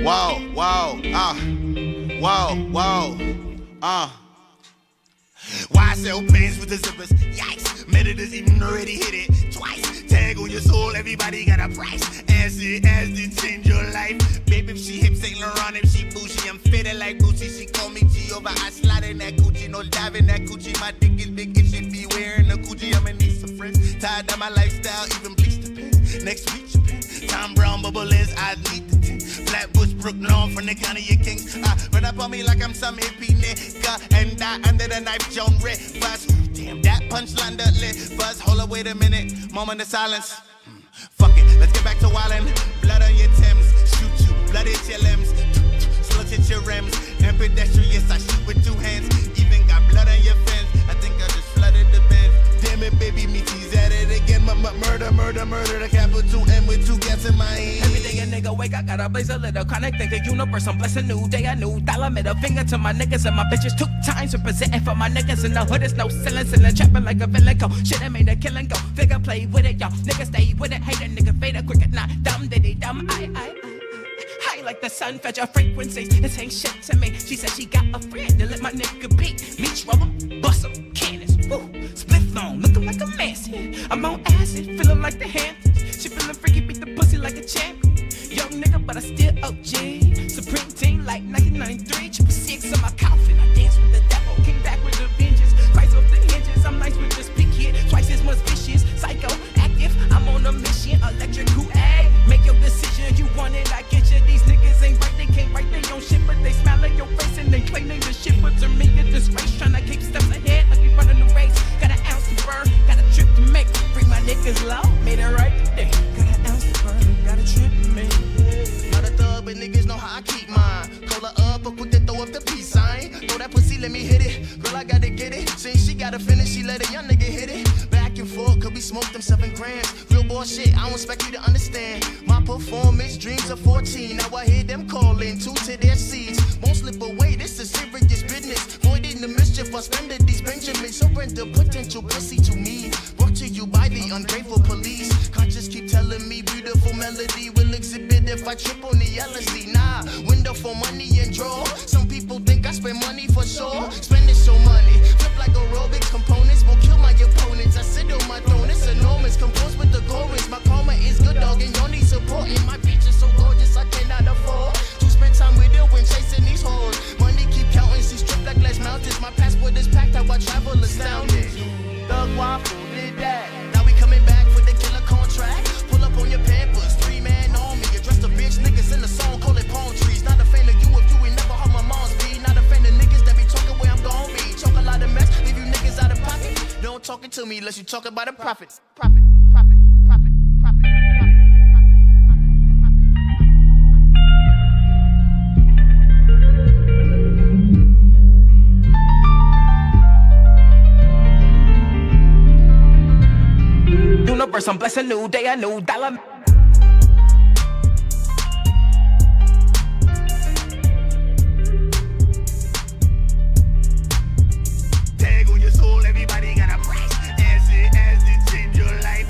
Why sell pants with the zippers? Yikes, Meditors even already hit it twice. Tag on your soul, everybody got a price. Acid to change your life. Baby, if she hip Saint Laurent, if she bougie, I'm fitted like Gucci. She call me G-Over, I slide in that Gucci. No dive in that Gucci, my dick is big, it should be wearing a Gucci. I'ma need some friends, tired down my lifestyle, even bleach the pins. Next week, Japan, Tom Brown, bubble lens, I need the tin. Flatbush, Brook Lawn from the county of Kings. Run up on me like I'm some hippie nigga and die under the knife, Joan Red. Buzz, damn, that punchline that lit. Buzz, hold up, wait a minute, moment of silence. Fuck it, let's get back to wildin'. Blood on your Timbs, shoot you, blood hit your limbs, slut hit your rims. And pedestrians, I shoot with 2 hands. Even got blood on your fence. I think I just flooded the bend. Damn it, baby, me tease at it again. Murder, the capital M with 2 cats in my hand. Every day a nigga wake, I gotta blaze a little chronic. Think the universe, I'm blessed a new day, a new dollar. Middle finger to my niggas and my bitches 2 times. Representing for my niggas in the hood, it's no ceilings. In the trapping like a villain go. Shit, I made a killing go. Figure play with it, y'all. Niggas stay with it. Hate a nigga, fade a cricket, not dumb, diddy dumb. High like the sun, fetch your frequencies. This ain't shit to me. She said she got a friend to let my nigga be. Me trouble, bust em, cannons, woo. Split long, looking like a mess. I'm on acid, feeling like the Hamptons. She feeling freaky, beat the pussy like a champion. Young nigga, but I still OG. Supreme team like 1993. 666 on my coffin. I dance with the devil, came back with a vengeance. Christ off the hinges, I'm nice with this big kid. Twice as much vicious, psycho, active. I'm on a mission, electric cool, ayy. Make your decision, you want it, I get you. These niggas ain't right, they can't write their own shit, but they smile at your face and they claim they the shit. But to me, it's disgrace, tryna keep steps ahead like we running the race. Got an ounce to burn, got a trip to make. Free my niggas low, made it right today. Got an ounce to burn, got a trip to make. Not a thug, but niggas know how I keep mine. Call her up, but quick to throw up the peace sign. Throw that pussy, let me hit it. Girl, I gotta get it. Since she gotta finish, she let a young nigga hit it. Back and forth, could we smoke them 7 grams? Real boy shit, I don't expect you to understand. My performance, dreams of 14. Now I hear them calling, 2 to their seats. Won't slip away, this is serious business. Voiding the mischief, I spend these Benjamins. Surrender potential pussy to me. Brought to you by the ungrateful police. Conscious keep telling me beautiful melody will exhibit if I trip on the LSD. Nah, window for money and draw. Some people think I spend money for sure. Spending so money, flip like aerobic components. Will kill my opponents. I sit on my throne, it's enormous. Composed with the chorus. My karma is good, dog, and y'all need supporting. My beach is so gorgeous, I cannot afford to spend time with you when chasing these hoes. Money keep counting, see stripped like glass mountains. My passport is packed, how I travel astounded. Thug waffle did that. Now we coming back for the killer contract. Pull up on your Pampers, 3-man army. Address the bitch niggas in the song, call it palm trees. Not a fan of you if you ain't never heard my mom's beat. Not a fan of niggas that be talking where I'm gon' be. Choke a lot of mess, leave you niggas out of pocket. Don't talking to me unless you talk about a profit. Profit. Universe, I'm blessed a new day, a new dollar. Tag on your soul, everybody got a price. Acid, change your life.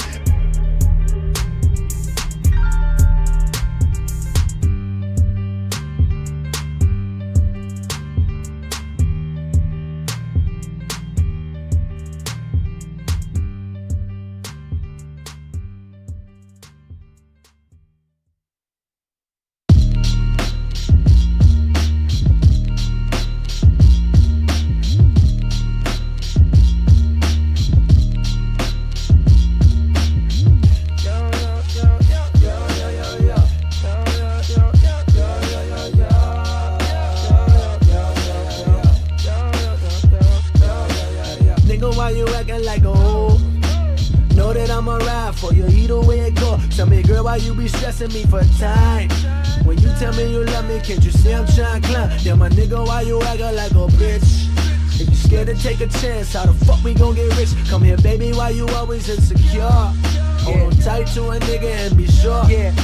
Why you acting like a hoe? Know that I'ma ride for you either way it go. Tell me, girl, why you be stressing me for time? When you tell me you love me, can't you see I'm trying to climb? Yeah, my nigga, why you acting like a bitch? If you scared to take a chance, how the fuck we gon' get rich? Come here, baby, why you always insecure? Hold on tight to a nigga and be sure. Yeah.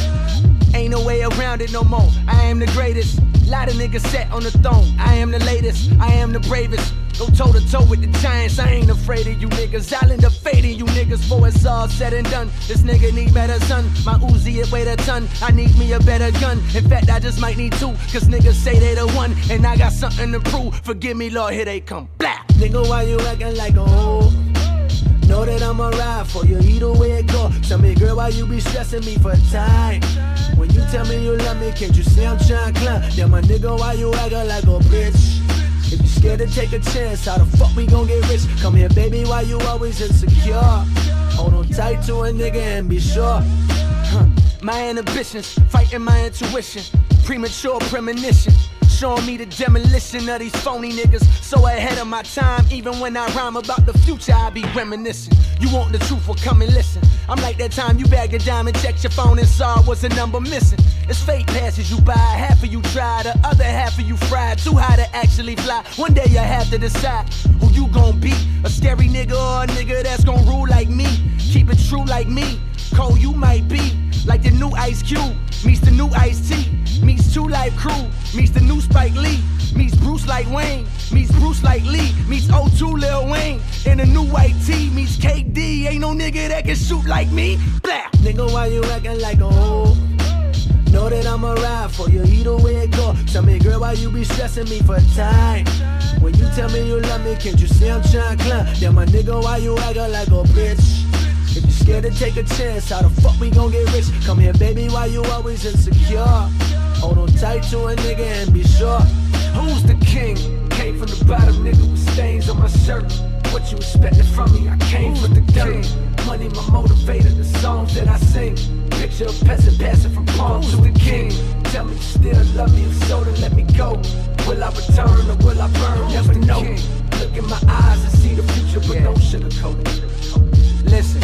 Ain't no way around it no more. I am the greatest. Lot of niggas sat on the throne. I am the latest. I am the bravest. Go toe to toe with the giants. I ain't afraid of you niggas. I'll end up fading you niggas before it's all said and done. This nigga need better son. My Uzi it weighed a ton. I need me a better gun. In fact, I just might need two. Cause niggas say they the one. And I got something to prove. Forgive me, Lord, here they come. Blah. Nigga, why you acting like a hoe? Know that I'ma ride for you either way it go. Tell me, girl, why you be stressing me for time? When you tell me you love me, can't you see I'm trying to climb? Yeah, my nigga, why you acting like a bitch? If you scared to take a chance, how the fuck we gon' get rich? Come here, baby, why you always insecure? Hold on tight to a nigga and be sure. My inhibitions, fighting my intuition. Premature premonition, showing me the demolition of these phony niggas. So ahead of my time, even when I rhyme about the future, I be reminiscing. You want the truth, well come and listen. I'm like that time you bagged a diamond, checked your phone and saw it was a number missing. It's fake passes you buy, half of you try, the other half of you fried. Too high to actually fly, one day you have to decide who you gon' be. A scary nigga or a nigga that's gon' rule like me. Keep it true like me, cold you might be. Like the new Ice Cube, meets the new Ice-T. Meets Two Life Crew, meets the new Spike Lee. Meets Bruce like Wayne, meets Bruce like Lee. Meets O2 Lil Wayne, in a new white tee. Meets KD, ain't no nigga that can shoot like me. Blah. Nigga, why you acting like a hoe? Know that I'ma ride for you either way it go. Tell me, girl, why you be stressing me for time? When you tell me you love me, can't you see I'm trying to climb? Yeah, my nigga, why you acting like a bitch? If you scared to take a chance, how the fuck we gon' get rich? Come here, baby, why you always insecure? Hold on tight to a nigga and be sure. Who's the king? Came from the bottom, nigga, with stains on my shirt. What you expected from me? I came from the dirt. Money my motivator, the songs that I sing. Picture a peasant passing from palm to the king. Tell me you still love me, if so then let me go. Will I return or will I burn? Never know. Look in my eyes and see the future, but don't sugarcoat it. Listen,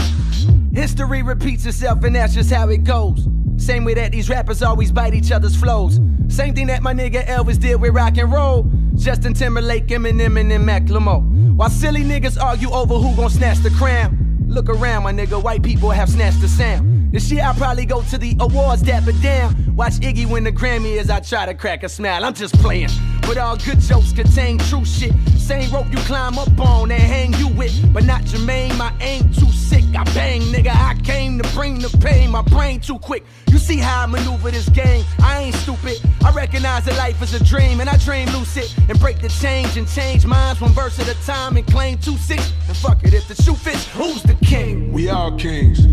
history repeats itself and that's just how it goes. Same way that these rappers always bite each other's flows. Same thing that my nigga Elvis did with rock and roll. Justin Timberlake, Eminem, and Macklemore. While silly niggas argue over who gon' snatch the crown. Look around, my nigga, white people have snatched the sound. This year I'll probably go to the awards, dapper down. Watch Iggy win the Grammy as I try to crack a smile. I'm just playing, but all good jokes contain true shit. Same rope you climb up on and hang you with, but not Jermaine, my aim too sick. I bang, nigga, I came to bring the pain, my brain too quick. You see how I maneuver this game, I ain't stupid. I recognize that life is a dream, and I dream lucid. And break the change and change minds one verse at a time and claim 2-6. And fuck it, if the shoe fits, who's the king? We are kings.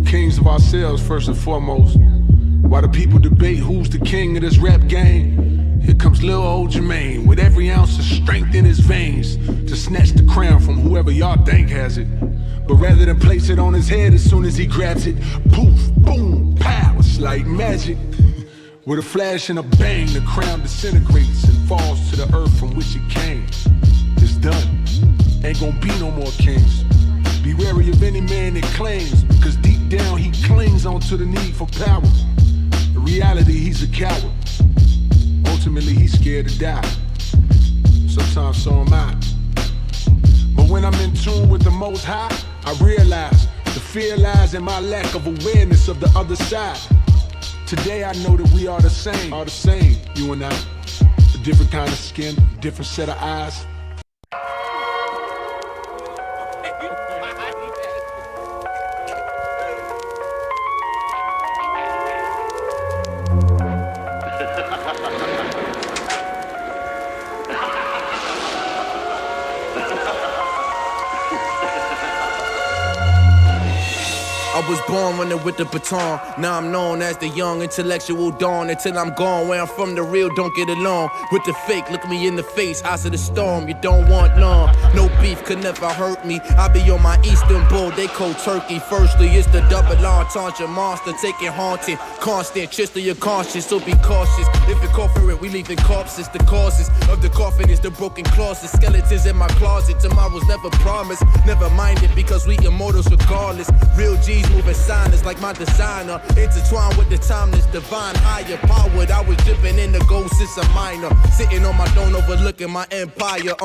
Kings of ourselves first and foremost. While the people debate who's the king of this rap game, here comes Lil old Jermaine with every ounce of strength in his veins to snatch the crown from whoever y'all think has it. But rather than place it on his head as soon as he grabs it, poof, boom, pow, it's like magic. With a flash and a bang, the crown disintegrates and falls to the earth from which it came. It's done. Ain't gonna be no more kings. Be wary of any man that claims, because deep down he clings onto the need for power. In reality, he's a coward. Ultimately, he's scared to die. Sometimes so am I. But when I'm in tune with the Most High, I realize the fear lies in my lack of awareness of the other side. Today I know that we are the same, you and I. A different kind of skin, a different set of eyes. I was born running with the baton. Now I'm known as the young intellectual dawn. Until I'm gone, where I'm from, the real don't get along with the fake. Look me in the face, eyes of the storm. You don't want none. No beef could never hurt me. I be on my Eastern Bull, they cold turkey. Firstly, it's the double entendre monster, taking haunting, constant. Just to your conscience, so be cautious. If you call for it, we leaving corpses. The causes of the coffin is the broken clauses. Skeletons in my closet. Tomorrow's never promised. Never mind it, because we immortals regardless. Real G's moving signers like my designer. Intertwined with the timeless divine, higher powered. I was dripping in the gold since a minor. Sitting on my throne overlooking my empire.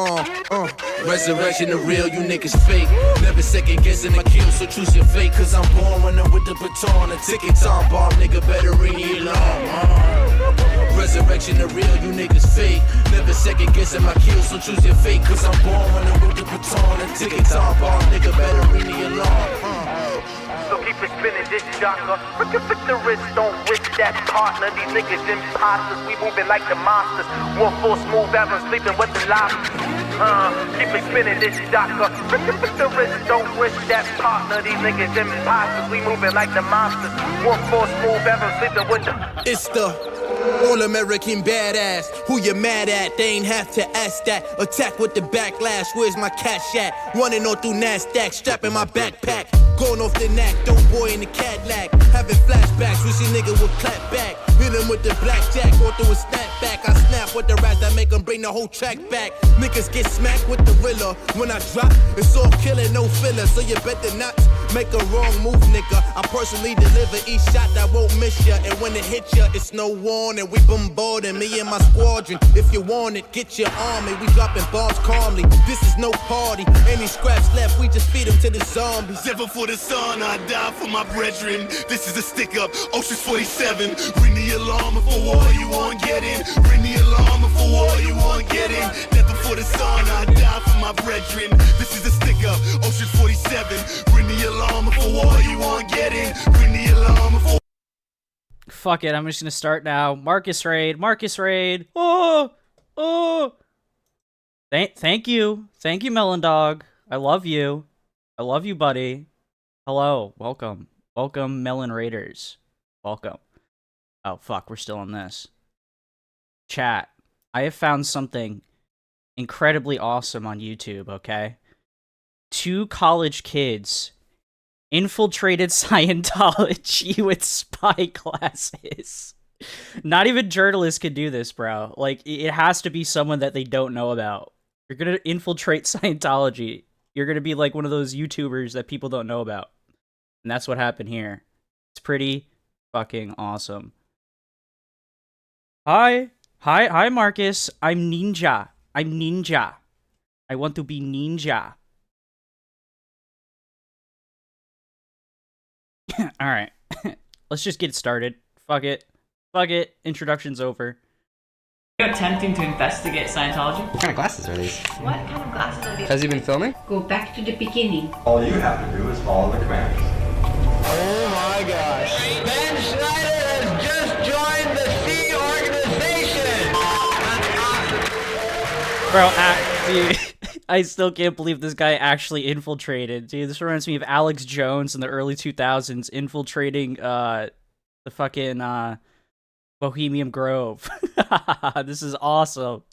Resurrection the real, you niggas fake. Never second guessing my kill, so choose your fate. Cause I'm born running with the baton. A ticking time bomb, nigga better ring the alarm. Resurrection the real, you niggas fake. Never second guessing my kill, so choose your fate. Cause I'm born running with the baton. A ticking time bomb, nigga better ring the alarm. So keep it spinning, this shocker. Pick the wrist, don't risk that partner. These niggas imposters, we moving like the monsters. 1-4 smooth, having sleeping with the lobsters. Keep it spinning, this shocker. Pick the wrist, don't risk that partner. These niggas imposters, we moving like the monsters. 1-4 smooth, having sleeping with the. It's the all-American badass. Who you mad at? They ain't have to ask that. Attack with the backlash. Where's my cash at? Running on through NASDAQ, strapping my backpack. Going off the knack, dope boy in the Cadillac. Having flashbacks, wish a nigga would clap back. Hit him with the blackjack, go through a snapback. I snap with the rats that make them bring the whole track back. Niggas get smacked with the Rilla. When I drop, it's all killing, no filler. So you better not make a wrong move, nigga. I personally deliver each shot that won't miss ya. And when it hit ya, it's no warning. We bombarding me and my squadron. If you want it, get your army. We dropping bombs calmly. This is no party. Any scraps left, we just feed them to the zombies. Never for the sun, I die for my brethren. This is a stick up, Ocean's 47. Ring the alarm for war, you won't get in. Ring the alarm for war, you won't get in. Never for the sun, I die for my brethren. This is a stick up, Ocean's 47. Ring the alarm for war, you won't get in. Ring the alarm for. Fuck it, I'm just gonna start now. Marcus Raid, Marcus Raid. Oh, oh. Thank you, Melon Dog. I love you. I love you, buddy. Hello, welcome, Melon Raiders. Welcome. Oh fuck, we're still on this. Chat. I have found something incredibly awesome on YouTube. Okay, 2 college kids infiltrated Scientology with spy classes. Not even journalists could do this, bro. Like, it has to be someone that they don't know about. You're gonna infiltrate Scientology. You're gonna be like one of those YouTubers that people don't know about. And that's what happened here. It's pretty fucking awesome. Hi, Marcus. I'm Ninja. I want to be Ninja. Alright. Let's just get started. Fuck it. Introduction's over. You're attempting to investigate Scientology? What kind of glasses are these? What kind of glasses are these? Has he been filming? Go back to the beginning. All you have to do is follow the commands. Oh my gosh. Ben Schneider has just joined the Sea Organization. Bro, dude, I still can't believe this guy actually infiltrated. Dude, this reminds me of Alex Jones in the early 2000s infiltrating the fucking Bohemian Grove. This is awesome.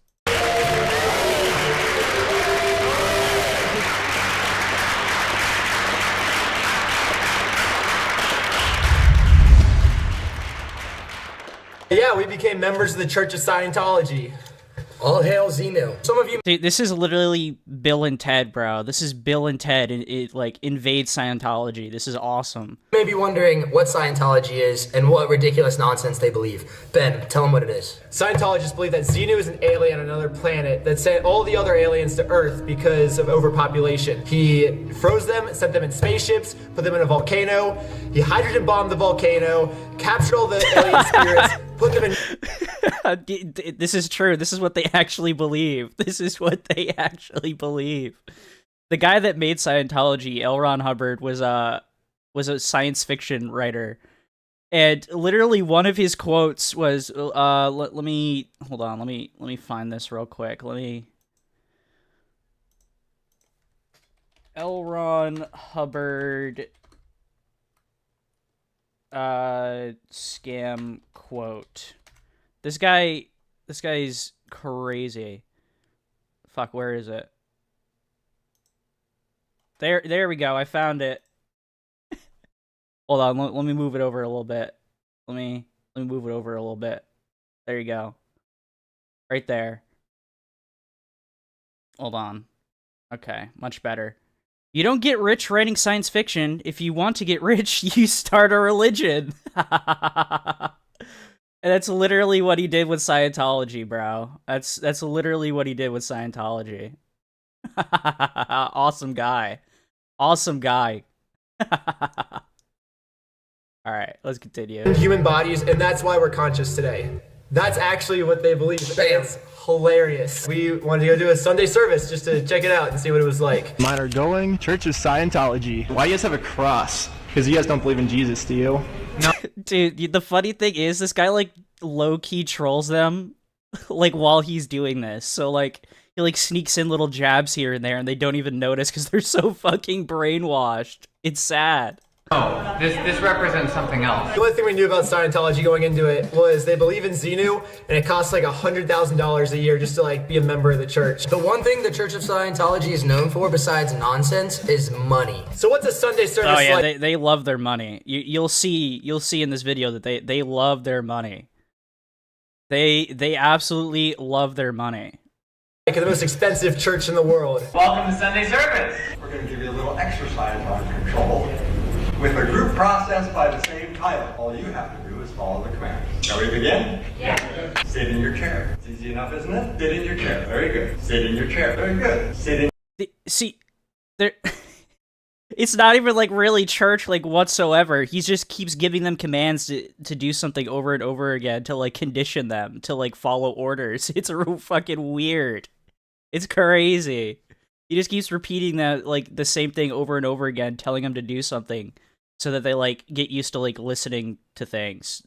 Yeah, we became members of the Church of Scientology. All hail Xenu. Some of you. Dude, this is literally Bill and Ted, bro. This is Bill and Ted. It like invade Scientology. This is awesome. may be wondering what Scientology is and what ridiculous nonsense they believe. Ben, tell them what it is. Scientologists believe that Xenu is an alien on another planet that sent all the other aliens to Earth because of overpopulation. He froze them, sent them in spaceships, put them in a volcano. He hydrogen bombed the volcano, captured all the alien spirits, put them in... This is true. This is what they actually believe. This is what they actually believe. The guy that made Scientology, L. Ron Hubbard, was a science fiction writer. And literally one of his quotes was, let me find this real quick. L. Ron Hubbard, scam quote. This guy's crazy. Fuck, where is it? There we go. I found it. Hold on, let me move it over a little bit. Let me move it over a little bit. There you go. Right there. Hold on. Okay, much better. You don't get rich writing science fiction. If you want to get rich, you start a religion. And that's literally what he did with Scientology, bro. That's literally what he did with Scientology. Awesome guy. Awesome guy. Alright, let's continue. Human bodies, and that's why we're conscious today. That's actually what they believe. It's hilarious. We wanted to go do a Sunday service just to check it out and see what it was like. Mine are going. Church of Scientology. Why do you guys have a cross? Because you guys don't believe in Jesus, do you? No. Dude, the funny thing is, this guy, like, low-key trolls them, like, while he's doing this. So, like, he, like, sneaks in little jabs here and there, and they don't even notice because they're so fucking brainwashed. It's sad. Oh, this represents something else. The only thing we knew about Scientology going into it was they believe in Xenu, and it costs like $100,000 a year just to like be a member of the church. The one thing the Church of Scientology is known for, besides nonsense, is money. So what's a Sunday service like? Oh yeah, like? they love their money. You'll see in this video that they love their money. They absolutely love their money. Like the most expensive church in the world. Welcome to Sunday service. We're going to give you a little exercise on control. With a group process by the same title, all you have to do is follow the commands. Shall we begin? Yeah. Sit in your chair. It's easy enough, isn't it? Sit in your chair. Very good. Sit in your chair. Very good. Sit in. See, there. It's not even like really church like whatsoever. He just keeps giving them commands to do something over and over again to like condition them to like follow orders. It's real fucking weird. It's crazy. He just keeps repeating that like the same thing over and over again, telling them to do something so that they like get used to like listening to things.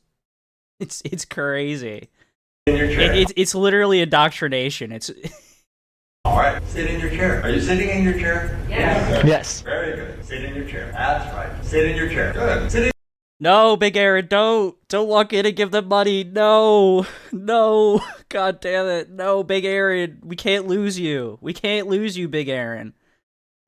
It's crazy. In your chair. It's literally indoctrination. It's all right. Sit in your chair. Are you sitting in your chair? Yes. Yes. Very good. Sit in your chair. That's right. Sit in your chair. Good. Sit in. No, Big Aaron, don't walk in and give them money. No, god damn it, no, Big Aaron, we can't lose you. We can't lose you, Big Aaron.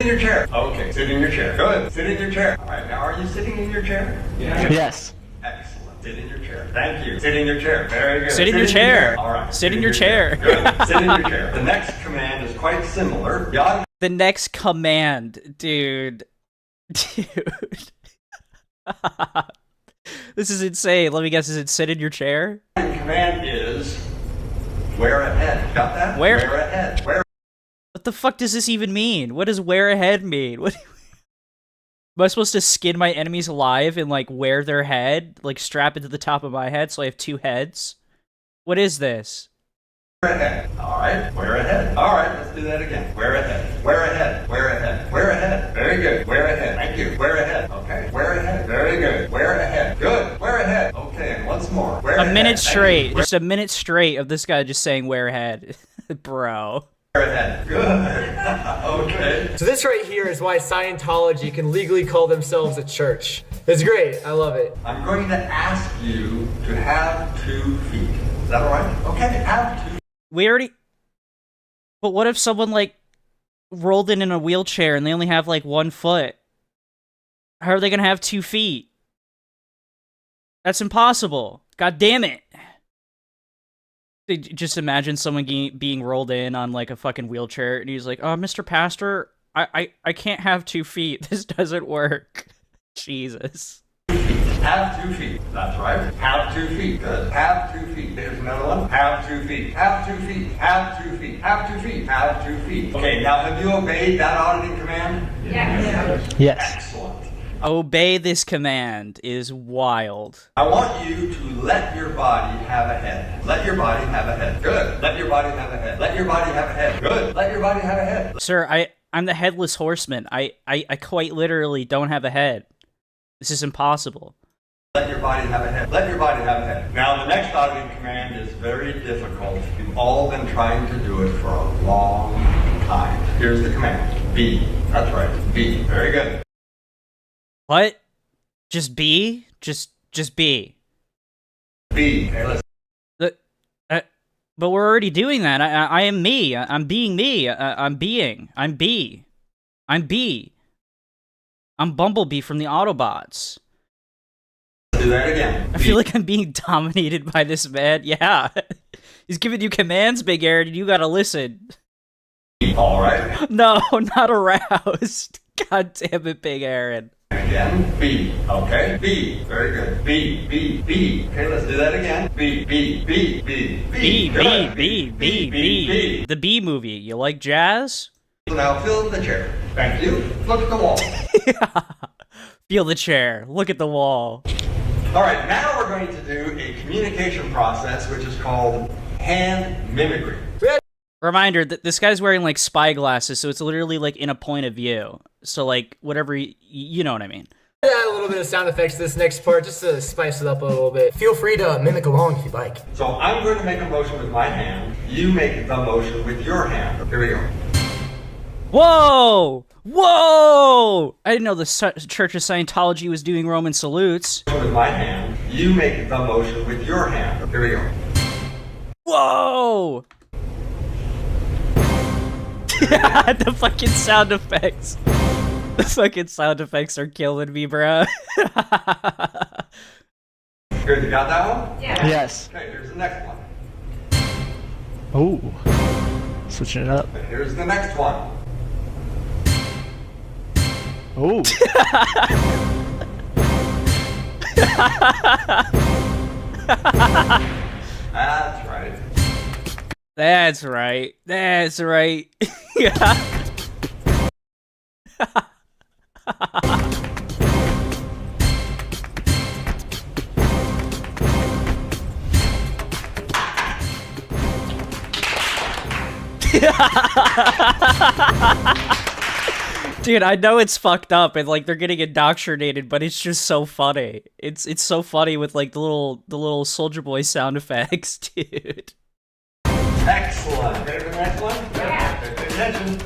Sit in your chair. Okay, sit in your chair. Good. Sit in your chair. All right, now are you sitting in your chair? Yes. Excellent. Sit in your chair. Thank you. Sit in your chair. Very good. Sit in your chair. All right. Sit in your chair. Good. Sit in your chair. The next command is quite similar. The next command, dude. This is insane. Let me guess, is it sit in your chair? The command is wear a head. Got that? Wear a head. What the fuck does this even mean? What does wear a head mean? What? Am I supposed to skin my enemies alive and like wear their head? Like strap it to the top of my head so I have two heads? What is this? Wear a head. All right. Wear a head. All right. Let's do that again. Wear a head. Wear a head. Wear a head. Wear a head. Very good. Wear a head. Thank you. Wear a head. Okay. Wear a head. Very good. Wear a head. Good. Wear a head. Okay. And once more. Wear a head. A minute straight. Just a minute straight of this guy just saying wear a head. Bro. Wear a head. Good. Okay. So this right here is why Scientology can legally call themselves a church. It's great. I love it. I'm going to ask you to have 2 feet. Is that all right? Okay. Have 2 feet. We already... But what if someone, like, rolled in a wheelchair and they only have, like, 1 foot? How are they gonna have 2 feet? That's impossible. God damn it. Just imagine someone being rolled in on, like, a fucking wheelchair, and he's like, oh, Mr. Pastor, I can't have 2 feet. This doesn't work. Jesus. Have 2 feet. That's right. Have 2 feet. Good. Have 2 feet. There's another one. Have 2 feet. Have 2 feet. Have 2 feet. Have 2 feet. Have 2 feet. Okay, now have you obeyed that auditing command? Yes. Yes. Excellent. Obey this command is wild. I want you to let your body have a head. Let your body have a head. Good. Let your body have a head. Let your body have a head. Good. Let your body have a head. Sir, I'm the headless horseman. I quite literally don't have a head. This is impossible. Let your body have a head. Let your body have a head. Now, the next auditing command is very difficult. You've all been trying to do it for a long time. Here's the command. Be. That's right. Be. Very good. What? Just be? Just be. Be. Hey, listen. But we're already doing that. I am me. I'm being me. I'm being. I'm B. I'm B. I'm Bumblebee from the Autobots. Do that again. I feel like I'm being dominated by this man. Yeah. He's giving you commands, Big Aaron, and you gotta listen. All right. No, not aroused. God damn it, Big Aaron. Again, B. Okay, B. Very good. B, B, B. Okay, let's do that again. B, B, B, B, B. Good. B. The B movie. You like jazz? Now fill the chair. Thank you. Look at the wall. Feel the chair. Look at the wall. All right, now we're going to do a communication process which is called hand mimicry. Reminder that this guy's wearing like spy glasses, so it's literally like in a point of view. So like whatever you know what I mean. Add a little bit of sound effects to this next part just to spice it up a little bit. Feel free to mimic along if you'd like. So I'm going to make a motion with my hand. You make the motion with your hand. Here we go. Whoa! Whoa! I didn't know the Church of Scientology was doing Roman salutes. With my hand. You make the motion with your hand. Here we go. Whoa! The fucking sound effects. The fucking sound effects are killing me, bro. Good, you got that one? Yeah. Yes. Okay, here's the next one. Oh. Switching it up. And here's the next one. Oh. That's right. That's right. That's right. Yeah. Dude, I know it's fucked up and like they're getting indoctrinated, but it's just so funny. It's so funny with like the little Soldier Boy sound effects, dude. Excellent. Ready for the next one? Yeah. Pay attention.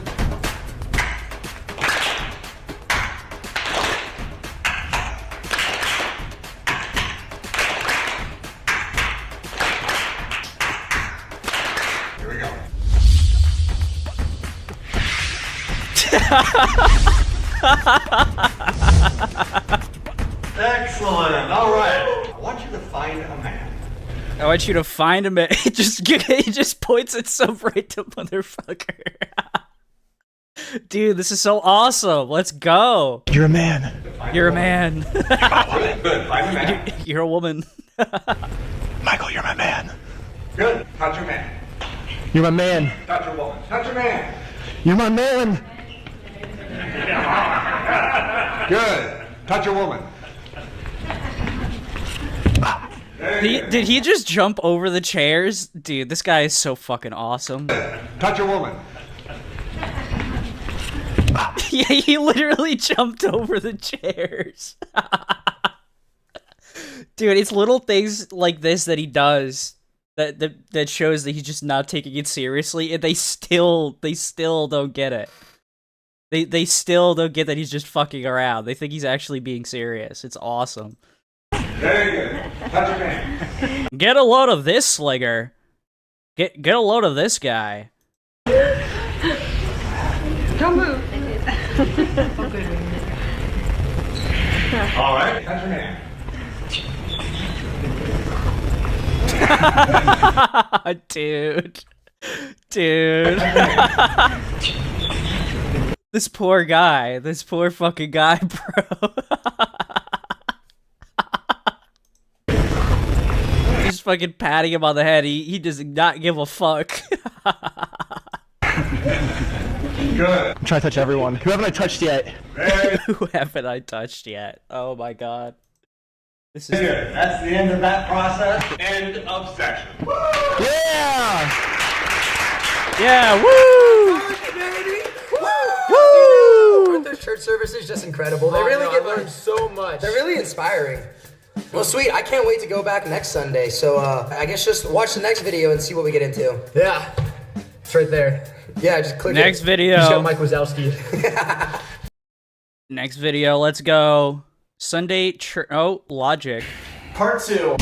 Here we go. Excellent. All right. I want you to find a man. I want you to find him. He just points at some random motherfucker. Dude, this is so awesome. Let's go. You're a man. You're a man. Good. Find a man. You're a woman. Michael, you're my man. Good. Touch your man. You're my man. Touch your woman. Touch your man. You're my man. Good. Touch your woman. Did he just jump over the chairs? Dude, this guy is so fucking awesome. Touch your woman. Yeah, he literally jumped over the chairs. Dude, it's little things like this that he does that shows that he's just not taking it seriously, and they still don't get it. They still don't get that he's just fucking around. They think he's actually being serious. It's awesome. Very good. Touch your man. Get a load of this, Slinger. Get a load of this guy. Don't move. All right. Touch your man. Dude. This poor guy. This poor fucking guy, bro. Just fucking patting him on the head. He does not give a fuck. Good. I'm trying to touch everyone. Who haven't I touched yet? Who haven't I touched yet? Oh my god. This is Good. That's the end of that process. End of session. Yeah! Yeah, woo! Woo! Aren't those church services just incredible? They really get learned so much. They're really inspiring. Well, sweet. I can't wait to go back next Sunday. So, I guess just watch the next video and see what we get into. Yeah. It's right there. Yeah, just click Next it. video. Just got Mike Wazowski. Next video. Let's go. Sunday. Logic. Part 2.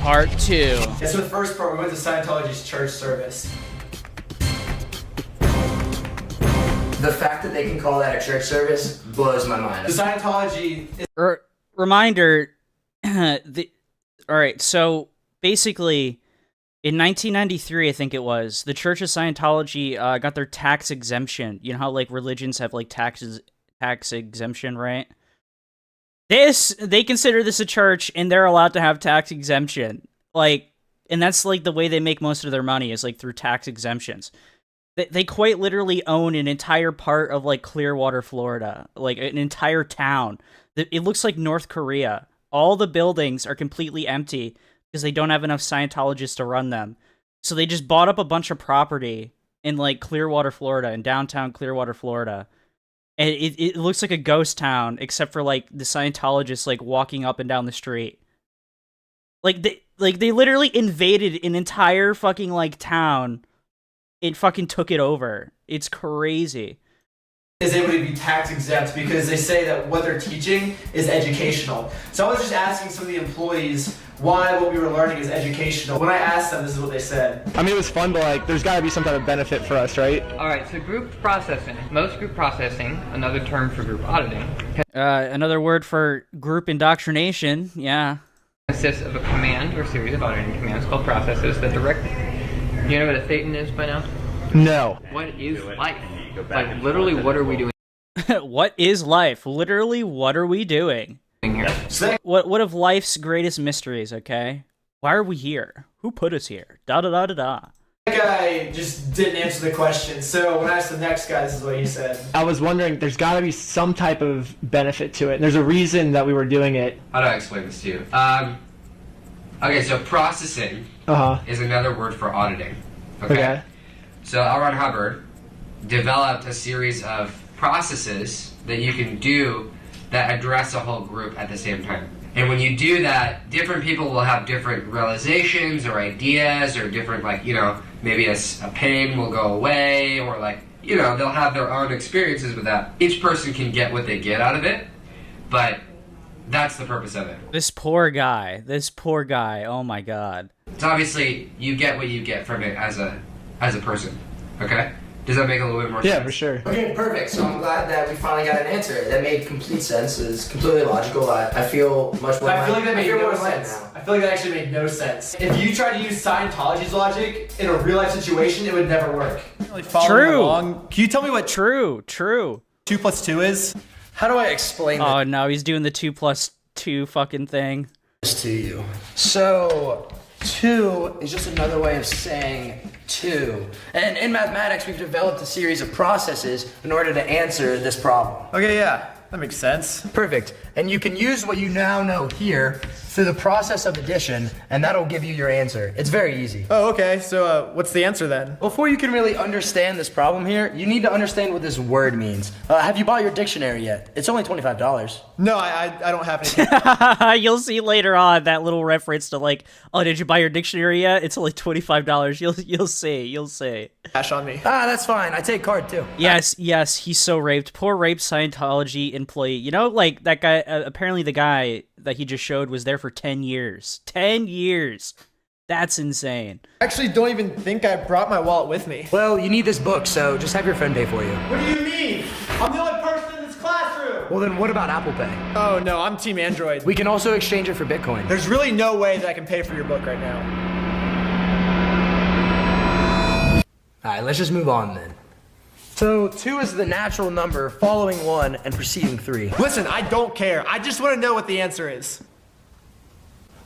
Part 2. Yeah, so the first part, we went to Scientology's church service. The fact that they can call that a church service blows my mind. The Scientology is Reminder. Alright, so basically, In 1993, I think it was, the Church of Scientology got their tax exemption. You know how like religions have like tax exemption, right? They consider this a church, and they're allowed to have tax exemption. Like, and that's like the way they make most of their money is like through tax exemptions. They quite literally own an entire part of like Clearwater, Florida, like an entire town. It looks like North Korea. All the buildings are completely empty because they don't have enough Scientologists to run them. So they just bought up a bunch of property in like Clearwater, Florida, in downtown Clearwater, Florida. And it looks like a ghost town, except for like the Scientologists like walking up and down the street. Like they literally invaded an entire fucking like town. It fucking took it over. It's crazy. Is able to be tax exempt because they say that what they're teaching is educational. So I was just asking some of the employees why what we were learning is educational. When I asked them, this is what they said. I mean, it was fun, but like, there's got to be some type of benefit for us, right? All right, so group processing. Most group processing, another term for group auditing, Another word for group indoctrination. Yeah. consists of a command or series of auditing commands called processes that direct. You know what a thetan is by now? No. What is life? Like, literally, what are we doing What is life? Literally, what are we doing? here? What of life's greatest mysteries, okay? Why are we here? Who put us here? Da da da da da. That guy just didn't answer the question. So when I asked the next guy, this is what he said. I was wondering, there's got to be some type of benefit to it. And there's a reason that we were doing it. How do I explain this to you? Okay, so processing is another word for auditing. Okay. So L. Ron Hubbard developed a series of processes that you can do that address a whole group at the same time. And when you do that, different people will have different realizations or ideas or different, like, you know, maybe a pain will go away or, like, you know, they'll have their own experiences with that. Each person can get what they get out of it, but that's the purpose of it. This poor guy. Oh my god. So obviously, you get what you get from it as a person, okay? Does that make a little bit more sense? Yeah, for sure. Okay, perfect. So I'm glad that we finally got an answer. That made complete sense. It's completely logical. I feel much more. I feel like that made no sense. I feel like that actually made no sense. If you try to use Scientology's logic in a real life situation, it would never work. True. Along. Can you tell me what True. 2 + 2 is? How do I explain Oh no, he's doing the 2 + 2 fucking thing. this to you? So 2 is just another way of saying 2. And in mathematics, we've developed a series of processes in order to answer this problem. Okay, yeah, that makes sense. Perfect. And you can use what you now know here through the process of addition, and that'll give you your answer. It's very easy. Oh, okay. So what's the answer then? Before you can really understand this problem here, you need to understand what this word means. Have you bought your dictionary yet? It's only $25. No, I don't have any. You'll see later on that little reference to like, oh, did you buy your dictionary yet? It's only $25. You'll see. Cash on me. That's fine. I take card too. Yes, he's so raped. Poor raped Scientology employee. You know, like that guy, apparently the guy that he just showed was there for 10 years. 10 years. That's insane. I actually don't even think I brought my wallet with me. Well, you need this book, so just have your friend pay for you. What do you mean? I'm the only person in this classroom. Well, then what about Apple Pay? Oh, no, I'm Team Android. We can also exchange it for Bitcoin. There's really no way that I can pay for your book right now. All right, let's just move on then. So 2 is the natural number following 1 and preceding 3. Listen, I don't care. I just want to know what the answer is.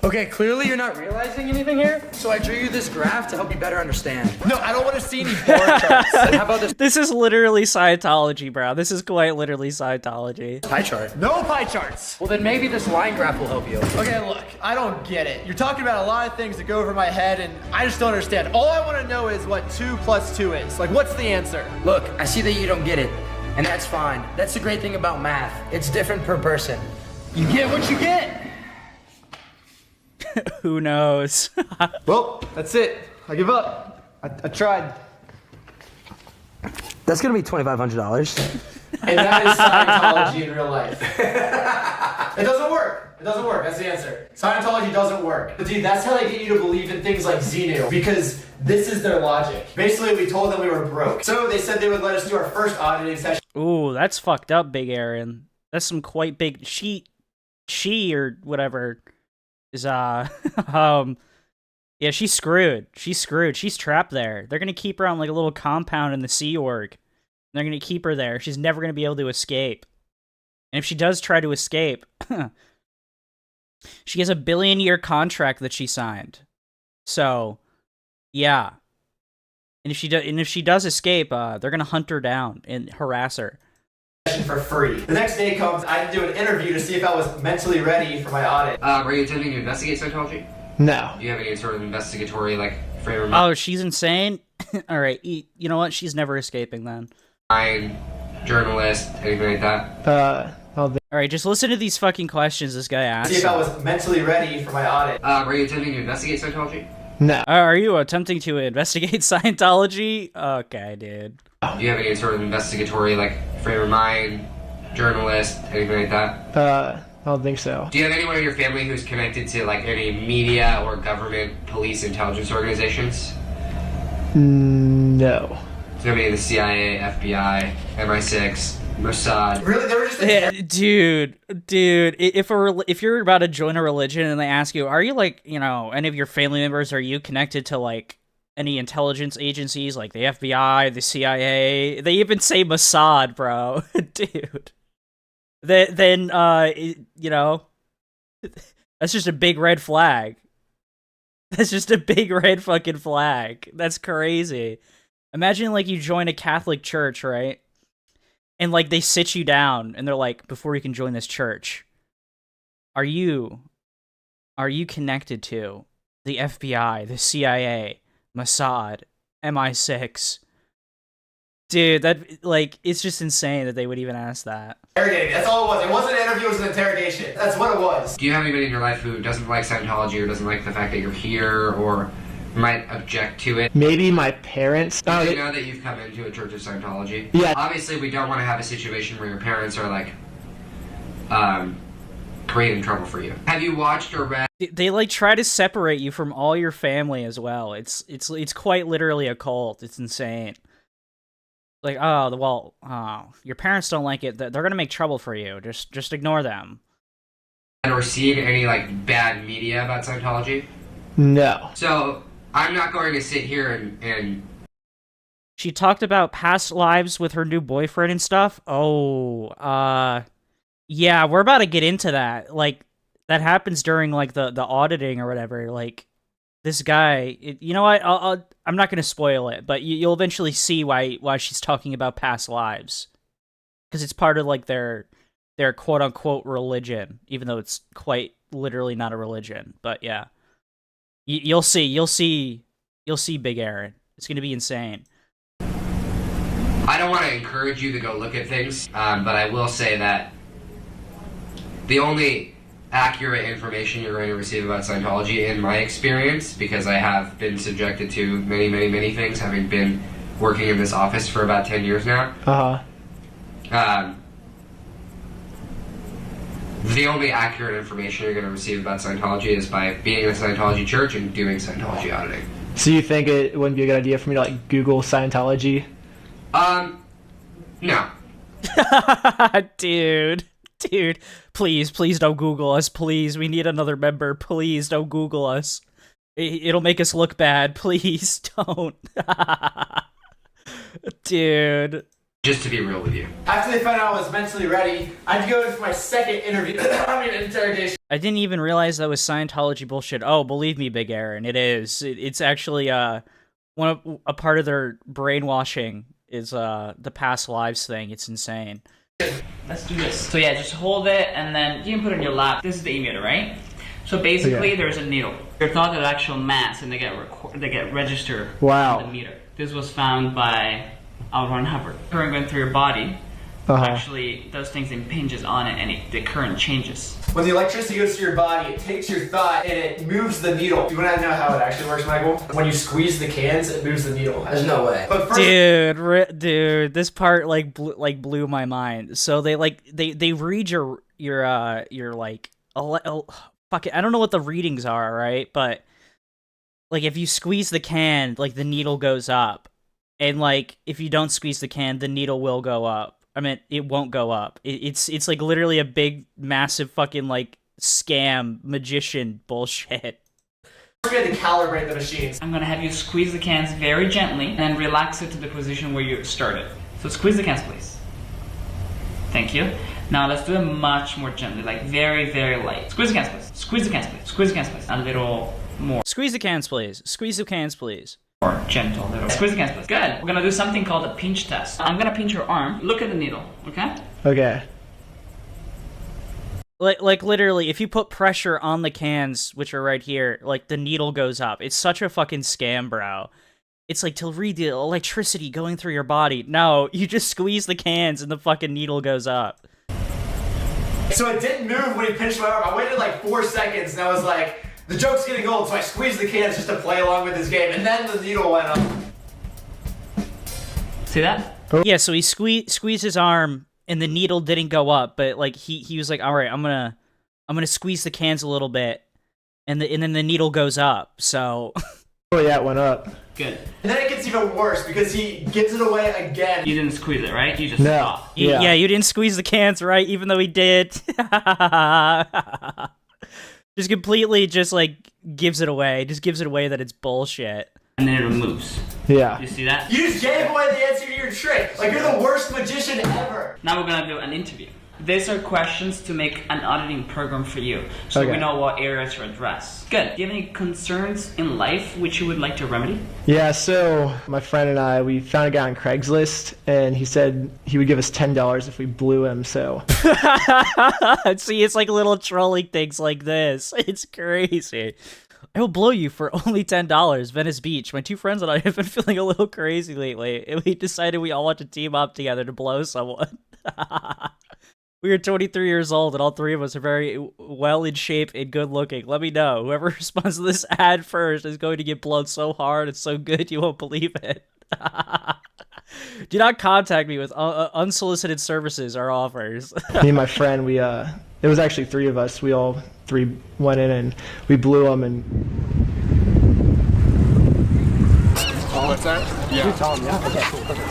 Okay, clearly you're not realizing anything here, so I drew you this graph to help you better understand. No, I don't want to see any bar charts. How about this This is literally Scientology, bro. This is quite literally Scientology. pie chart? No pie charts. Well, then maybe this line graph will help you. Okay, look, I don't get it. You're talking about a lot of things that go over my head, and I just don't understand. All I want to know is what 2 + 2 is. Like, what's the answer? Look, I see that you don't get it, and that's fine. That's the great thing about math. It's different per person. You get what you get. Who knows? Well, that's it. I give up. I tried. That's gonna be $2,500. And that is Scientology in real life. It doesn't work. It doesn't work. That's the answer. Scientology doesn't work. But dude, that's how they get you to believe in things like Xenu, because this is their logic. Basically, we told them we were broke. So they said they would let us do our first auditing session. Ooh, that's fucked up, Big Aaron. That's some quite big she or whatever is Yeah, she's screwed. She's screwed. She's trapped there. They're gonna keep her on like a little compound in the Sea Org. They're gonna keep her there. She's never gonna be able to escape. And if she does try to escape, she has a billion-year contract that she signed. So, yeah. And if she does escape, they're gonna hunt her down and harass her. For free. The next day comes, I had to do an interview to see if I was mentally ready for my audit. Were you attempting to investigate Scientology? No. Do you have any sort of investigatory, like, frame of mind? Oh, she's insane? Alright, you know what? She's never escaping then. Journalist, anything like that? Alright, just listen to these fucking questions this guy asked. See if I was mentally ready for my audit. Were you attempting to investigate Scientology? No. Are you attempting to investigate Scientology? Okay, dude. Do you have any sort of investigatory, like, frame of mind, journalist, anything like that? I don't think so. Do you have anyone in your family who's connected to, like, any media or government, police, intelligence organizations? No. It's gonna be the CIA, FBI, MI6, Mossad. Really? They were just dude. If you're about to join a religion and they ask you, are you like, you know, any of your family members, are you connected to like any intelligence agencies like the FBI, the CIA? They even say Mossad, bro. Dude. Then you know, that's just a big red flag. That's just a big red fucking flag. That's crazy. Imagine like you join a Catholic church, right? And like they sit you down and they're like, before you can join this church, are you connected to the FBI, the CIA, Mossad, MI6? Dude, that, like, it's just insane that they would even ask that. Interrogating. That's all it was. It wasn't an interview, it was an interrogation. That's what it was. Do you have anybody in your life who doesn't like Scientology or doesn't like the fact that you're here or might object to it? Maybe my parents. Do you know that you've come into a church of Scientology? Yeah. Obviously, we don't want to have a situation where your parents are, like, creating trouble for you. Have you watched or read? They like try to separate you from all your family as well. It's quite literally a cult. It's insane. Like, your parents don't like it. They're gonna make trouble for you. Just ignore them. Or seen any, like, bad media about Scientology? No. So, I'm not going to sit here and... She talked about past lives with her new boyfriend and stuff. Yeah, we're about to get into that. Like, that happens during, like, the auditing or whatever. Like, this guy... you know what? I'm not going to spoil it, but you'll eventually see why she's talking about past lives. Because it's part of, like, their quote-unquote religion, even though it's quite literally not a religion. But, yeah. You'll see Big Aaron. It's going to be insane. I don't want to encourage you to go look at things, but I will say that the only accurate information you're going to receive about Scientology, in my experience, because I have been subjected to many, many, many things, having been working in this office for about 10 years now. The only accurate information you're going to receive about Scientology is by being in a Scientology church and doing Scientology auditing. So you think it wouldn't be a good idea for me to like Google Scientology? No. Dude, please don't Google us, please. We need another member. Please don't Google us. It'll make us look bad. Please don't. Dude. Just to be real with you. After they found out I was mentally ready, I had to go in for my second interview. Interrogation. I didn't even realize that was Scientology bullshit. Oh, believe me, Big Aaron, it is. It's actually a part of their brainwashing is the past lives thing. It's insane. Let's do this. So yeah, just hold it and then you can put it in your lap. This is the emitter, right? So basically, there's a needle. It's not an actual mass, and they get registered on the meter. This was found by L. Ron Hubbard. Current going through your body actually does things impinges on it, and the current changes. When the electricity goes through your body, it takes your thought and it moves the needle. Do you want to know how it actually works, Michael? When you squeeze the cans, it moves the needle. There's no way. But first, dude, this part blew my mind. So they read your like fuck it, I don't know what the readings are, right? But like if you squeeze the can, like the needle goes up, and like if you don't squeeze the can, the needle will go up. I mean, it won't go up. It's like literally a big, massive fucking like scam magician bullshit. We had to calibrate the machines. I'm gonna have you squeeze the cans very gently and then relax it to the position where you started. So squeeze the cans, please. Thank you. Now let's do it much more gently, like very, very light. Squeeze the cans, please. Squeeze the cans, please. Squeeze the cans, please. A little more. Squeeze the cans, please. Squeeze the cans, please. More gentle, little. Squeeze the cans, please. Good. We're gonna do something called a pinch test. I'm gonna pinch your arm. Look at the needle, okay? Okay. Like literally, if you put pressure on the cans, which are right here, like the needle goes up. It's such a fucking scam, bro. It's like to read the electricity going through your body. No, you just squeeze the cans and the fucking needle goes up. So it didn't move when he pinched my arm. I waited like 4 seconds and I was like, the joke's getting old, so I squeezed the cans just to play along with his game, and then the needle went up. See that? Yeah, so he squeezed his arm and the needle didn't go up, but like he was like, all right, I'm gonna squeeze the cans a little bit, and then the needle goes up. So. Oh yeah, it went up. Good. And then it gets even worse because he gives it away again. You didn't squeeze it, right? You just No. stopped. Yeah, you didn't squeeze the cans, right? Even though he did. Just completely just like gives it away. Just gives it away that it's bullshit. And then it removes. Yeah. You see that? You just gave away the answer to your trick. Like you're the worst magician ever. Now we're gonna do an interview. These are questions to make an auditing program for you, so Okay. we know what areas to address. Good. Do you have any concerns in life which you would like to remedy? Yeah, so my friend and I, we found a guy on Craigslist, and he said he would give us $10 if we blew him, so. See, it's like little trolling things like this. It's crazy. I will blow you for only $10. Venice Beach. My two friends and I have been feeling a little crazy lately, and we decided we all want to team up together to blow someone. We are 23 years old, and all three of us are very well in shape and good looking. Let me know. Whoever responds to this ad first is going to get blown so hard and so good you won't believe it. Do not contact me with unsolicited services or offers. Me and my friend, we it was actually three of us. We all three went in and we blew him and. Oh, what's that? Yeah. You tell him, yeah. Okay, cool. Perfect.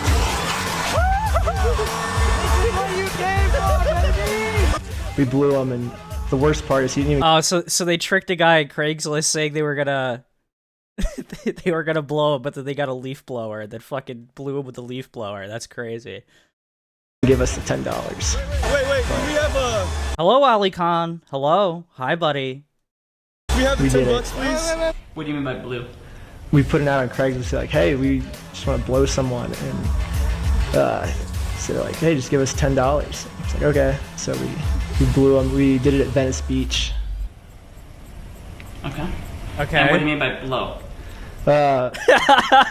We blew him, and the worst part is he didn't even. Oh, so they tricked a guy at Craigslist saying they were gonna they were gonna blow him, but then they got a leaf blower that fucking blew him with the leaf blower. That's crazy. Give us the $10. Wait, do we have a... Hello, Ali Khan. Hello. Hi, buddy. We have the We 10 did it. bucks, please? What do you mean by blue? We put it out on Craigslist, like, hey, we just want to blow someone, and so they're like, hey, just give us $10. It's like, okay. So we blew him. We did it at Venice Beach. Okay. Okay. And what do you mean by blow?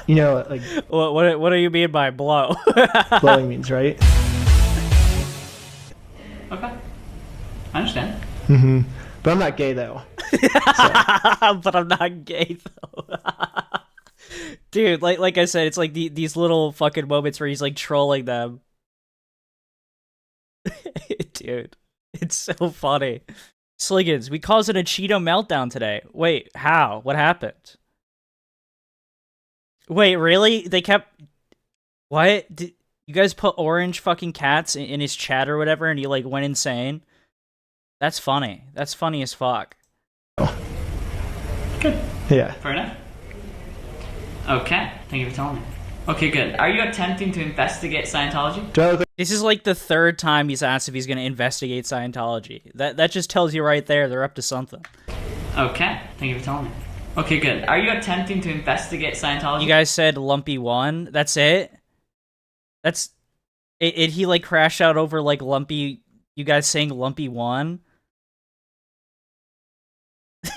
You know, like what do you mean by blow? blowing means, right? Okay. I understand. Mm-hmm. But I'm not gay though. But I'm not gay though. Dude, like I said, it's like these little fucking moments where he's like trolling them. Dude, it's so funny. Sliggins, we caused an Cheeto meltdown today. Wait, how? What happened? Wait, really? They kept... What? Did you guys put orange fucking cats in his chat or whatever and he like went insane? That's funny. That's funny as fuck. Good. Yeah. Fair enough. Okay. Thank you for telling me. Okay, good. Are you attempting to investigate Scientology? This is like the third time he's asked if he's going to investigate Scientology. That just tells you right there they're up to something. Okay. Thank you for telling me. Okay, good. Are you attempting to investigate Scientology? You guys said Lumpy won. That's it? That's... It he like crash out over like Lumpy... You guys saying Lumpy won?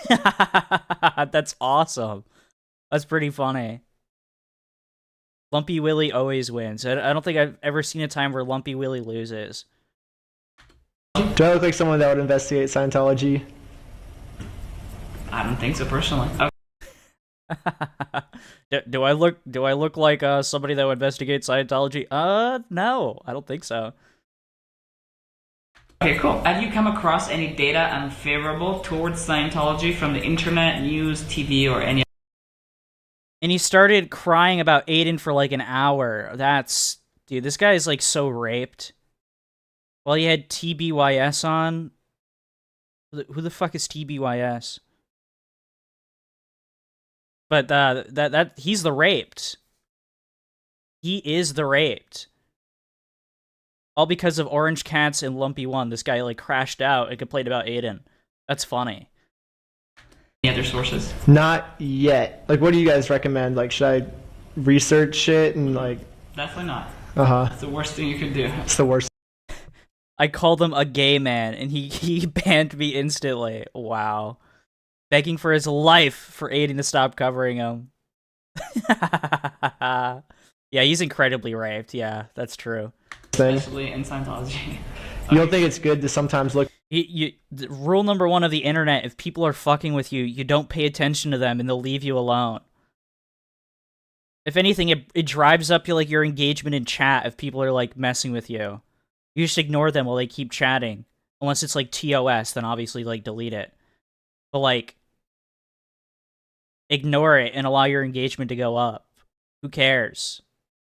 That's awesome. That's pretty funny. Lumpy Willy always wins. I don't think I've ever seen a time where Lumpy Willy loses. Do I look like someone that would investigate Scientology? I don't think so, personally. Do I look like somebody that would investigate Scientology? No, I don't think so. Okay, cool. Have you come across any data unfavorable towards Scientology from the internet, news, TV, or any? And he started crying about Aiden for like an hour. That's... Dude, this guy is like so raped. Well, he had TBYS on. Who the fuck is TBYS? But that he's the raped. He is the raped. All because of Orange Cats and Lumpy One. This guy like crashed out and complained about Aiden. That's funny. Any other sources? Not yet. Like, what do you guys recommend? Like, should I research shit and like? Definitely not. That's the worst thing you could do. It's the worst. I called him a gay man, and he banned me instantly. Wow. Begging for his life for Aiden to stop covering him. Yeah, he's incredibly raped. Yeah, that's true. Especially in Scientology. You don't think it's good to sometimes look? Rule number 1 of the internet, if people are fucking with you, you don't pay attention to them and they'll leave you alone. If anything, it drives up your engagement in chat if people are like messing with you. You just ignore them while they keep chatting. Unless it's like TOS, then obviously like delete it. But like, ignore it and allow your engagement to go up. Who cares?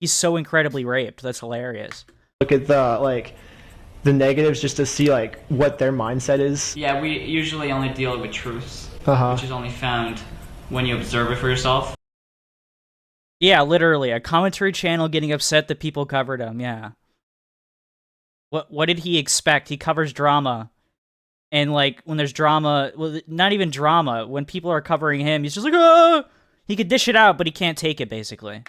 He's so incredibly raped. That's hilarious. Look at the negatives just to see like what their mindset is. Yeah, we usually only deal with truths, Uh-huh. which is only found when you observe it for yourself. Yeah, literally. A commentary channel getting upset that people covered him, yeah. What did he expect? He covers drama. And like when there's drama, well, not even drama, when people are covering him, he's just like, ah! He could dish it out, but he can't take it, basically.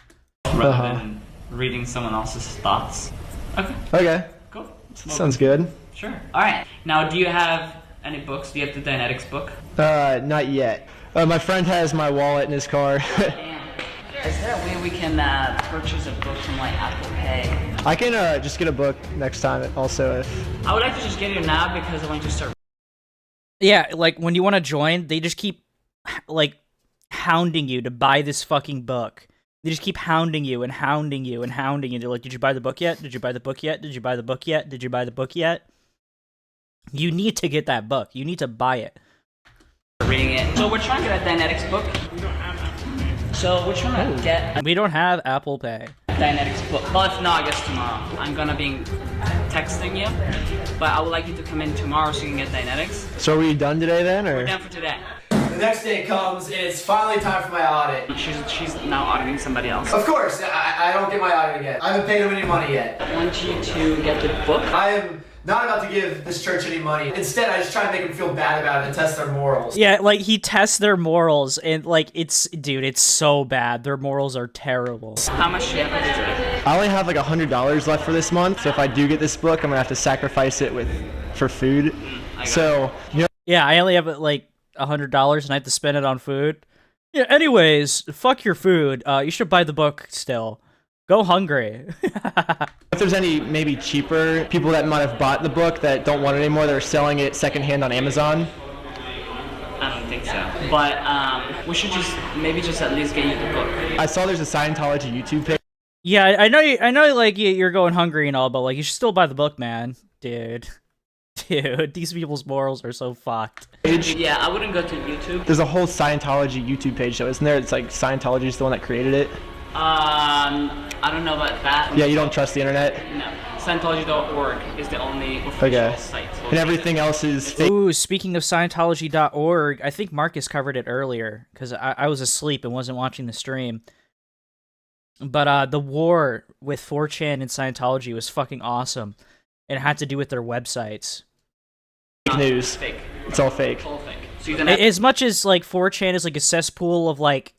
Rather than reading someone else's thoughts. Okay. Okay. Cool. Sounds good. Sure. Alright. Now, do you have any books? Do you have the Dynetics book? Not yet. My friend has my wallet in his car. Is there a way we can purchase a book from like Apple Pay? I can just get a book next time also if... I would like to just get it now because I want to start. Yeah, like when you want to join, they just keep like hounding you to buy this fucking book. They just keep hounding you and hounding you and hounding you. They're like, did you buy the book yet? Did you buy the book yet? Did you buy the book yet? Did you buy the book yet? You need to get that book. You need to buy it. Reading it. So we're trying to get a Dynetics book. So we're trying to get We don't have Apple Pay. Dynetics book. Well, if not, I guess tomorrow. I'm gonna be texting you, but I would like you to come in tomorrow so you can get Dynetics. So are we done today then, or? We're done for today. The next day comes, and it's finally time for my audit. She's now auditing somebody else. Of course, I don't get my audit again. I haven't paid them any money yet. I want you to get the book. I am not about to give this church any money. Instead, I just try to make them feel bad about it and test their morals. Yeah, like he tests their morals and like it's so bad. Their morals are terrible. How much do you have today? I only have like $100 left for this month, so if I do get this book, I'm gonna have to sacrifice it for food. So, you know. Yeah, I only have like $100 and I have to spend it on food. Yeah, anyways, fuck your food. You should buy the book still. Go hungry. If there's any maybe cheaper people that might have bought the book that don't want it anymore, that are selling it secondhand on Amazon. I don't think so. But we should maybe at least get you the book. I saw there's a Scientology YouTube page. Yeah, I know like you're going hungry and all, but like you should still buy the book, man. Dude, these people's morals are so fucked. Yeah, I wouldn't go to YouTube. There's a whole Scientology YouTube page though, isn't there? It's like Scientology's the one that created it. I don't know about that. Yeah, you don't trust the internet? No. Scientology.org is the only official site. And everything else is fake. Ooh, speaking of Scientology.org, I think Marcus covered it earlier, because I was asleep and wasn't watching the stream. But the war with 4chan and Scientology was fucking awesome. It had to do with their websites. Fake news. Fake. It's all fake. It's all fake. So you can As much as like 4chan is like a cesspool of like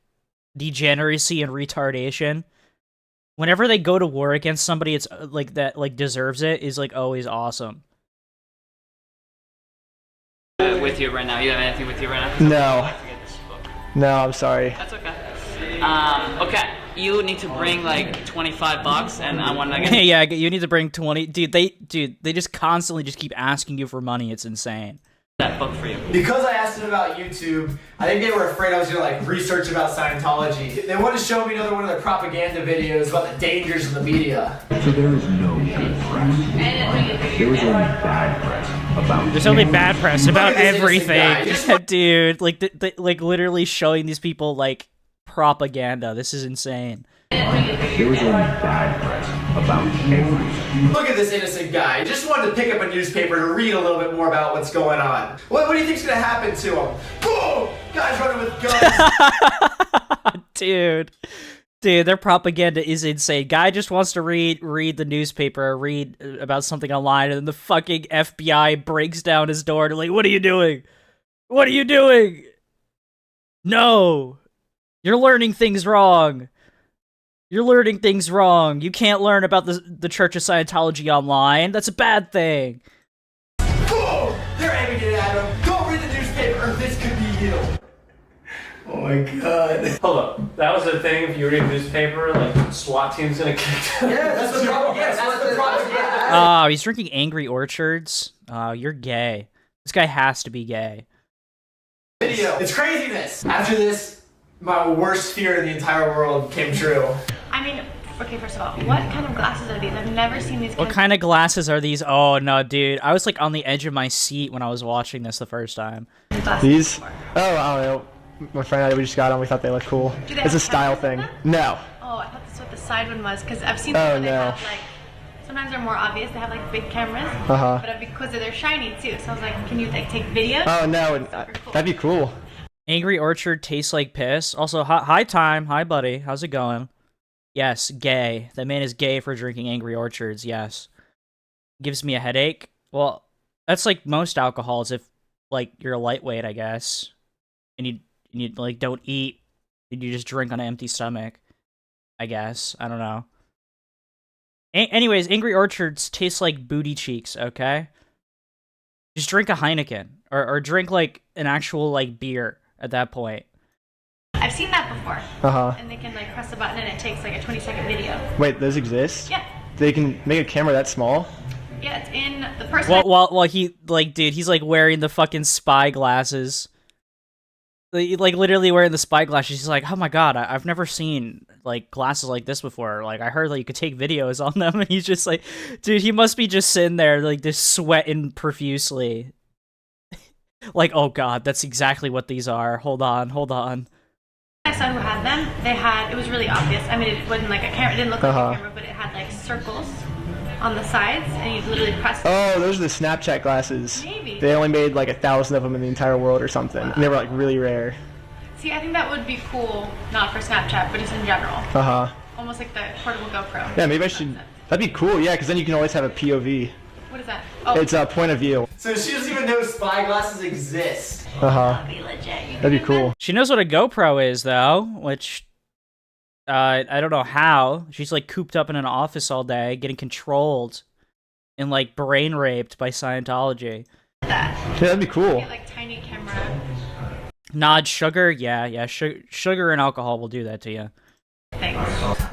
degeneracy and retardation, whenever they go to war against somebody it's like that like deserves it is like always awesome. With you right now. You have anything with you right now? No. No, I'm sorry. That's okay. Okay. You need to bring like $25 and I want to get Yeah, you need to bring 20. Dude, they just constantly just keep asking you for money. It's insane. That book for you. Because I asked them about YouTube, I think they were afraid I was gonna like research about Scientology. They wanted to show me another one of their propaganda videos about the dangers of the media. So there is no good press. There is only bad press about. There's only bad press about everything, dude. Like like literally showing these people like propaganda. This is insane. There is only bad press about everything. Look at this innocent guy. He just wanted to pick up a newspaper to read a little bit more about what's going on. What do you think's gonna happen to him? Boom! Guys running with guns. Dude, their propaganda is insane. Guy just wants to read the newspaper, read about something online, and then the fucking FBI breaks down his door and like, what are you doing? What are you doing? No, you're learning things wrong. You're learning things wrong. You can't learn about the Church of Scientology online. That's a bad thing. Oh, they're aiming it at him. Don't read the newspaper or this could be you. Oh my god. Hold up. That was the thing. If you read a newspaper, like SWAT team's gonna kick down. Yeah, that's the problem. Yeah, that's the problem. Oh, he's drinking Angry Orchards. Oh, you're gay. This guy has to be gay. Video. It's craziness. After this, my worst fear in the entire world came true. I mean, okay, first of all, what kind of glasses are these? I've never seen these. What kind of glasses are these? Oh no, dude. I was like on the edge of my seat when I was watching this the first time. These? Oh, I don't know. My friend and I, we just got them. We thought they looked cool. It's a style thing. No. Oh, I thought that's what the side one was, because I've seen Oh, them where they no. have like, sometimes they're more obvious, they have like big cameras, Uh-huh. but because they're shiny too, so I was like, can you like take videos? Oh, no. That'd be cool. Angry Orchard tastes like piss. Also, hi Time. Hi, buddy. How's it going? Yes, gay. That man is gay for drinking Angry Orchards, yes. Gives me a headache. Well, that's like most alcohols if, like, you're a lightweight, I guess. And you like, don't eat. And you just drink on an empty stomach. I guess. I don't know. Anyways, Angry Orchards taste like booty cheeks, okay? Just drink a Heineken. Or drink, like, an actual, like, beer at that point. I've seen that before. Uh-huh. And they can like press a button and it takes like a 20-second video. Wait, those exist? Yeah. They can make a camera that small? Yeah, it's in the person. Well, he, like, dude, he's, like, wearing the fucking spy glasses. Like, literally wearing the spy glasses. He's like, oh my god, I've never seen, like, glasses like this before. Like, I heard that you could take videos on them. And he's just like, dude, he must be just sitting there, like, just sweating profusely. Like, oh god, that's exactly what these are. Hold on. I saw who had them. It was really obvious. I mean, it wasn't like a camera. It didn't look like a camera, but it had like circles on the sides, and you literally press. Oh, those are the Snapchat glasses. Maybe. They only made like 1,000 of them in the entire world or something. And they were like really rare. See, I think that would be cool, not for Snapchat, but just in general. Uh-huh. Almost like the portable GoPro. Yeah, maybe I should... That'd be cool, yeah, because then you can always have a POV. What is that? Oh. It's a point of view. So she doesn't even know spy glasses exist. Uh-huh. That'd be cool. She knows what a GoPro is, though, which... I don't know how. She's, like, cooped up in an office all day, getting controlled and, like, brain raped by Scientology. Yeah, that'd be cool. Get, like, tiny camera. Nod sugar? Yeah, sugar and alcohol will do that to you.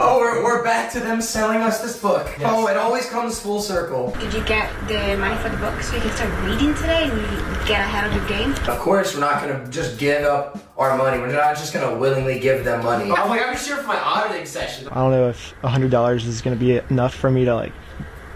Oh, we're back to them selling us this book. Yes. Oh, it always comes full circle. Did you get the money for the book so you can start reading today and get ahead of the game? Of course, we're not gonna just give up our money. We're not just gonna willingly give them money. I'm like, I'm just here for my auditing session. I don't know if $100 is going to be enough for me to, like,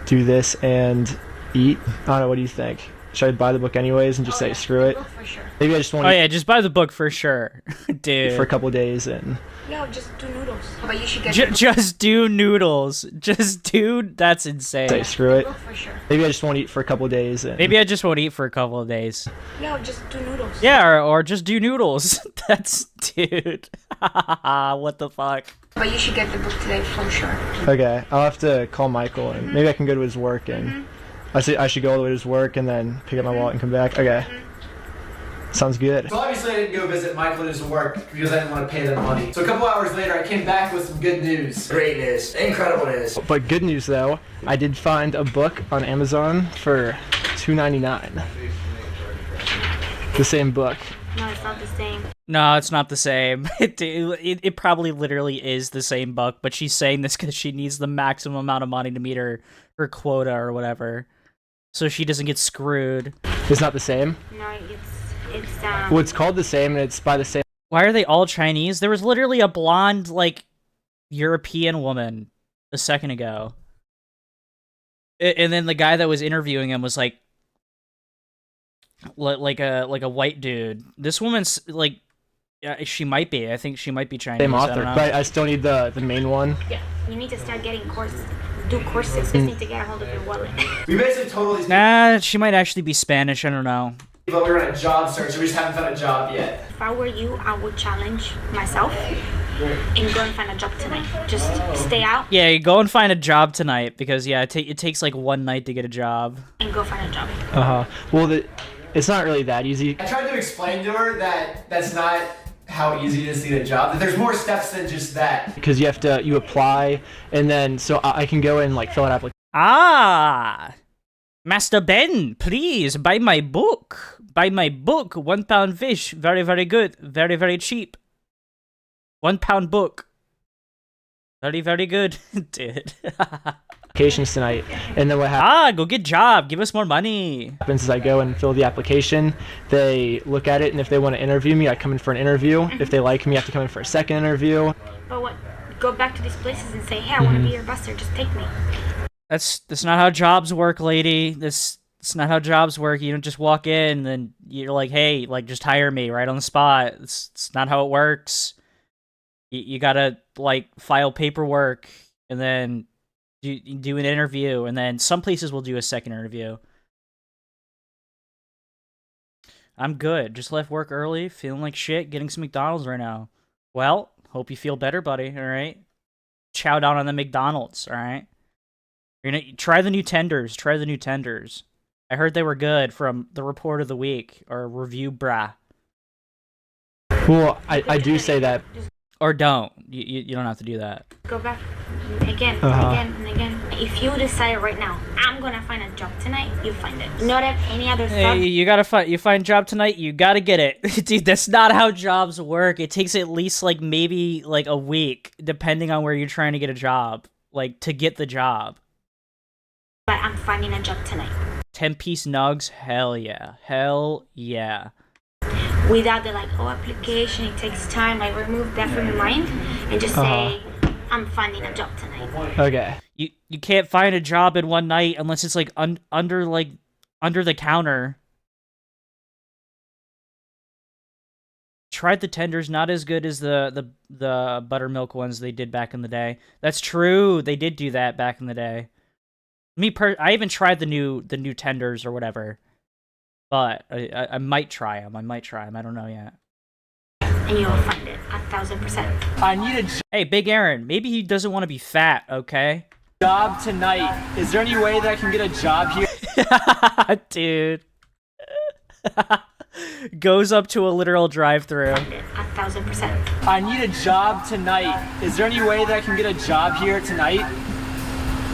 do this and eat. I don't know, what do you think? Should I buy the book anyways and just say, screw it? For sure. Maybe I just want to... Oh yeah, just buy the book for sure. Dude. For a couple days and... No, just do noodles. How about you should get... Just do noodles. Just do... That's insane. Say, screw it. For sure. Maybe I just won't eat for a couple days and... Maybe I just won't eat for a couple of days. No, just do noodles. Yeah, or just do noodles. That's... Dude. What the fuck? But you should get the book today for sure. Okay, I'll have to call Michael and maybe I can go to his work and... I should go all the way to his work and then pick up my wallet and come back. Okay. Sounds good. So obviously I didn't go visit Michael at his work because I didn't want to pay them money. So a couple hours later I came back with some good news. Great news. Incredible news. But good news though, I did find a book on Amazon for $2.99. The same book. No, it's not the same. No, it's not the same. It probably literally is the same book, but she's saying this because she needs the maximum amount of money to meet her quota or whatever. So she doesn't get screwed. It's not the same? No, it's Well, it's called the same and it's by the same... Why are they all Chinese? There was literally a blonde, like, European woman a second ago. And then the guy that was interviewing him was like a white dude. This woman's like, she might be. I think she might be Chinese. Same author, but I still need the main one. Yeah, you need to start getting courses. Do courses. Just need to get a hold of your wallet. We basically told these Nah, she might actually be Spanish. I don't know. But we're on a job search, so we just haven't found a job yet. If I were you, I would challenge myself and go and find a job tonight. Just stay out Yeah, you go and find a job tonight because yeah, it takes like one night to get a job. and go find a job. Well, it's not really that easy. I tried to explain to her that that's not how easy it is to get a job. That there's more steps than just that. Because you apply, and then so I can go and like fill out application. Ah, Master Ben, please buy my book. Buy my book. £1 fish. Very, very good. Very, very cheap. £1 book. Very, very good, dude. Applications tonight, and then what happens? Go get job. Give us more money. Happens is I go and fill the application. They look at it, and if they want to interview me, I come in for an interview. If they like me, I have to come in for a second interview. But what? Go back to these places and say, hey, I want to be your buster. Just take me. That's not how jobs work, lady. That's not how jobs work. You don't just walk in and then you're like, hey, like just hire me right on the spot. It's not how it works. You gotta like file paperwork and then do an interview, and then some places will do a second interview. I'm good. Just left work early, feeling like shit, getting some McDonald's right now. Well, hope you feel better, buddy, alright? Chow down on the McDonald's, alright? You're gonna try the new tenders. Try the new tenders. I heard they were good from the report of the week or review, brah. Well, I do say that. Or don't. You don't have to do that. Go back again and again and again. If you decide right now, I'm gonna find a job tonight, you find it. Not have any other stuff. Hey, you find job tonight, you gotta get it. Dude, that's not how jobs work. It takes at least like maybe like a week, depending on where you're trying to get a job, like to get the job. But I'm finding a job tonight. 10-piece nugs, hell yeah. Hell yeah. Without the like, application, it takes time. Like remove that from your mind and just say, I'm finding a job tonight. Okay. You can't find a job in one night unless it's like under the counter. Tried the tenders, not as good as the buttermilk ones they did back in the day. That's true. They did do that back in the day. I even tried the new tenders or whatever. But I might try them. I don't know yet. And you'll find it 1,000%. I need a Hey, Big Aaron, maybe he doesn't want to be fat, okay? job tonight. Is there any way that I can get a job here? Dude. Goes up to a literal drive-thru. 1,000%. I need a job tonight. Is there any way that I can get a job here tonight?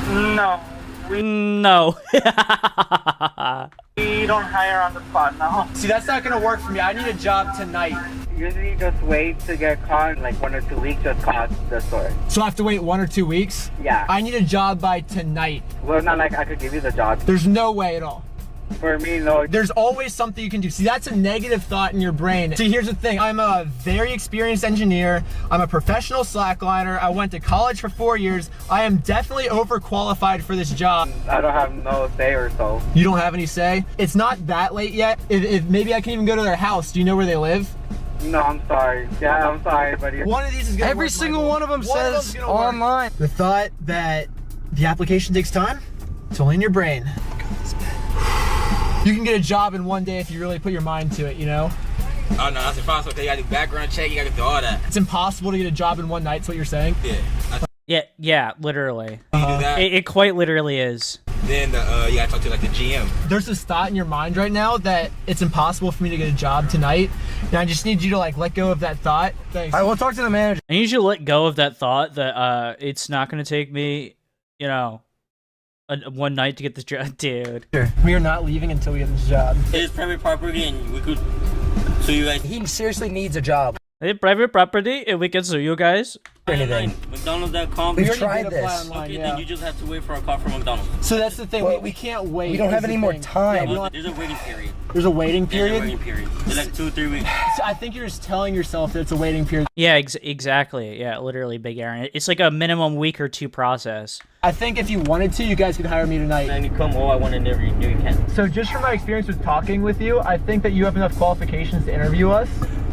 No. No. We don't hire on the spot now. See, that's not gonna work for me. I need a job tonight. Usually just wait to get caught, like 1 or 2 weeks, just call the store. So I have to wait 1 or 2 weeks? Yeah. I need a job by tonight. Well, it's not like I could give you the job. There's no way at all. For me, no. There's always something you can do. See, that's a negative thought in your brain. See, here's the thing. I'm a very experienced engineer. I'm a professional slackliner. I went to college for 4 years. I am definitely overqualified for this job. I don't have no say or so. You don't have any say? It's not that late yet. If maybe I can even go to their house. Do you know where they live? No, I'm sorry. Yeah, I'm sorry, buddy. One of these is gonna Every work, single Michael. one of them One of says them's gonna work. online. The thought that the application takes time, it's only in your brain. You can get a job in 1 day if you really put your mind to it, you know? Oh no, that's impossible. You gotta do background check, you gotta do all that. It's impossible to get a job in 1 night, is what you're saying? Yeah. Yeah, literally. You do that, It quite literally is. then you gotta talk to like the GM. There's this thought in your mind right now that it's impossible for me to get a job tonight, and I just need you to like let go of that thought. Thanks. I will talk to the manager. I need you to let go of that thought that it's not gonna take me, you know, one night to get this job, dude. We are not leaving until we get this job. It's private property and we could sue you guys. He seriously needs a job. Hey, private property, and we can sue you guys. Anything. McDonald's.com. We've tried this. Okay, then you just have to wait for a call from McDonald's. So that's the thing, we can't wait. We don't have is the any more thing. time. Yeah, There's a waiting period. There's a waiting period? There's a waiting period. It's like 2 or 3 weeks. So I think you're just telling yourself that it's a waiting period. Yeah, exactly. Yeah, literally, Big Aaron. It's like a minimum week or 2 process. I think if you wanted to, you guys could hire me tonight. And you come, I want to interview you, you can. So just from my experience with talking with you, I think that you have enough qualifications to interview us.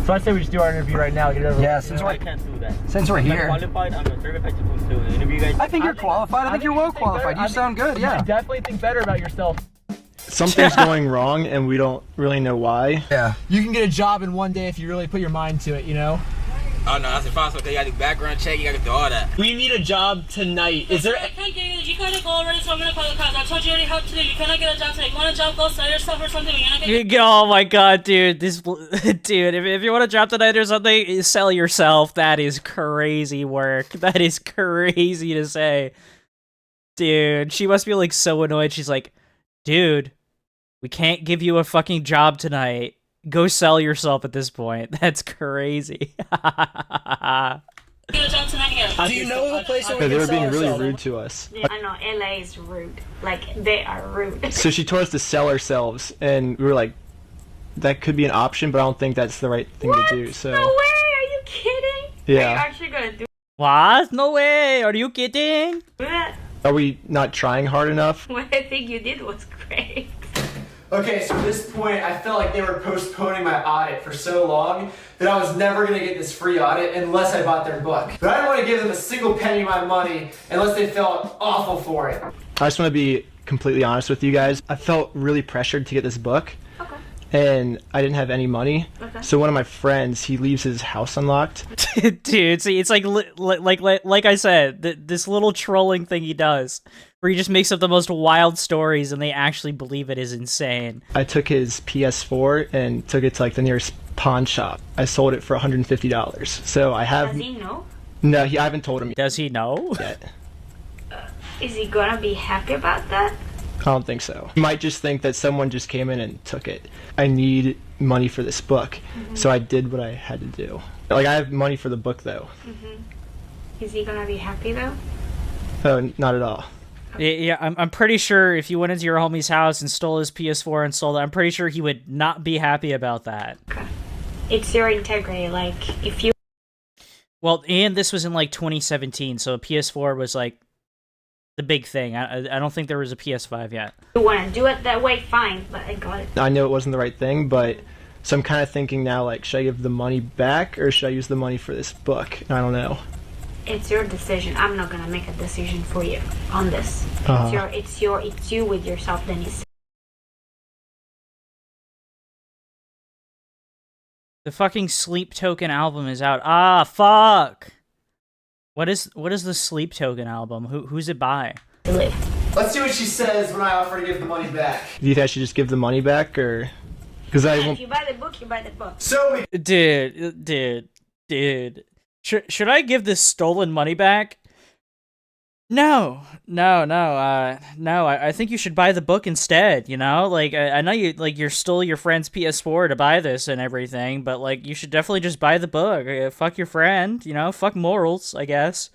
So I'd say we just do our interview right now. Get it over. Yeah, I can't do that. Since we're here. I'm qualified, I'm certified to interview you guys. I think you're qualified. I think you're well qualified. You sound good, I yeah. definitely think better about yourself. Something's going wrong, and we don't really know why. Yeah. You can get a job in 1 day if you really put your mind to it, you know? Oh no, that's impossible. You gotta do background check. You gotta do all that. We need a job tonight. Is there? I can't get you. You gotta go already, so I'm gonna call the cops. I told you already how to do. You cannot get a job today. You want a job? Go sell your stuff or something. You're not gonna get. Oh my god, dude! Dude, if you want a job tonight or something, sell yourself. That is crazy work. That is crazy to say, dude. She must be like so annoyed. She's like, dude, we can't give you a fucking job tonight. Go sell yourself at this point. That's crazy. Get a job tonight here. Do you know a place where they were being really rude to us. Yeah, I know. LA is rude. Like, they are rude. So she told us to sell ourselves, and we were like, that could be an option, but I don't think that's the right thing to do. So. No way! Are you kidding? Yeah. Are you actually gonna do What? No way! Are you kidding? that? Are we not trying hard enough? What I think you did was great. Okay, so at this point, I felt like they were postponing my audit for so long that I was never gonna get this free audit unless I bought their book. But I didn't want to give them a single penny of my money unless they felt awful for it. I just want to be completely honest with you guys. I felt really pressured to get this book. And I didn't have any money. Okay. So one of my friends, he leaves his house unlocked. Dude, see, it's like I said, this little trolling thing he does, where he just makes up the most wild stories and they actually believe it, is insane. I took his PS4 and took it to like the nearest pawn shop. I sold it for $150. So I have. Does he know? No, I haven't told him. Does he know? Yet. Is he gonna be happy about that? I don't think so. You might just think that someone just came in and took it. I need money for this book, so I did what I had to do. Like, I have money for the book, though. Is he gonna be happy though? Oh, not at all. Yeah, I'm pretty sure if you went into your homie's house and stole his PS4 and sold it, I'm pretty sure he would not be happy about that. It's your integrity. Like, if you. Well, and this was in like 2017, so a PS4 was like the big thing. I don't think there was a PS5 yet. You want to do it that way, fine, but I got it. I know it wasn't the right thing, but so I'm kind of thinking now, like, should I give the money back or should I use the money for this book? I don't know. It's your decision. I'm not gonna make a decision for you on this. It's you with yourself, Denise. The fucking Sleep Token album is out. Ah, fuck. What is the Sleep Token album? Who's it by? Let's see what she says when I offer to give the money back. Do you think I should just give the money back, or because I won't? If you buy the book, you buy the book. So Dude. Should I give this stolen money back? No. I think you should buy the book instead, you know? Like, I know you stole your friend's PS4 to buy this and everything, but, like, you should definitely just buy the book. Fuck your friend, you know? Fuck morals, I guess.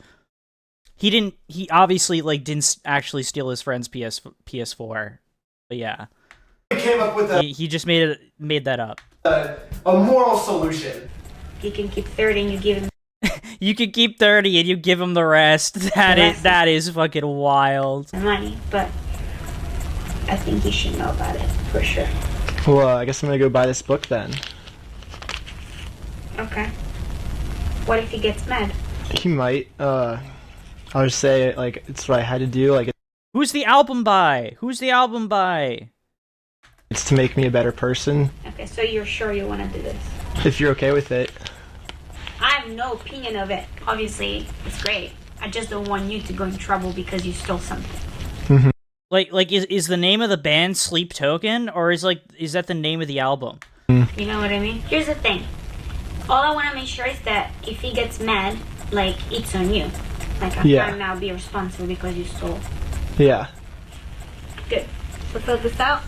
He obviously, like, didn't actually steal his friend's PS4. But yeah. We came up with he just made that up. A moral solution. You can keep 30 and you give him. You can keep 30 and you give him the rest. That is fucking wild. Money, but I think he should know about it for sure. Well, I guess I'm gonna go buy this book then. Okay. What if he gets mad? He might. I'll just say, like, it's what I had to do. Like, Who's the album by? It's to make me a better person. Okay, so you're sure you want to do this? If you're okay with it. I have no opinion of it. Obviously, it's great. I just don't want you to go in trouble because you stole something. Like is the name of the band Sleep Token, or is that the name of the album? You know what I mean? Here's the thing. All I want to make sure is that if he gets mad, like, it's on you. Like, I can't now be responsible because you stole. Yeah. Good. So fill this out?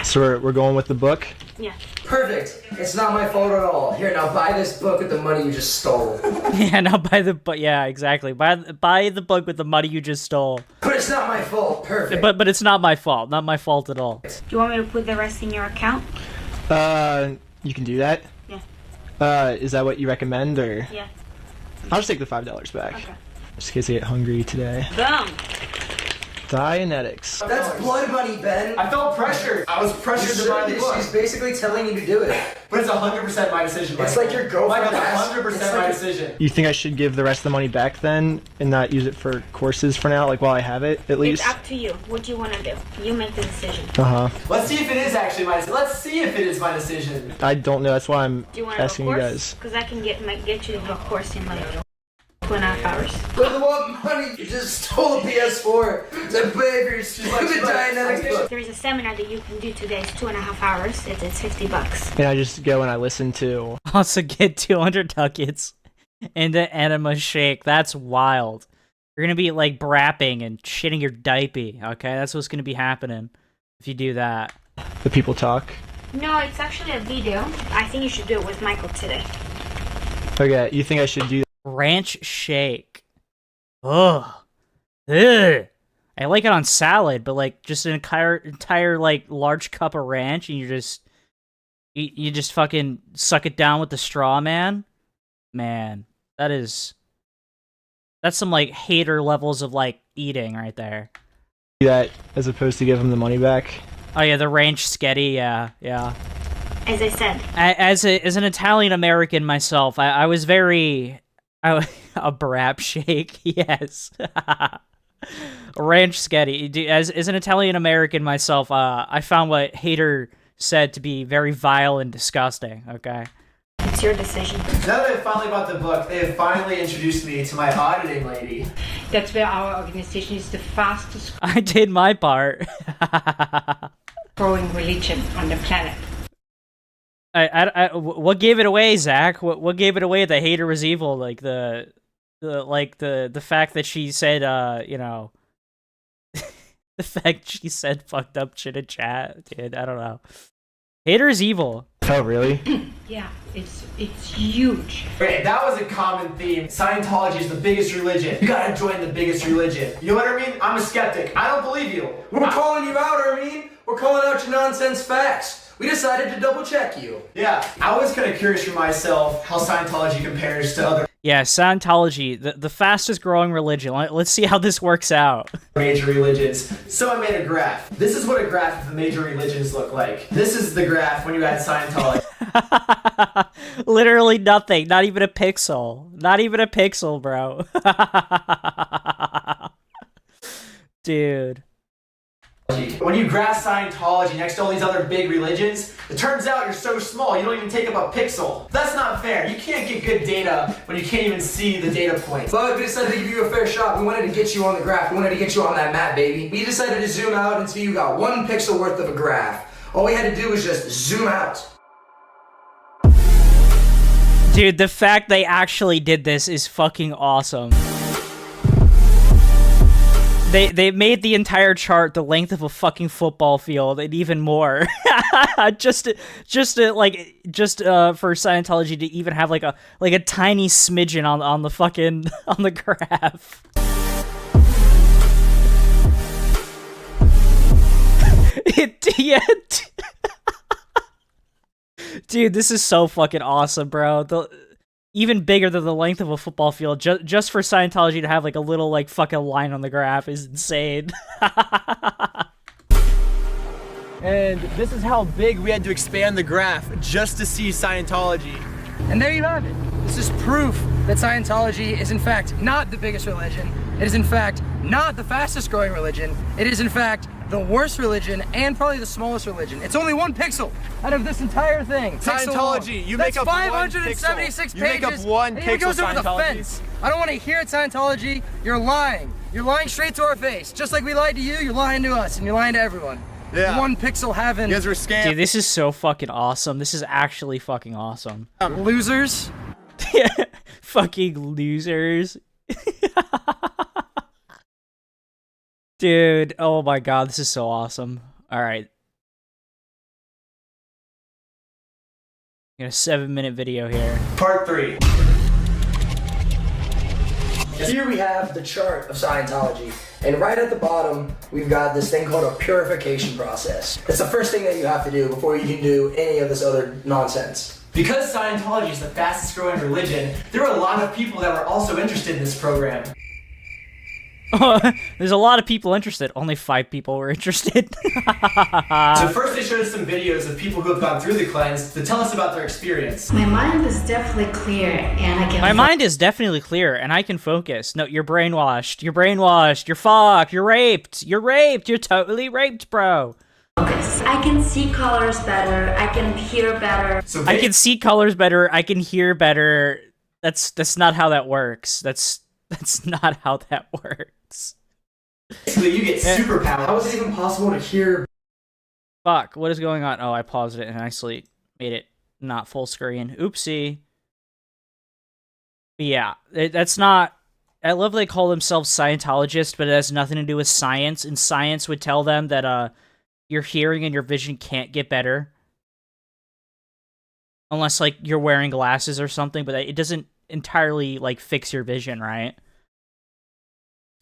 So we're going with the book? Yeah. Perfect. It's not my fault at all. Here, now buy this book with the money you just stole. Yeah, now buy the book. Yeah, exactly. Buy the book with the money you just stole. But it's not my fault. Perfect. But it's not my fault. Not my fault at all. Do you want me to put the rest in your account? You can do that? Yeah. Is that what you recommend, or? Yeah. I'll just take the $5 back. Okay. Just in case I get hungry today. Boom. Dianetics. That's blood money, Ben. I felt pressure. I was pressured to buy the book. She's basically telling you to do it. But it's 100% my decision. It's like your girlfriend. Like, it's 100% my decision. You think I should give the rest of the money back then and not use it for courses for now, like while I have it, at least? It's up to you. What do you want to do? You make the decision. Let's see if it is actually my decision. Let's see if it is my decision. I don't know. That's why I'm Do you want to asking go you course? guys. Because I can get you to a course in like 2.5 hours. With what money? You just stole a PS4. It's a baby. She's like Dianetics book. There is a seminar that you can do today. It's 2.5 hours. It's $50. And I just go and I listen to. Also get 200 ducats into enema shake. That's wild. You're gonna be like brapping and shitting your diaper. Okay, that's what's gonna be happening if you do that. The people talk. No, it's actually a video. I think you should do it with Michael today. Okay, you think I should do ranch shake? Ugh. Ugh. I like it on salad, but like just an entire like large cup of ranch, and you just fucking suck it down with the straw, man. Man, that's some like hater levels of like eating right there. that as opposed to give him the money back? Oh yeah, the ranch sketty, yeah. As I said. As an Italian American myself, I was very... a brap shake, yes. Ranch sketty. As an Italian American myself, I found what Hater said to be very vile and disgusting, okay? It's your decision. Now that I finally bought the book, they have finally introduced me to my auditing lady. That's where our organization is the fastest I did my part. growing religion on the planet. What gave it away, Zach? What gave it away that Hater was evil? Like the fact that she said, the fact she said fucked up shit in chat, dude. I don't know. Hater is evil. Oh, really? Yeah, it's huge. Okay, that was a common theme. Scientology is the biggest religion. You gotta join the biggest religion. You know what I mean? I'm a skeptic. I don't believe you. We're calling you out, Armin. We're calling out your nonsense facts. We decided to double check you. Yeah, I was kind of curious for myself how Scientology compares to other Yeah, Scientology, the fastest growing religion. Let's see how this works out. major religions. So I made a graph. This is what a graph of the major religions look like. This is the graph when you add Scientology. Literally nothing. Not even a pixel. Not even a pixel, bro. Dude. When you graph Scientology next to all these other big religions, it turns out you're so small you don't even take up a pixel. That's not fair. You can't get good data when you can't even see the data points. But we decided to give you a fair shot. We wanted to get you on the graph. We wanted to get you on that map, baby. We decided to zoom out until you got 1 pixel worth of a graph. All we had to do was just zoom out. Dude, the fact they actually did this is fucking awesome. They made the entire chart the length of a fucking football field and even more. just for Scientology to even have like a tiny smidgen on the fucking on the graph. Dude, this is so fucking awesome, bro. Even bigger than the length of a football field, just for Scientology to have like a little like fucking line on the graph is insane. And this is how big we had to expand the graph just to see Scientology. And there you have it. This is proof that Scientology is in fact not the biggest religion. It is in fact not the fastest growing religion. It is in fact the worst religion and probably the smallest religion. It's only 1 pixel out of this entire thing. Scientology, you make up 576 1 pixel. You make up 1 and it pixel, goes over the Scientology. fence. I don't want to hear it, Scientology. You're lying. You're lying straight to our face. Just like we lied to you, you're lying to us, and you're lying to everyone. Yeah. 1 pixel having. You guys were scammed. Dude, this is so fucking awesome. This is actually fucking awesome. Losers. Fucking losers. Dude, oh my god, this is so awesome. Alright. Got a 7-minute video here. Part 3. Here we have the chart of Scientology, and right at the bottom, we've got this thing called a purification process. It's the first thing that you have to do before you can do any of this other nonsense. Because Scientology is the fastest growing religion, there were a lot of people that were also interested in this program. There's a lot of people interested. Only 5 people were interested. So first they showed us some videos of people who have gone through the cleanse to tell us about their experience. My mind is definitely clear, and I can. My mind is definitely clear, and I can focus. No, you're brainwashed. You're brainwashed. You're fucked. You're raped. You're raped. You're totally raped, bro. I can see colors better. I can hear better. So I can see colors better. I can hear better. That's not how that works. That's not how that works. Basically, you get superpowers. How is it even possible to hear? Fuck, what is going on? Oh, I paused it and I made it not full screen. Oopsie. But yeah, that's not... I love they call themselves Scientologists, but it has nothing to do with science, and science would tell them that your hearing and your vision can't get better. Unless, like, you're wearing glasses or something, but it doesn't entirely, like, fix your vision, right?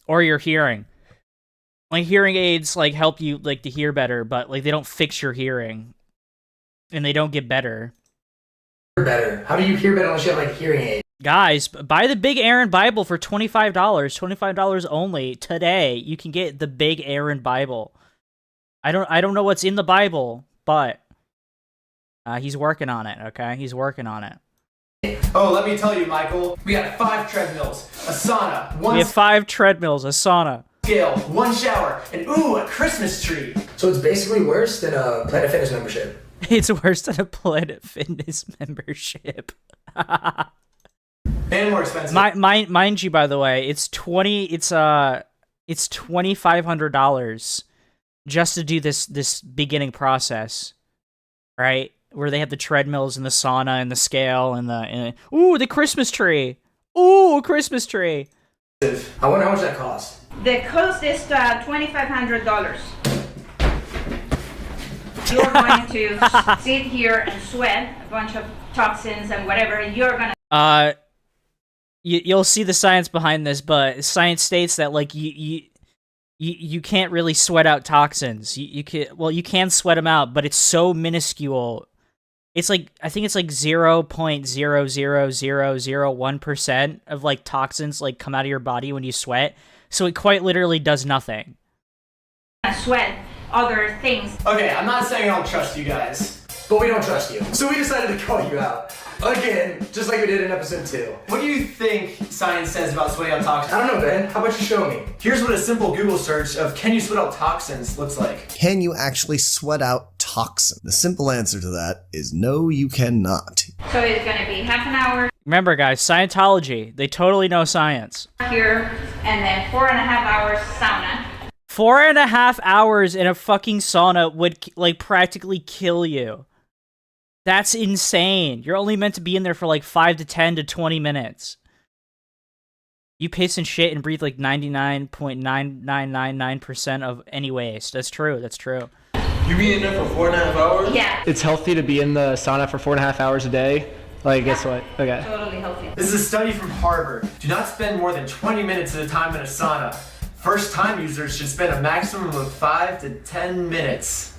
Or your hearing. Like, hearing aids, like, help you, like, to hear better, but, like, they don't fix your hearing. And they don't get better. Better. How do you hear better unless you have, like, hearing aids? Guys, buy the Big Aaron Bible for $25. $25 only. Today, you can get the Big Aaron Bible. I don't know what's in the Bible, but he's working on it, okay? He's working on it. Oh, let me tell you, Michael. We got 5 treadmills, a sauna, We have 5 treadmills, a sauna. Scale, 1 shower, and ooh, a Christmas tree. So it's basically worse than a Planet Fitness membership. It's worse than a Planet Fitness membership. And more expensive. Mind you, by the way, it's $2,500 just to do this beginning process, right? Where they have the treadmills and the sauna and the scale and the Christmas tree. Ooh, Christmas tree. I wonder how much that costs. The cost is $2,500. You're going to sit here and sweat a bunch of toxins and whatever. You're gonna. You'll see the science behind this, but science states that like you can't really sweat out toxins. You can sweat them out, but it's so minuscule. It's like I think it's like 0.00001% of like toxins like come out of your body when you sweat. So it quite literally does nothing. Sweat other things. Okay, I'm not saying I don't trust you guys, but we don't trust you. So we decided to call you out. Again, just like we did in episode 2. What do you think science says about sweating out toxins? I don't know, Ben. How about you show me? Here's what a simple Google search of can you sweat out toxins looks like. Can you actually sweat out toxin? The simple answer to that is no, you cannot. So it's going to be half an hour Remember, guys, Scientology, they totally know science. here and then 4.5 hours sauna. 4.5 hours in a fucking sauna would, like, practically kill you. That's insane. You're only meant to be in there for, like, 5 to 10 to 20 minutes. You piss and shit and breathe, like, 99.9999% of any waste. That's true. That's true. You be in there for 4.5 hours? Yeah. It's healthy to be in the sauna for 4.5 hours a day? Like, guess what? Okay. Totally healthy. This is a study from Harvard. Do not spend more than 20 minutes at a time in a sauna. First-time users should spend a maximum of 5 to 10 minutes.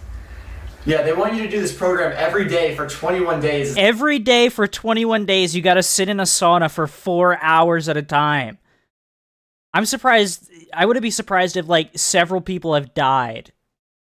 Yeah, they want you to do this program every day for 21 days. Every day for 21 days, you gotta sit in a sauna for 4 hours at a time. I'm surprised. I wouldn't be surprised if, like, several people have died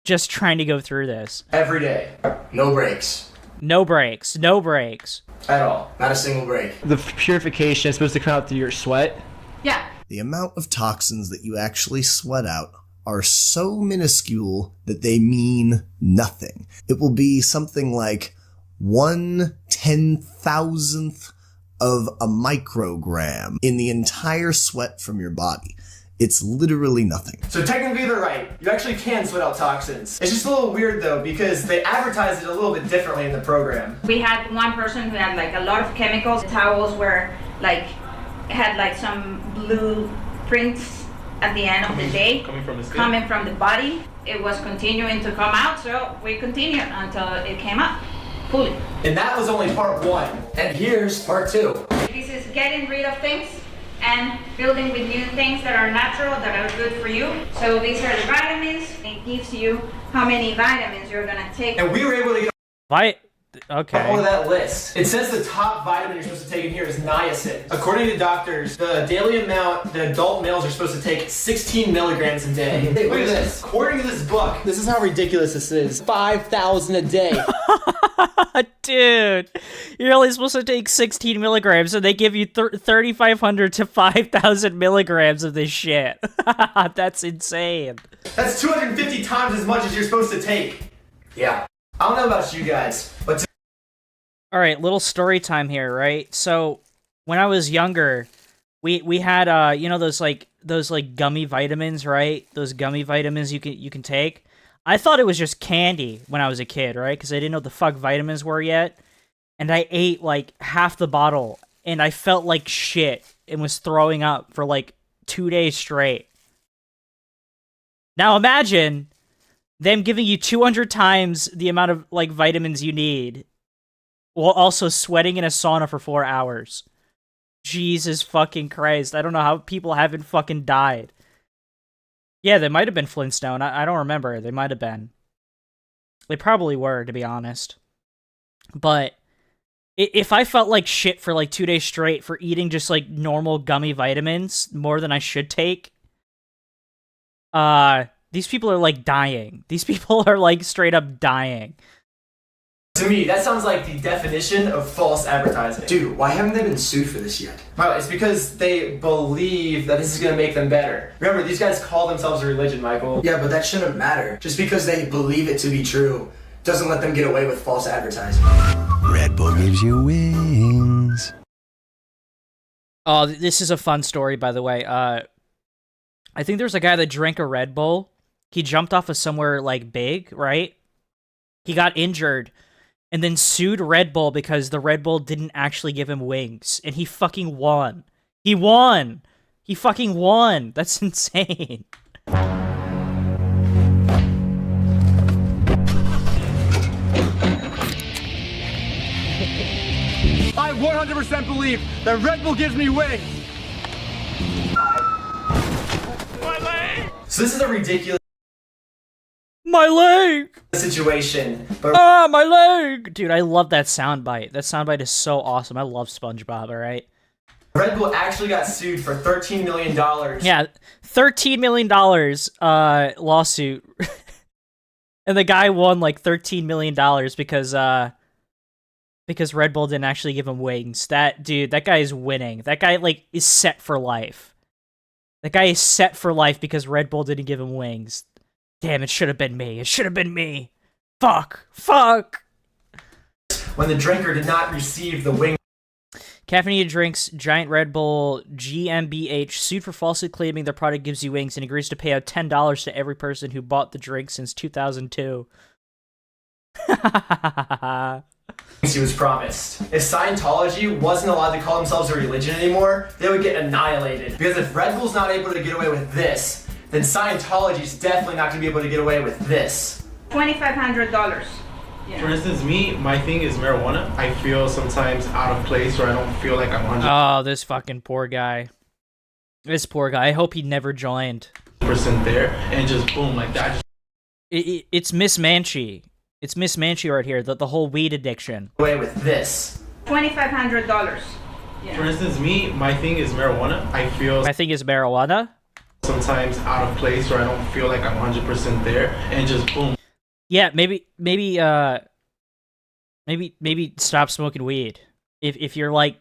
just trying to go through this. Every day. No breaks. No breaks. No breaks. At all. Not a single break. The purification is supposed to come out through your sweat? Yeah. The amount of toxins that you actually sweat out are so minuscule that they mean nothing. It will be something like 1/10,000th of a microgram in the entire sweat from your body. It's literally nothing. So technically they're right. You actually can sweat out toxins. It's just a little weird though because they advertise it a little bit differently in the program. We had one person who had like a lot of chemicals. The towels were like, had like some blue prints at the end of the day. Coming from the body. It was continuing to come out, so we continued until it came out fully. And that was only part 1. And here's part 2. This is getting rid of things and building with new things that are natural, that are good for you. So these are the vitamins. It gives you how many vitamins you're gonna take. And we were able to get Okay. Before that list, it says the top vitamin you're supposed to take in here is niacin. According to doctors, the daily amount the adult males are supposed to take 16 milligrams a day. Hey, look at this. According to this book, this is how ridiculous this is. 5,000 a day. Dude, you're only supposed to take 16 milligrams, and they give you 3,500 to 5,000 milligrams of this shit. That's insane. That's 250 times as much as you're supposed to take. Yeah. I don't know about you guys, but... All right, little story time here, right? So, when I was younger, we had you know those gummy vitamins, right? Those gummy vitamins you can take. I thought it was just candy when I was a kid, right? Because I didn't know what the fuck vitamins were yet. And I ate like half the bottle, and I felt like shit and was throwing up for like 2 days straight. Now imagine them giving you 200 times the amount of like vitamins you need while also sweating in a sauna for 4 hours. Jesus fucking Christ. I don't know how people haven't fucking died. Yeah, they might have been Flintstone. I don't remember. They might have been. They probably were, to be honest. But if I felt like shit for like 2 days straight for eating just like normal gummy vitamins more than I should take, these people are like dying. These people are like straight up dying. To me, that sounds like the definition of false advertising. Dude, why haven't they been sued for this yet? Well, it's because they believe that this is going to make them better. Remember, these guys call themselves a religion, Michael. Yeah, but that shouldn't matter. Just because they believe it to be true doesn't let them get away with false advertising. Red Bull gives you wings. Oh, this is a fun story, by the way. I think there's a guy that drank a Red Bull. He jumped off of somewhere like big, right? He got injured and then sued Red Bull because the Red Bull didn't actually give him wings. And he fucking won. He won! He fucking won! That's insane. I 100% believe that Red Bull gives me wings. My leg! So this is a ridiculous... My leg! Situation, but... Ah, my leg! Dude, I love that soundbite. That soundbite is so awesome. I love SpongeBob, alright? Red Bull actually got sued for $13 million. Yeah, $13 million lawsuit. And the guy won like $13 million because Red Bull didn't actually give him wings. That guy is winning. That guy like is set for life. That guy is set for life because Red Bull didn't give him wings. Damn, it should have been me. It should have been me. Fuck. When the drinker did not receive the wing. Caffeinated drinks, Giant Red Bull, GmbH, sued for falsely claiming their product gives you wings and agrees to pay out $10 to every person who bought the drink since 2002. He was promised. If Scientology wasn't allowed to call themselves a religion anymore, they would get annihilated. Because if Red Bull's not able to get away with this, then Scientology's definitely not going to be able to get away with this. $2,500. Yeah. For instance, my thing is marijuana. I feel sometimes out of place, or I don't feel like I'm 100%. Oh, this fucking poor guy. This poor guy. I hope he never joined. There, and just boom, like that. It's Miss Manchi. It's Miss Manchi right here. The whole weed addiction. Away with this. $2,500. Yeah. For instance, my thing is marijuana. I feel. My thing is marijuana. Sometimes out of place, or I don't feel like I'm 100% there, and just boom. Yeah, maybe stop smoking weed. If you're like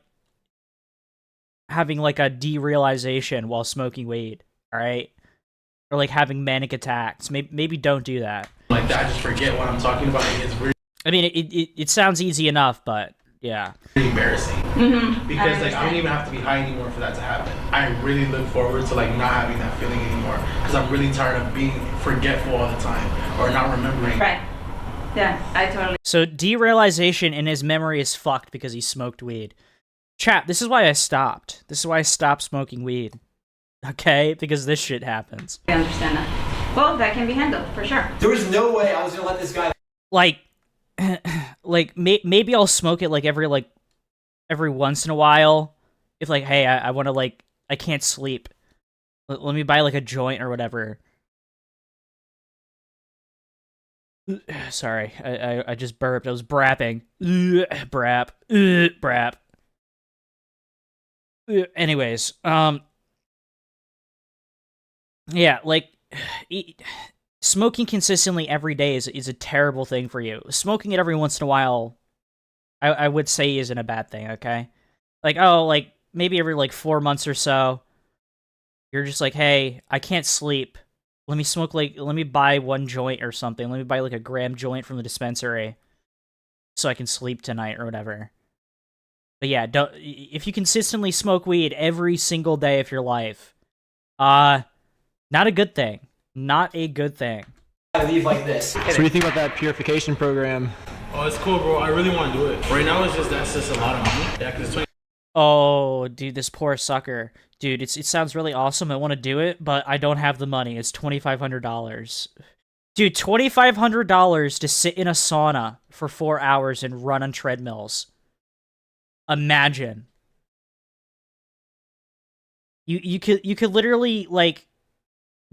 having like a derealization while smoking weed, all right? Or like having manic attacks. Maybe don't do that. Like that, just forget what I'm talking about. It's really. I mean, it sounds easy enough, but yeah. Really embarrassing. Mm-hmm. Because like I don't even have to be high anymore for that to happen. I really look forward to like not having that feeling anymore because I'm really tired of being forgetful all the time or not remembering. Right. Yeah, I totally. So derealization in his memory is fucked because he smoked weed. Chap, this is why I stopped. This is why I stopped smoking weed. Okay? Because this shit happens. I understand that. Well, that can be handled, for sure. There was no way I was gonna let this guy... Like maybe I'll smoke it like every once in a while. If like, hey, I want to like, I can't sleep. Let me buy like a joint or whatever. Sorry, I just burped. I was brapping. Brap. Brap. Anyways, yeah, like, smoking consistently every day is a terrible thing for you. Smoking it every once in a while, I would say isn't a bad thing, okay? Like, oh, like, maybe every, like, 4 months or so, you're just like, hey, I can't sleep. Let me buy one joint or something. Let me buy, like, a gram joint from the dispensary so I can sleep tonight or whatever. But yeah, if you consistently smoke weed every single day of your life, not a good thing. Not a good thing. I leave like this. So what do you think about that purification program? Oh, it's cool, bro. I really want to do it. Right now, that's just a lot of money. Yeah, because 20. Oh, dude, this poor sucker. Dude, it sounds really awesome. I want to do it, but I don't have the money. It's $2,500. Dude, $2,500 to sit in a sauna for 4 hours and run on treadmills. Imagine. You could literally, like,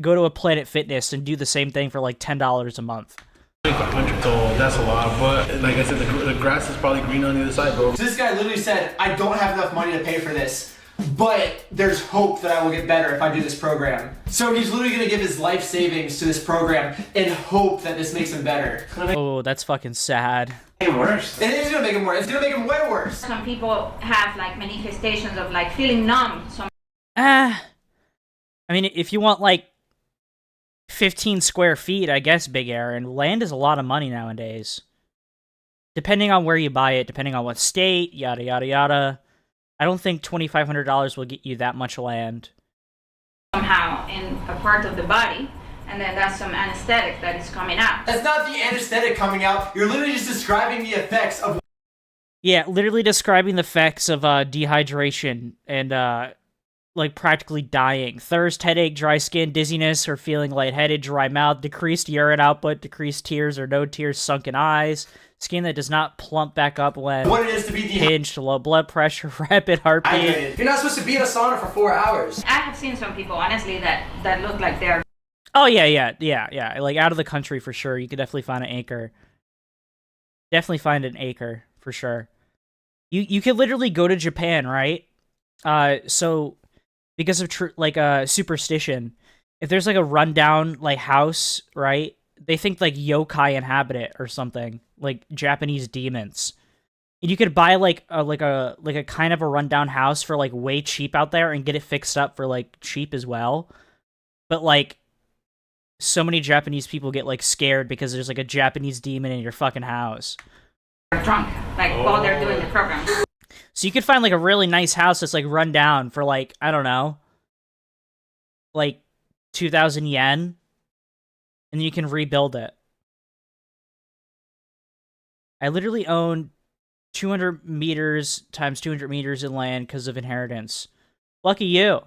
go to a Planet Fitness and do the same thing for like $10 a month. 2,500, so that's a lot, but like I said, the grass is probably green on the other side, bro. So this guy literally said, I don't have enough money to pay for this, but there's hope that I will get better if I do this program. So he's literally going to give his life savings to this program in hope that this makes him better. Oh, that's fucking sad. Worse. It is going to make him worse. It's going to make him way worse. Some people have like manifestations of like feeling numb. I mean, if you want like 15 square feet, I guess, Big Aaron, land is a lot of money nowadays. Depending on where you buy it, depending on what state, yada, yada, yada. I don't think $2,500 will get you that much land. Somehow in a part of the body, and then that's some anesthetic that is coming out. That's not the anesthetic coming out. You're literally just describing the effects of... Yeah, literally describing the effects of dehydration and, like, practically dying. Thirst, headache, dry skin, dizziness, or feeling lightheaded, dry mouth, decreased urine output, decreased tears or no tears, sunken eyes, skin that does not plump back up when what it is to be hinged, low blood pressure, rapid heartbeat. You're not supposed to be in a sauna for 4 hours. I have seen some people, honestly, that look like they're... Oh, yeah. Like, out of the country, for sure. You could definitely find an acre. Definitely find an acre, for sure. You could literally go to Japan, right? So... because of superstition, if there's like a rundown like house, right? They think like yokai inhabit it or something, like Japanese demons. And you could buy like a kind of a rundown house for like way cheap out there and get it fixed up for like cheap as well. But like so many Japanese people get like scared because there's like a Japanese demon in your fucking house. They're drunk, like while they're doing the program. So you could find, like, a really nice house that's, like, run down for, like, I don't know, like, 2,000 yen, and then you can rebuild it. I literally own 200 meters times 200 meters in land because of inheritance. Lucky you.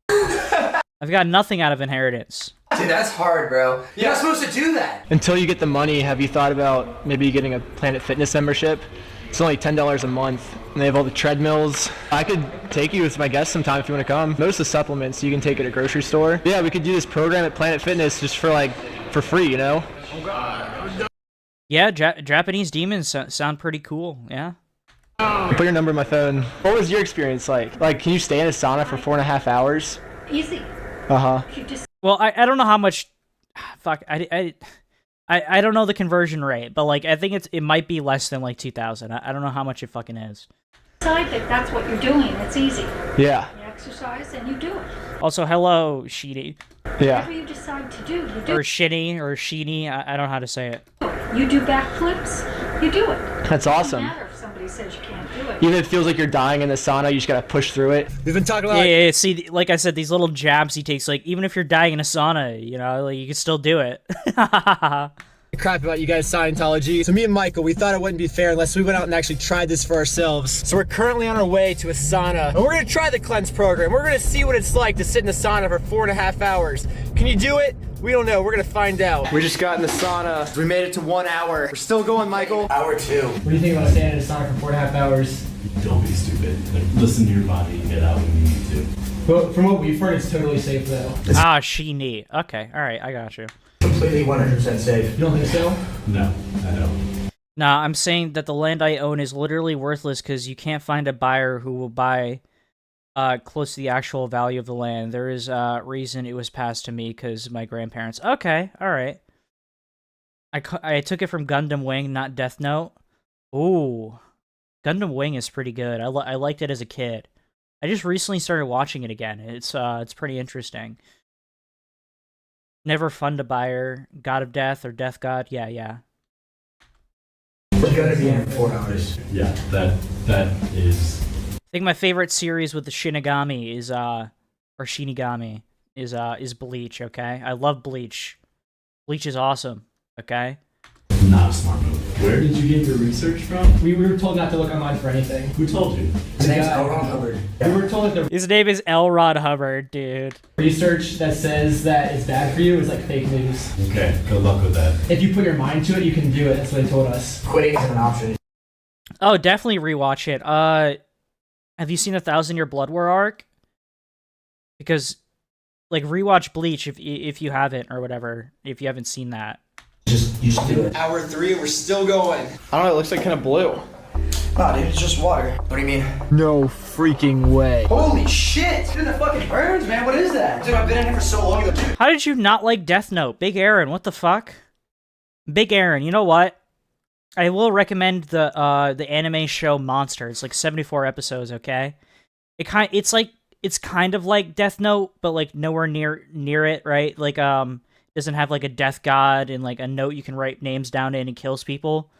I've got nothing out of inheritance. Dude, that's hard, bro. You're not supposed to do that. Until you get the money, have you thought about maybe getting a Planet Fitness membership? It's only $10 a month, and they have all the treadmills. I could take you as my guest sometime if you want to come. Most of the supplements you can take at a grocery store. Yeah, we could do this program at Planet Fitness just for free, you know? Yeah, Japanese demons sound pretty cool, yeah. I'll put your number in my phone. What was your experience like? Like, can you stay in a sauna for 4.5 hours? Easy. Uh-huh. Well, I don't know how much... Fuck, I don't know the conversion rate, but like I think it might be less than like 2,000. I don't know how much it fucking is. Decide that that's what you're doing. It's easy. Yeah. You exercise and you do it. Also, hello, Sheedy. Yeah. Whatever you decide to do, you do. Or Shinny, or Sheeny. I don't know how to say it. You do backflips, you do it. That's awesome. It doesn't matter if somebody says you can't do it. Even if it feels like you're dying in the sauna, you just gotta push through it. We've been talking about... Yeah, see, like I said, these little jabs he takes, like, even if you're dying in a sauna, you know, like, you can still do it. Crap about you guys Scientology. So me and Michael, we thought it wouldn't be fair unless we went out and actually tried this for ourselves. So we're currently on our way to a sauna, and we're gonna try the cleanse program. We're gonna see what it's like to sit in the sauna for 4.5 hours. Can you do it? We don't know, we're gonna find out. We just got in the sauna. We made it to 1 hour. We're still going, Michael. Hour 2. What do you think about staying in the sauna for 4.5 hours? Don't be stupid. Like, listen to your body and get out when you need to. But from what we've heard, it's totally safe though. Ah, Sheeny. Okay, alright, I got you. completely 100% safe. You don't think so? No, I don't. Nah, I'm saying that the land I own is literally worthless because you can't find a buyer who will buy close to the actual value of the land. There is a reason it was passed to me because my grandparents. Okay, alright. I took it from Gundam Wing, not Death Note. Ooh. Gundam Wing is pretty good. I liked it as a kid. I just recently started watching it again. It's pretty interesting. Never Fun to Buyer, God of Death or Death God. Yeah. We're gonna be in 4 hours. Yeah, that is. I think my favorite series with the Shinigami is or Shinigami is Bleach. Okay, I love Bleach. Bleach is awesome. Okay. Not a smart move. Where did you get your research from? We were told not to look online for anything. Who told you? His name's L. Ron Hubbard. We were told that the His name is L. Ron Hubbard, dude. research that says that it's bad for you is like fake news. Okay, good luck with that. If you put your mind to it, you can do it. That's what they told us. Quitting isn't an option. Oh, definitely rewatch it. Have you seen 1,000 Year Blood War arc? Because, like, rewatch Bleach if you haven't or whatever. If you haven't seen that. You just do it. Hour 3, we're still going. I don't know, it looks like kind of blue. Nah, dude, it's just water. What do you mean? No freaking way. Holy shit! Dude, that fucking burns, man. What is that? Dude, I've been in here for so long. Dude. How did you not like Death Note? Big Aaron, what the fuck? Big Aaron, you know what? I will recommend the anime show Monster. It's like 74 episodes, okay? It's kind of like Death Note, but like nowhere near it, right? Like doesn't have like a death god and like a note you can write names down in and kills people.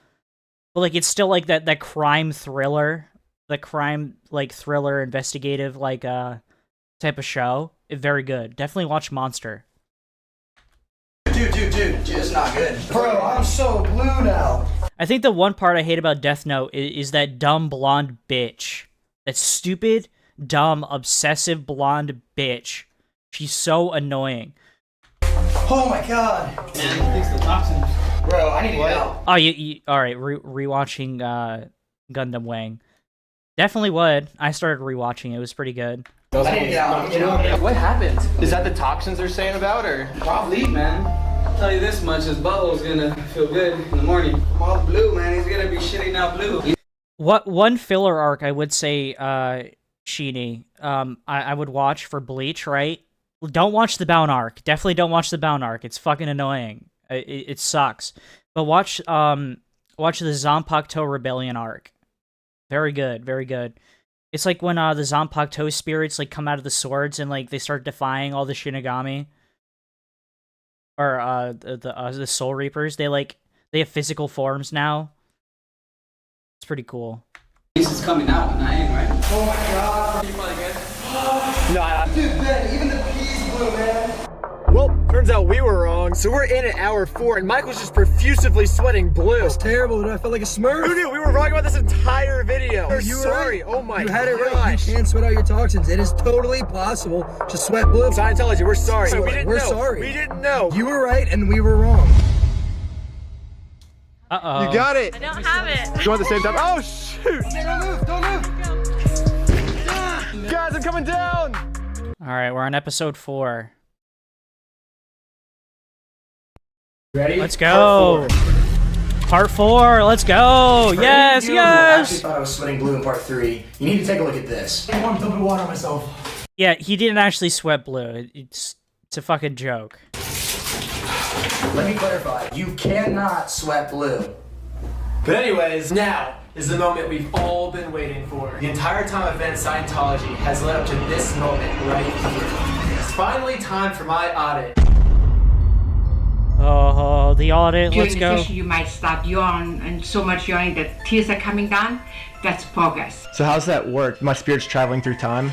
But like it's still like that crime thriller, thriller investigative type of show. Very good. Definitely watch Monster. Dude, it's not good. Bro, I'm so blue now. I think the one part I hate about Death Note is that dumb blonde bitch. That stupid, dumb, obsessive blonde bitch. She's so annoying. Oh my god. Man, fix the toxins. Bro, I need to get out. Oh, you alright, rewatching Gundam Wing. Definitely would. I started rewatching it. It was pretty good. I need to get out. What happened? Is that the toxins they're saying about, or? Probably, man. I'll tell you this much, his butthole's gonna feel good in the morning. I'm all blue, man. He's gonna be shitting out blue. What one filler arc I would say, Sheeny, I would watch for Bleach, right? Don't watch the Bound arc. Definitely don't watch the Bound arc. It's fucking annoying. It sucks. But watch the Zanpakuto Rebellion arc. Very good, very good. It's like when the Zanpakuto spirits like come out of the swords and like they start defying all the Shinigami. Or the Soul Reapers. They have physical forms now. It's pretty cool. This is coming out when I am, right? Oh my god. You probably good? Dude, Ben, even the peas blue, man. Well, turns out we were wrong. So we're in at hour 4, and Michael's just profusively sweating blue. It's terrible, dude. I felt like a smurf. Who knew? We were wrong about this entire video. We're You were sorry. right. Oh my You gosh. had it right. You can sweat out your toxins. It is totally possible to sweat blue. Scientology, we're sorry. So we didn't we're know. sorry. We didn't know. You were right, and we were wrong. Uh-oh. You got it. I don't have it. You want the same time? Oh, shoot. Don't move. Guys, I'm coming down. All right, we're on episode 4. Ready? Let's go. Part 4. Let's go. Yes, I yes. actually thought I was sweating blue in part 3. You need to take a look at this. I want to dump water on myself. Yeah, he didn't actually sweat blue. It's a fucking joke. Let me clarify. You cannot sweat blue. But anyways, now is the moment we've all been waiting for. The entire time I've been at Scientology has led up to this moment right here. It's finally time for my audit. Oh, the audit. During Let's the go. session, you might start yawn and so much yawning that tears are coming down. That's progress. So how's that work? My spirit's traveling through time?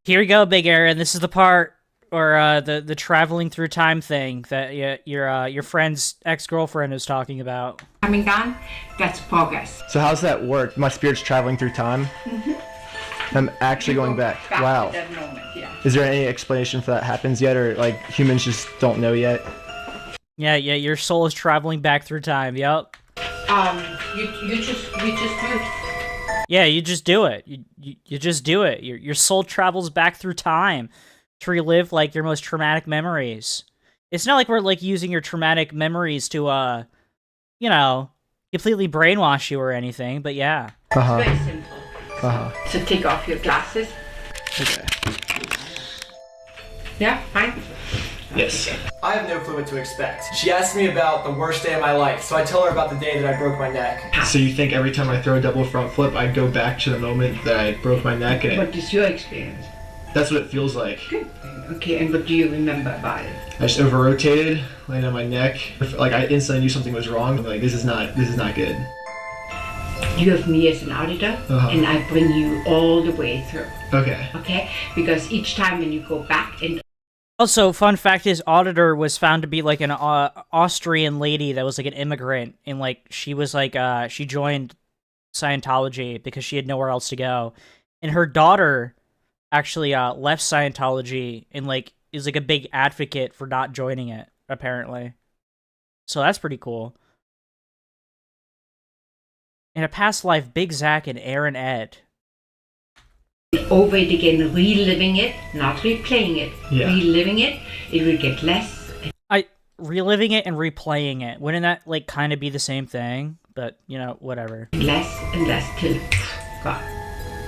Here we go, Big Aaron. This is the part, or the traveling through time thing that your friend's ex-girlfriend is talking about. Coming down. That's progress. So how's that work? My spirit's traveling through time? I'm actually going back. Wow. To that moment, yeah. Is there any explanation for that happens yet, or like humans just don't know yet? Yeah, your soul is traveling back through time. Yep. We just do it. Yeah, you just do it. You just do it. Your soul travels back through time to relive like your most traumatic memories. It's not like we're like using your traumatic memories to, you know, completely brainwash you or anything, but yeah. It's very simple. So take off your glasses. Okay. Yeah, fine. Yes. I have no clue what to expect. She asked me about the worst day of my life, so I tell her about the day that I broke my neck. So you think every time I throw a double front flip, I go back to the moment that I broke my neck and What is your experience? that's what it feels like. Good. Okay, and what do you remember about it? I just over-rotated, landed on my neck. Like I instantly knew something was wrong. I'm like, this is not good. You have me as an auditor, and I bring you all the way through. Okay. Okay? Because each time when you go back and Also, fun fact is, Auditor was found to be like an Austrian lady that was like an immigrant, and like she was like she joined Scientology because she had nowhere else to go, and her daughter actually left Scientology and like is like a big advocate for not joining it apparently. So that's pretty cool. In a past life, Big Zach and Aaron Ed. over it again, reliving it, not replaying it, Yeah. reliving it, it will get less. Reliving it and replaying it. Wouldn't that like kind of be the same thing? But you know, whatever. Less and less till God.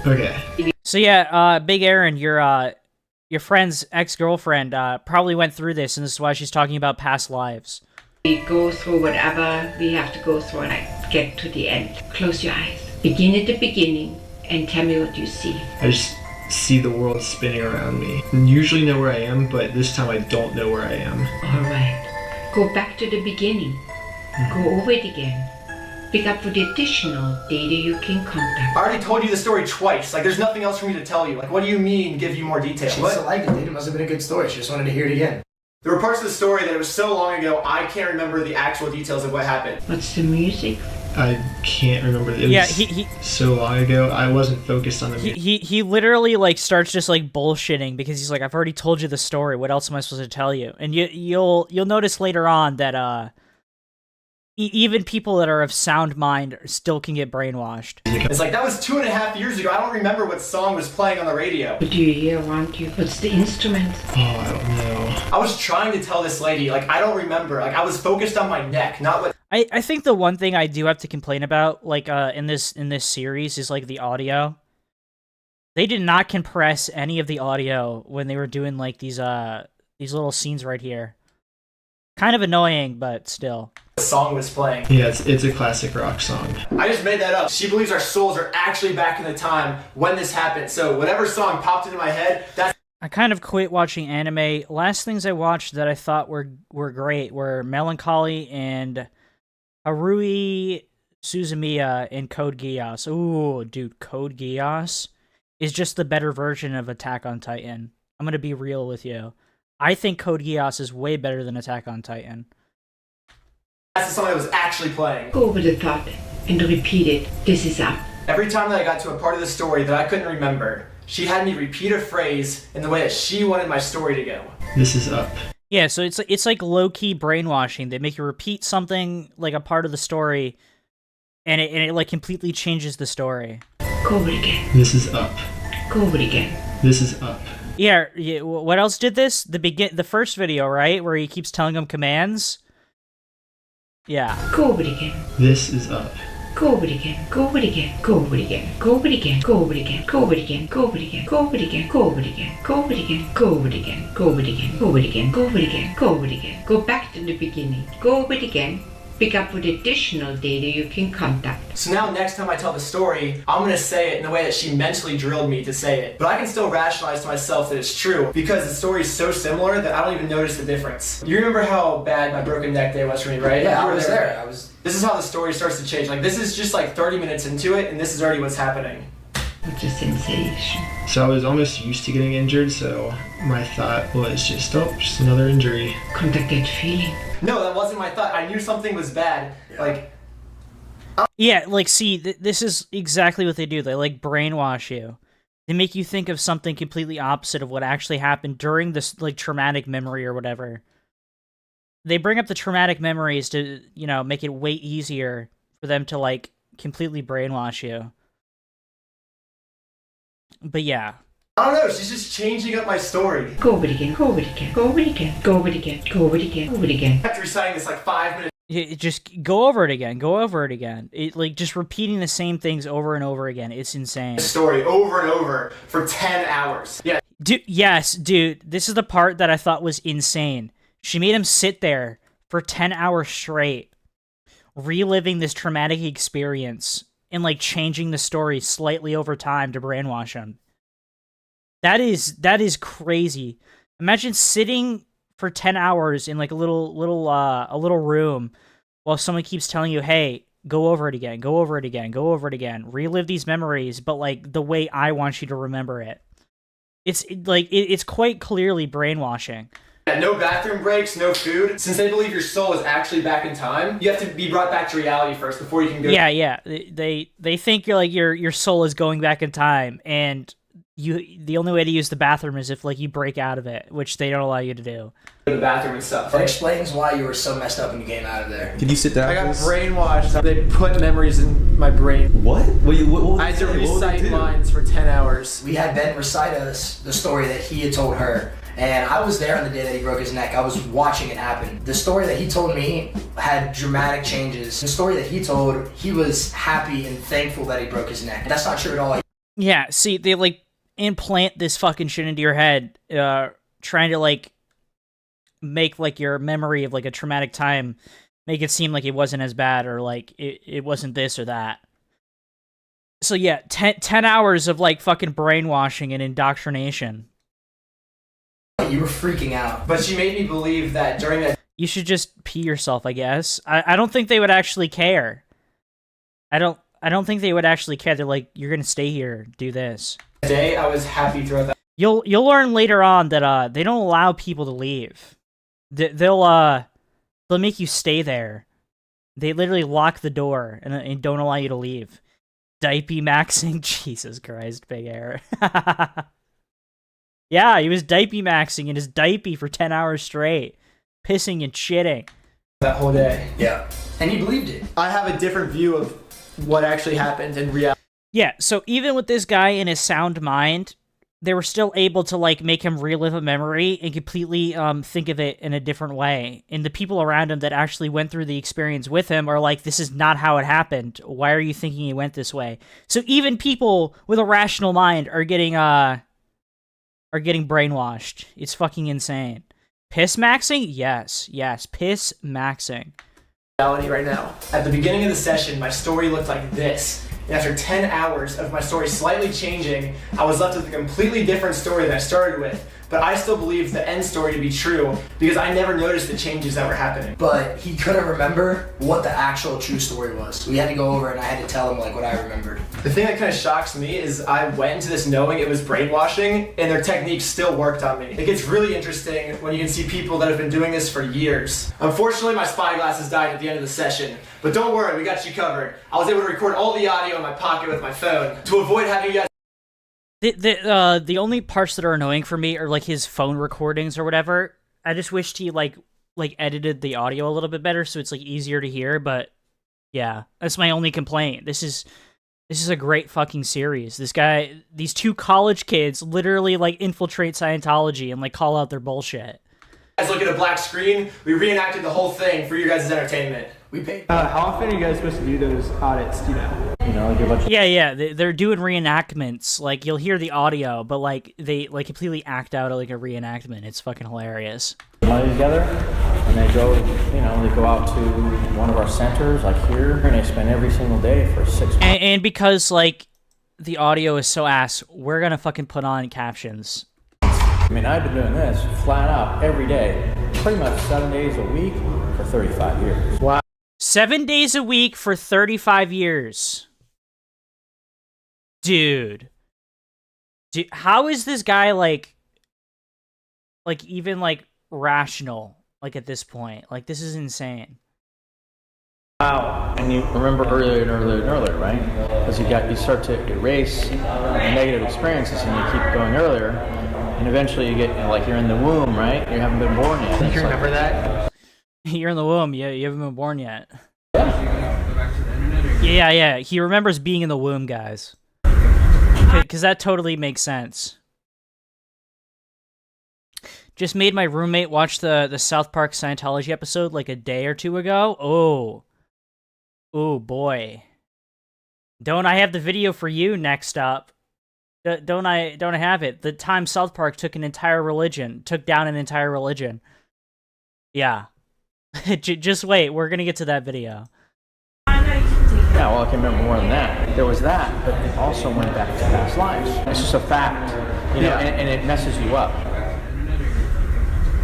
Okay. So yeah, Big Aaron, your friend's ex-girlfriend probably went through this, and this is why she's talking about past lives. We go through whatever we have to go through and I get to the end. Close your eyes. Begin at the beginning and tell me what you see. I just see the world spinning around me. I usually know where I am, but this time I don't know where I am. All right. Go back to the beginning. Go over it again. Pick up for the additional data you can contact. I already told you the story twice. Like, there's nothing else for me to tell you. Like, what do you mean, give you more detail? She must have liked it, dude. It must have been a good story. She just wanted to hear it again. There were parts of the story that it was so long ago, I can't remember the actual details of what happened. What's the music? I can't remember. It was so long ago. I wasn't focused on the music. He literally like starts just like bullshitting because he's like, I've already told you the story. What else am I supposed to tell you? And you'll notice later on that even people that are of sound mind still can get brainwashed. It's like, that was 2.5 years ago. I don't remember what song was playing on the radio. What do you hear around you? What's the instrument? Oh, I don't know. I was trying to tell this lady, like, I don't remember. Like, I was focused on my neck, not what... I think the one thing I do have to complain about, like, in this series is, like, the audio. They did not compress any of the audio when they were doing, like, these little scenes right here. Kind of annoying, but still. The song was playing. Yeah, it's a classic rock song. I just made that up. She believes our souls are actually back in the time when this happened. So whatever song popped into my head, that's... I kind of quit watching anime. Last things I watched that I thought were great were Melancholy and Harui Suzumiya and Code Geass. Ooh, dude, Code Geass is just the better version of Attack on Titan. I'm gonna be real with you. I think Code Geass is way better than Attack on Titan. That's the song that was actually playing. Go over the thought and repeat it. This is up. Every time that I got to a part of the story that I couldn't remember, she had me repeat a phrase in the way that she wanted my story to go. This is up. Yeah, so it's like low-key brainwashing. They make you repeat something, like a part of the story, and it like completely changes the story. Go over it again. This is up. Go over it again. This is up. Yeah, what else did this? The first video, right? Where he keeps telling them commands? Yeah. Go over it again. This is up. Go over it again. Go over it again. Go over it again. Go over it again. Go over it again. Go over it again. Go over it again. Go over it again. Go over it again. Go over it again. Go over it again. Go over it again. Go over it again. Go over it again. Go over it again. Go back to the beginning. Go over it again. Pick up with additional data you can contact. So now next time I tell the story, I'm going to say it in the way that she mentally drilled me to say it. But I can still rationalize to myself that it's true because the story is so similar that I don't even notice the difference. You remember how bad my broken neck day was for me, right? Yeah, You were I was there. This is how the story starts to change. Like, this is just like 30 minutes into it, and this is already what's happening. What's your sensation? So I was almost used to getting injured, so my thought was just another injury. Contact that feeling. No, that wasn't my thought. I knew something was bad. Like... Yeah, like, see, this is exactly what they do. They, like, brainwash you. They make you think of something completely opposite of what actually happened during this, like, traumatic memory or whatever. They bring up the traumatic memories to, you know, make it way easier for them to, like, completely brainwash you. But yeah, I don't know, she's just changing up my story. Go over it again, go over it again, go over it again, go over it again, go over it again, go over it again. After reciting this like 5 minutes. Just go over it again. Go over it again. Like just repeating the same things over and over again. It's insane. Story over and over for 10 hours. Yeah. Dude, yes, dude. This is the part that I thought was insane. She made him sit there for 10 hours straight, reliving this traumatic experience and like changing the story slightly over time to brainwash him. That is crazy. Imagine sitting for 10 hours in like a little room while someone keeps telling you, hey, go over it again, go over it again, go over it again, relive these memories, but like the way I want you to remember it. It's quite clearly brainwashing. Yeah, no bathroom breaks, no food. Since they believe your soul is actually back in time, you have to be brought back to reality first before you can go. Yeah. They think you're like your soul is going back in time, and the only way to use the bathroom is if like you break out of it, which they don't allow you to do. The bathroom and stuff. That explains why you were so messed up when you came out of there. Can you sit down? I got brainwashed. They put memories in my brain. What? What I had to recite lines for 10 hours. We had Ben recite us the story that he had told her. And I was there on the day that he broke his neck. I was watching it happen. The story that he told me had dramatic changes. The story that he told, he was happy and thankful that he broke his neck. That's not true at all. Yeah, see, they like implant this fucking shit into your head, trying to like make like your memory of like a traumatic time make it seem like it wasn't as bad, or like it wasn't this or that. So yeah, 10 hours of like fucking brainwashing and indoctrination. You were freaking out. But she made me believe that during that... You should just pee yourself, I guess. I don't think they would actually care. I don't think they would actually care. They're like, you're gonna stay here, do this. Day, I was happy throughout that. You'll learn later on that they don't allow people to leave. They'll make you stay there. They literally lock the door and don't allow you to leave. Diaper maxing, Jesus Christ, big error. Yeah, he was diaper maxing in his diaper for 10 hours straight, pissing and shitting. That whole day. Yeah, and he believed it. I have a different view of what actually happened in reality. Yeah, so even with this guy in his sound mind, they were still able to like make him relive a memory and completely think of it in a different way. And the people around him that actually went through the experience with him are like, this is not how it happened. Why are you thinking it went this way? So even people with a rational mind are getting brainwashed. It's fucking insane. Piss maxing? Yes, piss maxing. Reality right now. At the beginning of the session, my story looked like this. And after 10 hours of my story slightly changing, I was left with a completely different story that I started with. But I still believe the end story to be true because I never noticed the changes that were happening. But he couldn't remember what the actual true story was. We had to go over and I had to tell him like what I remembered. The thing that kind of shocks me is I went into this knowing it was brainwashing and their techniques still worked on me. It gets really interesting when you can see people that have been doing this for years. Unfortunately, my spyglasses died at the end of the session. But don't worry, we got you covered. I was able to record all the audio in my pocket with my phone to avoid having you guys... The only parts that are annoying for me are like his phone recordings or whatever. I just wished he like edited the audio a little bit better so it's like easier to hear, but yeah, that's my only complaint. This is a great fucking series. These two college kids literally like infiltrate Scientology and like call out their bullshit. Guys look at a black screen, we reenacted the whole thing for your guys' entertainment. We paid. How often are you guys supposed to do those audits? Do you know? Like a bunch of... Yeah. They're doing reenactments. Like you'll hear the audio, but like they like completely act out like a reenactment. It's fucking hilarious. Money together, and they go, they go out to one of our centers, like here, and they spend every single day for 6 months. And because like the audio is so ass, we're gonna fucking put on captions. I mean, I've been doing this flat out every day, pretty much 7 days a week for 35 years. Wow. 7 days a week for 35 years. Dude, how is this guy like even like rational like at this point? Like this is insane. Wow. And you remember earlier, right? Because you start to erase the negative experiences and you keep going earlier, and eventually you get like you're in the womb, right? You haven't been born yet. You remember that? You're in the womb. Yeah, you haven't been born yet. Yeah. He remembers being in the womb, guys. Because that totally makes sense. Just made my roommate watch the South Park Scientology episode like a day or two ago. Oh boy. Don't I have the video for you next up? Don't I have it? The time South Park took down an entire religion. Yeah. Just wait, we're gonna get to that video. Yeah, well, I can remember more than that. There was that, but it also went back to past lives. It's just a fact, you know, and it messes you up.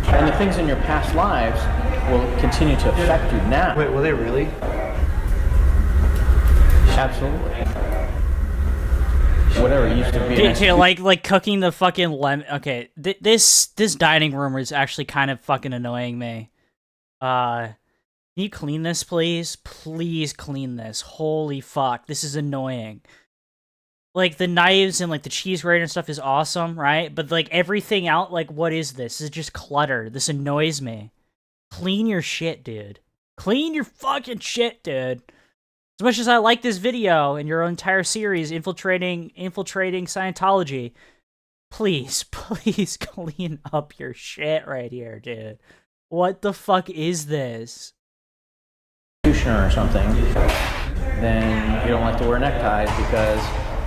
And the things in your past lives will continue to affect you now. Wait, will they really? Absolutely. Whatever it used to be. Dude, like cooking the fucking lemon. Okay, this dining room is actually kind of fucking annoying me. Can you clean this, please? Please clean this. Holy fuck, this is annoying. Like, the knives and, like, the cheese grater and stuff is awesome, right? But, like, everything out, like, what is this? This is just clutter. This annoys me. Clean your shit, dude. Clean your fucking shit, dude. As much as I like this video and your entire series, infiltrating Scientology, please clean up your shit right here, dude. What the fuck is this? Or something, then you don't like to wear neckties because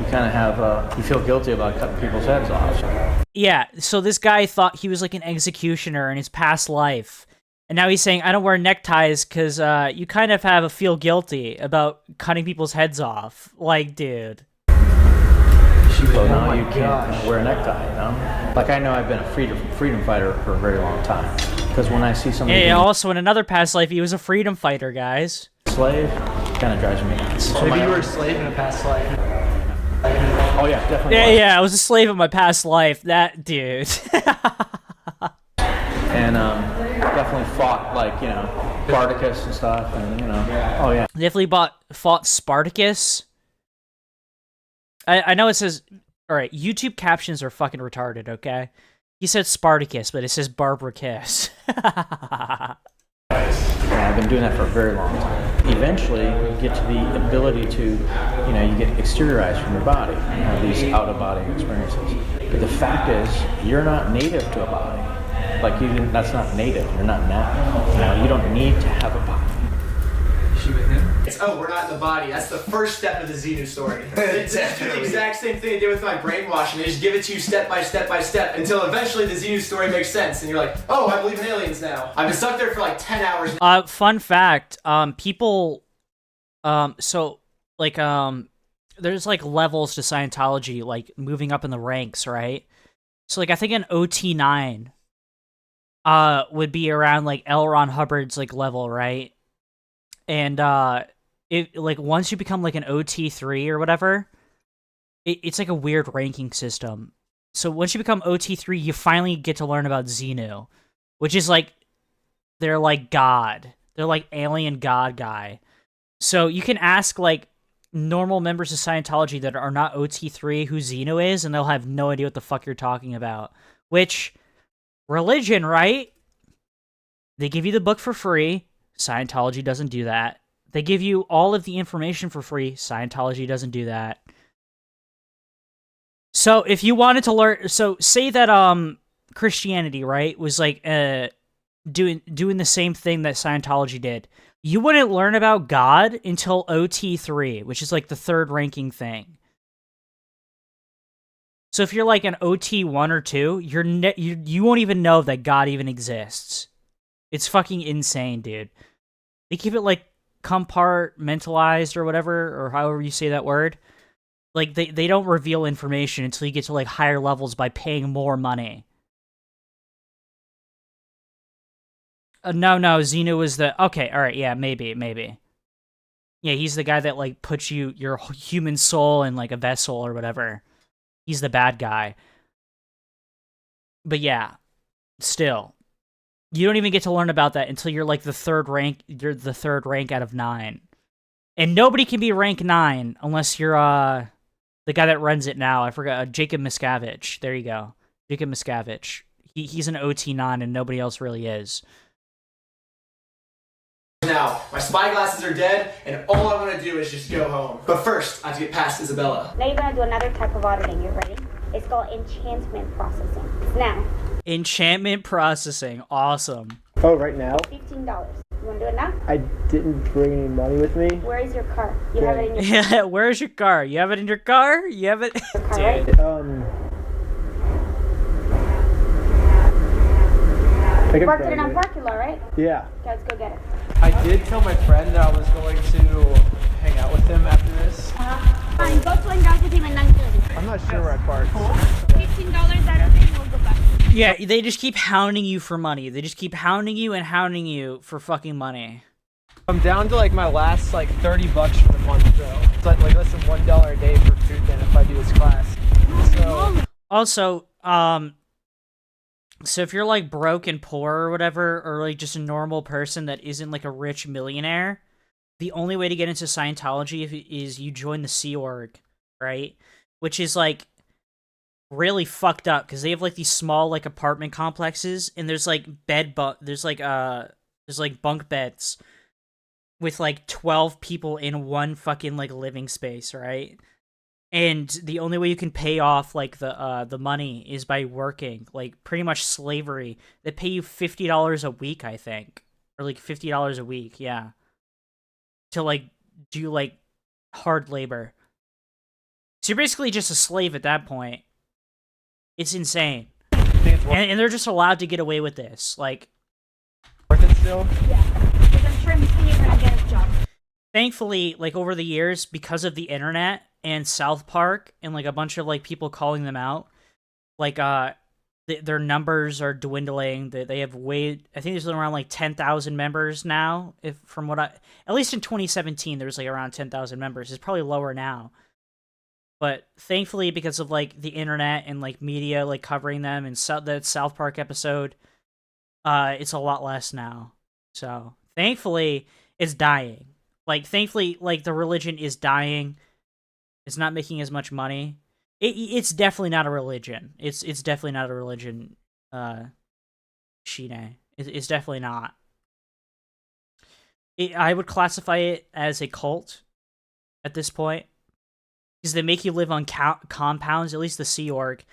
you kind of have, you feel guilty about cutting people's heads off. Yeah, so this guy thought he was like an executioner in his past life. And now he's saying, I don't wear neckties because you kind of have a feel guilty about cutting people's heads off. Like, dude. So now you can't wear a necktie, you know? Like, I know I've been a freedom fighter for a very long time. Because when I see somebody... Yeah, also in another past life, he was a freedom fighter, guys. Slave kind of drives me nuts. So maybe you were a slave in a past life. Oh yeah, definitely. Yeah, I was a slave in my past life. That dude. And definitely fought, like, you know, Spartacus and stuff, and you know. Oh yeah. Definitely fought Spartacus. I know it says. All right, YouTube captions are fucking retarded. Okay, he said Spartacus, but it says Barbara Kiss. Yeah, I've been doing that for a very long time. Eventually, you get to the ability to, you know, you get exteriorized from your body. You have these out-of-body experiences. But the fact is, you're not native to a body. Like, that's not native. You're not natural. You know, you don't need to have a body. It's, oh, we're not in the body. That's the first step of the Xenu story. They just do the exact same thing they did with my brainwashing. They just give it to you step by step by step until eventually the Xenu story makes sense, and you're like, oh, I believe in aliens now. I've been stuck there for like 10 hours now. Fun fact, people, so, like, there's, like, levels to Scientology, like, moving up in the ranks, right? So, like, I think an OT9, would be around, like, L. Ron Hubbard's, like, level, right? And, it, like, once you become, like, an OT3 or whatever, it's, like, a weird ranking system. So once you become OT3, you finally get to learn about Xenu, which is, like, they're, like, God. They're, like, alien God guy. So you can ask, like, normal members of Scientology that are not OT3 who Xenu is, and they'll have no idea what the fuck you're talking about. Which, religion, right? They give you the book for free. Scientology doesn't do that. They give you all of the information for free. Scientology doesn't do that. So if you wanted to learn, so say that Christianity, right, was like doing the same thing that Scientology did. You wouldn't learn about God until OT3, which is like the third ranking thing. So if you're like an OT1 or 2, you won't even know that God even exists. It's fucking insane, dude. They keep it like compartmentalized or whatever, or however you say that word. Like, they don't reveal information until you get to, like, higher levels by paying more money. No, Xenu was the... Okay, alright, yeah, maybe. Yeah, he's the guy that, like, puts your human soul in, like, a vessel or whatever. He's the bad guy. But yeah, still. You don't even get to learn about that until you're, like, the third rank. You're the third rank out of 9. And nobody can be rank 9 unless you're, the guy that runs it now. I forgot. Jacob Miscavige. There you go. Jacob Miscavige. He's an OT9 and nobody else really is. Now, my spyglasses are dead, and all I want to do is just go home. But first, I have to get past Isabella. Now you're going to do another type of auditing. You ready? It's called enchantment processing. Now, Enchantment processing. Awesome. Oh, right now? $15. You want to do it now? I didn't bring any money with me. Where is your car? You have it in your Yeah, where's your car? You have it in your car? You have it? Right? Dude. Parked it in a parking lot, right? Yeah. Okay, let's go get it. I did tell my friend that I was going to hang out with him after this. Fine, go to hang out with him at 9:30. I'm not sure where I parked. $15 out of it, we'll go back. Yeah, they just keep hounding you for money. They just keep hounding you and hounding you for fucking money. I'm down to like my last like $30 for the month though. It's like less than $1 a day for food then if I do this class. So also, so if you're like broke and poor or whatever, or like just a normal person that isn't like a rich millionaire, the only way to get into Scientology is you join the Sea Org, right? Which is like really fucked up because they have like these small like apartment complexes and there's like there's like bunk beds with like 12 people in one fucking like living space, right? And the only way you can pay off like the money is by working, like pretty much slavery. They pay you $50 a week, I think, or like $50 a week, yeah, to like do like hard labor. So you're basically just a slave at that point. It's insane, and they're just allowed to get away with this. Like, worth it still? Yeah, because I'm sure you're gonna get a job. Thankfully, like over the years, because of the internet and South Park and like a bunch of like people calling them out, like their numbers are dwindling. They have I think there's around like 10,000 members now. If from what at least in 2017 there was like around 10,000 members. It's probably lower now. But thankfully, because of like the internet and like media like covering them and that South Park episode, it's a lot less now. So thankfully, it's dying. Like thankfully, like the religion is dying. It's not making as much money. It's definitely not a religion. It's definitely not a religion. Shine. It's definitely not. I would classify it as a cult at this point. Because they make you live on compounds, at least the Sea Org.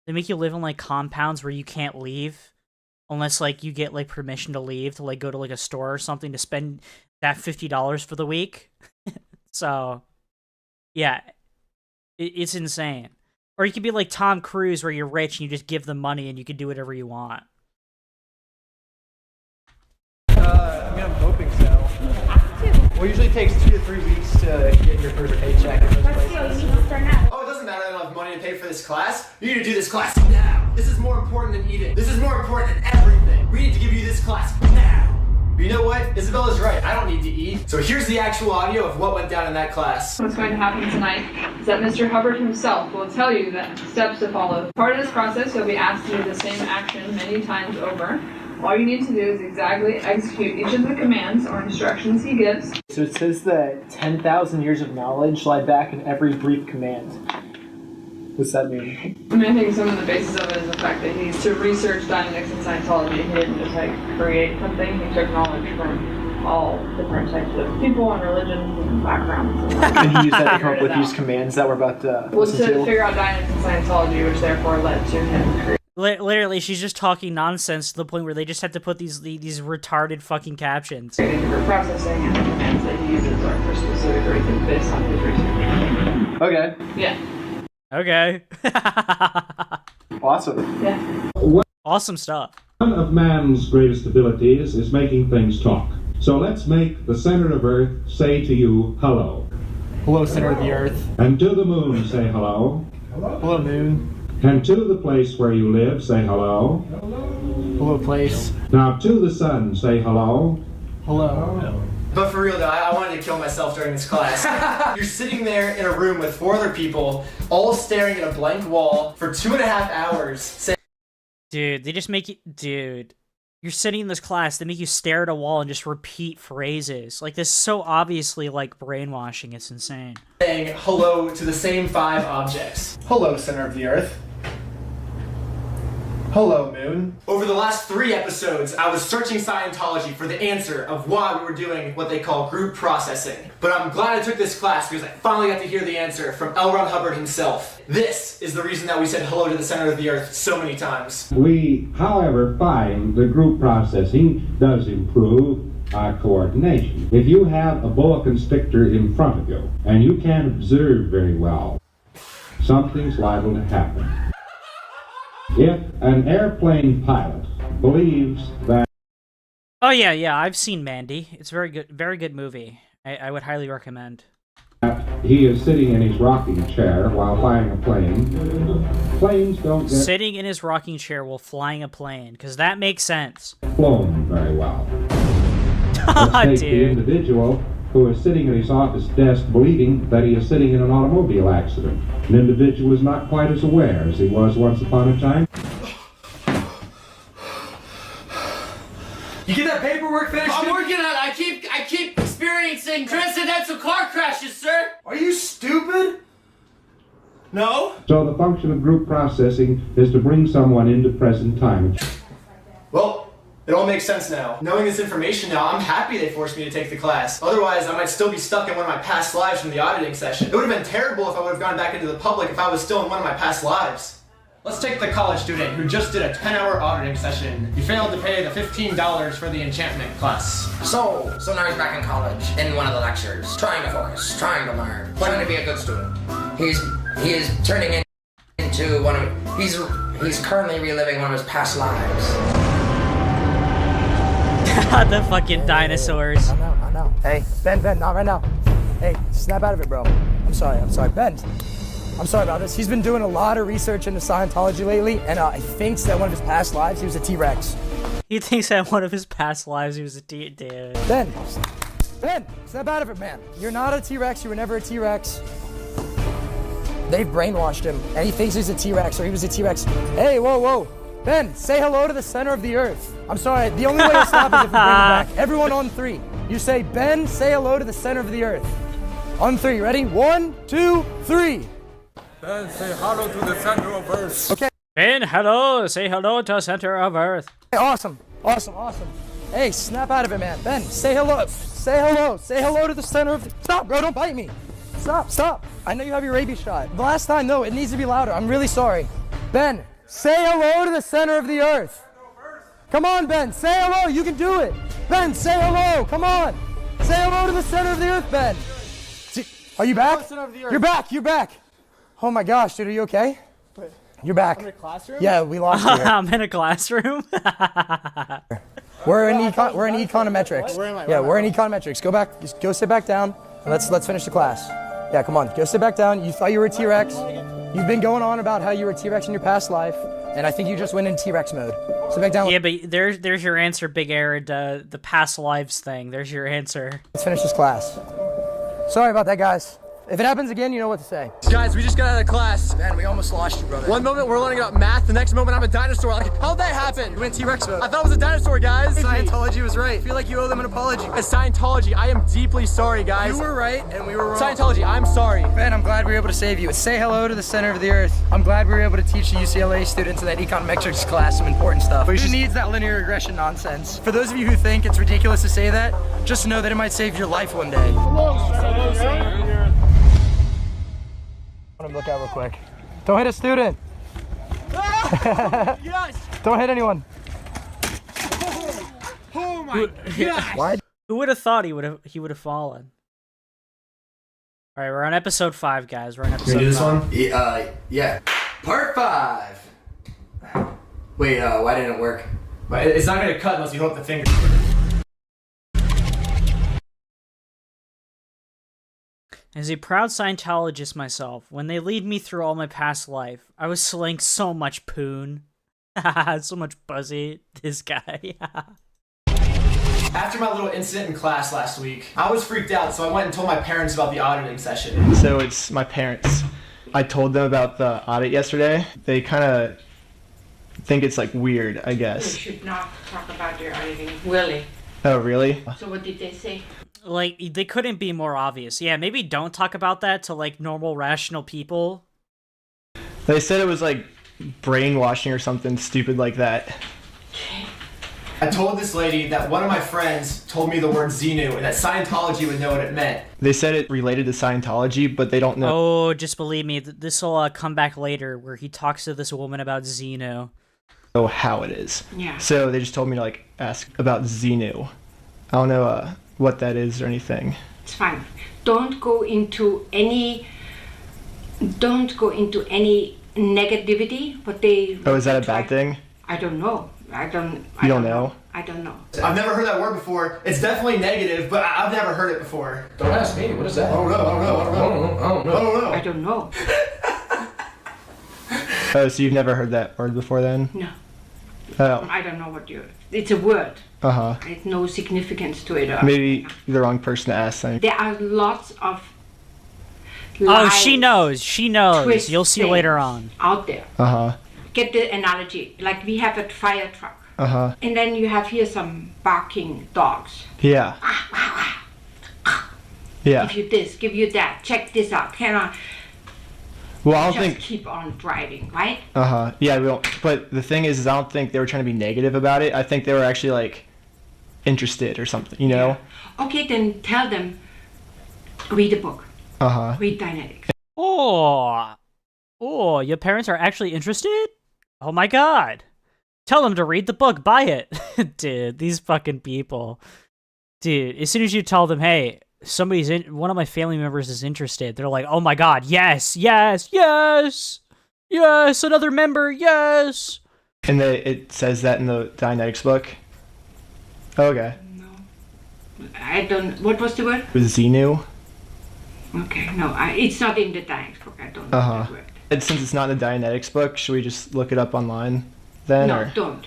They make you live on like compounds where you can't leave unless like you get like permission to leave to like go to like a store or something to spend that $50 for the week. So, yeah, it's insane. Or you could be like Tom Cruise where you're rich and you just give them money and you can do whatever you want. I mean, I'm hoping so. Well, it usually takes 2 to 3 weeks to get your first paycheck in those places. Oh, it doesn't matter that I don't have money to pay for this class. You need to do this class now. This is more important than eating. This is more important than everything. We need to give you this class now. But you know what? Isabella's right. I don't need to eat. So here's the actual audio of what went down in that class. What's going to happen tonight is that Mr. Hubbard himself will tell you the steps to follow. Part of this process, you'll be asked to do the same action many times over. All you need to do is exactly execute each of the commands or instructions he gives. So it says that 10,000 years of knowledge lie back in every brief command. What's that mean? I mean, I think some of the basis of it is the fact that he, to research dynamics in Scientology, he didn't just like create something, he took knowledge from all different types of people and religions and backgrounds. And he used that to come up with these commands that we're about to listen to? Figure out dynamics in Scientology, which therefore led to him creating. Literally, she's just talking nonsense to the point where they just have to put these retarded fucking captions. For processing and the commands that he uses are for specific reasons based on his research. Okay. Yeah. Okay. Awesome. Yeah. Awesome stuff. One of man's greatest abilities is making things talk. So let's make the center of Earth say to you, hello. Hello, center of the Earth. And to the moon say hello. Hello, moon. And to the place where you live say hello. Hello, place. Now to the sun say hello. Hello. But for real though, I wanted to kill myself during this class. You're sitting there in a room with 4 other people, all staring at a blank wall for 2.5 hours. Dude, they just make you... Dude, you're sitting in this class, they make you stare at a wall and just repeat phrases. Like, this is so obviously, like, brainwashing. It's insane. Saying hello to the same 5 objects. Hello, center of the Earth. Hello, Moon. Over the last 3 episodes, I was searching Scientology for the answer of why we were doing what they call group processing. But I'm glad I took this class because I finally got to hear the answer from L. Ron Hubbard himself. This is the reason that we said hello to the center of the earth so many times. We, however, find the group processing does improve our coordination. If you have a boa constrictor in front of you and you can't observe very well, something's liable to happen. If an airplane pilot believes that... Oh yeah, I've seen Mandy. It's very good movie. I would highly recommend. He is sitting in his rocking chair while flying a plane. Planes don't get... Sitting in his rocking chair while flying a plane, because that makes sense. ...flown very well. Let's take the individual who is sitting at his office desk believing that he is sitting in an automobile accident. An individual is not quite as aware as he was once upon a time. You get that paperwork finished? I'm working on it. I keep experiencing transcendental car crashes, sir. Are you stupid? No? So the function of group processing is to bring someone into present time. Well, it all makes sense now. Knowing this information now, I'm happy they forced me to take the class. Otherwise, I might still be stuck in one of my past lives from the auditing session. It would have been terrible if I would have gone back into the public if I was still in one of my past lives. Let's take the college student who just did a 10-hour auditing session. He failed to pay the $15 for the enchantment class. So now he's back in college, in one of the lectures, trying to focus, trying to learn, trying to be a good student. He is turning into one of, he's currently reliving one of his past lives. The fucking dinosaurs. I know. Hey, Ben, not right now. Hey, snap out of it, bro. I'm sorry. Ben, I'm sorry about this. He's been doing a lot of research into Scientology lately, and he thinks that one of his past lives, he was a T-Rex. He thinks that one of his past lives, he was a T-Rex. Ben, snap out of it, man. You're not a T-Rex. You were never a T-Rex. They've brainwashed him, and he thinks he's a T-Rex, or he was a T-Rex. Hey, whoa. Ben, say hello to the center of the earth. I'm sorry, the only way to stop is if we bring him back. Everyone on 3. You say, Ben, say hello to the center of the earth. On 3, ready? 1, 2, 3. Ben, say hello to the center of earth. Okay. Ben, hello, say hello to the center of earth. Hey, awesome. Hey, snap out of it, man. Ben, say hello. Say hello to the center of the... Stop, bro, don't bite me. Stop. I know you have your rabies shot. The last time, no, it needs to be louder. I'm really sorry. Ben, say hello to the center of the earth. Come on, Ben. Say hello. You can do it. Ben, say hello. Come on. Say hello to the center of the earth, Ben. Are you back? You're back. Oh my gosh, dude. Are you okay? You're back. I'm in a classroom? Yeah, we lost you. I'm in a classroom? We're in econometrics. Where am I? We're in econometrics. Go back. Just go sit back down. And let's finish the class. Yeah, come on. Go sit back down. You thought you were a T-Rex. You've been going on about how you were a T-Rex in your past life, and I think you just went in T-Rex mode. Sit back down. Yeah, but there's your answer, Big Arid. The past lives thing. There's your answer. Let's finish this class. Sorry about that, guys. If it happens again, you know what to say. Guys, we just got out of class. Man, we almost lost you, brother. One moment we're learning about math, the next moment I'm a dinosaur. Like, how'd that happen? You went T-Rex mode. I thought it was a dinosaur, guys. Scientology was right. I feel like you owe them an apology. As Scientology, I am deeply sorry, guys. You were right, and we were wrong. Scientology, I'm sorry. Ben, I'm glad we were able to save you. Say hello to the center of the earth. I'm glad we were able to teach the UCLA students in that econometrics class some important stuff. Who needs that linear regression nonsense? For those of you who think it's ridiculous to say that, just know that it might save your life one day. I want to look out real quick. Don't hit a student. Yes! Don't hit anyone. Oh my god! Why? Who would have thought he would have fallen? All right, we're on episode 5, guys. We're on episode 5. Can we do this one? Yeah. Part 5. Wait, why didn't it work? But it's not gonna cut unless you hold up the finger. As a proud Scientologist myself, when they lead me through all my past life, I was slaying so much poon. So much buzzy. This guy. After my little incident in class last week, I was freaked out, so I went and told my parents about the auditing session. So it's my parents. I told them about the audit yesterday. They kind of think it's like weird, I guess. You should not talk about your auditing, Willie. Oh, really? So what did they say? Like, they couldn't be more obvious. Yeah, maybe don't talk about that to, like, normal, rational people. They said it was, like, brainwashing or something stupid like that. I told this lady that one of my friends told me the word Xenu and that Scientology would know what it meant. They said it related to Scientology, but they don't know. Oh, just believe me, this will come back later where he talks to this woman about Xenu. Know how it is. Yeah. So they just told me to like ask about Xenu. I don't know what that is or anything. It's fine. Don't go into any negativity. But they. Oh, is that a bad thing? I don't know. You don't know? I don't know. I've never heard that word before. It's definitely negative, but I've never heard it before. Don't ask me. What is that? I don't know. I don't know. Oh, so you've never heard that word before then? No. Oh. I don't know what you. It's a word. Uh-huh. It's no significance to it. Maybe you're the wrong person to ask then. There are lots of. Oh, she knows. She knows. twist You'll see later on. Out there. Uh-huh. Get the analogy. Like we have a fire truck. Uh-huh. And then you have here some barking dogs. Yeah. Yeah. Give you this, give you that, check this out. Cannot. Well, I don't just think. keep on driving, right? Uh-huh. Yeah, we don't. But the thing is I don't think they were trying to be negative about it. I think they were actually like interested or something, you know? Okay, then tell them. Read a book. Uh-huh. Read Dynetics. Oh, your parents are actually interested? Oh my god. Tell them to read the book, buy it. Dude, these fucking people. Dude, as soon as you tell them, hey, one of my family members is interested, they're like, oh my god, yes, yes, yes, yes, another member, yes. And it says that in the Dynetics book? Okay. I don't. What was the word? It was Xenu? Okay, no, it's not in the Dynetics book. I don't know Uh-huh. that word. And since it's not in the Dynetics book, should we just look it up online then? No, or? don't.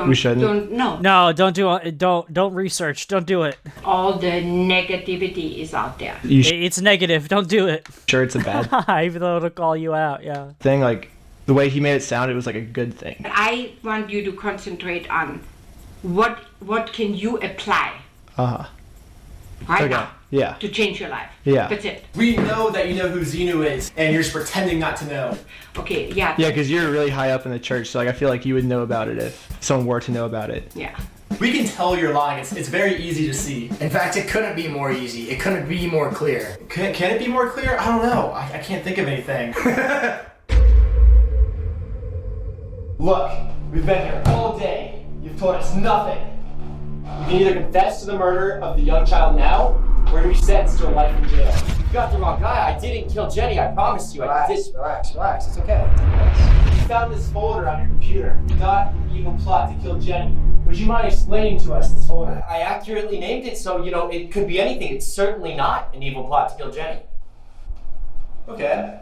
We shouldn't? Don't, no. No, don't do it. Don't research. Don't do it. All the negativity is out there. It's negative. Don't do it. Sure it's a bad Even though it'll call you out, yeah. thing? Like, the way he made it sound, it was like a good thing. I want you to concentrate on what can you apply Uh-huh. right Okay. now Yeah. to change your life. Yeah. That's it. We know that you know who Xenu is, and you're just pretending not to know. Okay, yeah. Yeah, because you're really high up in the church, so like I feel like you would know about it if someone were to know about it. Yeah. We can tell you're lying. It's very easy to see. In fact, it couldn't be more easy. It couldn't be more clear. Can it be more clear? I don't know. I can't think of anything. Look, we've been here all day. You've told us nothing. You can either confess to the murder of the young child now, or be sentenced to a life in jail. You got the wrong guy. I didn't kill Jenny. I promise you. Relax, relax. It's okay. You found this folder on your computer. Not an evil plot to kill Jenny. Would you mind explaining to us this folder? I accurately named it, so, it could be anything. It's certainly not an evil plot to kill Jenny. Okay.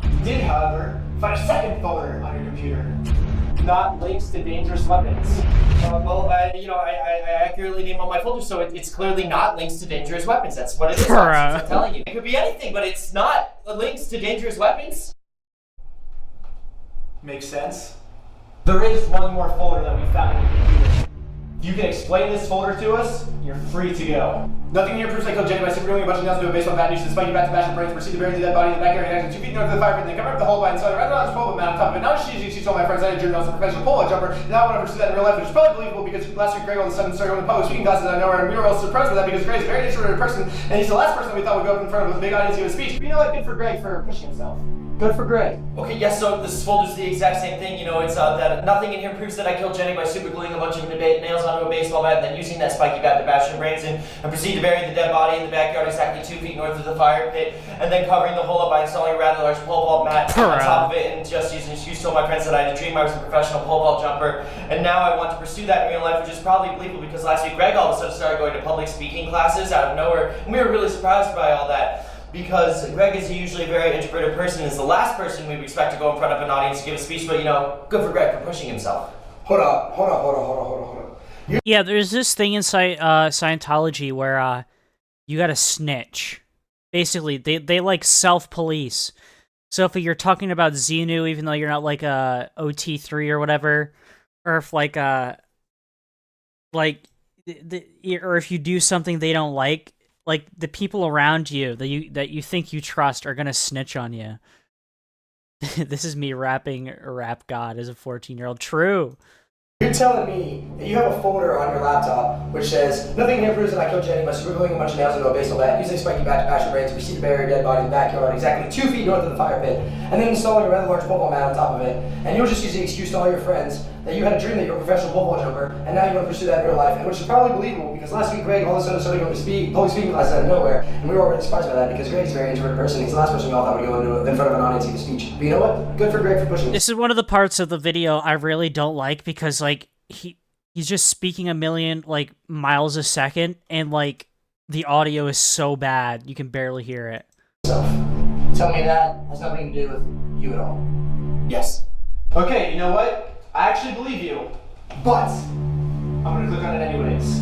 You did, however, find a second folder on your computer. Not links to dangerous weapons. I accurately named all my folders, so it's clearly not links to dangerous weapons. That's what it is. I'm telling you. It could be anything, but it's not links to dangerous weapons. Makes sense. There is one more folder that we found on your computer. If you can explain this folder to us, you're free to go. Nothing here proves I killed Jenny by simply doing a bunch of nails to a baseball bat news to spike you back to bash the brains, proceed to bury the dead body in the backyard and 2 feet north of the fire pit, then cover up the hole by inside. Right now, there's a pole man on top of it. Now she told my friends I had a a professional pole jumper, and now I want to pursue that in real life, which is probably believable because last week Greg all of a sudden started going to public speaking classes out of nowhere, and we were all surprised by that because Greg's a very introverted person, and he's the last person that we thought would go up in front of a big audience and give a speech. But good for Greg for pushing himself. Good for Greg. Okay, yes, so this folder's the exact same thing. It's that nothing in here proves that I killed Jenny by supergluing a bunch of nails onto a baseball bat and then using that spiky bat to bash her brains in and proceed to bury the dead body in the backyard exactly 2 feet north of the fire pit and then covering the hole up by installing a rather large pole vault mat on top of it and just using an excuse to tell my friends that I had a dream I was a professional pole vault jumper and now I want to pursue that in real life, which is probably believable because last week Greg all of a sudden started going to public speaking classes out of nowhere and we were really surprised by all that. Because Greg is usually a very introverted person, is the last person we would expect to go in front of an audience to give a speech, but good for Greg for pushing himself. Hold on. Yeah, there's this thing in Scientology where you gotta snitch. Basically, they like self-police. So if you're talking about Xenu, even though you're not like a OT3 or whatever, or if or if you do something they don't like the people around you that you think you trust are gonna snitch on you. This is me rapping Rap God as a 14-year-old. True. You're telling me that you have a folder on your laptop which says, nothing here proves that I killed Jenny by scribbling a bunch of nails into a baseball bat, using a spiky bat to bash her brain to proceed to bury her dead body in the backyard exactly 2 feet north of the fire pit, and then installing a rather large pole vault mat on top of it, and you were just using the excuse to all your friends that you had a dream that you were a professional pole vault jumper, and now you want to pursue that in real life, and which is probably believable because last week Greg all of a sudden started going to public speaking classes out of nowhere, and we were all really surprised by that because Greg's a very introverted person. He's the last person we all thought would go in front of an audience and give a speech. But you know what? Good for Greg for pushing This is one of the parts of the video I really don't like because, like, he's just speaking a million, like, miles a second, and, like, the audio is so bad, you can barely hear it. Tell me that has nothing to do with you at all. Yes. Okay, you know what? I actually believe you, but I'm gonna click on it anyways.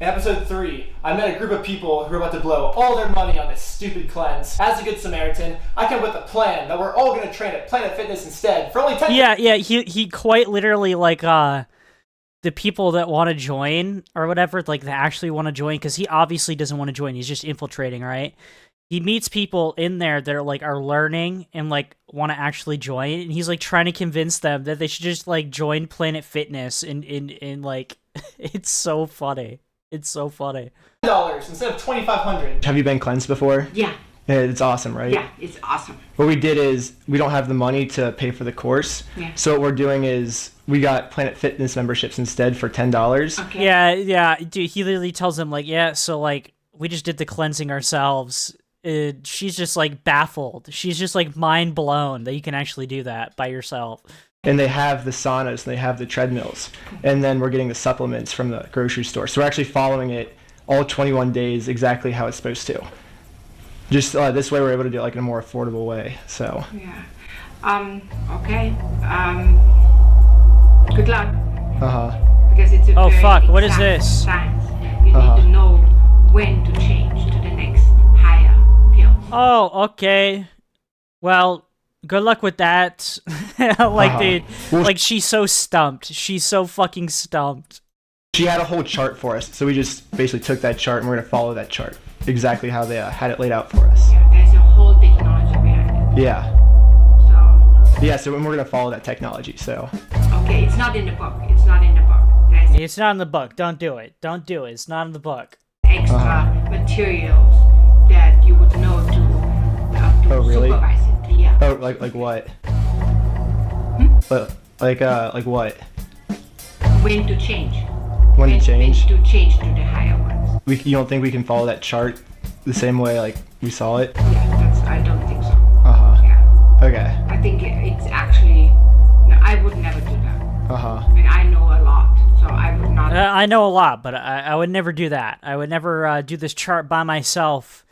In episode 3, I met a group of people who were about to blow all their money on this stupid cleanse. As a good Samaritan, I came up with a plan that we're all gonna train at Planet Fitness instead for only 10. Yeah, he quite literally, like, the people that want to join or whatever, like, that actually want to join, because he obviously doesn't want to join, he's just infiltrating, right? He meets people in there that are, like, are learning and, like, want to actually join, and he's, like, trying to convince them that they should just, like, join Planet Fitness in like, it's so funny. It's so funny. $10 instead of $2,500. Have you been cleansed before? Yeah. It's awesome, right? Yeah, it's awesome. What we did is we don't have the money to pay for the course. Yeah. So what we're doing is we got Planet Fitness memberships instead for $10. Okay. Yeah, dude, he literally tells him, like, yeah, so, like, we just did the cleansing ourselves. She's just, like, baffled. She's just, like, mind blown that you can actually do that by yourself. And they have the saunas, and they have the treadmills. And then we're getting the supplements from the grocery store. So we're actually following it all 21 days exactly how it's supposed to. Just this way we're able to do it, like, in a more affordable way, so. Yeah. Okay. Good luck. Uh-huh. Because it's a Oh, very fuck, what is exact this? science. You need to know when to change to the next higher pill. Oh, okay. Well, good luck with that. Like, dude, like, she's so stumped. She's so fucking stumped. She had a whole chart for us, so we just basically took that chart and we're going to follow that chart. Exactly how they had it laid out for us. Yeah, there's a whole technology behind it. Yeah. So. Yeah, so we're going to follow that technology, so. Okay, it's not in the book. It's not in the book. It's not in the book. Don't do it. Don't do it. It's not in the book. Extra materials that you would know to Oh, really? supervise it. Yeah. Oh, like what? Like what? When to change. When to change? When to change to the higher ones. You don't think we can follow that chart the same way, like, we saw it? Yeah, I don't think so. Uh-huh. Yeah. Okay. I think it's actually, no, I would never do that. Uh-huh. I mean, I know a lot, so I would not. I know a lot, but I would never do that. I would never do this chart by myself,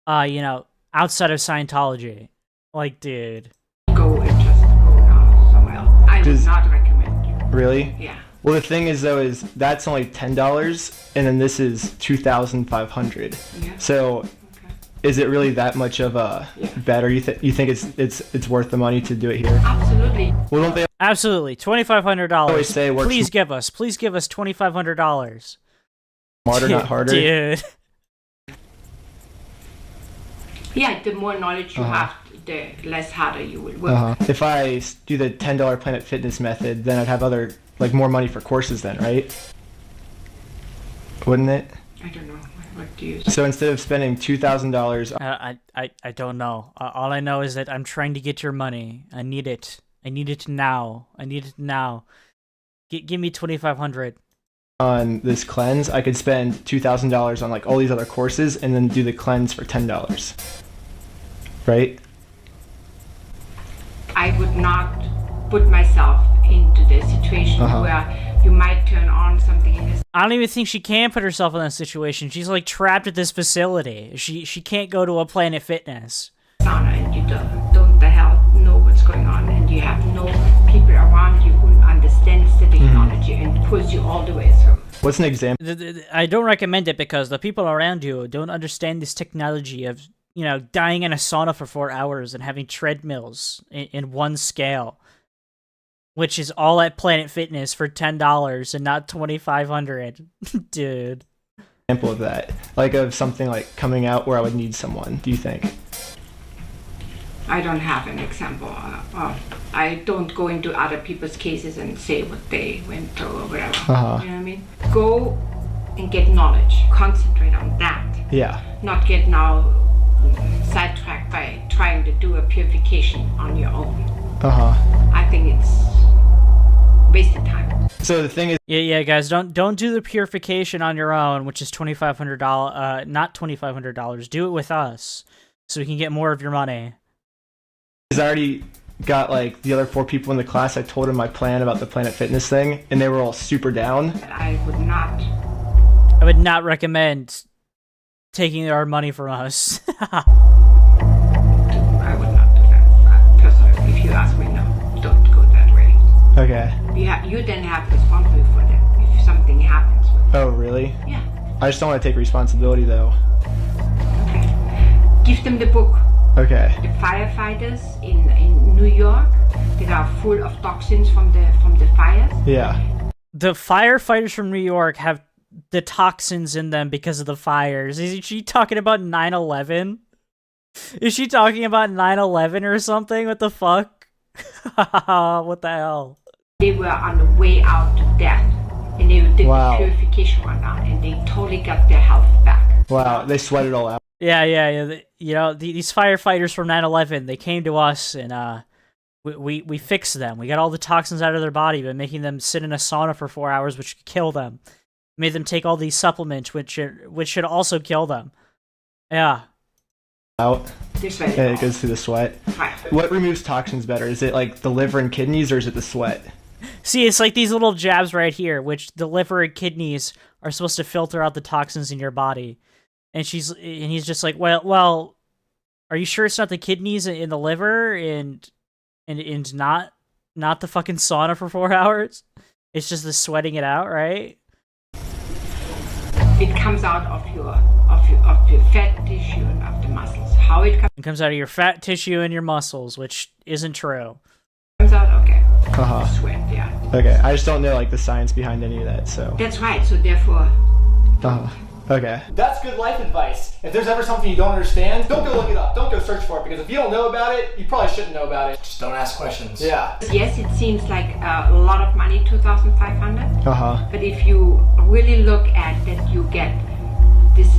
you know, outside of Scientology. Like, dude. Go and just go now somewhere else. I would not recommend. Really? Yeah. Well, the thing is, though, is that's only $10, and then this is $2,500. Yeah. So, is it really that much of a better? You think it's worth the money to do it here? Absolutely. Well, don't they Absolutely, $2,500. always say works Please give us $2,500. smarter, not harder? Dude. Yeah, the more knowledge you have, the less harder you will work. If I do the $10 Planet Fitness method, then I'd have other, like, more money for courses then, right? Wouldn't it? I don't know. What do you? So instead of spending $2,000, I don't know. All I know is that I'm trying to get your money. I need it. I need it now. I need it now. Give me $2,500. on this cleanse, I could spend $2,000 on, like, all these other courses and then do the cleanse for $10. Right? I would not put myself into the situation where you might turn on something in this. I don't even think she can put herself in that situation. She's, like, trapped at this facility. She can't go to a Planet Fitness. Sauna and you don't the hell know what's going on, and you have no people around you who understands the technology and pulls you all the way through. What's an example? I don't recommend it because the people around you don't understand this technology of, you know, dying in a sauna for 4 hours and having treadmills in one scale. which is all at Planet Fitness for $10 and not $2,500. Dude. Example of that, like of something like coming out where I would need someone, do you think? I don't have an example. I don't go into other people's cases and say what they went through or whatever. You know what I mean? Go and get knowledge. Concentrate on that. Yeah. Not get now sidetracked by trying to do a purification on your own. I think it's wasted time. So the thing is, yeah, guys, don't do the purification on your own, which is $2,500. Not $2,500. Do it with us, so we can get more of your money. I already got like the other 4 people in the class. I told them my plan about the Planet Fitness thing, and they were all super down. I would not recommend taking our money from us. I would not do that. Personally, if you ask me, no, don't go that way. Okay. You then have responsibility for them if something happens. Oh, really? Yeah. I just don't want to take responsibility, though. Okay. Give them the book. Okay. The firefighters in New York that are full of toxins from the fires. Yeah. The firefighters from New York have the toxins in them because of the fires. Is she talking about 9/11? Is she talking about 9/11 or something? What the fuck? What the hell? They were on the way out to death, and they did Wow. the purification one now, and they totally got their health back. Wow, they sweat it all out. Yeah. You know, these firefighters from 9/11, they came to us and we fixed them. We got all the toxins out of their body by making them sit in a sauna for 4 hours, which could kill them. Made them take all these supplements, which should also kill them. Yeah. Out. Yeah, it goes through the sweat. What removes toxins better? Is it like the liver and kidneys, or is it the sweat? See, it's like these little jabs right here, which the liver and kidneys are supposed to filter out the toxins in your body. And he's just like, well, are you sure it's not the kidneys in the liver and not the fucking sauna for 4 hours? It's just the sweating it out, right? It comes out of your fat tissue and of the muscles. How it comes out of your fat tissue and your muscles, which isn't true. comes out, okay. Sweat, yeah. Okay, I just don't know like the science behind any of that, so. That's right. So therefore. Okay. That's good life advice. If there's ever something you don't understand, don't go look it up. Don't go search for it, because if you don't know about it, you probably shouldn't know about it. Just don't ask questions. Yeah. Yes, it seems like a lot of money, 2,500. But if you really look at that, you get this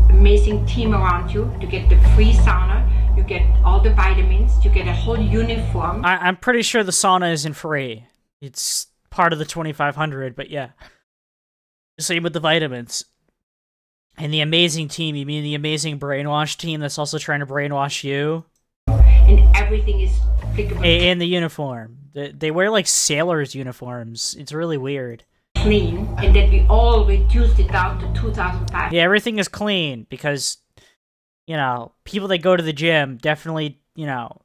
amazing team around you. You get the free sauna. You get all the vitamins. You get a whole uniform. I'm pretty sure the sauna isn't free. It's part of the 2,500, but yeah. Same with the vitamins. And the amazing team, you mean the amazing brainwash team that's also trying to brainwash you? And everything is applicable. And the uniform. They wear like sailors' uniforms. It's really weird. Clean, and that we all reduced it down to 2,500. Yeah, everything is clean because, you know, people that go to the gym definitely, you know,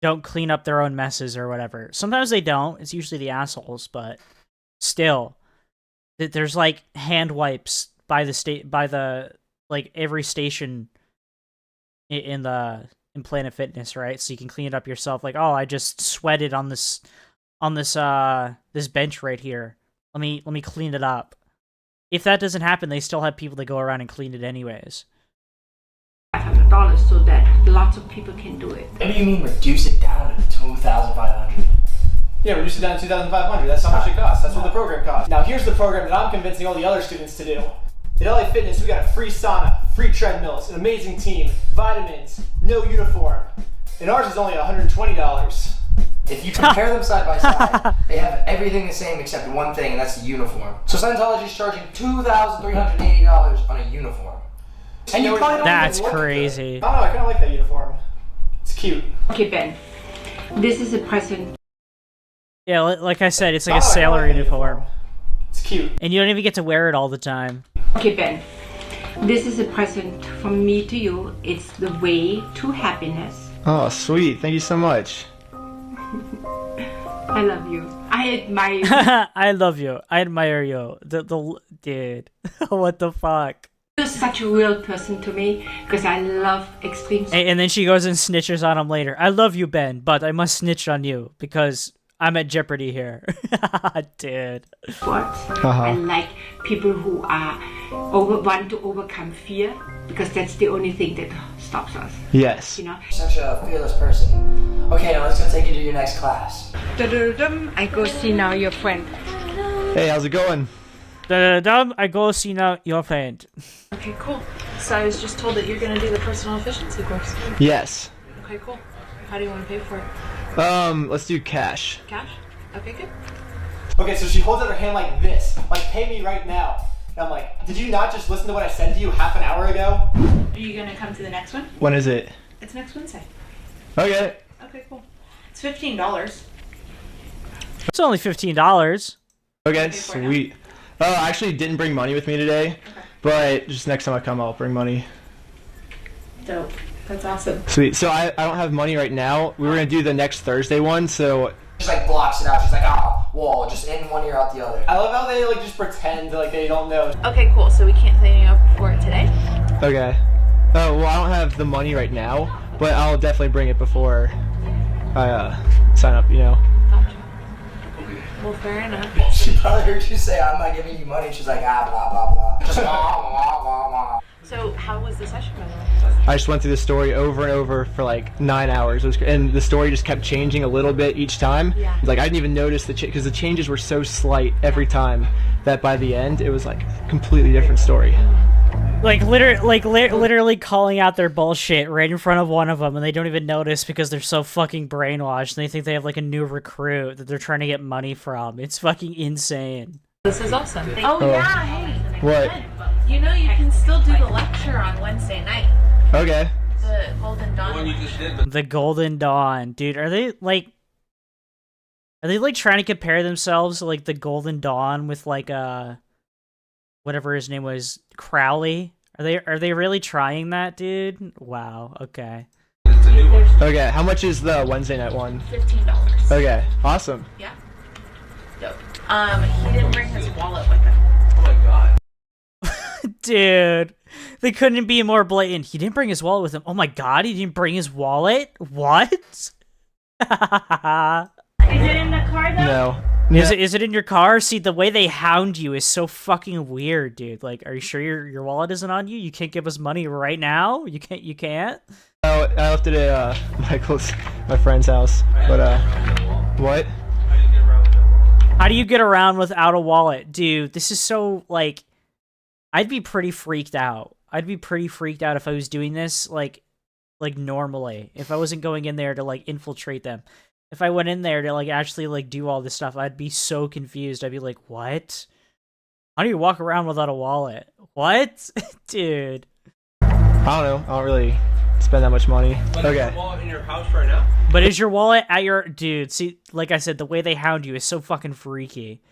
don't clean up their own messes or whatever. Sometimes they don't. It's usually the assholes, but still, there's like hand wipes by the like every station in Planet Fitness, right? So you can clean it up yourself. Like, oh, I just sweated on this bench right here. Let me clean it up. If that doesn't happen, they still have people that go around and clean it anyways. $500 so that lots of people can do it. What do you mean reduce it down to 2,500? Yeah, reduce it down to 2,500. That's how much it costs. That's what the program costs. Now here's the program that I'm convincing all the other students to do. At LA Fitness, we got a free sauna, free treadmills, an amazing team, vitamins, no uniform. And ours is only $120. If you compare them side by side, they have everything the same except one thing, and that's the uniform. So Scientology is charging $2,380 on a uniform. And you probably don't That's even look crazy. I don't know, I kind of like that uniform. It's cute. Okay, Ben. This is a present. Yeah, like I said, it's like a sailor uniform. It's cute. And you don't even get to wear it all the time. Okay, Ben. This is a present from me to you. It's the way to happiness. Oh, sweet. Thank you so much. I love you. I admire you. I love you. I admire you. Dude. What the fuck? You're such a real person to me because I love extreme. And then she goes and snitches on him later. I love you, Ben, but I must snitch on you because I'm at jeopardy here. Dude. What? I like people who are want to overcome fear, because that's the only thing that stops us. Yes. You know? Such a fearless person. Okay, now let's go take you to your next class. I go see now your friend. Hey, how's it going? I go see now your friend. Okay, cool. So I was just told that you're gonna do the personal efficiency course. Yes. Okay, cool. How do you want to pay for it? Let's do cash. Cash? Okay, good. Okay, so she holds out her hand like this, like pay me right now. And I'm like, did you not just listen to what I said to you half an hour ago? Are you gonna come to the next one? When is it? It's next Wednesday. Okay. Okay, cool. It's $15. It's only $15. Okay, sweet. Oh, I actually didn't bring money with me today, but just next time I come, I'll bring money. Dope. That's awesome. Sweet. So I don't have money right now. We were gonna do the next Thursday one, so. She like blocks it out. She's like, wall, just in one ear, out the other. I love how they like just pretend like they don't know. Okay, cool. So we can't sign you up for it today? Okay. Oh, well, I don't have the money right now, but I'll definitely bring it before I sign up, you know. Well, fair enough. She probably heard you say, I'm not giving you money. She's like, blah, blah, blah. Just blah, blah, blah, blah. So how was the session, by the way? I just went through the story over and over for like 9 hours. And the story just kept changing a little bit each time. Yeah. Like I didn't even notice because the changes were so slight every time that by the end, it was like a completely different story. Like literally calling out their bullshit right in front of one of them, and they don't even notice because they're so fucking brainwashed, and they think they have like a new recruit that they're trying to get money from. It's fucking insane. This is awesome. Oh. Yeah, hey. What? You know you can still do the lecture on Wednesday night. Okay. The Golden Dawn. The Golden Dawn, dude. Are they like trying to compare themselves to like the Golden Dawn with like whatever his name was, Crowley? Are they really trying that, dude? Wow. Okay. Okay. How much is the Wednesday night one? $15. Okay. Awesome. Yeah. Dope. He didn't bring his wallet with him. Oh my god. Dude, they couldn't be more blatant. He didn't bring his wallet with him. Oh my god, he didn't bring his wallet? What? Is it in the car though? No. Is it in your car? See, the way they hound you is so fucking weird, dude. Like, are you sure your wallet isn't on you? You can't give us money right now? You can't? I left it at my friend's house. But what? How do you get around without a wallet? Dude, this is so like I'd be pretty freaked out. I'd be pretty freaked out if I was doing this like normally. If I wasn't going in there to like infiltrate them. If I went in there to like actually like do all this stuff, I'd be so confused. I'd be like, "What? How do you walk around without a wallet? What?" Dude. I don't know. I don't really spend that much money. But okay. Is your wallet in your house right now? But is your wallet at your dude? See, like I said, the way they hound you is so fucking freaky.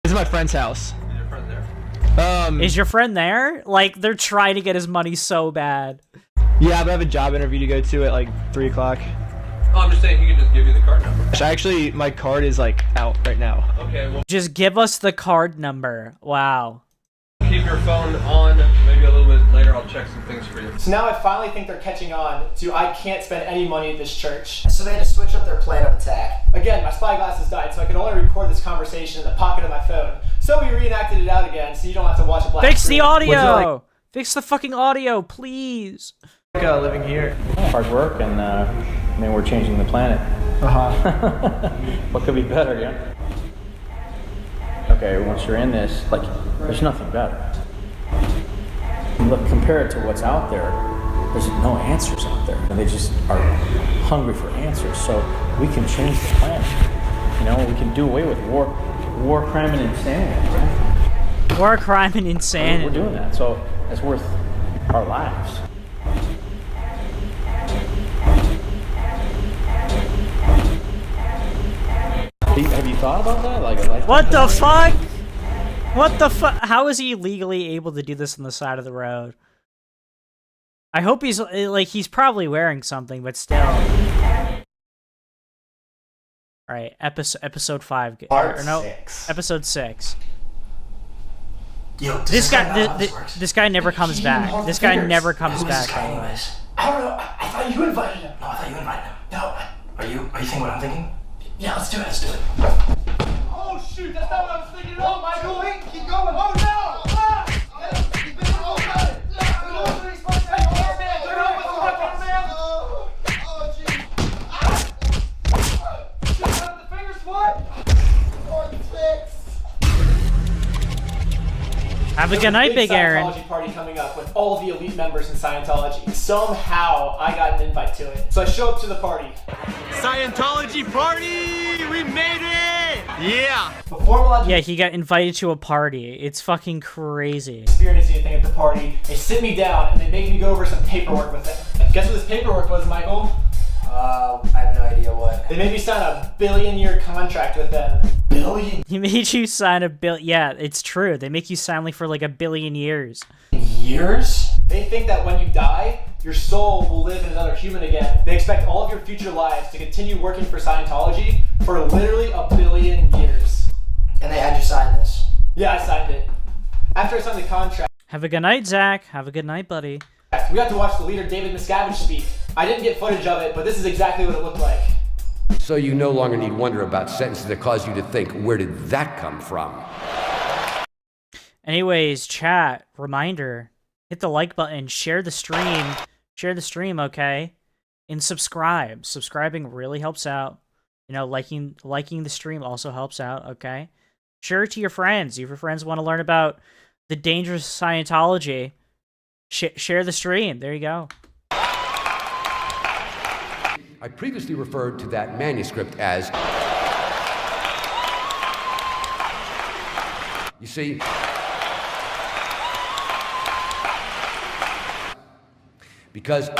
This is my friend's house. Is your friend there? Is your friend there? Like, they're trying to get his money so bad. Yeah, but I have a job interview to go to at like 3 o'clock. Oh, I'm just saying he can just give you the card number. Actually, my card is like out right now. Okay, well. Just give us the card number. Wow. Keep your phone on. Maybe a little bit later I'll check some things for you. So now I finally think they're catching on to I can't spend any money at this church. So they had to switch up their plan of attack. Again, my spy glasses died, so I could only record this conversation in the pocket of my phone. So we reenacted it out again, so you don't have to watch it black Fix screen. the audio! Fix the fucking audio, please! Living here. Hard work, and I mean, we're changing the planet. What could be better, yeah? Okay, once you're in this, like, there's nothing better. Look, compare it to what's out there. There's no answers out there. And they just are hungry for answers. So we can change the planet. You know, we can do away with war, crime, and insanity. Right? War, crime, and insanity. We're doing that, so it's worth our lives. Have you thought about that? Like what the fuck? What the fuck? How is he legally able to do this on the side of the road? I hope he's like he's probably wearing something, but still. All right, episode 5. Part no, 6. Episode 6. Yo, this guy never comes back. This guy never comes back. By the way. I don't know. I thought you invited him. No, I thought you invited him. No. Are you thinking what I'm thinking? Yeah, let's do it. Let's do it. Oh shoot, that's not what I was thinking. Oh, Michael, wait, keep going. Oh no! Ah! He's been all good. Have a good night, Big Aaron. Scientology party coming up with all the elite members in Scientology. Somehow I got an invite to it. So I show up to the party. Scientology party! We made it! Yeah! Before I'm allowed to Yeah, he got invited to a party. It's fucking crazy. experience anything at the party, they sit me down and they make me go over some paperwork with them. Guess what this paperwork was, Michael? I have no idea what. They made me sign a billion-year contract with them. Billion He made you sign a bill. Yeah, it's true. They make you sign like for like 1 billion years. years? They think that when you die, your soul will live in another human again. They expect all of your future lives to continue working for Scientology for literally 1 billion years. And they had you sign this? Yeah, I signed it. After I signed the contract, Have a good night, Zach. Have a good night, buddy. we got to watch the leader David Miscavige speak. I didn't get footage of it, but this is exactly what it looked like. So you no longer need wonder about sentences that cause you to think, where did that come from? Anyways, chat, reminder, hit the like button, share the stream, okay? And subscribe. Subscribing really helps out. You know, liking the stream also helps out, okay? Share it to your friends. If your friends want to learn about the dangerous Scientology, share the stream. There you go. I previously referred to that manuscript as... You see... Because... Dude.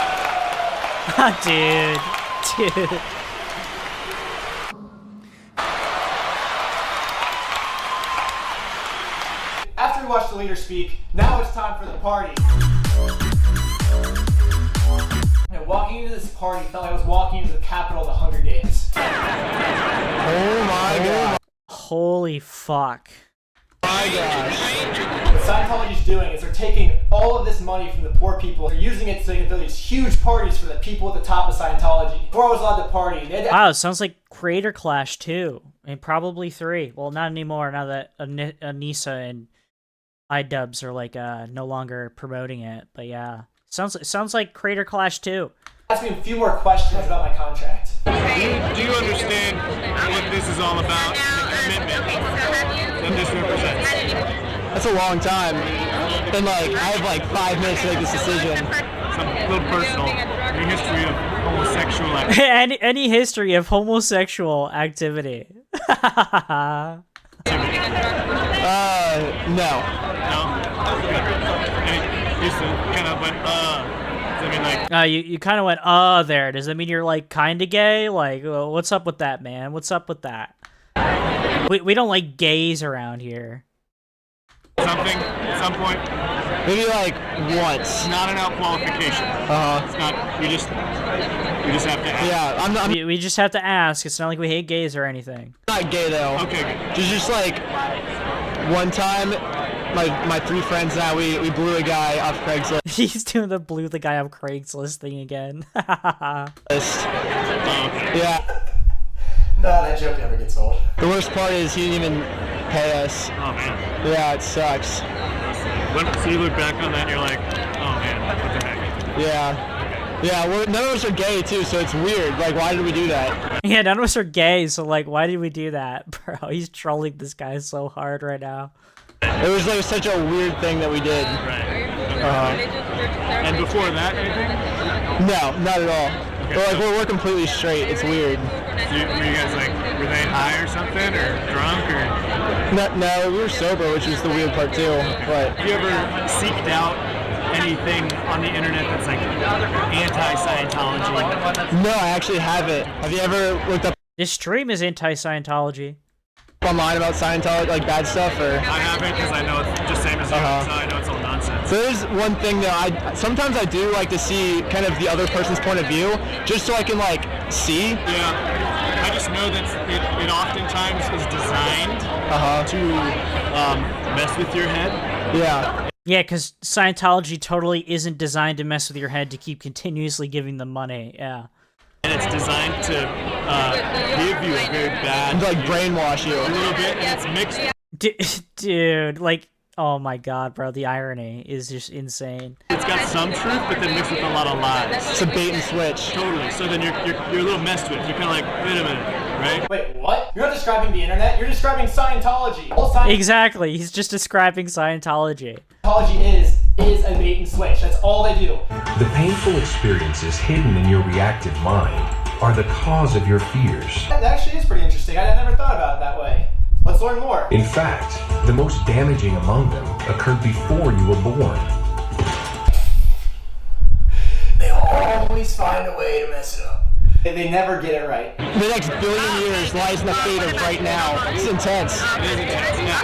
After we watched the leader speak, now it's time for the party. And walking into this party felt like I was walking into the capital of the Hunger Games. Oh my god. Holy fuck. My gosh. What Scientology's doing is they're taking all of this money from the poor people, they're using it so they can throw these huge parties for the people at the top of Scientology. Before I was allowed to party, they had to... Wow, it sounds like Creator Clash 2. And probably 3. Well, not anymore now that Anissa and iDubbbz are like no longer promoting it. But yeah. Sounds like Creator Clash 2. Ask me a few more questions about my contract. Do you understand what this is all about? The commitment that this represents? That's a long time. And like, I have like 5 minutes to make this decision. Some little personal. Your history of homosexual activity. any history of homosexual activity. No. Just kind of went, I mean, like... You kind of went, there. Does that mean you're, like, kind of gay? Like, what's up with that, man? What's up with that? We don't like gays around here. Something, at some point. Maybe, like, once. It's not an out qualification. It's not, we just have to ask. Yeah, We just have to ask. It's not like we hate gays or anything. not gay, though. Okay, good. Just like, one time, my 3 friends and I, we blew a guy off Craigslist. He's doing the blew the guy off Craigslist thing again. Yeah. No, that joke never gets old. The worst part is he didn't even pay us. Oh, man. Yeah, it sucks. So you look back on that and you're like, oh, man, what the heck? Yeah. Yeah, none of us are gay, too, so it's weird. Like, why did we do that? Yeah, none of us are gay, so, like, why did we do that? Bro, he's trolling this guy so hard right now. It was like such a weird thing that we did. Right. And before that, anything? No, not at all. Okay. We're completely straight. It's weird. So were you guys like, were they high or something, or drunk, or? No, we were sober, which is the weird part too. But have you ever seeked out anything on the internet that's like anti-Scientology? No, I actually haven't. Have you ever looked up This stream is anti-Scientology. online about Scientology, like bad stuff, or? I haven't, because I know it's just same as you, so I know it's all nonsense. So there's one thing that sometimes I do like to see kind of the other person's point of view, just so I can like see. Yeah, I just know that it oftentimes is designed to mess with your head. Yeah. Yeah, because Scientology totally isn't designed to mess with your head to keep continuously giving them money. Yeah. And and it's designed to give you a very bad, like brainwash you a little bit, and it's mixed. Dude, like, oh my god, bro, the irony is just insane. It's got some truth, but then mixed with a lot of lies. It's a bait and switch. Totally. So then you're a little messed with. You're kind of like, wait a minute, right? Wait, what? You're not describing the internet. You're describing Scientology. Exactly. He's just describing Scientology. Scientology is a bait and switch. That's all they do. The painful experiences hidden in your reactive mind are the cause of your fears. That actually is pretty interesting. I never thought about it that way. Let's learn more. In fact, the most damaging among them occurred before you were born. They always find a way to mess it up. They never get it right. The next billion years lies in the fate of right now. It's intense. It is intense. Now,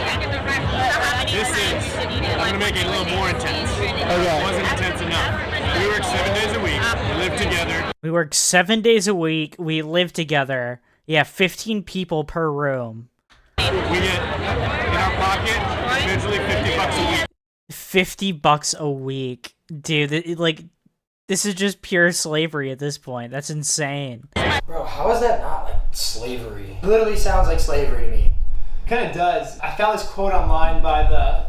this is, I'm going to make it a little more intense. Okay. It wasn't intense enough. We work 7 days a week. We live together. We work 7 days a week. We live together. Yeah, 15 people per room. We get, in our pocket, eventually $50 a week. $50 a week. Dude, like, this is just pure slavery at this point. That's insane. Bro, how is that not like slavery? It literally sounds like slavery to me. Kind of does. I found this quote online by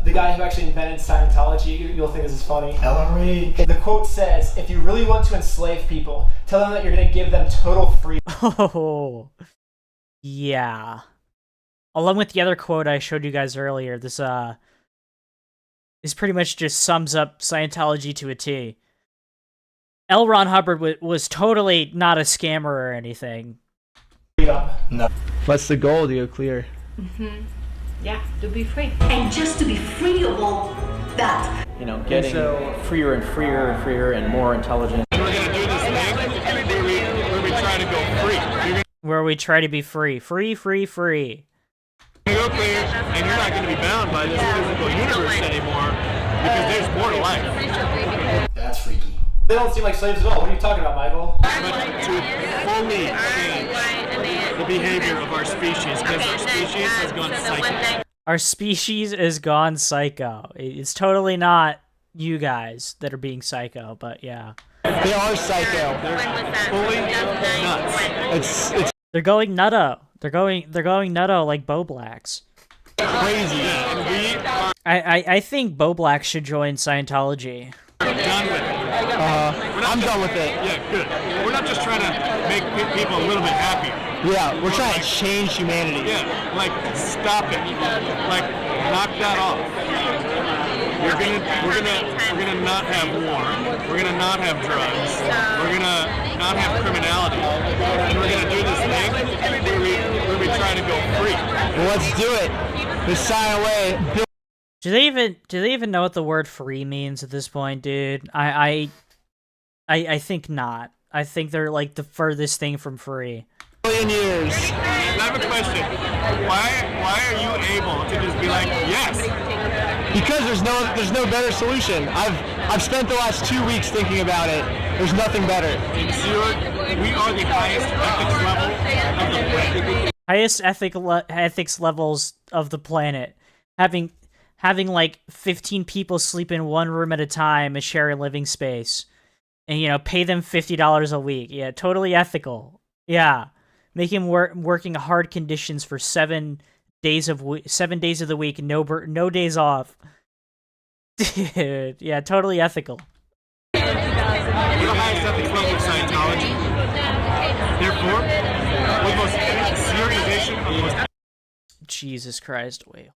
the guy who actually invented Scientology. You'll think this is funny. Hillary. The quote says, "If you really want to enslave people, tell them that you're going to give them total freedom." Oh, yeah. Along with the other quote I showed you guys earlier, this pretty much just sums up Scientology to a T. L. Ron Hubbard was totally not a scammer or anything. No. What's the goal to go clear? Yeah, to be free. And just to be free of all that. You know, getting freer and freer and freer and more intelligent. We're going to do this thing where we try to go free. Where we try to be free. Free, free, free. You're going to go clear, and you're not going to be bound by this physical universe anymore, because there's more to life. That's freaky. They don't seem like slaves at all. What are you talking about, Michael? But to fully change the behavior of our species, because our species has gone psycho. Our species is gone psycho. It's totally not you guys that are being psycho, but yeah. They are psycho. They're fully nuts. They're going nutto. They're going nutto like Bo Blacks. Crazy. Yeah, I think Bo Black should join Scientology. we're done with it. I'm done with it. Yeah, good. We're not just trying to make people a little bit happier. Yeah, we're trying to change humanity. Yeah, like stop it. Like knock that off. We're gonna not have war. We're gonna not have drugs. We're gonna not have criminality. And we're gonna do this thing where we try to go free. Well, let's do it. The silent way. Do they even know what the word free means at this point, dude? I think not. I think they're like the furthest thing from free. Million years. I have a question. Why are you able to just be like, yes? Because there's no better solution. I've spent the last 2 weeks thinking about it. There's nothing better. We are the highest ethics level of the planet. Highest ethics levels of the planet. Having like 15 people sleep in one room at a time and share a living space. And, you know, pay them $50 a week. Yeah, totally ethical. Yeah. Make him working hard conditions for 7 days of the week, no days off. Dude, yeah, totally ethical. We're the highest ethics level of Scientology. Therefore, we're the most organization of the most... Jesus Christ, wait.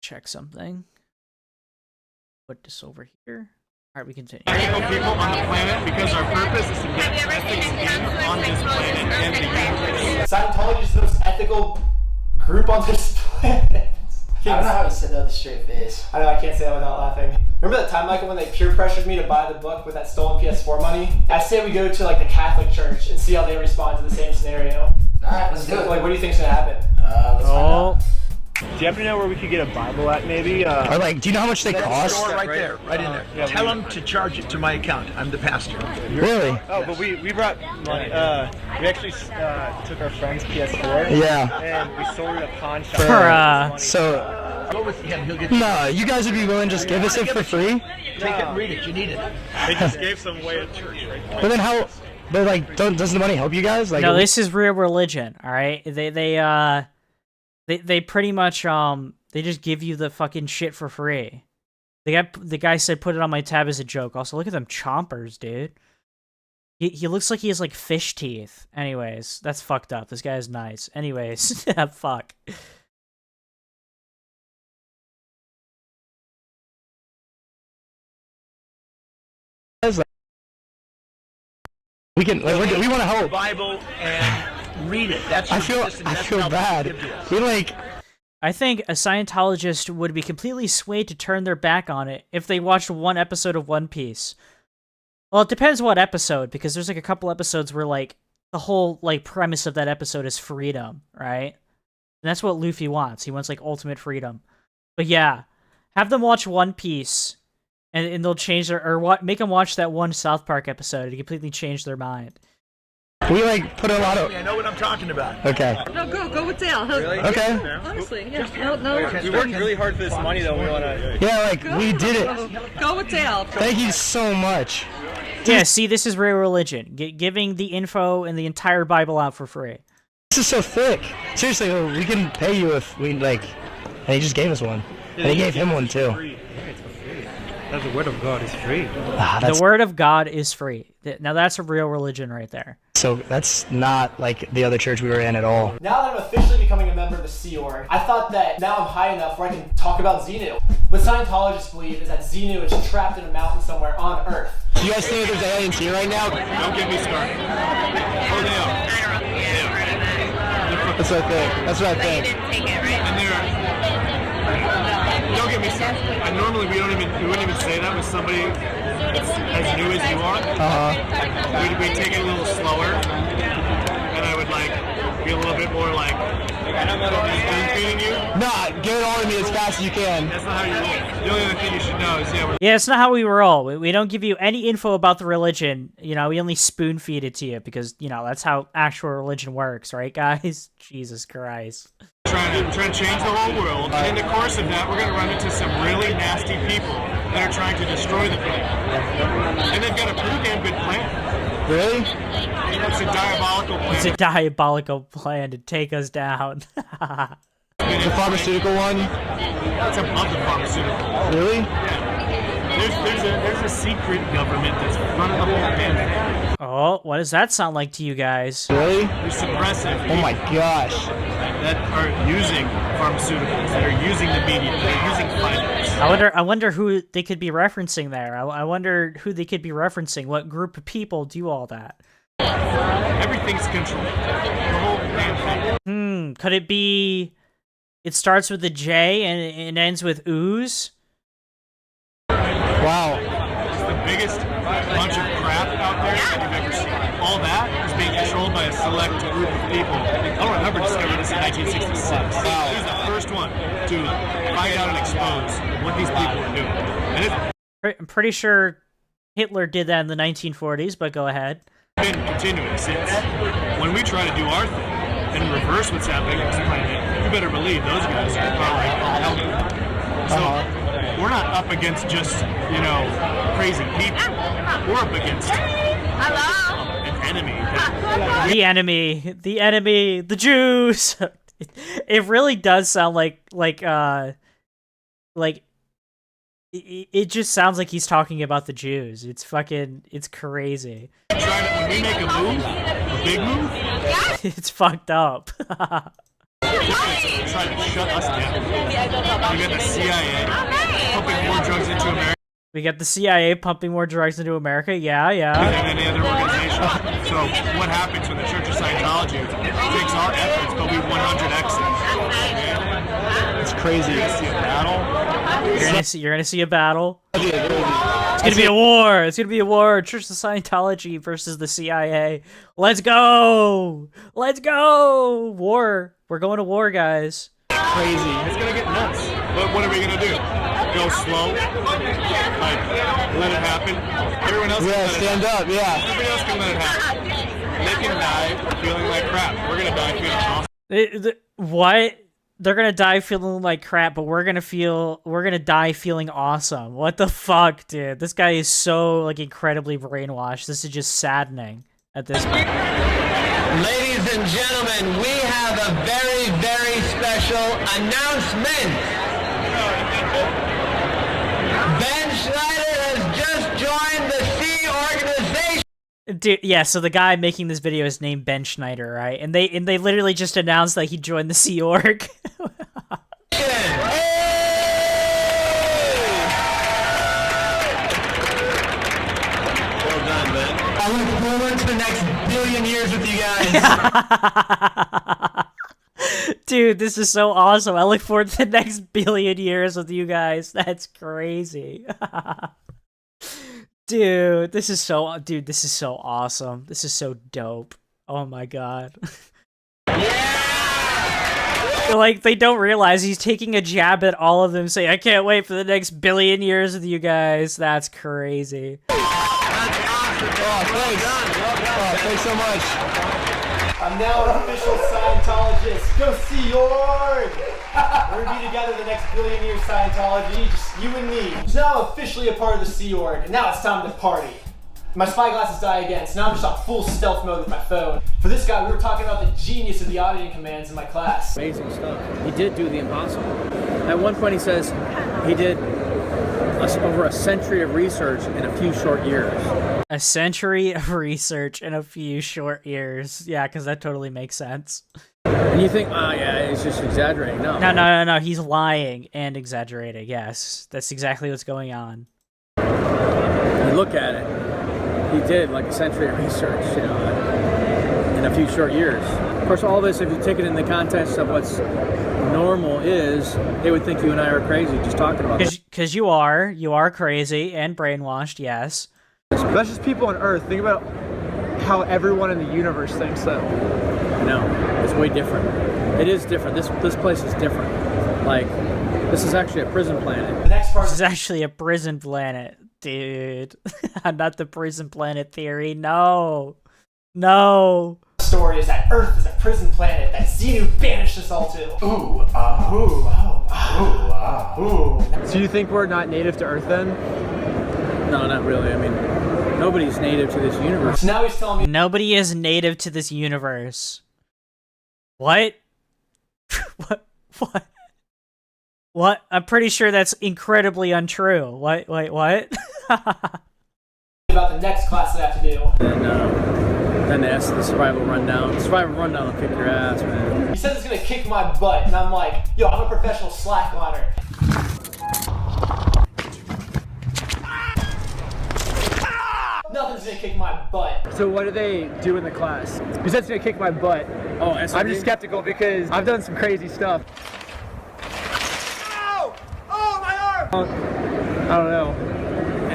Check something. Put this over here. Alright, we continue. Ethical people on the planet, because our purpose is to get ethics in on this planet and the universe. Scientology is the most ethical group on this planet. I don't know how he said that with a straight face. I know, I can't say that without laughing. Remember that time, Michael, when they peer pressured me to buy the book with that stolen PS4 money? I say we go to like the Catholic Church and see how they respond to the same scenario. Alright, let's do it. Like, what do you think's gonna happen? Let's find out. Do you happen to know where we could get a Bible at, maybe? Or like, do you know how much they cost? Right there, right in there. Yeah, Tell them to charge it to my account. I'm the pastor. Really? Oh, but we brought money. We actually took our friend's PS4. Yeah. And we sold it at a pawn shop. Go with him. He'll get. No, you guys would be willing to just give us it for free? Take it and read it. You need it. They just gave some away at church, right? But then how But like, doesn't the money help you guys? Like, no, this is real religion. All right, they pretty much they just give you the fucking shit for free. The guy said put it on my tab as a joke. Also, look at them chompers, dude. He looks like he has like fish teeth. Anyways, that's fucked up. This guy is nice. Anyways, fuck. We can. Like, we want to help. Bible and read it. That's I feel bad. We like. I think a Scientologist would be completely swayed to turn their back on it if they watched one episode of One Piece. Well, it depends what episode, because there's like a couple episodes where like the whole like premise of that episode is freedom, right? And that's what Luffy wants. He wants like ultimate freedom. But yeah, have them watch One Piece, and they'll change their make them watch that one South Park episode to completely change their mind. We like put a lot of. I know what I'm talking about. Okay. No, go with Dale. Really? Okay. Honestly, yeah. No. We worked really hard for this money, though. We wanna. Yeah, like we did it. Go with Dale. Thank you so much. Yeah, see, this is real religion. Giving the info and the entire Bible out for free. This is so thick. Seriously, we can pay you if we like. And he just gave us one. And he gave him one too. That's the word of God is free. The word of God is free. Now that's a real religion right there. So that's not like the other church we were in at all. Now that I'm officially becoming a member of the Sea Org, I thought that now I'm high enough where I can talk about Xenu. What Scientologists believe is that Xenu is trapped in a mountain somewhere on Earth. Do you guys think there's aliens here right now? Don't get me started. Oh, they are. That's what I think. That's what I think. And they're. Don't get me started. And normally we wouldn't even say that with somebody as new as you are. We'd take it a little slower, and I would like be a little bit more like spoon-feeding you. Nah, give it all to me as fast as you can. That's not how you roll. The only other thing you should know is yeah, it's not how we roll. We don't give you any info about the religion. You know, we only spoon feed it to you because you know that's how actual religion works, right, guys? Jesus Christ. Trying to change the whole world, and in the course of that, we're going to run into some really nasty people that are trying to destroy the planet. And they've got a pretty damn good plan. Really? It's a diabolical plan. It's a diabolical plan to take us down. The pharmaceutical one? It's above the pharmaceutical. Really? Yeah. There's a secret government that's running the whole thing. Oh, what does that sound like to you guys? Really? They're suppressive. Oh my gosh. That are using pharmaceuticals, that are using the media, that are using finance. I wonder who they could be referencing there. I wonder who they could be referencing. What group of people do all that? Everything's controlled. The whole damn thing. Could it be? It starts with a J and it ends with ooze. Wow. It's the biggest bunch of crap out there that you've ever seen. All that is being controlled by a select group of people. I don't remember discovering this in 1966. Wow. He was the first one to find out and expose what these people were doing. And I'm pretty sure Hitler did that in the 1940s, but go ahead. It's been continuing since. When we try to do our thing and reverse what's happening on this planet, you better believe those guys are probably helping. So we're not up against just, you know, crazy people. We're up against an enemy. The enemy, the Jews. It really does sound like it just sounds like he's talking about the Jews. It's crazy. When we make a big move, it's fucked up. Trying to shut us down. We got the CIA pumping more drugs into America. We got the CIA pumping more drugs into America. Yeah. Than any other organization. So what happens when the Church of Scientology takes our efforts, but we 100x it? It's crazy. You're gonna see a battle. You're gonna see a battle. It's gonna be a war. It's gonna be a war. Church of Scientology versus the CIA. Let's go. War. We're going to war, guys. Crazy. It's gonna get nuts. But what are we gonna do? Go slow? Like, let it happen? Everyone else can let stand it up, yeah. Everybody else can let it happen. They can die feeling like crap. We're gonna die feeling awesome. What? They're gonna die feeling like crap, but we're gonna die feeling awesome. What the fuck, dude? This guy is so, like, incredibly brainwashed. This is just saddening. at this point. Ladies and gentlemen, we have a very, very special announcement. Ben Schneider has just joined the Sea organization. Dude, yeah, so the guy making this video is named Ben Schneider, right? And they literally just announced that he joined the Sea Org. I look forward to the next billion years with you guys. Dude, this is so awesome. I look forward to the next billion years with you guys. That's crazy. Dude, this is so awesome. This is so dope. Oh my god. Like, they don't realize he's taking a jab at all of them, saying, I can't wait for the next billion years with you guys. That's crazy. Thanks so much. I'm now an official Scientologist. Go Sea Org! We're gonna be together the next billion years, Scientology, just you and me. So now I'm officially a part of the Sea Org, and now it's time to party. My spyglasses die again, so now I'm just on full stealth mode with my phone. For this guy, we were talking about the genius of the auditing commands in my class. Amazing stuff. He did do the impossible. At one point he says he did over a century of research in a few short years. A century of research in a few short years. Yeah, because that totally makes sense. And you think, oh yeah, he's just exaggerating. No. No. He's lying and exaggerating. Yes, that's exactly what's going on. You look at it, he did like a century of research, you know, in a few short years. Of course, all this, if you take it in the context of what's normal is, they would think you and I are crazy just talking about it. Because you are crazy and brainwashed, yes. That's just people on Earth. Think about how everyone in the universe thinks, though. No, it's way different. It is different. This place is different. Like, this is actually a prison planet. The next part is actually a prison planet, dude. Not the prison planet theory. No. Story is that Earth is a prison planet that Xenu banished us all to. So you think we're not native to Earth then? No, not really. I mean, nobody's native to this universe. So now he's telling me nobody is native to this universe. What? What? I'm pretty sure that's incredibly untrue. What? Wait, what? about the next class that I have to do. Then they ask the survival rundown. The survival rundown will kick your ass, man. He says it's gonna kick my butt, and I'm like, yo, I'm a professional slackliner. Nothing's gonna kick my butt. So what do they do in the class? He said it's gonna kick my butt. Oh, I'm just skeptical because I've done some crazy stuff. Oh, my arm! I don't know.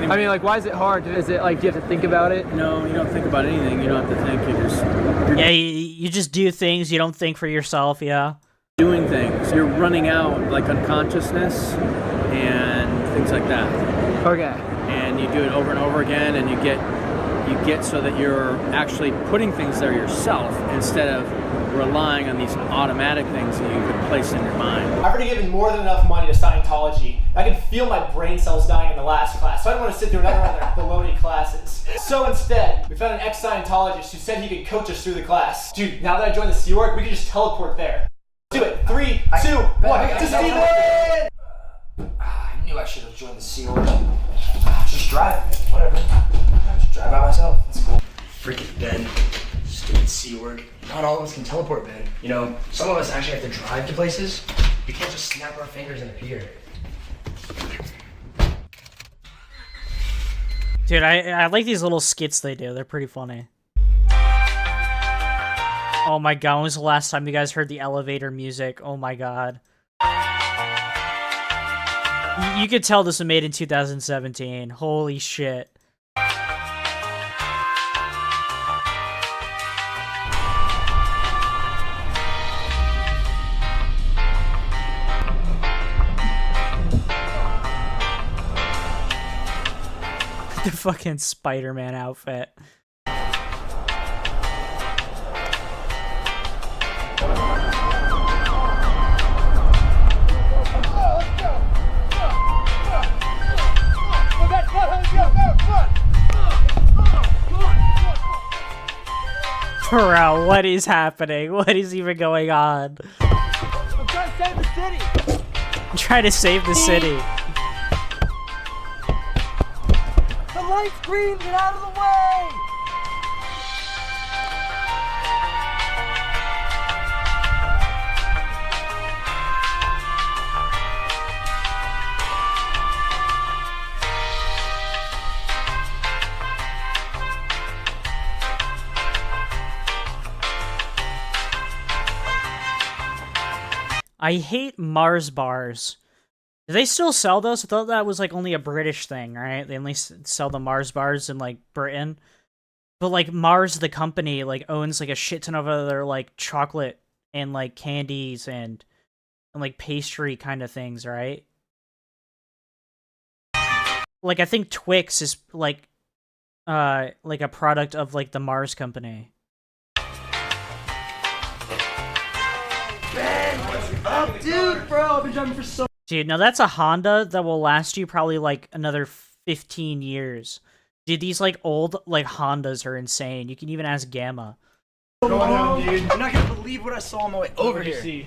I mean, like, why is it hard? Is it like, do you have to think about it? No, you don't think about anything. You don't have to think. Yeah, you just do things. You don't think for yourself, yeah. Doing things. You're running out, like, unconsciousness and things like that. Okay. And you do it over and over again, and you get so that you're actually putting things there yourself instead of relying on these automatic things that you can place in your mind. I've already given more than enough money to Scientology. I can feel my brain cells dying in the last class, so I don't want to sit through another one of their baloney classes. So instead, we found an ex-Scientologist who said he could coach us through the class. Dude, now that I joined the Sea Org, we can just teleport there. Do it. 3, 2, 1. To Steven! I knew I should have joined the Sea Org. Just drive. Whatever. Just drive by myself. That's cool. Freaking Ben. Stupid Sea Org. Not all of us can teleport, Ben. You know, some of us actually have to drive to places. We can't just snap our fingers and appear. Dude, I like these little skits they do. They're pretty funny. Oh my god, when was the last time you guys heard the elevator music? Oh my god. You could tell this was made in 2017. Holy shit. The fucking Spider-Man outfit. Bro, what is happening? What is even going on? I'm trying to save the city. I'm trying to save the city. The light's green. Get out of the way. I hate Mars bars. Do they still sell those? I thought that was like only a British thing, right? They only sell the Mars bars in like Britain. But like Mars, the company, like owns like a shit ton of other like chocolate and like candies and like pastry kind of things, right? Like I think Twix is like a product of like the Mars company. Up, dude, bro. I've been driving for so. Dude, now that's a Honda that will last you probably like another 15 years. Dude, these like old like Hondas are insane. You can even ask Gamma. Going home, dude. You're not gonna believe what I saw on my way over What did you here. see?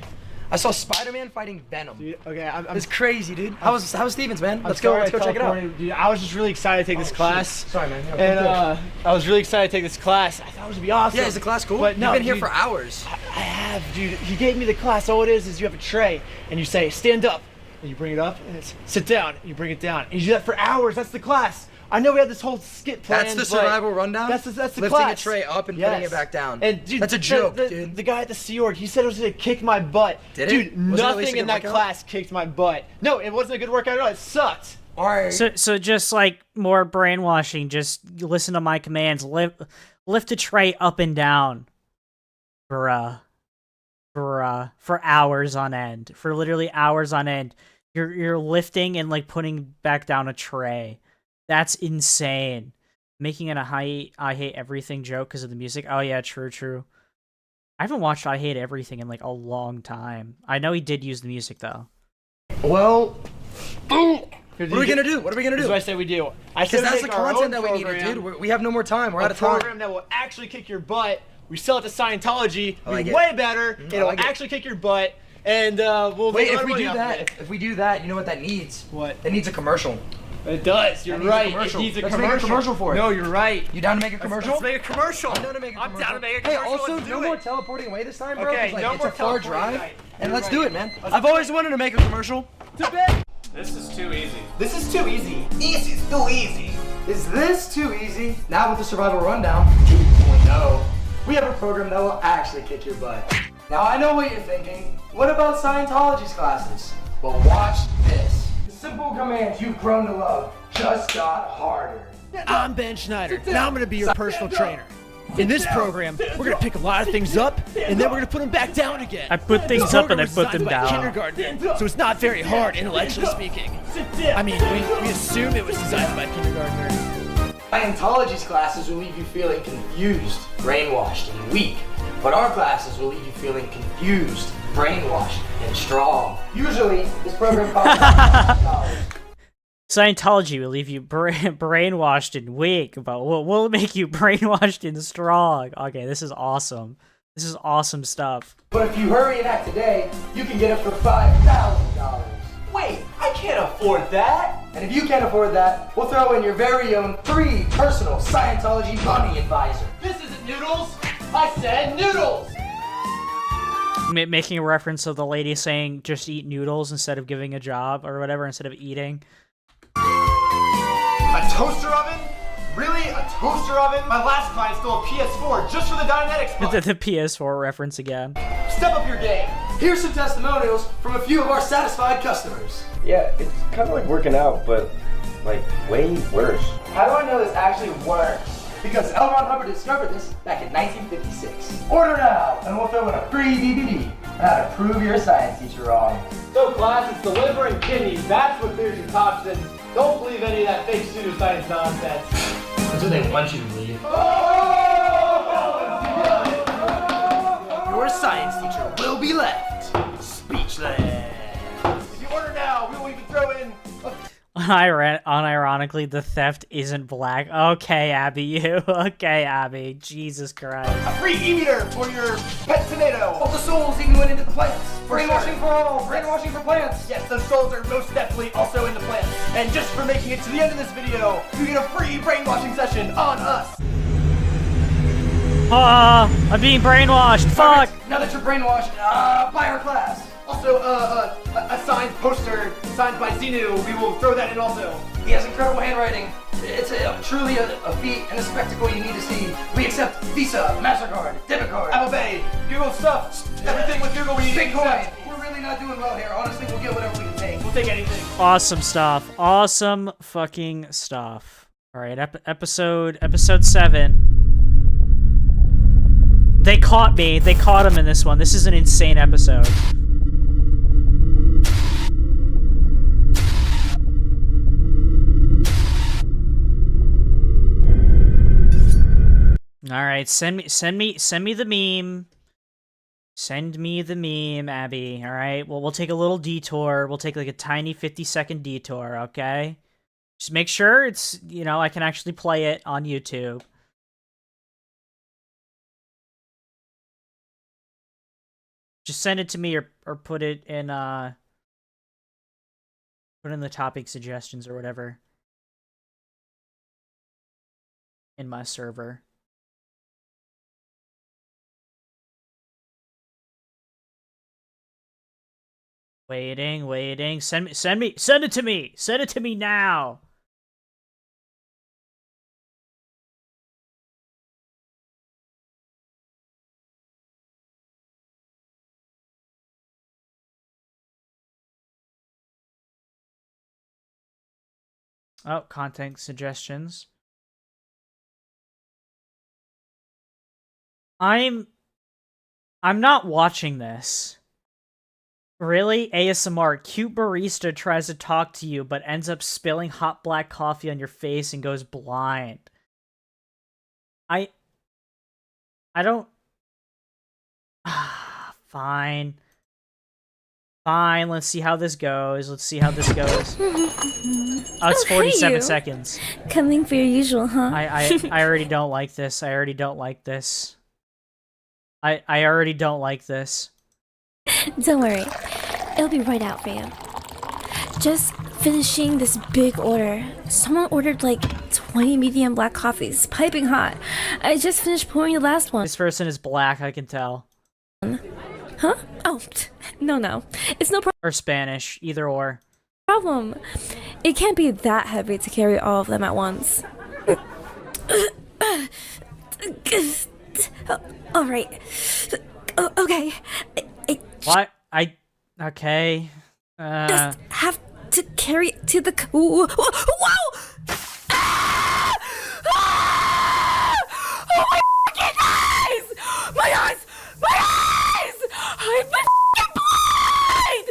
I saw Spider-Man fighting Venom. Dude, okay, It's crazy, dude. How's Stevens, man? Let's go check it out. Dude, I was just really excited to take this class. Shit. Sorry, man. And I was really excited to take this class. I thought it was gonna be awesome. Yeah, is the class cool? But no, You've been here dude, for hours. I have, dude. He gave me the class. All it is you have a tray, and you say, stand up, and you bring it up, and it's sit down, and you bring it down. And you do that for hours. That's the class. I know we had this whole skit planned. That's the survival rundown? That's the Lifting class. a tray up and putting it back down. And dude, that's a joke, dude. The guy at the Sea Org, he said it was gonna kick my butt. Did it? Dude, Was it at least nothing a in good that workout? class kicked my butt. No, it wasn't a good workout at all. It sucked. Alright. So just like more brainwashing, just listen to my commands. Lift a tray up and down. Bruh. For hours on end. For literally hours on end. You're lifting and like putting back down a tray. That's insane. Making it a I hate everything joke because of the music. Oh yeah, true. I haven't watched I Hate Everything in like a long time. I know he did use the music though. Well, what are we gonna do? What are we gonna do? This is what I say we do. I Because said that's the make our content own that we needed, program. dude. We have no more time. We're out of A time. program that will actually kick your butt. We sell it to Scientology. I like Be it. way better. I It'll like it. actually kick your butt. And we'll Wait, make a lot if of we money do off that, of it. if we do that, you know what that needs? What? It needs a commercial. It does. You're That needs a right. It commercial. needs a Let's commercial. make a commercial for it. No, you're right. You down to make a commercial? Let's make a commercial. I'm down to make a commercial. I'm down to make a Hey, commercial. also, Let's do no it. more teleporting away this time, bro. Okay, 'cause, like, no it's more a far teleporting drive. away. And You're let's do right. it, man. Let's I've do always wanted to make a commercial. To bed. This is too easy. This is too easy. Easy's too easy. Is this too easy? Now with the survival rundown 2.0, we have a program that will actually kick your butt. Now I know what you're thinking. What about Scientology's classes? Well, watch this. The simple commands you've grown to love just got harder. I'm Ben Schneider, and I'm gonna be your personal trainer. In this program, we're gonna pick a lot of things up, and then we're gonna put them back down again. I put things This up and program I was put them designed by down. kindergarten, so it's not very hard intellectually speaking. I mean, we assume it was designed by kindergartners. Scientology's classes will leave you feeling confused, brainwashed, and weak. But our classes will leave you feeling confused, brainwashed, and strong. Usually, this program costs $1,000. Scientology will leave you brainwashed and weak, but we'll make you brainwashed and strong. Okay, this is awesome. This is awesome stuff. But if you hurry and act today, you can get it for $5,000. Wait, I can't afford that. And if you can't afford that, we'll throw in your very own free personal Scientology money advisor. This isn't noodles. I said noodles. Making a reference to the lady saying just eat noodles instead of giving a job or whatever, instead of eating. A toaster oven? Really? A toaster oven? My last client stole a PS4 just for the Dynetics book. The PS4 reference again. Step up your game. Here's some testimonials from a few of our satisfied customers. Yeah, it's kind of like working out, but like way worse. How do I know this actually works? Because L. Ron Hubbard discovered this back in 1956. Order now, and we'll throw in a free DVD on how to prove your science teacher wrong. So class, it's the liver and kidneys. That's what clears your toxins. Don't believe any of that fake pseudoscience nonsense. That's what they want you to believe. Your science teacher will be left speechless. If you order now, we will even throw in Unironically, the theft isn't black. Okay, Abby, you. Okay, Abby. Jesus Christ. A free e-meter for your pet tomato. All the souls even went into the plants. Brainwashing for all. Brainwashing for plants. Yes, those souls are most definitely also in the plants. And just for making it to the end of this video, you get a free brainwashing session on us. I'm being brainwashed. Fuck. Now that you're brainwashed, buy our class. Also, a signed poster signed by Xenu. We will throw that in also. He has incredible handwriting. It's truly a feat and a spectacle you need to see. We accept Visa, MasterCard, debit card, Apple Pay, Google stuff, everything with Google we need. Bitcoin. We're really not doing well here. Honestly, we'll get whatever we can take. We'll take anything. Awesome stuff. Awesome fucking stuff. All right, episode 7. They caught me. They caught him in this one. This is an insane episode. All right, send me the meme. Send me the meme, Abby. All right. Well, we'll take a little detour. We'll take like a tiny 50-second detour, okay? Just make sure it's, I can actually play it on YouTube. Just send it to me or put it in the topic suggestions or whatever in my server. Waiting. Send it to me. Send it to me now. Oh, content suggestions. I'm not watching this. Really? ASMR. Cute barista tries to talk to you, but ends up spilling hot black coffee on your face and goes blind. I don't... Fine. Fine, let's see how this goes. Oh, it's 47 seconds. Coming for your usual, huh? I already don't like this. I already don't like this. Don't worry. It'll be right out for you. Just finishing this big order. Someone ordered like 20 medium black coffees, piping hot. I just finished pouring the last one. This person is black, I can tell. Huh? Oh, no. It's no problem. Or Spanish, either or. Problem. It can't be that heavy to carry all of them at once. All right. Okay. What? Okay. Just have to carry it to the... Whoa! Ah! Ah! Oh my fucking eyes! My eyes! I'm fucking blind!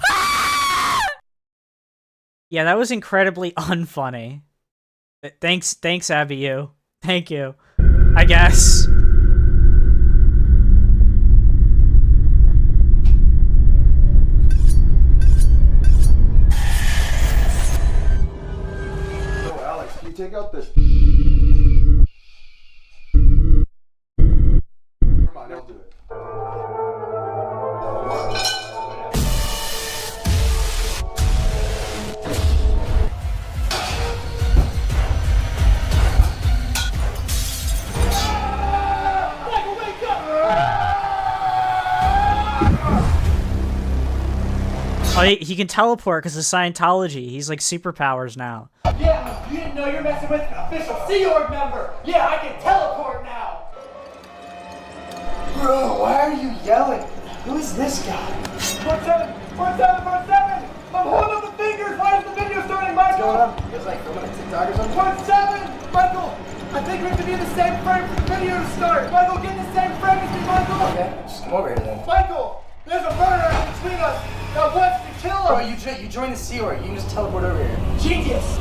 Ah! Yeah, that was incredibly unfunny. Thanks, Abby, you. Thank you. I guess. Take out this. Come on, I'll do it. Oh, he can teleport because of Scientology. He's like superpowers now. Yeah, you didn't know you're messing with an official Sea Org member. Yeah, I can teleport now. Bro, why are you yelling? Who is this guy? 47! I'm holding up the fingers. Why is the video starting, Michael? What's going on? Feels like filming a TikTok or something. 47! Michael, I think we have to be in the same frame for the video to start. Michael, get in the same frame as me, Michael. Okay, just come over here then. Michael, there's a murderer between us that wants to kill us. Bro, you joined the Sea Org. You can just teleport over here. Genius.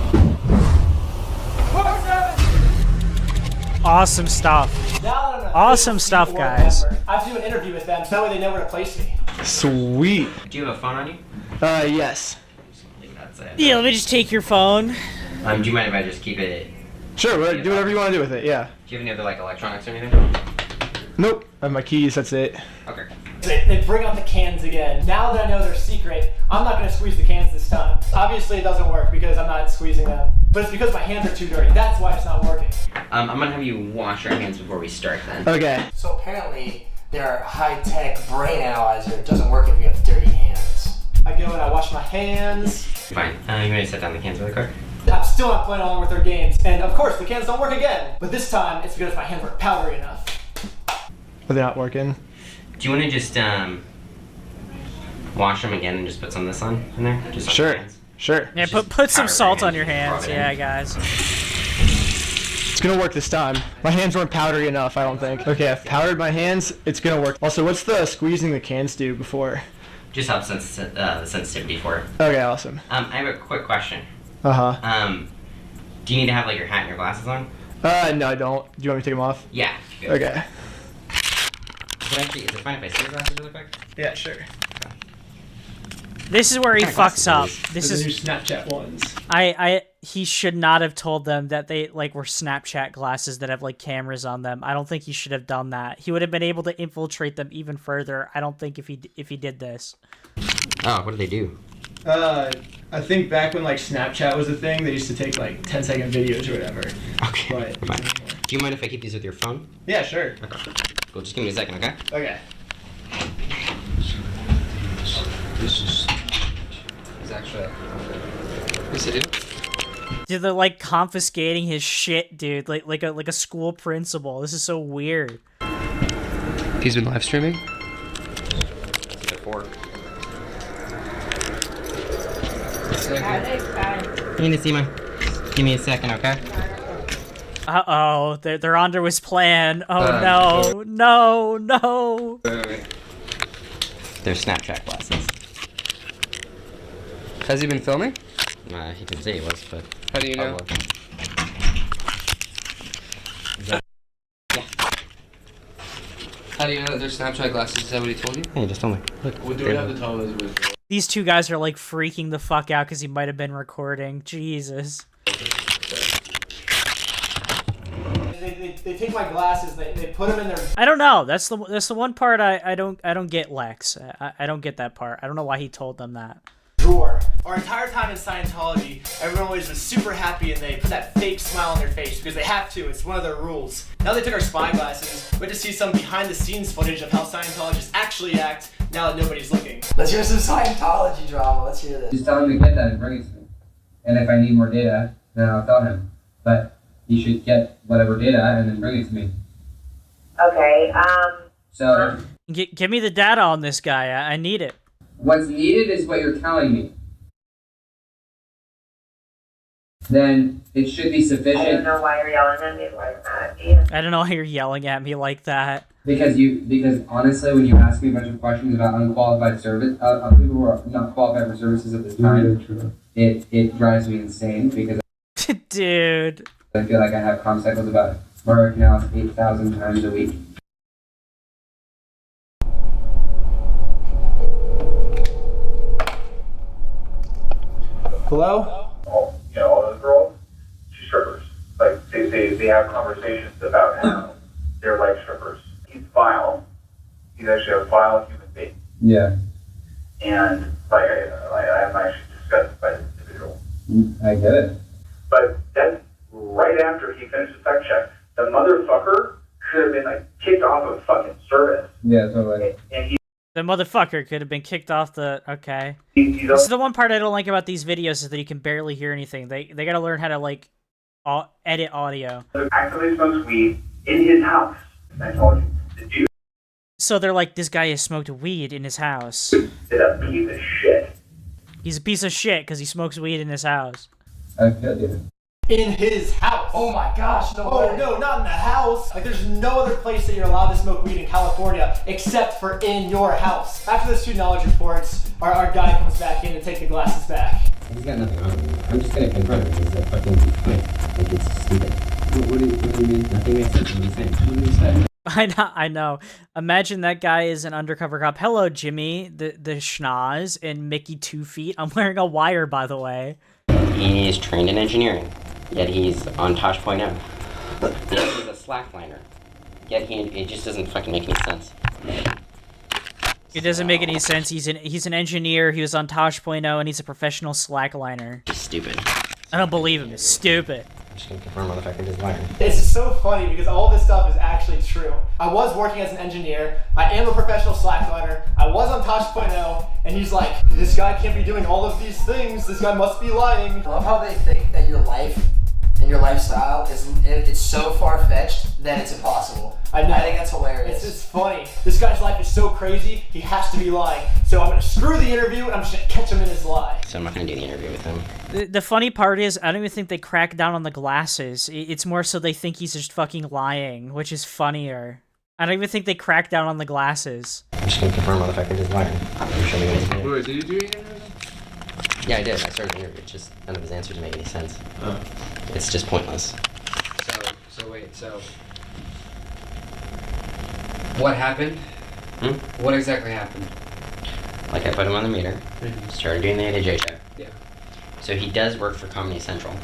47! Awesome stuff. Awesome stuff, guys. I have to do an interview with them so that way they know where to place me. Sweet. Do you have a phone on you? Yes. Something that's it. Yeah, let me just take your phone. Do you mind if I just keep it? Sure, do whatever you want to do with it, yeah. Do you have any other like electronics or anything? Nope, I have my keys, that's it. Okay. They bring out the cans again. Now that I know they're secret, I'm not gonna squeeze the cans this time. Obviously it doesn't work because I'm not squeezing them. But it's because my hands are too dirty. That's why it's not working. I'm gonna have you wash your hands before we start then. Okay. So apparently, their high-tech brain analyzer doesn't work if you have dirty hands. I go and I wash my hands. Fine. You want to set down the cans really quick? I'm still not playing along with their games. And of course, the cans don't work again. But this time, it's because my hands weren't powdery enough. Are they not working? Do you want to just wash them again and just put some of this on in there? Just on Sure. your hands? Sure. Yeah, put some salt on your hands. Yeah, guys. It's gonna work this time. My hands weren't powdery enough, I don't think. Okay, I've powdered my hands. It's gonna work. Also, what's the squeezing the cans do before? Just helps the sensitivity for it. Okay, awesome. I have a quick question. Uh-huh. Do you need to have like your hat and your glasses on? No, I don't. Do you want me to take them off? Yeah. Good. Okay. But actually, is it fine if I see your glasses really quick? Yeah, sure. This is where he fucks up. This Those is are your Snapchat ones. He should not have told them that they like were Snapchat glasses that have like cameras on them. I don't think he should have done that. He would have been able to infiltrate them even further. I don't think if he did this. Oh, what did they do? I think back when like Snapchat was a thing, they used to take like 10-second videos or whatever. Okay. But, do you mind if I keep these with your phone? yeah, sure. Okay. Cool. Just give me a second, okay? Okay. This is actually. What's it do? Dude, they're like confiscating his shit, dude. Like a school principal. This is so weird. He's been live streaming. Before. Second. You need to see my. Give me a second, okay? Uh-oh, they're onto his plan. Oh no. Wait. They're Snapchat glasses. Has he been filming? He didn't say he was, but... How do you know? How do you know that they're Snapchat glasses? Is that what he told you? Yeah, he just told me. Look, What do we have to tell us? These two guys are like freaking the fuck out because he might have been recording. Jesus. They take my glasses, they put them in their... I don't know. That's the one part I don't get, Lex. I don't get that part. I don't know why he told them that. drawer. Our entire time in Scientology, everyone always was super happy and they put that fake smile on their face because they have to. It's one of their rules. Now they took our spy glasses. We had to see some behind-the-scenes footage of how Scientologists actually act now that nobody's looking. Let's hear some Scientology drama. Let's hear this. Just tell him to get that and bring it to me. And if I need more data, then I'll tell him. But he should get whatever data and then bring it to me. Okay, So... Give me the data on this guy. I need it. What's needed is what you're telling me. Then it should be sufficient. I don't know why you're yelling at me like that, Ian. I don't know why you're yelling at me like that. Because honestly, when you ask me a bunch of questions about unqualified service, people who are not qualified for services at this time, it drives me insane because dude, I feel like I have calm cycles about Mara Canals 8,000 times a week. Hello? All those girls, she's strippers. Like, they have conversations about how they're like strippers. He's vile. He's actually a vile human being. Yeah. And, I'm actually disgusted by this individual. I get it. But then, right after he finished the sex check, the motherfucker should have been, kicked off of fucking service. Yeah, totally. And he... The motherfucker could have been kicked off the... Okay. This is the one part I don't like about these videos is that you can barely hear anything. They gotta learn how to, edit audio. Actively smokes weed in his house. I told you. The dude So they're like, this guy has smoked weed in his house. is a piece of shit. He's a piece of shit because he smokes weed in his house. I feel you. In his house. Oh my gosh, no way. No, not in the house. There's no other place that you're allowed to smoke weed in California except for in your house. After the student knowledge reports, our guy comes back in to take the glasses back. He's got nothing on me. I'm just gonna confront him because it's a fucking point. It's stupid. What do you mean? Nothing makes sense. What are you saying? What are you saying? I know. Imagine that guy is an undercover cop. Hello, Jimmy, the schnoz, and Mickey 2 Feet. I'm wearing a wire, by the way. He's trained in engineering, yet he's on Tosh.0. Yet he's a slackliner, yet it just doesn't fucking make any sense. It doesn't make any sense. He's an engineer. He was on Tosh.0, and he's a professional slackliner. He's stupid. I don't believe him. He's stupid. I'm just gonna confirm motherfucker is lying. It's so funny because all this stuff is actually true. I was working as an engineer. I am a professional slackliner. I was on Tosh.0, and he's like, this guy can't be doing all of these things. This guy must be lying. I love how they think that your life and your lifestyle it's so far-fetched that it's impossible. I know. I think that's hilarious. It's funny. This guy's life is so crazy, he has to be lying. So I'm gonna screw the interview and I'm just gonna catch him in his lie. So I'm not gonna do the interview with him. The funny part is, I don't even think they crack down on the glasses. It's more so they think he's just fucking lying, which is funnier. I don't even think they crack down on the glasses. I'm just gonna confirm motherfucker is lying. Show me what he's doing. Wait, did you do an interview? Yeah, I did. I started the interview. It's just none of his answers make any sense. It's just pointless. So wait, so what happened? What exactly happened? Like, I put him on the meter, started doing the A-to-J check. Yeah. So he does work for Comedy Central.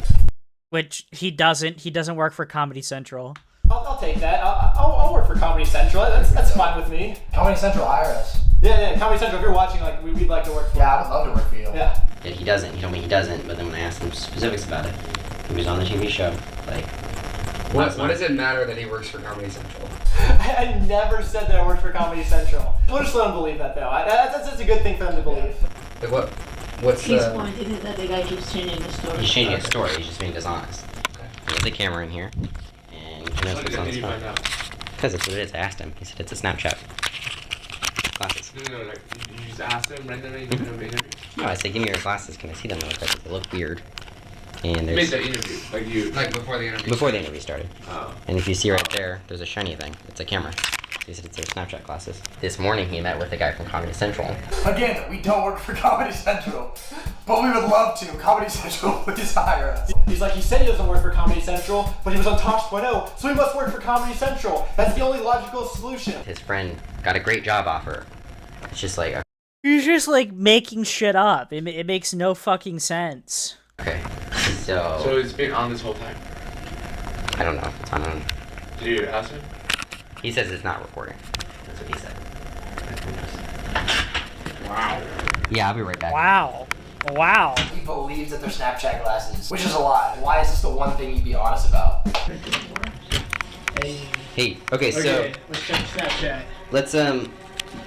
Which he doesn't. He doesn't work for Comedy Central. I'll take that. I'll work for Comedy Central. That's fine with me. Comedy Central hire us. Yeah, Comedy Central, if you're watching, like, we'd like to work for you. Yeah, I would love to work for you. Yeah. Yet he doesn't. He told me he doesn't, but then when I asked him specifics about it, he was on the TV show. Like, What does it matter that he works for Comedy Central? I never said that I worked for Comedy Central. We'll just let them believe that, though. That's a good thing for them to believe. Like what's His point is that the guy keeps changing the story. he's changing his story. He's just being dishonest. He has a camera in here, and he knows what's on his phone. Because it's what it is. I asked him. He said it's a Snapchat. Glasses. No, like, you just asked him randomly in the middle of the interview? No, I said, give me your glasses. Can I see them real quick? They look weird. And You there's... made the interview, like before the interview. Before the interview started. Oh. And if you see right there, there's a shiny thing. It's a camera. He said it's their Snapchat glasses. This morning he met with a guy from Comedy Central. Again, we don't work for Comedy Central, but we would love to. Comedy Central please hire us. He's like, he said he doesn't work for Comedy Central, but he was on Tosh.0, so he must work for Comedy Central. That's the only logical solution. His friend got a great job offer. It's just like, He's just like making shit up. It makes no fucking sense. okay, so... So it's been on this whole time? I don't know if it's on. Did you ask him? He says it's not recording. That's what he said. Wow. Yeah, I'll be right back. Wow. Wow. He believes that they're Snapchat glasses, which is a lie. Why is this the one thing you'd be honest about? Hey, okay, so... Okay, let's check Snapchat. Let's,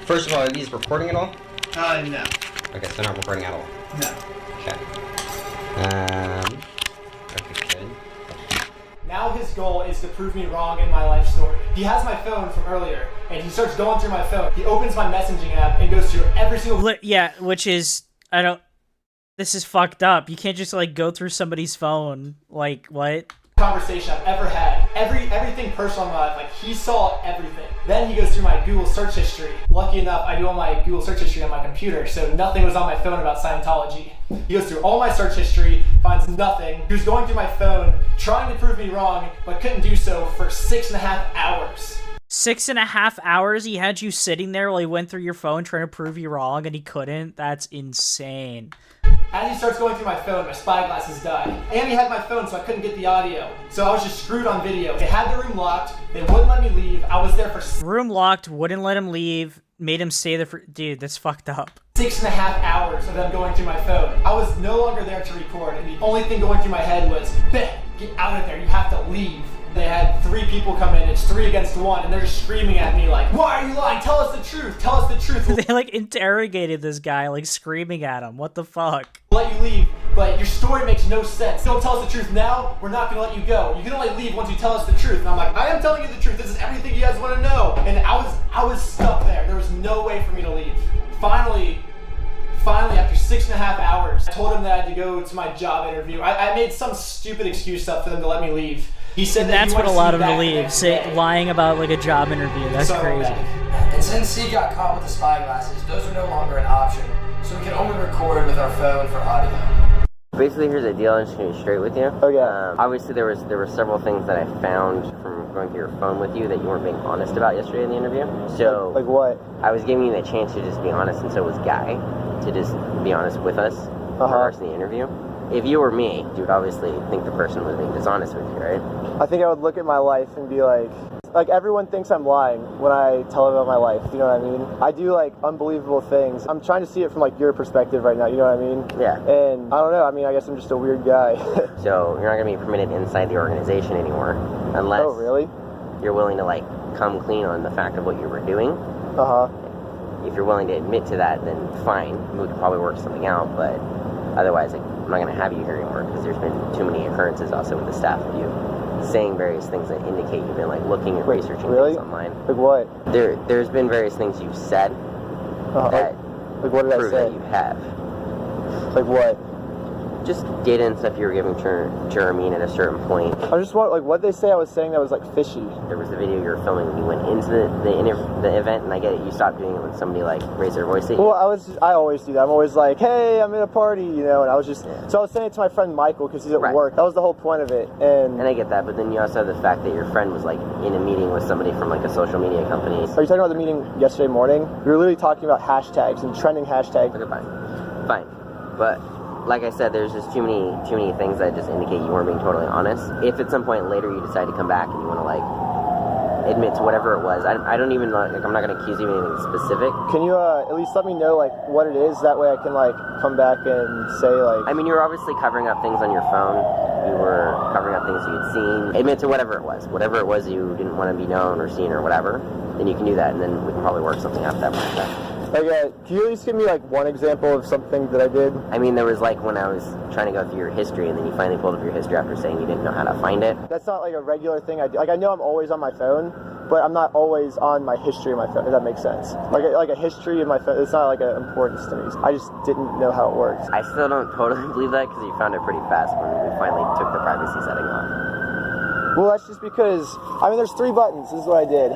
first of all, are these recording at all? No. Okay, so not recording at all. No. Okay. Okay, good. Now his goal is to prove me wrong in my life story. He has my phone from earlier, and he starts going through my phone. He opens my messaging app and goes through every single... Yeah, which is... I don't... This is fucked up. You can't just, like, go through somebody's phone. Like, what? ...conversation I've ever had. Everything personal in my life. Like, he saw everything. Then he goes through my Google search history. Lucky enough, I do all my Google search history on my computer, so nothing was on my phone about Scientology. He goes through all my search history, finds nothing. He was going through my phone, trying to prove me wrong, but couldn't do so for 6.5 hours. 6.5 hours he had you sitting there while he went through your phone trying to prove you wrong and he couldn't? That's insane. As he starts going through my phone, my spy glasses died. And he had my phone, so I couldn't get the audio. So I was just screwed on video. They had the room locked. They wouldn't let me leave. I was there for... Room locked, wouldn't let him leave, made him stay there for... Dude, that's fucked up. 6.5 hours of them going through my phone. I was no longer there to record, and the only thing going through my head was, Ben, get out of there. You have to leave. They had 3 people come in. It's 3 against 1, and they're just screaming at me like, why are you lying? Tell us the truth. Tell us the truth. They, like, interrogated this guy, like, screaming at him. What the fuck? Let you leave, but your story makes no sense. Don't tell us the truth now, we're not gonna let you go. You can only leave once you tell us the truth. And I'm like, I am telling you the truth. This is everything you guys want to know. And I was stuck there. There was no way for me to leave. Finally, after 6.5 hours, I told him that I had to go to my job interview. I made some stupid excuse up for them to let me leave. He said that's what allowed him to leave, lying about like a job interview. That's crazy. And since he got caught with the spy glasses, those are no longer an option. So we can only record with our phone for audio. Basically, here's the deal. I'm just gonna be straight with you. Okay. Obviously, there were several things that I found from going through your phone with you that you weren't being honest about yesterday in the interview. So, like what? I was giving you the chance to just be honest, and so was Guy, to just be honest with us for us in the interview. If you were me, you would obviously think the person was being dishonest with you, right? I think I would look at my life and be like everyone thinks I'm lying when I tell about my life, you know what I mean? I do like unbelievable things. I'm trying to see it from like your perspective right now, you know what I mean? Yeah. And I don't know, I mean, I guess I'm just a weird guy. So you're not going to be permitted inside the organization anymore unless you're willing to like come clean on the fact of what you were doing. If you're willing to admit to that, then fine, we could probably work something out, but otherwise like, I'm not going to have you here anymore because there's been too many occurrences also with the staff of you saying various things that indicate you've been like looking and researching things online. Like what? There's been various things you've said that like what did prove I say? that you have. Like what? Just data and stuff you were giving Jeremy at a certain point. I just want like what they say I was saying that was like fishy. There was the video you were filming when you went into the event, and I get it. You stopped doing it when somebody like raised their voice at you. Well, I always do that. I'm always like, hey, I'm at a party, you know, and I was just so I was saying it to my friend Michael because he's at work. That was the whole point of it. And I get that, but then you also have the fact that your friend was like in a meeting with somebody from like a social media company. Are you talking about the meeting yesterday morning? We were literally talking about hashtags and trending hashtags. Okay, fine, but. Like I said, there's just too many things that just indicate you weren't being totally honest. If at some point later you decide to come back and you want to like admit to whatever it was, I don't even like I'm not going to accuse you of anything specific. Can you at least let me know like what it is? That way I can like come back and say like. I mean, you were obviously covering up things on your phone. You were covering up things you had seen. Admit to whatever it was you didn't want to be known or seen or whatever. Then you can do that, and then we can probably work something out at that point. Okay, can you at least give me like one example of something that I did? I mean, there was like when I was trying to go through your history, and then you finally pulled up your history after saying you didn't know how to find it. That's not like a regular thing I do. Like I know I'm always on my phone, but I'm not always on my history of my phone, if that makes sense. Like a history of my phone, it's not like an importance to me. I just didn't know how it works. I still don't totally believe that because you found it pretty fast when we finally took the privacy setting off. Well, that's just because, I mean, there's 3 buttons. This is what I did.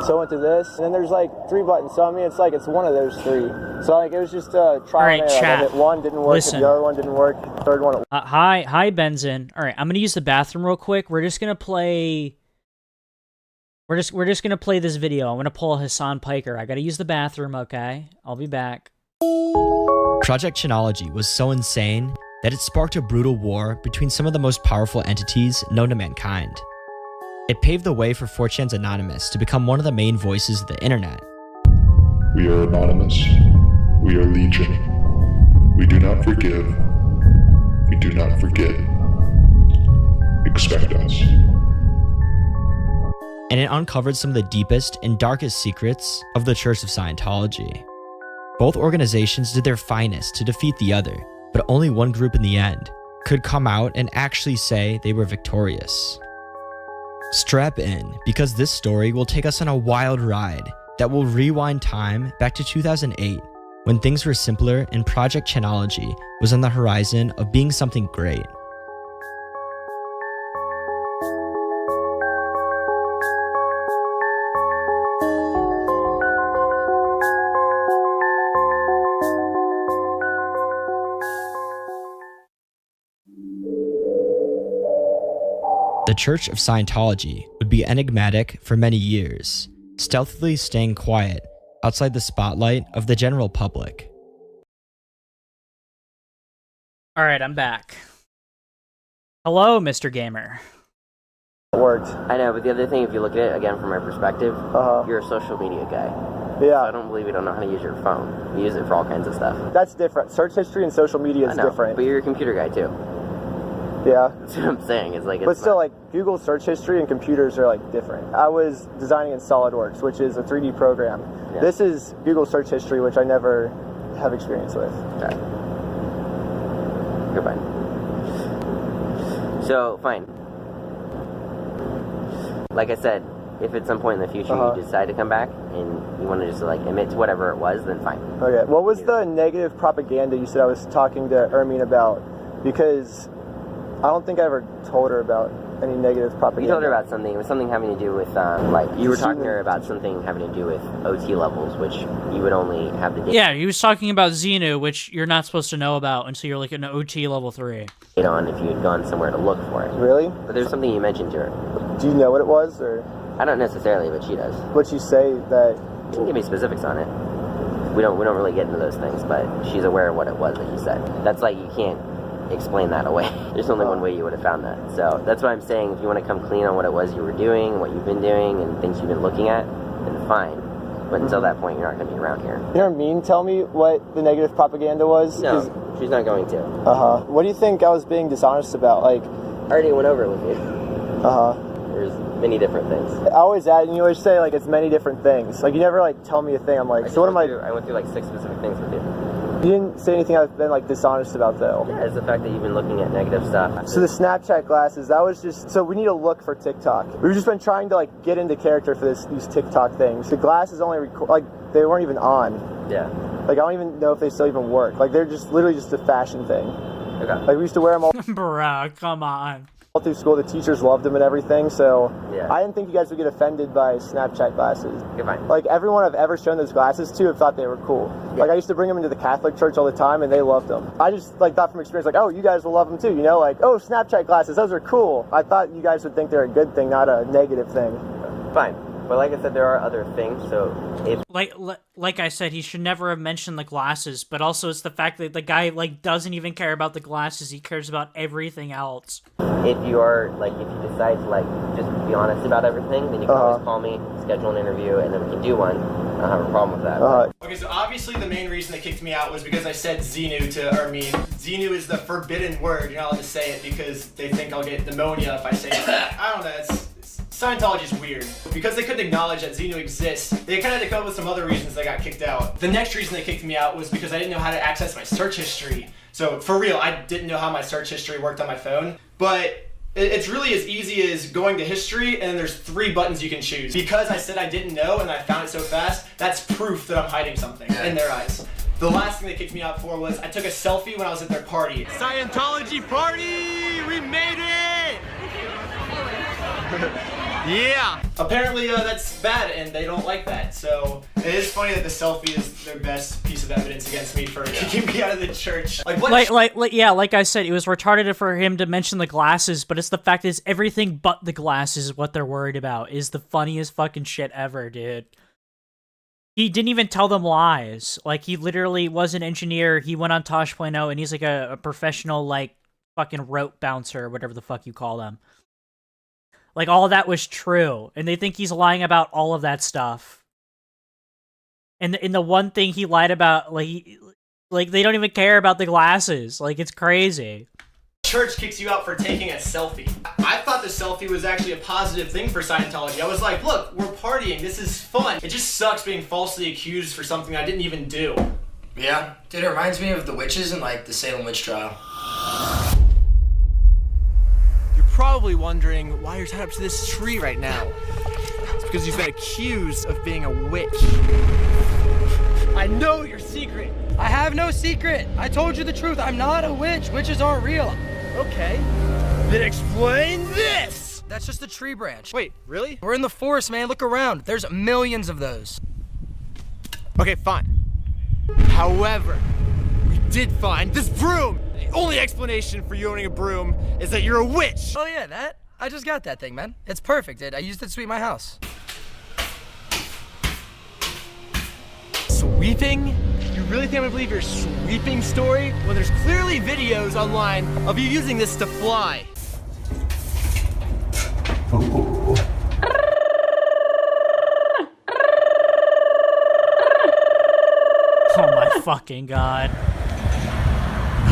So I went to this, and then there's like 3 buttons. So I mean, it's one of those 3. So like it was just trial and error. Chat. I hit one, didn't work. Listen. The other one didn't work. The third one. Hi, Benzin. All right, I'm gonna use the bathroom real quick. We're just gonna play. We're just gonna play this video. I'm gonna pull Hassan Piker. I gotta use the bathroom. Okay, I'll be back. Project Scientology was so insane that it sparked a brutal war between some of the most powerful entities known to mankind. It paved the way for 4chan's Anonymous to become one of the main voices of the internet. We are anonymous. We are legion. We do not forgive. We do not forget. Expect us. And it uncovered some of the deepest and darkest secrets of the Church of Scientology. Both organizations did their finest to defeat the other, but only one group in the end could come out and actually say they were victorious. Strap in, because this story will take us on a wild ride that will rewind time back to 2008, when things were simpler and Project Scientology was on the horizon of being something great. The Church of Scientology would be enigmatic for many years, stealthily staying quiet outside the spotlight of the general public. All right, I'm back. Hello, Mr. Gamer. It worked. I know, but the other thing, if you look at it again from my perspective, you're a social media guy. Yeah. So I don't believe you don't know how to use your phone. You use it for all kinds of stuff. That's different. Search history and social media is different. But you're a computer guy too. Yeah. That's what I'm saying. It's like, but still, like Google search history and computers are like different. I was designing in SolidWorks, which is a 3D program. Yeah. This is Google search history, which I never have experience with. Okay. Goodbye. So fine. Like I said, if at some point in the future you decide to come back and you want to just like admit to whatever it was, then fine. Okay. What was the negative propaganda you said I was talking to Ermine about? Because I don't think I ever told her about any negative propaganda. You told her about something. It was something having to do with, like, you were talking to her about something having to do with OT levels, which you would only have the data. Yeah, he was talking about Xenu, which you're not supposed to know about until you're like an OT level 3. On if you had gone somewhere to look for it. Really? But there's something you mentioned to her. Do you know what it was, or? I don't necessarily, but she does. What'd you say that? She can give me specifics on it. We don't really get into those things, but she's aware of what it was that you said. That's like, you can't explain that away. There's only one way you would have found that. So that's what I'm saying. If you want to come clean on what it was you were doing, what you've been doing, and things you've been looking at, then fine. But until that point, you're not going to be around here. You know what I mean? Tell me what the negative propaganda was. No, she's not going to. Uh-huh. What do you think I was being dishonest about? Like, I already went over it with you. Uh-huh. There's many different things. I always add, and you always say, like, it's many different things. Like, you never, like, tell me a thing. I'm like, so what am I... I went through, like, 6 specific things with you. You didn't say anything I've been, like, dishonest about, though. Yeah, it's the fact that you've been looking at negative stuff. So the Snapchat glasses, that was just... So we need to look for TikTok. We've just been trying to, like, get into character for these TikTok things. The glasses only record... Like, they weren't even on. Yeah. Like, I don't even know if they still even work. Like, they're just literally just a fashion thing. Okay. Like, we used to wear them all... Bruh, come on. All through school, the teachers loved them and everything, so yeah. I didn't think you guys would get offended by Snapchat glasses. You're fine. Like, everyone I've ever shown those glasses to have thought they were cool. Yeah. Like, I used to bring them into the Catholic church all the time, and they loved them. I just, like, thought from experience, like, oh, you guys will love them too, you know? Like, oh, Snapchat glasses, those are cool. I thought you guys would think they're a good thing, not a negative thing. Fine. But like I said, there are other things, so if... Like I said, he should never have mentioned the glasses, but also it's the fact that the guy, like, doesn't even care about the glasses, he cares about everything else. If you are, like, if you decide to, like, just be honest about everything, then you can always call me, schedule an interview, and then we can do one. I don't have a problem with that. Okay, so obviously the main reason they kicked me out was because I said Xenu to Armin. Xenu is the forbidden word, you're not allowed to say it because they think I'll get pneumonia if I say it. I don't know, Scientology is weird. Because they couldn't acknowledge that Xenu exists, they kind of had to come up with some other reasons they got kicked out. The next reason they kicked me out was because I didn't know how to access my search history. So for real, I didn't know how my search history worked on my phone. But it's really as easy as going to history and there's 3 buttons you can choose. Because I said I didn't know and I found it so fast, that's proof that I'm hiding something in their eyes. The last thing they kicked me out for was I took a selfie when I was at their party. Scientology party! We made it! Yeah! Apparently that's bad and they don't like that, so it is funny that the selfie is their best piece of evidence against me for kicking me out of the church. Like, what? Like I said, it was retarded for him to mention the glasses, but it's the fact is everything but the glasses is what they're worried about, is the funniest fucking shit ever, dude. He didn't even tell them lies. Like, he literally was an engineer, he went on Tosh.0, and he's like a professional, like, fucking rope bouncer, or whatever the fuck you call them. Like, all of that was true, and they think he's lying about all of that stuff. And in the one thing he lied about, like they don't even care about the glasses. Like, it's crazy. Church kicks you out for taking a selfie. I thought the selfie was actually a positive thing for Scientology. I was like, look, we're partying, this is fun. It just sucks being falsely accused for something I didn't even do. Yeah, dude, it reminds me of the witches in, like, the Salem witch trial. Probably wondering why you're tied up to this tree right now. It's because you've been accused of being a witch. I know your secret. I have no secret. I told you the truth. I'm not a witch. Witches aren't real. Okay. Then explain this. That's just a tree branch. Wait, really? We're in the forest, man. Look around. There's millions of those. Okay, fine. However, we did find this broom. The only explanation for you owning a broom is that you're a witch. Oh yeah, that? I just got that thing, man. It's perfect, dude. I used it to sweep my house. Sweeping? You really think I'm gonna believe your sweeping story when there's clearly videos online of you using this to fly? Oh my fucking god.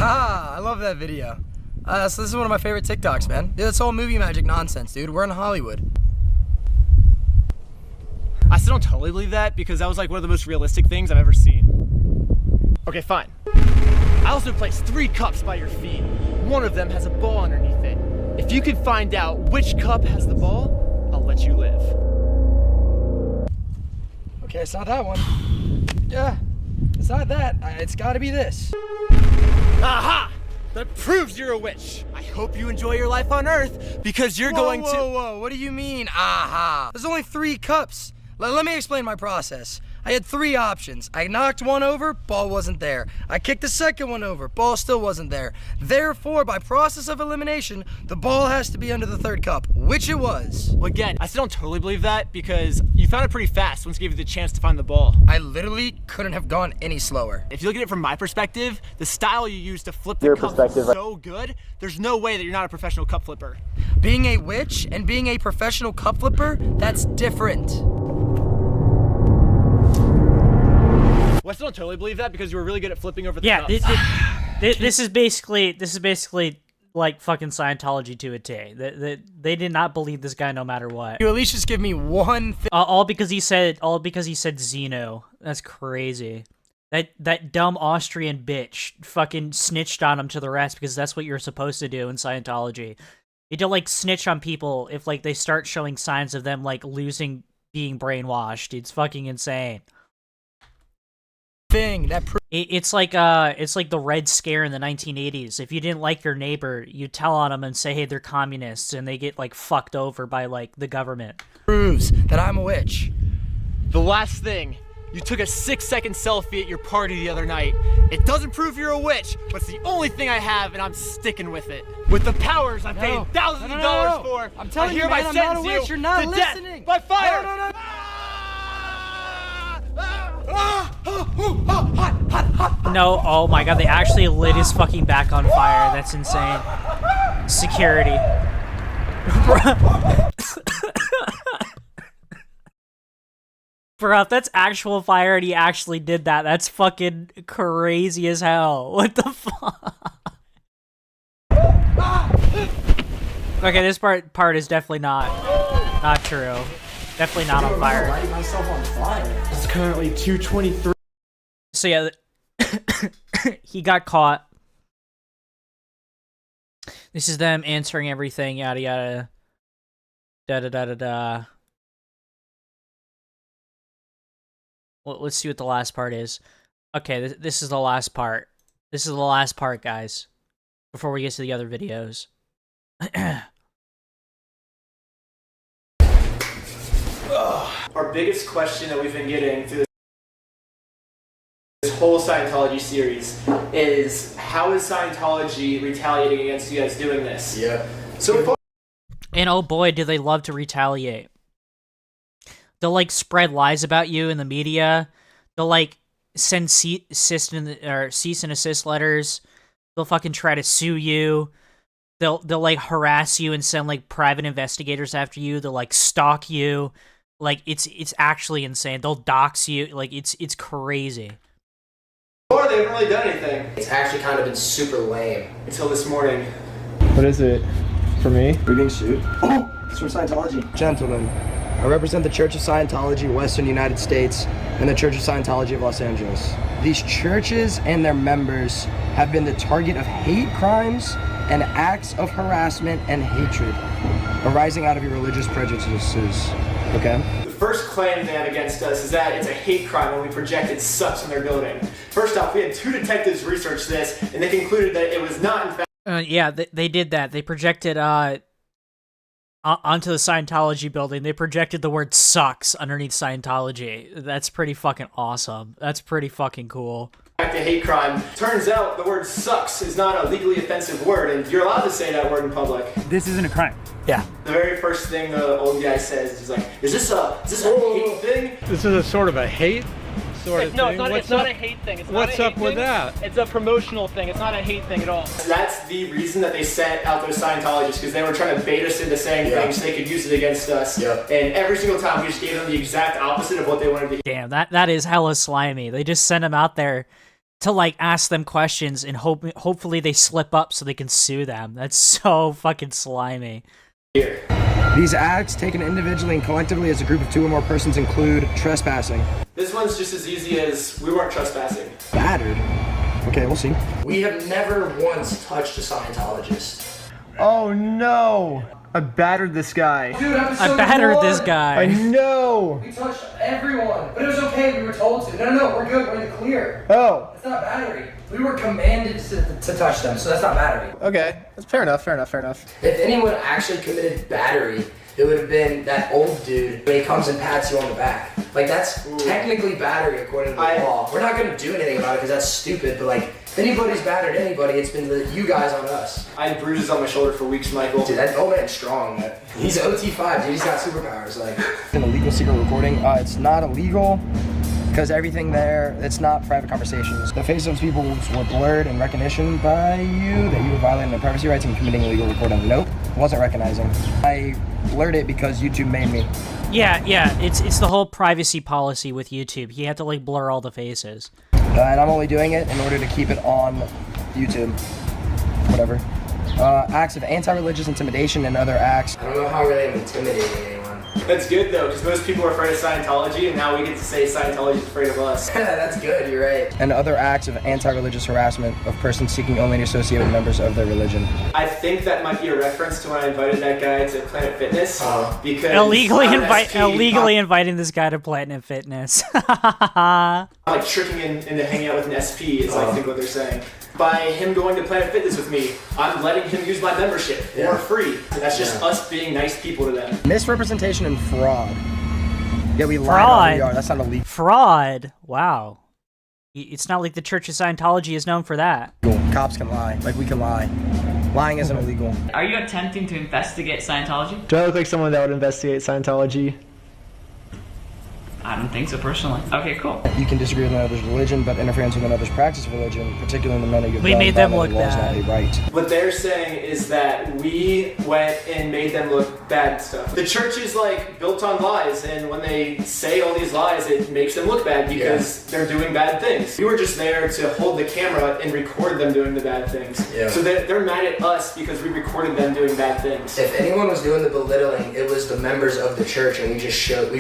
Ah, I love that video. So this is one of my favorite TikToks, man. Yeah, that's all movie magic nonsense, dude. We're in Hollywood. I still don't totally believe that because that was like one of the most realistic things I've ever seen. Okay, fine. I also placed 3 cups by your feet. One of them has a ball underneath it. If you can find out which cup has the ball, I'll let you live. Okay, it's not that one. Yeah, it's not that. It's gotta be this. Aha! that proves you're a witch. I hope you enjoy your life on Earth because you're going to. Whoa, what do you mean, aha? There's only 3 cups. Let me explain my process. I had 3 options. I knocked one over, ball wasn't there. I kicked the second one over, ball still wasn't there. Therefore, by process of elimination, the ball has to be under the 3rd cup, which it was. Well, again, I still don't totally believe that because you found it pretty fast once it gave you the chance to find the ball. I literally couldn't have gone any slower. If you look at it from my perspective, the style you use to flip the cup is so good, there's no way that you're not a professional cup flipper. Being a witch and being a professional cup flipper, that's different. Well, I still don't totally believe that because you were really good at flipping over the cups. This is basically like fucking Scientology to a T. They did not believe this guy no matter what. You at least just give me one thing. All because he said Xeno. That's crazy. That dumb Austrian bitch fucking snitched on him to the rest because that's what you're supposed to do in Scientology. You don't like snitch on people if like they start showing signs of them like losing being brainwashed. It's fucking insane. It's like the Red Scare in the 1980s. If you didn't like your neighbor, you tell on them and say, hey, they're communists, and they get like fucked over by like the government. Proves that I'm a witch. The last thing, you took a 6-second selfie at your party the other night. It doesn't prove you're a witch, but it's the only thing I have, and I'm sticking with it. With the powers I paid thousands of dollars for, I'm telling you, I man, hereby I'm not a sentence witch. you You're not to listening. death by fire. No, oh my god, they actually lit his fucking back on fire. That's insane. Security. Bro, if that's actual fire and he actually did that, that's fucking crazy as hell. What the fuck? Okay, this part is definitely not true. Definitely not on fire. I'm lighting myself on fire. It's currently 2:23. So yeah, he got caught. This is them answering everything, yada yada. Da da da da da. Well, let's see what the last part is. Okay, this is the last part. This is the last part, guys. Before we get to the other videos. Our biggest question that we've been getting through this whole Scientology series is, how is Scientology retaliating against you guys doing this? Yeah. So far, and oh boy, do they love to retaliate. They'll like spread lies about you in the media. They'll like send cease and assist letters. They'll fucking try to sue you. They'll like harass you and send like private investigators after you. They'll like stalk you. Like it's actually insane. They'll dox you. Like it's crazy. or they haven't really done anything. It's actually kind of been super lame. Until this morning. What is it? For me? We're getting sued. Oh, it's from Scientology. Gentlemen, I represent the Church of Scientology, Western United States, and the Church of Scientology of Los Angeles. These churches and their members have been the target of hate crimes and acts of harassment and hatred arising out of your religious prejudices, okay? The first claim they have against us is that it's a hate crime when we projected sucks in their building. First off, we had 2 detectives research this, and they concluded that it was not in fact... Yeah, they did that. They projected, onto the Scientology building, they projected the word sucks underneath Scientology. That's pretty fucking awesome. That's pretty fucking cool. A hate crime. Turns out the word sucks is not a legally offensive word, and you're allowed to say that word in public. This isn't a crime. Yeah. The very first thing the old guy says is like, is this a hate thing? This is a sort of a hate sort of no, thing. it's not a hate thing. It's what's not a up hate with thing. that? It's a promotional thing. It's not a hate thing at all. That's the reason that they sent out those Scientologists, because they were trying to bait us into saying things so they could use it against us. And every single time we just gave them the exact opposite of what they wanted to hear. Damn, that is hella slimy. They just sent them out there to like ask them questions and hopefully they slip up so they can sue them. That's so fucking slimy. These acts, taken individually and collectively as a group of 2 or more persons, include trespassing. This one's just as easy as we weren't trespassing. Battered? Okay, we'll see. We have never once touched a Scientologist. Oh no! I battered this guy. Dude, I'm so I battered bored. this guy. I know. We touched everyone, but it was okay. We were told to. No, we're good. We're in the clear. Oh. It's not battery. We were commanded to touch them, so that's not battery. Okay, that's fair enough. If anyone actually committed battery, it would have been that old dude when he comes and pats you on the back. Like, that's technically battery according to the law. We're not going to do anything about it because that's stupid, but like, if anybody's battered anybody, it's been you guys on us. I had bruises on my shoulder for weeks, Michael. Dude, that old man's strong, man. He's OT5, dude. He's got superpowers. Like, an illegal secret recording. It's not illegal because everything there, it's not private conversations. The faces of people were blurred in recognition by you that you were violating their privacy rights and committing illegal recording. Nope, wasn't recognizing. I blurred it because YouTube made me. Yeah, it's the whole privacy policy with YouTube. You have to like blur all the faces. And I'm only doing it in order to keep it on YouTube. Whatever. Acts of anti-religious intimidation and other acts. I don't know how really I'm intimidating anyone. That's good though, because most people are afraid of Scientology, and now we get to say Scientology's afraid of us. That's good, you're right. And other acts of anti-religious harassment of persons seeking only to associate with members of their religion. I think that might be a reference to when I invited that guy to Planet Fitness, because illegally inviting this guy to Planet Fitness. like tricking him into hanging out with an SP is I think what they're saying. By him going to Planet Fitness with me, I'm letting him use my membership for free. And that's just us being nice people to them. Misrepresentation and fraud. Yeah, we lied on who we are. That's not illegal. Fraud. Wow. It's not like the Church of Scientology is known for that. Cops can lie. Like, we can lie. Lying isn't illegal. Are you attempting to investigate Scientology? Do I look like someone that would investigate Scientology? I don't think so personally. Okay, cool. You can disagree with another's religion, but interference with another's practice of religion, particularly in the manner you've We done, made them violating look laws, bad. not a right. What they're saying is that we went and made them look bad and stuff. The church is like built on lies, and when they say all these lies, it makes them look bad because they're doing bad things. We were just there to hold the camera and record them doing the bad things. Yeah. So they're mad at us because we recorded them doing bad things. If anyone was doing the belittling, it was the members of the church, and we just showed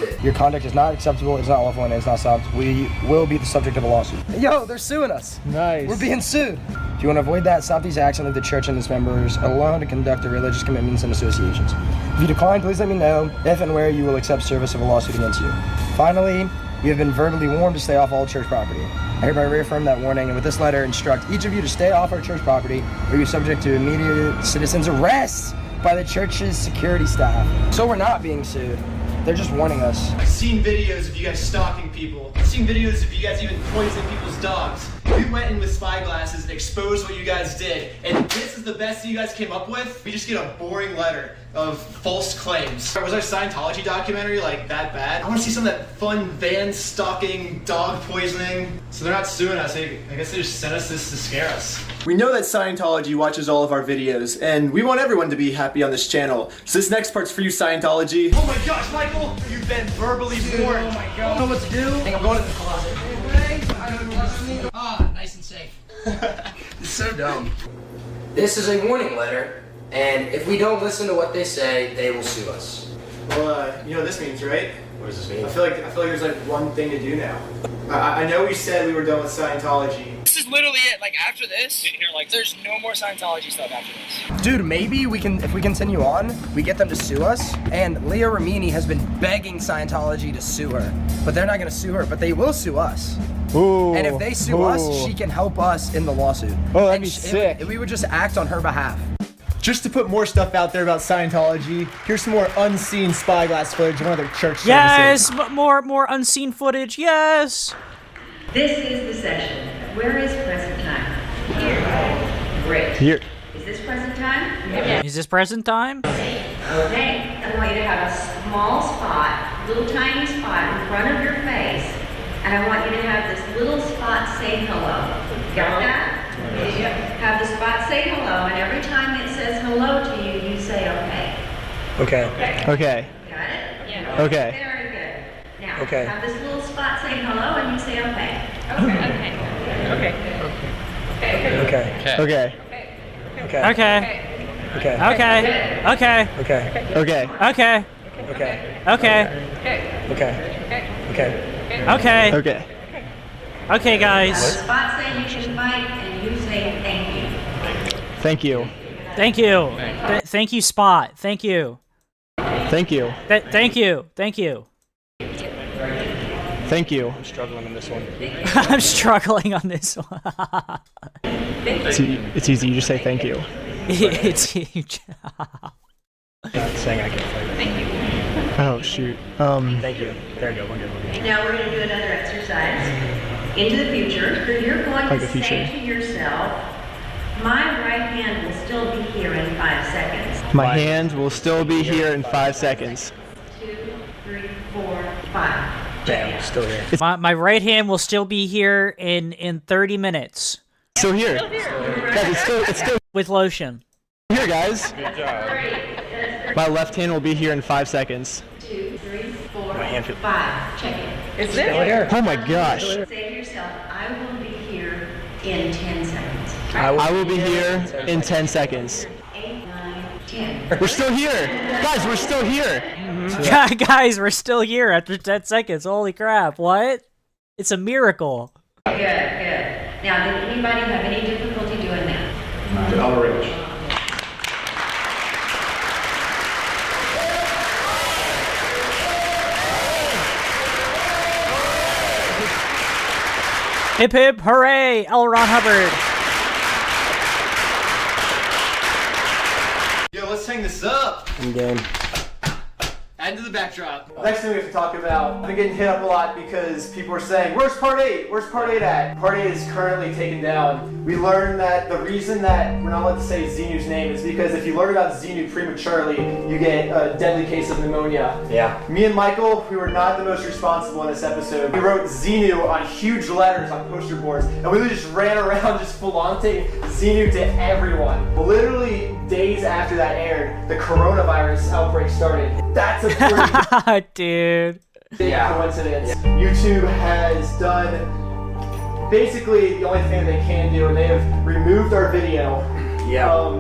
it. Your conduct is not acceptable, it's not lawful, and it's not stopped. We will be the subject of a lawsuit. Yo, they're suing us. Nice. We're being sued. If you want to avoid that, stop these acts and leave the church and its members alone to conduct their religious commitments and associations. If you decline, please let me know if and where you will accept service of a lawsuit against you. Finally, you have been verbally warned to stay off all church property. I hereby reaffirm that warning, and with this letter, instruct each of you to stay off our church property, or you're subject to immediate citizens' arrest by the church's security staff. So we're not being sued. They're just warning us. I've seen videos of you guys stalking people. I've seen videos of you guys even poisoning people's dogs. We went in with spy glasses and exposed what you guys did. And this is the best thing you guys came up with? We just get a boring letter of false claims. Was our Scientology documentary like that bad? I want to see some of that fun van stalking, dog poisoning. So they're not suing us. I guess they just sent us this to scare us. We know that Scientology watches all of our videos, and we want everyone to be happy on this channel. So this next part's for you, Scientology. Oh my gosh, Michael! You've been verbally warned. Oh my god. I don't know what to do. I think I'm going to the closet. Nice and safe. It's so dumb. This is a warning letter, and if we don't listen to what they say, they will sue us. Well, you know what this means, right? What does this mean? I feel like there's like one thing to do now. I know we said we were done with Scientology. This is literally it. Like after this, there's no more Scientology stuff after this. Dude, maybe we can, if we continue on, we get them to sue us. And Leah Ramini has been begging Scientology to sue her. But they're not gonna sue her, but they will sue us. Ooh. And if they sue us, she can help us in the lawsuit. Oh, that'd be sick. We would just act on her behalf. Just to put more stuff out there about Scientology, here's some more unseen spyglass footage of one of their church services. Yes, but more unseen footage. Yes. This is the session. Where is present time? Here. Great. Here. Is this present time? Is this present time? Okay. I want you to have a small spot, little tiny spot in front of your face, and I want you to have this little spot say hello. Got that? Have the spot say hello, and every time it says hello to you, you say okay. Okay. Okay. Got it? Yeah. Okay. Very good. Now, Okay. have this little spot say hello, and you say okay. Okay. Okay. Okay. Okay. Okay. Okay. Okay. Okay. Okay. Okay. Okay. Okay. Okay. Okay. Okay. Okay. Okay. Okay. Okay, Have guys. the spot say you can fight, and you say thank you. Thank you. Thank you. Thank you, Spot. Thank you. Thank you. Thank you. Thank you. Thank you. I'm struggling on this one. I'm struggling on this one. It's easy. You just say thank you. It's huge. Saying I can't fight. Thank you. Oh shoot. Thank you. There you go. We're good. Now we're going to do another exercise into the future. So you're going Like to the future. say to yourself, my right hand will still be here in 5 seconds. My hand will still be here in 5 seconds. 2, 3, 4, 5. Bam, still here. My right hand will still be here in 30 minutes. Still here. Guys, it's still with lotion. Here, guys. Good job. My left hand will be here in 5 seconds. 2, 3, 4, My hand feels 5. Check it. It's there. Oh my gosh. Say to yourself, I will be here in 10 seconds. I will be here in 10 seconds. 8, 9, 10. We're still here. Guys, we're still here. Guys, we're still here after 10 seconds. Holy crap. What? It's a miracle. Good, good. Now, did anybody have any difficulty doing that? I'll arrange. Hip hip hooray, L. Ron Hubbard. Yo, let's hang this up. I'm game. Add to the backdrop. Next thing we have to talk about, I've been getting hit up a lot because people are saying, where's part 8? Where's part 8 at? Part 8 is currently taken down. We learned that the reason that we're not allowed to say Xenu's name is because if you learn about Xenu prematurely, you get a deadly case of pneumonia. Yeah. Me and Michael, we were not the most responsible in this episode. We wrote Xenu on huge letters on poster boards, and we just ran around just flaunting Xenu to everyone. Literally days after that aired, the coronavirus outbreak started. That's a pretty dude. big coincidence. YouTube has done basically the only thing they can do, and they have removed our video. Yeah.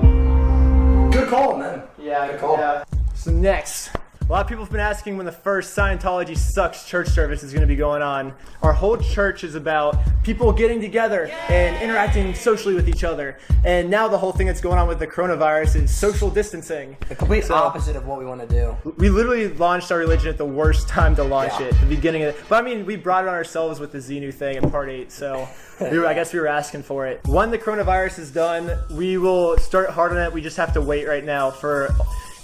Good call, man. Yeah, Good call. Yeah. So next, a lot of people have been asking when the first Scientology Sucks church service is going to be going on. Our whole church is about people getting together and interacting socially with each other. And now the whole thing that's going on with the coronavirus is social distancing. The complete opposite of what we want to do. We literally launched our religion at the worst time to launch it, the beginning of it. But I mean, we brought it on ourselves with the Xenu thing in part 8, so I guess we were asking for it. When the coronavirus is done, we will start hard on it. We just have to wait right now for...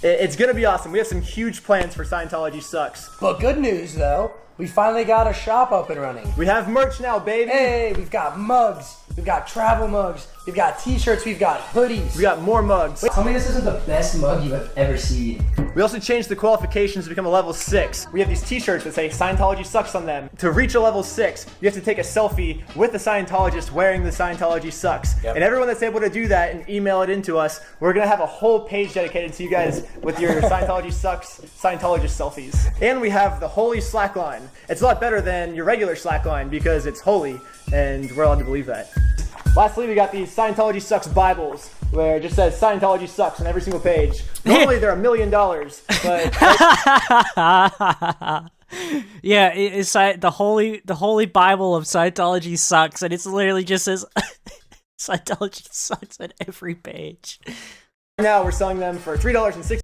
It's going to be awesome. We have some huge plans for Scientology Sucks. But good news, though. We finally got a shop up and running. We have merch now, baby. Hey, we've got mugs. We've got travel mugs. We've got t-shirts. We've got hoodies. We got more mugs. Wait, tell me this isn't the best mug you have ever seen. We also changed the qualifications to become a level 6. We have these t-shirts that say Scientology Sucks on them. To reach a level 6, you have to take a selfie with the Scientologist wearing the Scientology Sucks. Yep. And everyone that's able to do that and email it into us, we're going to have a whole page dedicated to you guys with your Scientology Sucks Scientologist selfies. And we have the Holy Slackline. It's a lot better than your regular Slackline because it's holy, and we're allowed to believe that. Lastly, we got these Scientology Sucks Bibles, where it just says Scientology Sucks on every single page. Normally they're $1 million, but yeah, it's the holy Bible of Scientology Sucks, and it's literally just says Scientology Sucks on every page. Now we're selling them for $3.60.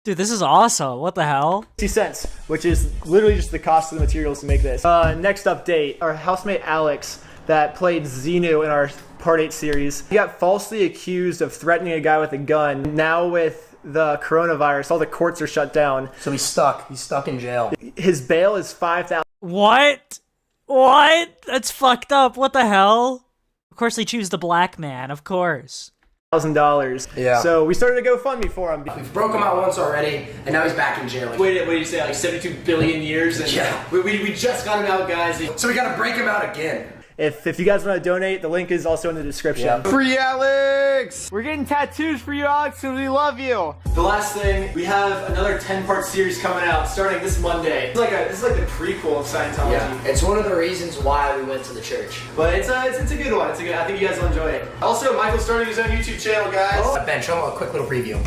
Dude, this is awesome. What the hell? 60 cents, which is literally just the cost of the materials to make this. Next update, our housemate Alex that played Xenu in our Part 8 series, he got falsely accused of threatening a guy with a gun. Now with the coronavirus, all the courts are shut down. So he's stuck. He's stuck in jail. His bail is $5,000. What? What? That's fucked up. What the hell? Of course they choose the black man, of course. $1,000. Yeah. So we started a GoFundMe for him. We've broke him out once already, and now he's back in jail. What did you say, like 72 billion years? And yeah. We just got him out, guys. So we gotta break him out again. If you guys want to donate, the link is also in the description. Yeah. Free Alex! We're getting tattoos for you, Alex, and we love you. The last thing, we have another 10-part series coming out starting this Monday. This is like the prequel of Scientology. Yeah. It's one of the reasons why we went to the church. But it's a good one. I think you guys will enjoy it. Also, Michael's starting his own YouTube channel, guys. Oh, Ben, show him a quick little preview.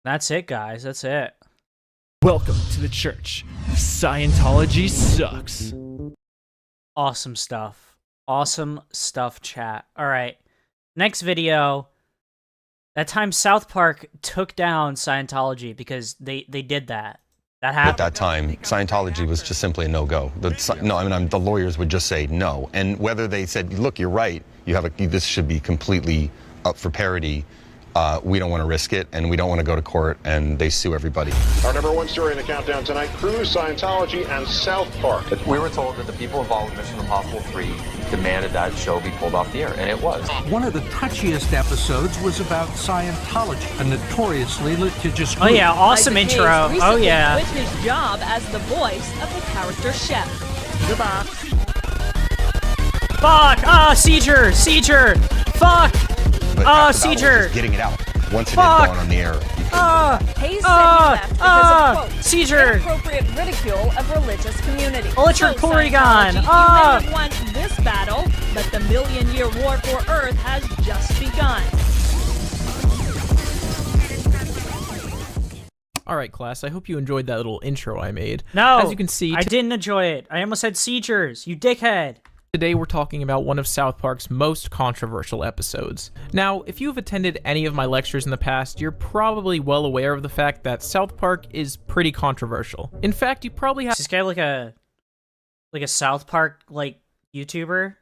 That's it, guys. That's it. Welcome to the church. Scientology sucks. Awesome stuff. Awesome stuff, chat. All right. Next video. That time South Park took down Scientology because they did that. That happened. At that time, Scientology was just simply a no-go. The lawyers would just say no. And whether they said, look, you're right, this should be completely up for parody, we don't want to risk it, and we don't want to go to court, and they sue everybody. Our #1 story in the countdown tonight, Cruise, Scientology, and South Park. We were told that the people involved with Mission Impossible 3 demanded that show be pulled off the air, and it was. One of the touchiest episodes was about Scientology, a notoriously litigious group. Oh yeah, awesome intro. Oh yeah. Quit his job as the voice of the character chef. Goodbye. Fuck! Ah, seizure! Seizure! Fuck! Ah, seizure! Getting it out. Once it had gone on the air. Hayes said he left because of, quote, seizure! inappropriate ridicule of religious community. Electric So, Porygon! Scientology, you may have won this battle, but the million-year war for Earth has just begun. Alright, class, I hope you enjoyed that little intro I made. No! As you can see, I didn't enjoy it. I almost had seizures, you dickhead! Today we're talking about one of South Park's most controversial episodes. Now, if you've attended any of my lectures in the past, you're probably well aware of the fact that South Park is pretty controversial. In fact, you probably have— Is this guy like a South Park like YouTuber?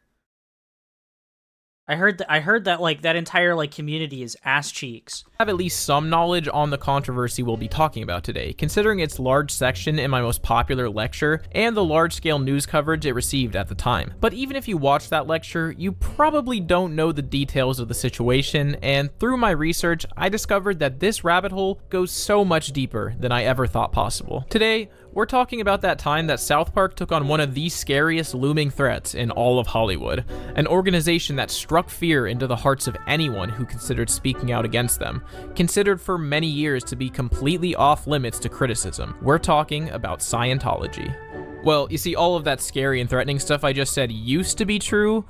I heard that like that entire like community is ass cheeks. Have at least some knowledge on the controversy we'll be talking about today, considering its large section in my most popular lecture and the large-scale news coverage it received at the time. But even if you watch that lecture, you probably don't know the details of the situation, and through my research, I discovered that this rabbit hole goes so much deeper than I ever thought possible. Today, we're talking about that time that South Park took on one of the scariest looming threats in all of Hollywood, an organization that struck fear into the hearts of anyone who considered speaking out against them, considered for many years to be completely off limits to criticism. We're talking about Scientology. Well, you see, all of that scary and threatening stuff I just said used to be true.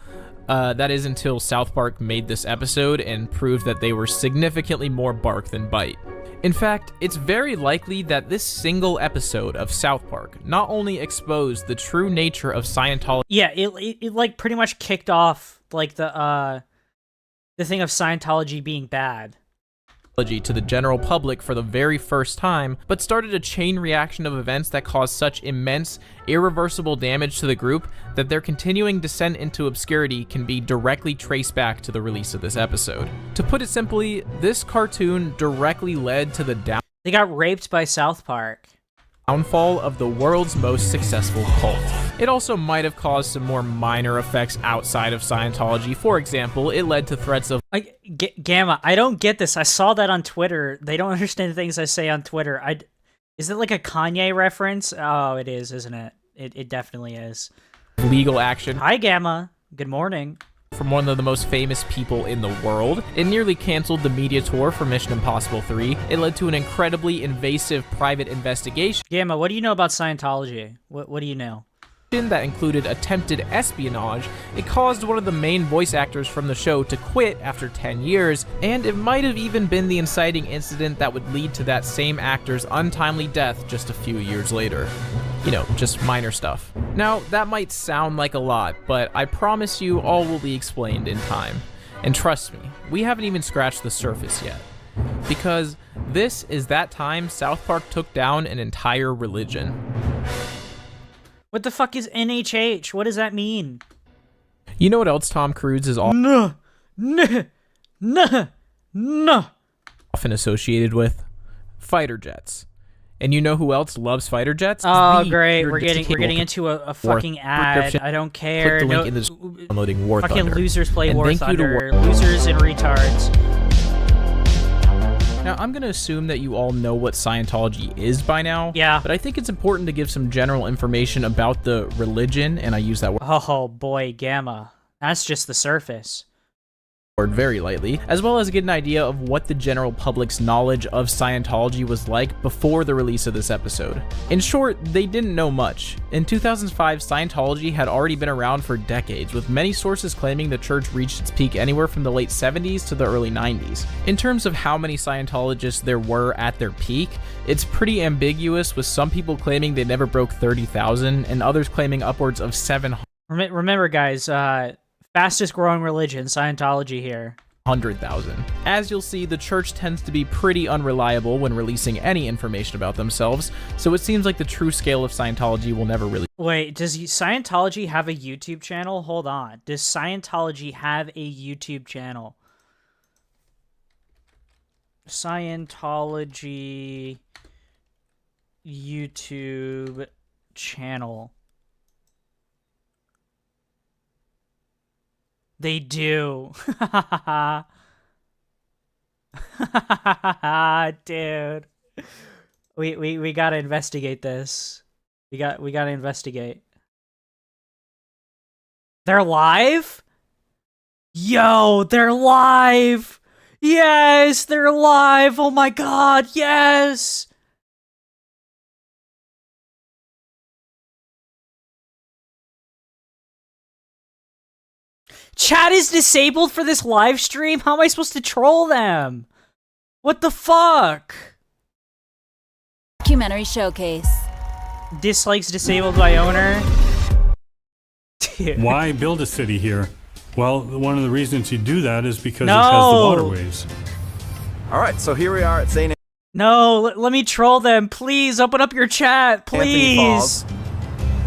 That is until South Park made this episode and proved that they were significantly more bark than bite. In fact, it's very likely that this single episode of South Park not only exposed the true nature of Scientology— Yeah, it like pretty much kicked off like the thing of Scientology being bad to the general public for the very first time, but started a chain reaction of events that caused such immense, irreversible damage to the group that their continuing descent into obscurity can be directly traced back to the release of this episode. To put it simply, this cartoon directly led to the They got raped by South Park. Downfall of the world's most successful cult. It also might have caused some more minor effects outside of Scientology. For example, it led to threats of— Gamma, I don't get this. I saw that on Twitter. They don't understand the things I say on Twitter. Is it like a Kanye reference? Oh, it is, isn't it? It definitely is. Legal action. Hi, Gamma. Good morning. From one of the most famous people in the world. It nearly canceled the media tour for Mission Impossible 3. It led to an incredibly invasive private investigation. Gamma, what do you know about Scientology? What do you know? That included attempted espionage. It caused one of the main voice actors from the show to quit after 10 years, and it might have even been the inciting incident that would lead to that same actor's untimely death just a few years later. You know, just minor stuff. Now, that might sound like a lot, but I promise you all will be explained in time. And trust me, we haven't even scratched the surface yet. Because this is that time South Park took down an entire religion. What the fuck is NHH? What does that mean? You know what else Tom Cruise is often associated with? Fighter jets. And you know who else loves fighter jets? Oh, great. We're getting into a fucking ad. I don't care. Click the link in the downloading War fucking Thunder. Losers play And War thank you to Thunder. Losers and retards. Now, I'm going to assume that you all know what Scientology is by now. Yeah. But I think it's important to give some general information about the religion, and I use that word. Oh boy, Gamma. That's just the surface. very lightly, as well as get an idea of what the general public's knowledge of Scientology was like before the release of this episode. In short, they didn't know much. In 2005, Scientology had already been around for decades, with many sources claiming the church reached its peak anywhere from the late 70s to the early 90s. In terms of how many Scientologists there were at their peak, it's pretty ambiguous, with some people claiming they never broke 30,000 and others claiming upwards of 700,000. Remember, guys, fastest growing religion, Scientology here. 100,000. As you'll see, the church tends to be pretty unreliable when releasing any information about themselves, so it seems like the true scale of Scientology will never really... Wait, does Scientology have a YouTube channel? Hold on. Does Scientology have a YouTube channel? Scientology YouTube channel. They do. Dude. We gotta investigate this. We gotta investigate. They're live? Yo, they're live! Yes, they're live! Oh my god, yes! Chat is disabled for this live stream? How am I supposed to troll them? What the fuck? Documentary showcase. Dislikes disabled by owner. Dude. Why build a city here? Well, one of the reasons you do that is because it has the waterways. All right, so here we are at St. No, let me troll them. Please, open up your chat, please. Falls.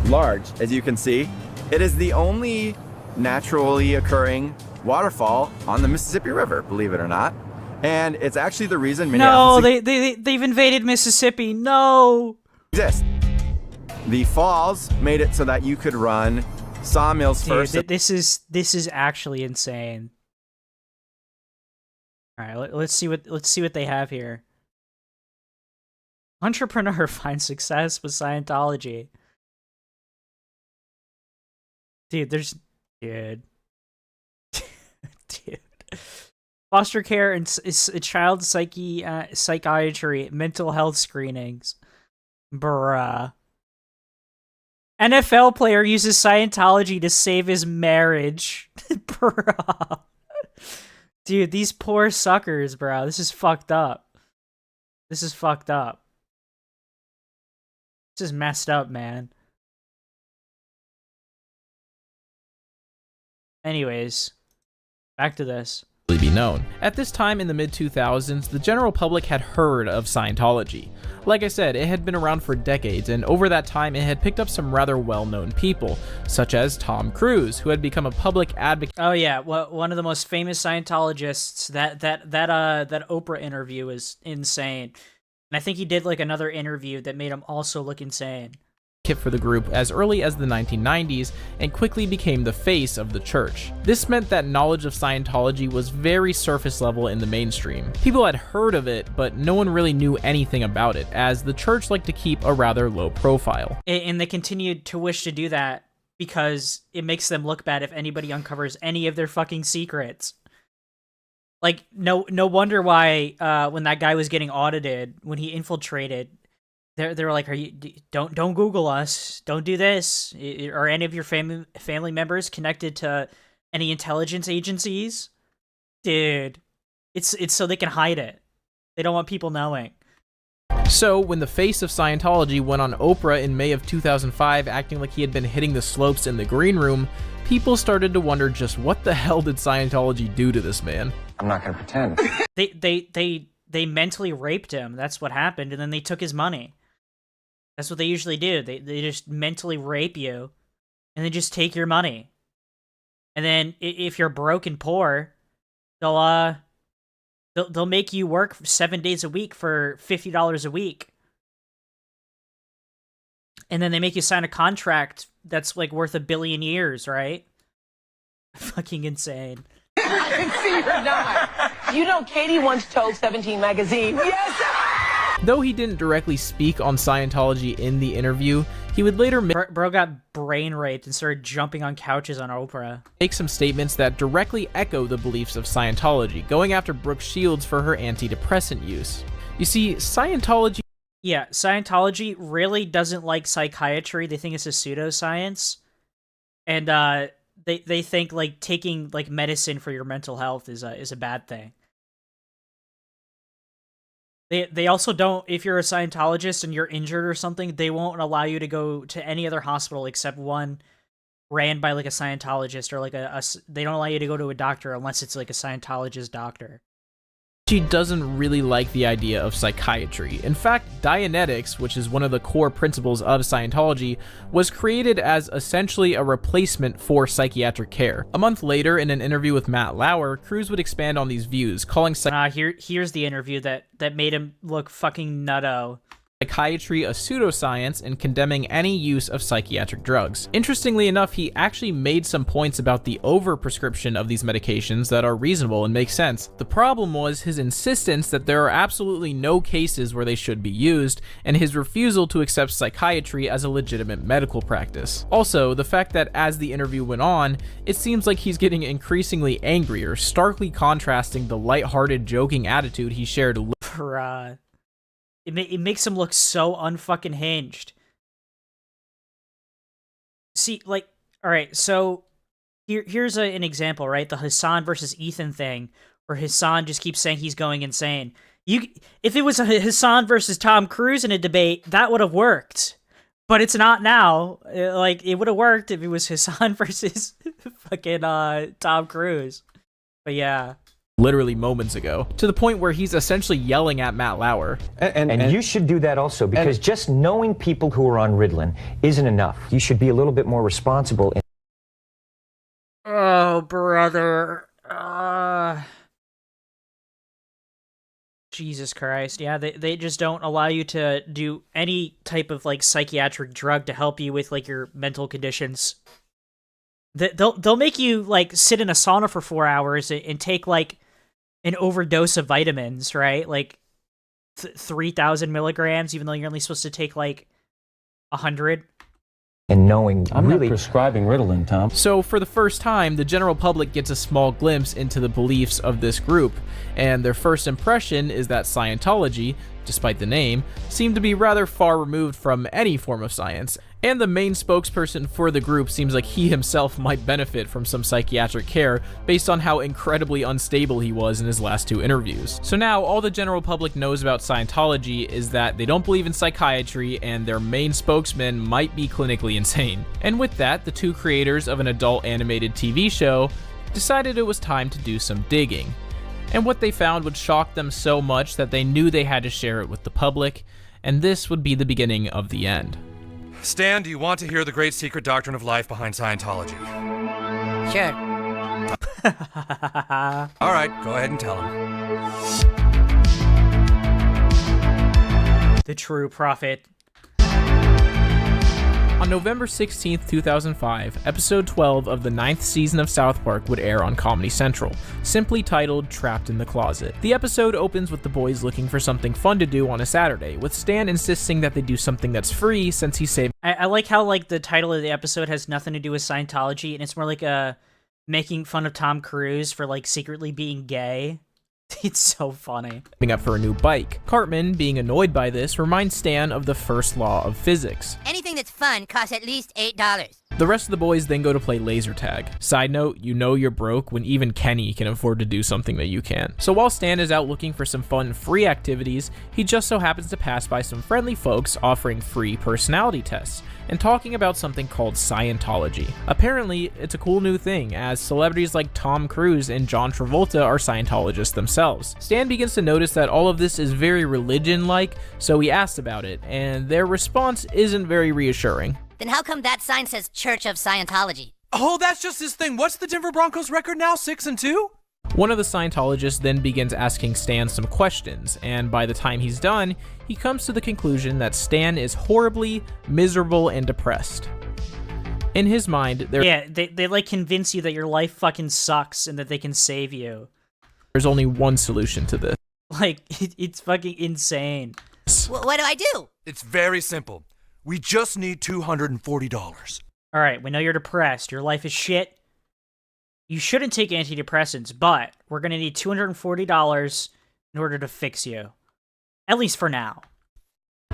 Large, as you can see. It is the only naturally occurring waterfall on the Mississippi River, believe it or not. And it's actually the reason No, they've invaded Mississippi. No. Exist. The falls made it so that you could run sawmills first. Dude, this is actually insane. All right, let's see what they have here. Entrepreneur finds success with Scientology. Dude, Dude. Foster care and child psychiatry, mental health screenings. Bruh. NFL player uses Scientology to save his marriage. Bruh. Dude, these poor suckers, bro. This is fucked up. This is fucked up. This is messed up, man. Anyways, back to this. Be known. At this time in the mid-2000s, the general public had heard of Scientology. Like I said, it had been around for decades, and over that time it had picked up some rather well-known people, such as Tom Cruise, who had become a public advocate. Oh yeah, one of the most famous Scientologists. That Oprah interview is insane, and I think he did like another interview that made him also look insane. For the group as early as the 1990s and quickly became the face of the church. This meant that knowledge of Scientology was very surface level in the mainstream. People had heard of it, but no one really knew anything about it, as the church liked to keep a rather low profile. And they continued to wish to do that because it makes them look bad if anybody uncovers any of their fucking secrets. Like, no wonder why when that guy was getting audited, when he infiltrated, they were like, don't Google us, don't do this. Are any of your family members connected to any intelligence agencies? Dude, it's so they can hide it. They don't want people knowing. So, when the face of Scientology went on Oprah in May of 2005 acting like he had been hitting the slopes in the green room, people started to wonder just what the hell did Scientology do to this man? I'm not gonna pretend. They mentally raped him. That's what happened, and then they took his money. That's what they usually do. They just mentally rape you, and they just take your money. And then if you're broke and poor, they'll make you work 7 days a week for $50 a week. And then they make you sign a contract that's like worth $1 billion years, right? Fucking insane. Concede or not. You know, Katie once told 17 magazine, yes! Though he didn't directly speak on Scientology in the interview, He would later bro got brain raped and started jumping on couches on Oprah. Make some statements that directly echo the beliefs of Scientology, going after Brooke Shields for her antidepressant use. You see, Scientology... Yeah, Scientology really doesn't like psychiatry. They think it's a pseudoscience. And they think like taking like medicine for your mental health is a bad thing. They also don't, if you're a Scientologist and you're injured or something, they won't allow you to go to any other hospital except one ran by like a Scientologist, or like they don't allow you to go to a doctor unless it's like a Scientologist doctor. She doesn't really like the idea of psychiatry. In fact, Dianetics, which is one of the core principles of Scientology, was created as essentially a replacement for psychiatric care. A month later, in an interview with Matt Lauer, Cruz would expand on these views, calling here's the interview that made him look fucking nutto. Psychiatry a pseudoscience and condemning any use of psychiatric drugs. Interestingly enough, he actually made some points about the overprescription of these medications that are reasonable and make sense. The problem was his insistence that there are absolutely no cases where they should be used, and his refusal to accept psychiatry as a legitimate medical practice. Also, the fact that as the interview went on, it seems like he's getting increasingly angrier, starkly contrasting the lighthearted, joking attitude he shared. Bruh. It makes him look so unfucking hinged. See, like, all right, so here's an example, right? The Hassan versus Ethan thing, where Hassan just keeps saying he's going insane. If it was a Hassan versus Tom Cruise in a debate, that would have worked. But it's not now. Like, it would have worked if it was Hassan versus fucking Tom Cruise. But yeah. Literally moments ago, to the point where he's essentially yelling at Matt Lauer. And you should do that also, because just knowing people who are on Ritalin isn't enough. You should be a little bit more responsible. Oh, brother. Jesus Christ. Yeah, they just don't allow you to do any type of, like, psychiatric drug to help you with, like, your mental conditions. They'll make you, like, sit in a sauna for 4 hours and take, like, an overdose of vitamins, right? Like 3,000 milligrams, even though you're only supposed to take like 100. And knowing I'm really not prescribing Ritalin, Tom. So for the first time, the general public gets a small glimpse into the beliefs of this group, and their first impression is that Scientology, despite the name, seemed to be rather far removed from any form of science. And the main spokesperson for the group seems like he himself might benefit from some psychiatric care based on how incredibly unstable he was in his last 2 interviews. So now all the general public knows about Scientology is that they don't believe in psychiatry and their main spokesman might be clinically insane. And with that, the 2 creators of an adult animated TV show decided it was time to do some digging. And what they found would shock them so much that they knew they had to share it with the public, and this would be the beginning of the end. Stan, do you want to hear the great secret doctrine of life behind Scientology? Sure. All right, go ahead and tell him. The true prophet. On November 16, 2005, episode 12 of the 9th season of South Park would air on Comedy Central, simply titled Trapped in the Closet. The episode opens with the boys looking for something fun to do on a Saturday, with Stan insisting that they do something that's free since he's saving. I like how, like, the title of the episode has nothing to do with Scientology, and it's more like making fun of Tom Cruise for, like, secretly being gay. It's so funny. Up for a new bike. Cartman, being annoyed by this, reminds Stan of the first law of physics. Anything that's fun costs at least $8. The rest of the boys then go to play laser tag. Side note, you know you're broke when even Kenny can afford to do something that you can. So while Stan is out looking for some fun free activities, he just so happens to pass by some friendly folks offering free personality tests and talking about something called Scientology. Apparently, it's a cool new thing, as celebrities like Tom Cruise and John Travolta are Scientologists themselves. Stan begins to notice that all of this is very religion-like, so he asks about it, and their response isn't very reassuring. Then how come that sign says Church of Scientology? Oh, that's just his thing. What's the Denver Broncos record now, 6-2? One of the Scientologists then begins asking Stan some questions, and by the time he's done, he comes to the conclusion that Stan is horribly, miserable, and depressed. In his mind, they like convince you that your life fucking sucks and that they can save you. There's only one solution to this. Like, it's fucking insane. What do I do? It's very simple. We just need $240. All right, we know you're depressed. Your life is shit. You shouldn't take antidepressants, but we're going to need $240 in order to fix you. At least for now.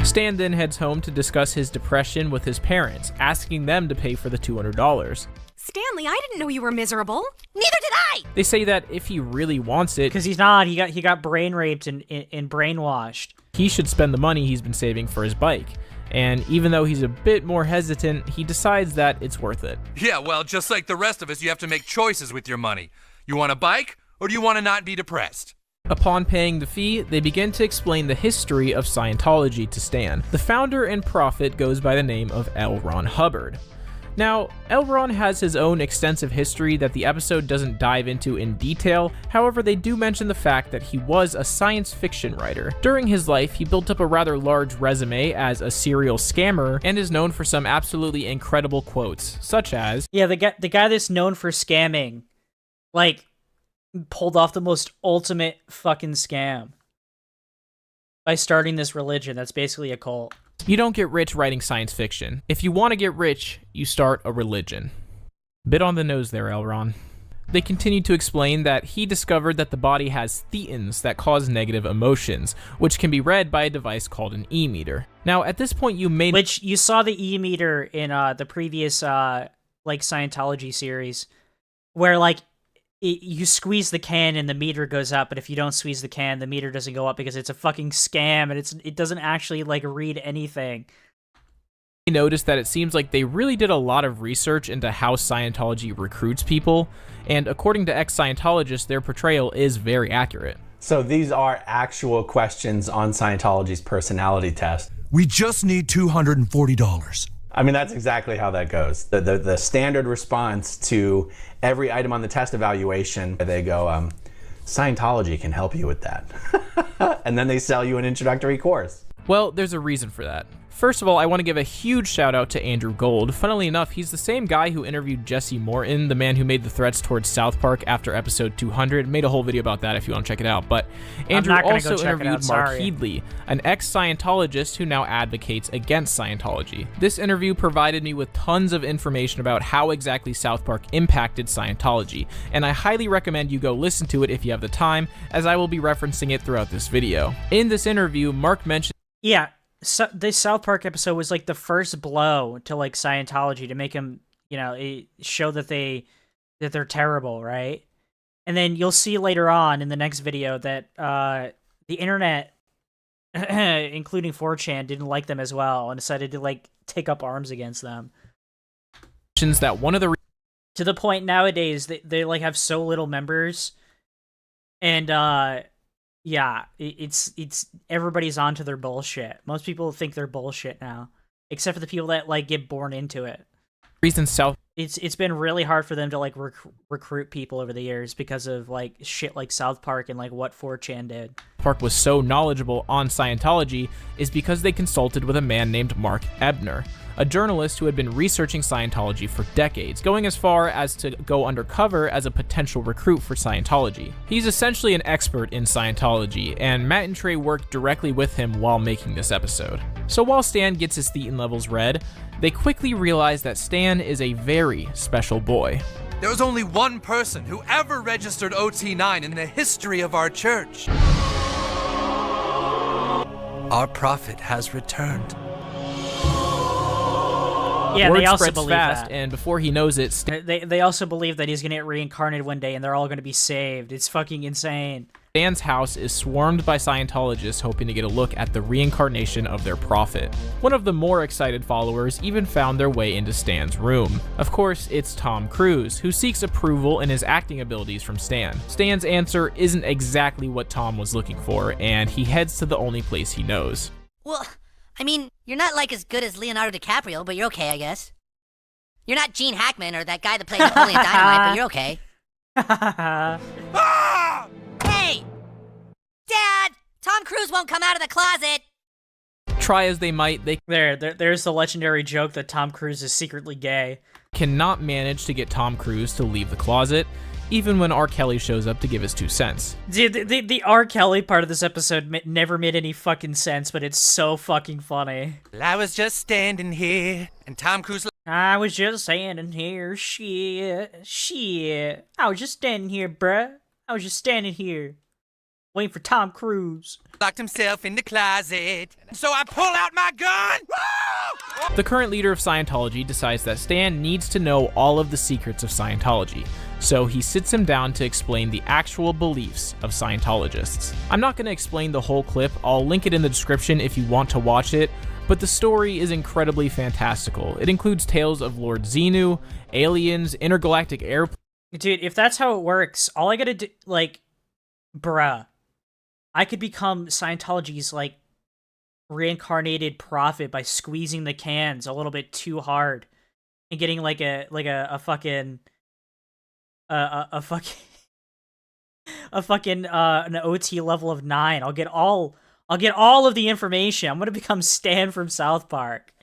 Stan then heads home to discuss his depression with his parents, asking them to pay for the $200. Stanley, I didn't know you were miserable. Neither did I! They say that if he really wants it, because he's not, he got brain raped and brainwashed. He should spend the money he's been saving for his bike. And even though he's a bit more hesitant, he decides that it's worth it. Yeah, well, just like the rest of us, you have to make choices with your money. You want a bike, or do you want to not be depressed? Upon paying the fee, they begin to explain the history of Scientology to Stan. The founder and prophet goes by the name of L. Ron Hubbard. Now, L. Ron has his own extensive history that the episode doesn't dive into in detail. However, they do mention the fact that he was a science fiction writer. During his life, he built up a rather large resume as a serial scammer and is known for some absolutely incredible quotes, such as, yeah, the guy that's known for scamming, like, pulled off the most ultimate fucking scam by starting this religion that's basically a cult. You don't get rich writing science fiction. If you want to get rich, you start a religion. Bit on the nose there, Elron. They continue to explain that he discovered that the body has thetans that cause negative emotions, which can be read by a device called an e-meter. Now, at this point, which you saw the e-meter in the previous like Scientology series, where like you squeeze the can and the meter goes up, but if you don't squeeze the can, the meter doesn't go up because it's a fucking scam and it doesn't actually like read anything. I noticed that it seems like they really did a lot of research into how Scientology recruits people, and according to ex-Scientologists, their portrayal is very accurate. So these are actual questions on Scientology's personality test. We just need $240. I mean, that's exactly how that goes. The standard response to every item on the test evaluation, they go, Scientology can help you with that. And then they sell you an introductory course. Well, there's a reason for that. First of all, I want to give a huge shout out to Andrew Gold. Funnily enough, he's the same guy who interviewed Jesse Morton, the man who made the threats towards South Park after episode 200. Made a whole video about that if you want to check it out. But Andrew also interviewed Mark Heedley, an ex-Scientologist who now advocates against Scientology. This interview provided me with tons of information about how exactly South Park impacted Scientology, and I highly recommend you go listen to it if you have the time, as I will be referencing it throughout this video. In this interview, Mark mentioned... Yeah. So this South Park episode was like the first blow to like Scientology to make them, you know, show that they're terrible, right? And then you'll see later on in the next video that the internet, including 4chan, didn't like them as well and decided to like take up arms against them. That one of the to the point nowadays that they like have so little members, and yeah, it's everybody's onto their bullshit. Most people think they're bullshit now, except for the people that like get born into it. It's been really hard for them to like recruit people over the years because of like shit like South Park and like what 4chan did. Park was so knowledgeable on Scientology is because they consulted with a man named Mark Ebner, a journalist who had been researching Scientology for decades, going as far as to go undercover as a potential recruit for Scientology. He's essentially an expert in Scientology, and Matt and Trey worked directly with him while making this episode. So while Stan gets his thetan levels read, they quickly realize that Stan is a very special boy. There was only one person who ever registered OT9 in the history of our church. Our prophet has returned. Yeah, Word they also spreads believe fast, that. and before he knows it, they also believe that he's gonna get reincarnated one day, and they're all gonna be saved. It's fucking insane. Stan's house is swarmed by Scientologists hoping to get a look at the reincarnation of their prophet. One of the more excited followers even found their way into Stan's room. Of course, it's Tom Cruise, who seeks approval in his acting abilities from Stan. Stan's answer isn't exactly what Tom was looking for, and he heads to the only place he knows. Well, I mean, you're not like as good as Leonardo DiCaprio, but you're okay, I guess. You're not Gene Hackman or that guy that played Napoleon Dynamite, but you're okay. Hey! Dad! Tom Cruise won't come out of the closet! Try as they might, there's the legendary joke that Tom Cruise is secretly gay. Cannot manage to get Tom Cruise to leave the closet. even when R. Kelly shows up to give his 2 cents. Dude, the R. Kelly part of this episode never made any fucking sense, but it's so fucking funny. I was just standing here, and Tom Cruise... I was just standing here, shit. I was just standing here, bruh. I was just standing here, waiting for Tom Cruise. Locked himself in the closet, so I pull out my gun! The current leader of Scientology decides that Stan needs to know all of the secrets of Scientology, so he sits him down to explain the actual beliefs of Scientologists. I'm not going to explain the whole clip, I'll link it in the description if you want to watch it, but the story is incredibly fantastical. It includes tales of Lord Xenu, aliens, intergalactic airplanes. Dude, if that's how it works, all I gotta do, like, bruh, I could become Scientology's, like, reincarnated prophet by squeezing the cans a little bit too hard and getting like a fucking an OT level of 9. I'll get all of the information. I'm gonna become Stan from South Park.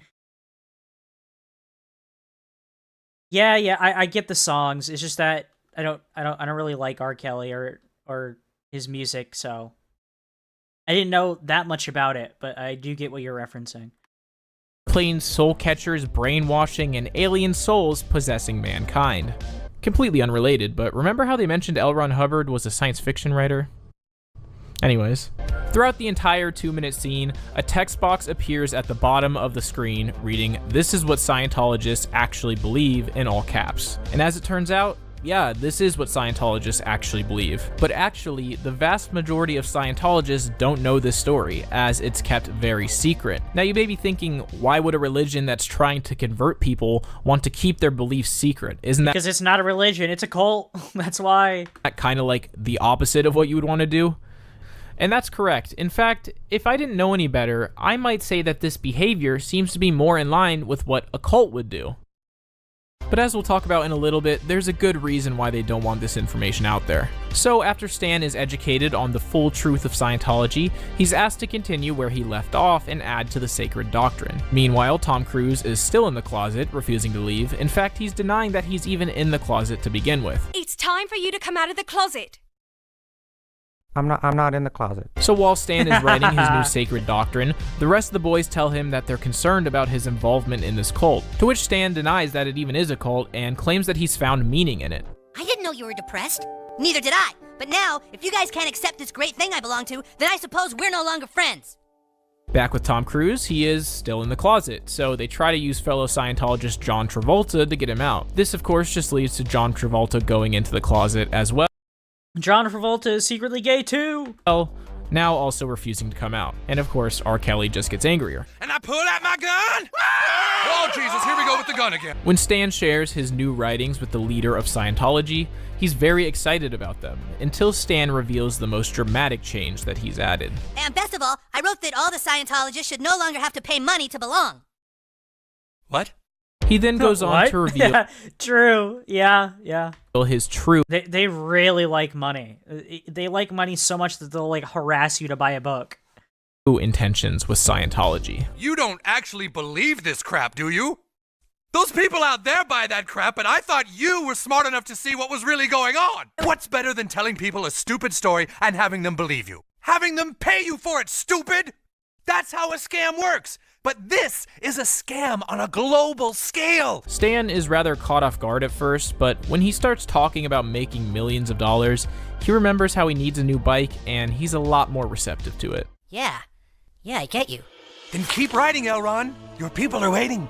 Yeah, I get the songs. It's just that I don't really like R. Kelly or his music, so I didn't know that much about it, but I do get what you're referencing. Planes, soul catchers, brainwashing, and alien souls possessing mankind. Completely unrelated, but remember how they mentioned L. Ron Hubbard was a science fiction writer? Anyways, throughout the entire 2-minute scene, a text box appears at the bottom of the screen reading, "This is what Scientologists actually believe," in all caps. And as it turns out, yeah, this is what Scientologists actually believe. But actually, the vast majority of Scientologists don't know this story, as it's kept very secret. Now you may be thinking, why would a religion that's trying to convert people want to keep their beliefs secret? Isn't that— Because it's not a religion, it's a cult. That's why. That kind of like the opposite of what you would want to do? And that's correct. In fact, if I didn't know any better, I might say that this behavior seems to be more in line with what a cult would do. But as we'll talk about in a little bit, there's a good reason why they don't want this information out there. So after Stan is educated on the full truth of Scientology, he's asked to continue where he left off and add to the sacred doctrine. Meanwhile, Tom Cruise is still in the closet, refusing to leave. In fact, he's denying that he's even in the closet to begin with. It's time for you to come out of the closet. I'm not in the closet. So while Stan is writing his new sacred doctrine, the rest of the boys tell him that they're concerned about his involvement in this cult, to which Stan denies that it even is a cult and claims that he's found meaning in it. I didn't know you were depressed. Neither did I. But now, if you guys can't accept this great thing I belong to, then I suppose we're no longer friends. Back with Tom Cruise, he is still in the closet, so they try to use fellow Scientologist John Travolta to get him out. This, of course, just leads to John Travolta going into the closet as well. John Travolta is secretly gay too! Well, now also refusing to come out. And of course, R. Kelly just gets angrier. And I pull out my gun! Oh, Jesus, here we go with the gun again. When Stan shares his new writings with the leader of Scientology, he's very excited about them, until Stan reveals the most dramatic change that he's added. And best of all, I wrote that all the Scientologists should no longer have to pay money to belong. What? He then goes on to reveal Yeah, true. Yeah. his true They really like money. They like money so much that they'll like harass you to buy a book. intentions with Scientology. You don't actually believe this crap, do you? Those people out there buy that crap, but I thought you were smart enough to see what was really going on. What's better than telling people a stupid story and having them believe you? Having them pay you for it, stupid! That's how a scam works. But this is a scam on a global scale. Stan is rather caught off guard at first, but when he starts talking about making millions of dollars, he remembers how he needs a new bike, and he's a lot more receptive to it. Yeah, I get you. Then keep writing, Elron. Your people are waiting.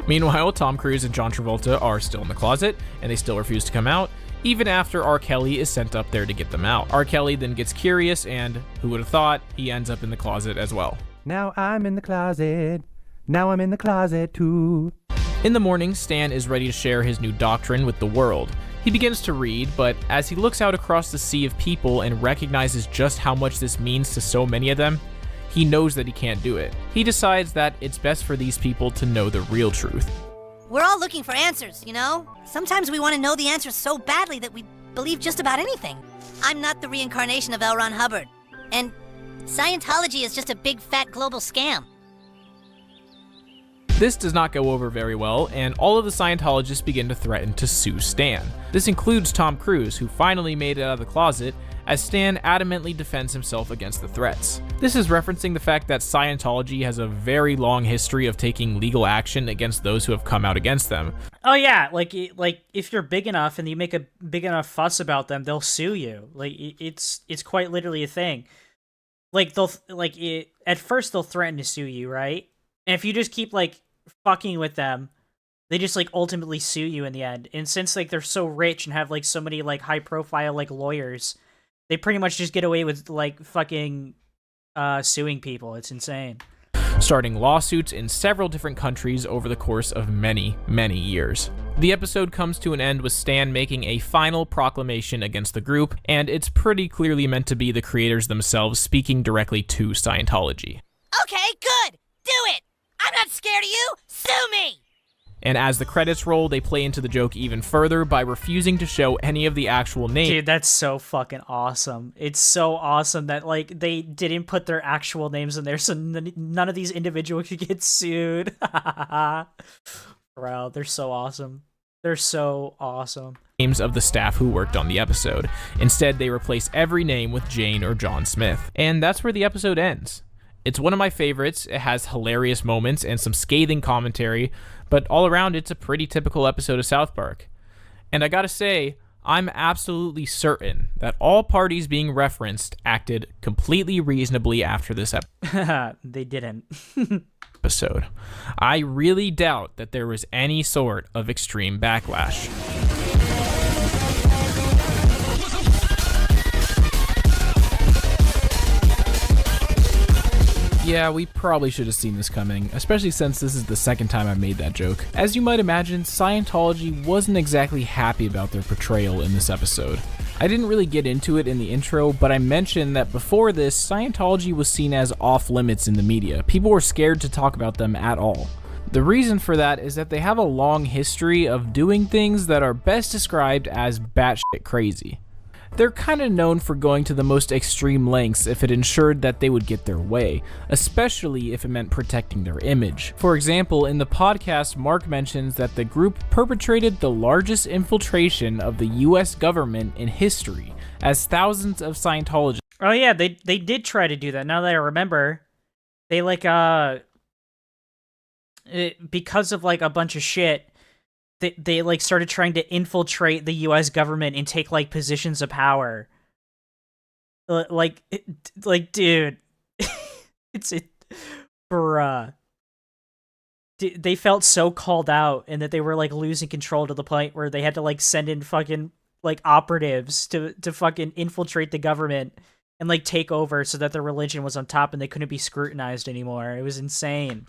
Meanwhile, Tom Cruise and John Travolta are still in the closet, and they still refuse to come out, even after R. Kelly is sent up there to get them out. R. Kelly then gets curious, and who would have thought, he ends up in the closet as well. Now I'm in the closet. Now I'm in the closet too. In the morning, Stan is ready to share his new doctrine with the world. He begins to read, but as he looks out across the sea of people and recognizes just how much this means to so many of them, he knows that he can't do it. He decides that it's best for these people to know the real truth. We're all looking for answers, you know? Sometimes we want to know the answers so badly that we believe just about anything. I'm not the reincarnation of L. Ron Hubbard. And Scientology is just a big fat global scam. This does not go over very well, and all of the Scientologists begin to threaten to sue Stan. This includes Tom Cruise, who finally made it out of the closet, as Stan adamantly defends himself against the threats. This is referencing the fact that Scientology has a very long history of taking legal action against those who have come out against them. Oh yeah, like if you're big enough and you make a big enough fuss about them, they'll sue you. Like it's quite literally a thing. Like at first they'll threaten to sue you, right? And if you just keep like fucking with them, they just like ultimately sue you in the end. And since like they're so rich and have like so many like high profile like lawyers, they pretty much just get away with like fucking suing people. It's insane. Starting lawsuits in several different countries over the course of many, many years. The episode comes to an end with Stan making a final proclamation against the group, and it's pretty clearly meant to be the creators themselves speaking directly to Scientology. Okay, good. Do it. I'm not scared of you. Sue me. And as the credits roll, they play into the joke even further by refusing to show any of the actual names. Dude, that's so fucking awesome. It's so awesome that, like, they didn't put their actual names in there, so none of these individuals could get sued. Bro, they're so awesome. They're so awesome. Names of the staff who worked on the episode. Instead, they replace every name with Jane or John Smith. And that's where the episode ends. It's one of my favorites. It has hilarious moments and some scathing commentary, but all around it's a pretty typical episode of South Park. And I gotta say, I'm absolutely certain that all parties being referenced acted completely reasonably after this They didn't. episode. I really doubt that there was any sort of extreme backlash. Yeah, we probably should have seen this coming, especially since this is the second time I've made that joke. As you might imagine, Scientology wasn't exactly happy about their portrayal in this episode. I didn't really get into it in the intro, but I mentioned that before this, Scientology was seen as off limits in the media. People were scared to talk about them at all. The reason for that is that they have a long history of doing things that are best described as batshit crazy. They're kind of known for going to the most extreme lengths if it ensured that they would get their way, especially if it meant protecting their image. For example, in the podcast, Mark mentions that the group perpetrated the largest infiltration of the US government in history, as thousands of Scientologists... Oh yeah, they did try to do that. Now that I remember, they like, because of like a bunch of shit, they like started trying to infiltrate the U.S. government and take like positions of power. Like, dude, bruh. They felt so called out, and that they were like losing control to the point where they had to like send in fucking like operatives to fucking infiltrate the government and like take over so that their religion was on top and they couldn't be scrutinized anymore. It was insane.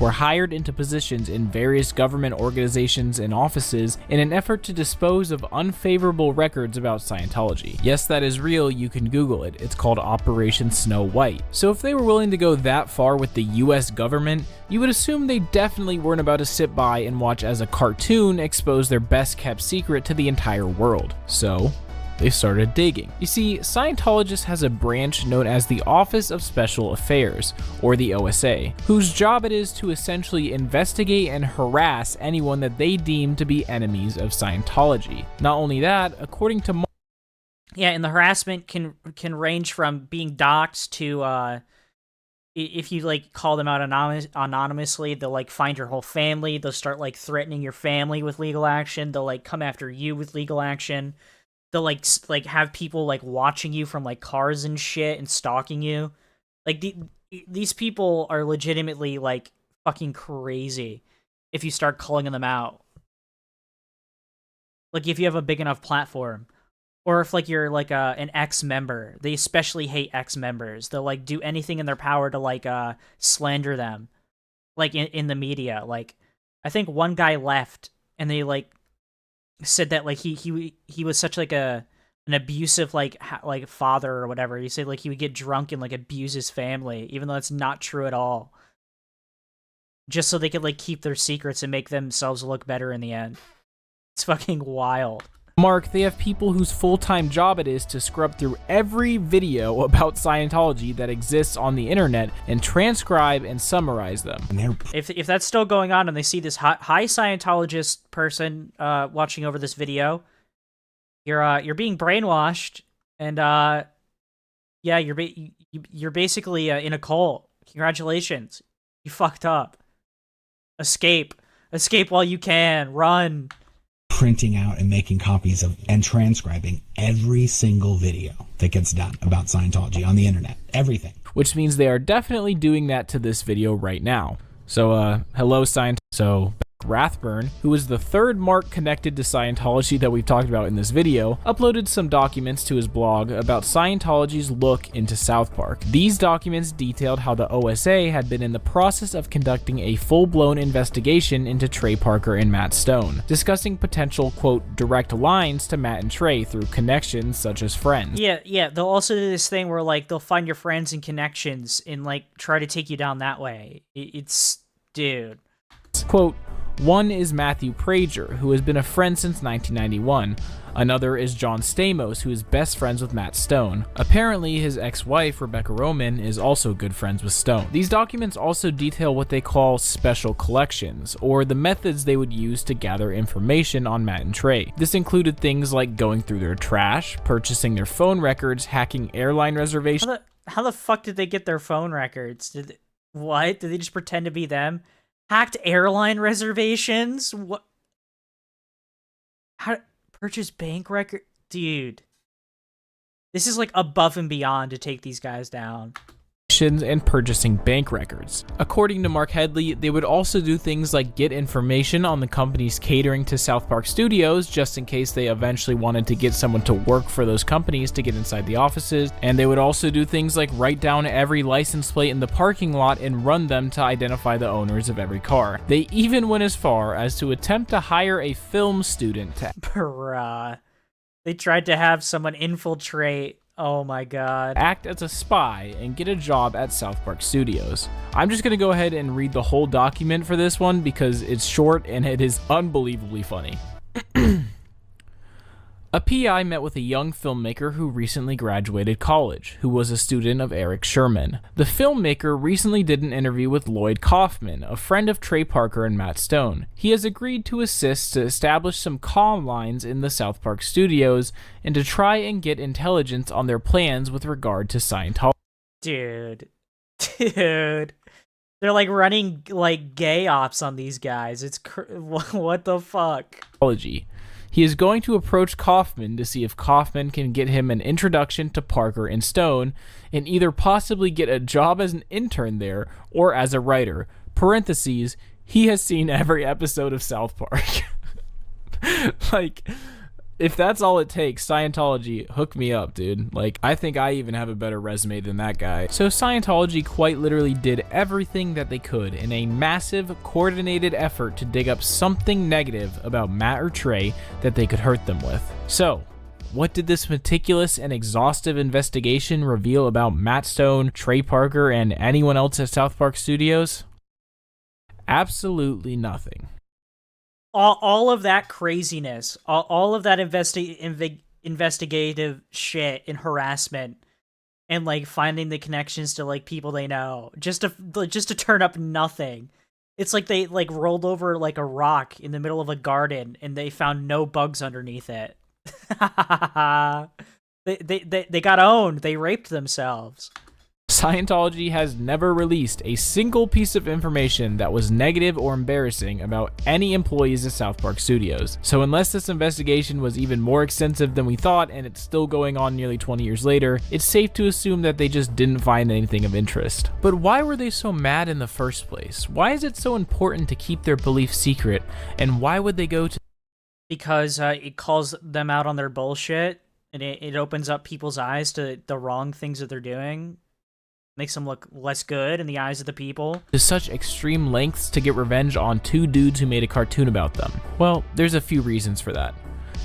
Were hired into positions in various government organizations and offices in an effort to dispose of unfavorable records about Scientology. Yes, that is real, you can Google it. It's called Operation Snow White. So if they were willing to go that far with the US government, you would assume they definitely weren't about to sit by and watch as a cartoon expose their best kept secret to the entire world. So they started digging. You see, Scientologist has a branch known as the Office of Special Affairs, or the OSA, whose job it is to essentially investigate and harass anyone that they deem to be enemies of Scientology. Not only that, according to yeah, and the harassment can range from being doxxed to if you like call them out anonymously, they'll like find your whole family, they'll start like threatening your family with legal action, they'll like come after you with legal action. They'll like have people like watching you from like cars and shit and stalking you. Like these people are legitimately like fucking crazy if you start calling them out. Like if you have a big enough platform, or if like you're like an ex-member, they especially hate ex-members. They'll like do anything in their power to like slander them, like in the media. Like I think one guy left and they like said that like he was such like an abusive like father or whatever. He said like he would get drunk and like abuse his family, even though that's not true at all. Just so they could like keep their secrets and make themselves look better in the end. It's fucking wild. Mark, they have people whose full-time job it is to scrub through every video about Scientology that exists on the internet and transcribe and summarize them. If that's still going on and they see this high Scientologist person watching over this video, you're being brainwashed, and yeah, you're basically in a cult. Congratulations, you fucked up. Escape while you can. Run. Printing out and making copies of and transcribing every single video that gets done about Scientology on the internet. Everything. Which means they are definitely doing that to this video right now. So, hello Scientology. So, Rathburn, who is the third Mark connected to Scientology that we've talked about in this video, uploaded some documents to his blog about Scientology's look into South Park. These documents detailed how the OSA had been in the process of conducting a full-blown investigation into Trey Parker and Matt Stone, discussing potential, quote, direct lines to Matt and Trey through connections such as friends. Yeah, they'll also do this thing where, like, they'll find your friends and connections and, like, try to take you down that way. It's... dude. Quote, one is Matthew Prager, who has been a friend since 1991. Another is John Stamos, who is best friends with Matt Stone. Apparently, his ex-wife, Rebecca Roman, is also good friends with Stone. These documents also detail what they call special collections, or the methods they would use to gather information on Matt and Trey. This included things like going through their trash, purchasing their phone records, hacking airline reservations. How the fuck did they get their phone records? What? Did they just pretend to be them? Hacked airline reservations? What? How purchase bank record? Dude. This is like above and beyond to take these guys down. And purchasing bank records. According to Mark Headley, they would also do things like get information on the companies catering to South Park Studios, just in case they eventually wanted to get someone to work for those companies to get inside the offices. And they would also do things like write down every license plate in the parking lot and run them to identify the owners of every car. They even went as far as to attempt to hire a film student to... Bruh. They tried to have someone infiltrate... Oh my god. Act as a spy and get a job at South Park Studios. I'm just gonna go ahead and read the whole document for this one because it's short and it is unbelievably funny. A PI met with a young filmmaker who recently graduated college, who was a student of Eric Sherman. The filmmaker recently did an interview with Lloyd Kaufman, a friend of Trey Parker and Matt Stone. He has agreed to assist to establish some comm lines in the South Park Studios and to try and get intelligence on their plans with regard to Scientology. Dude. They're like running like gay ops on these guys. It's what the fuck? He is going to approach Kaufman to see if Kaufman can get him an introduction to Parker and Stone and either possibly get a job as an intern there or as a writer. Parentheses, he has seen every episode of South Park. Like, if that's all it takes, Scientology, hook me up, dude. Like, I think I even have a better resume than that guy. So Scientology quite literally did everything that they could in a massive, coordinated effort to dig up something negative about Matt or Trey that they could hurt them with. So, what did this meticulous and exhaustive investigation reveal about Matt Stone, Trey Parker, and anyone else at South Park Studios? Absolutely nothing. All of that craziness, all of that investigative shit and harassment, and like finding the connections to like people they know, just to turn up nothing. It's like they like rolled over like a rock in the middle of a garden and they found no bugs underneath it. They got owned. They raped themselves. Scientology has never released a single piece of information that was negative or embarrassing about any employees at South Park Studios. So unless this investigation was even more extensive than we thought and it's still going on nearly 20 years later, it's safe to assume that they just didn't find anything of interest. But why were they so mad in the first place? Why is it so important to keep their belief secret? And why would they go to... Because it calls them out on their bullshit and it opens up people's eyes to the wrong things that they're doing. Makes them look less good in the eyes of the people. To such extreme lengths to get revenge on two dudes who made a cartoon about them? Well, there's a few reasons for that.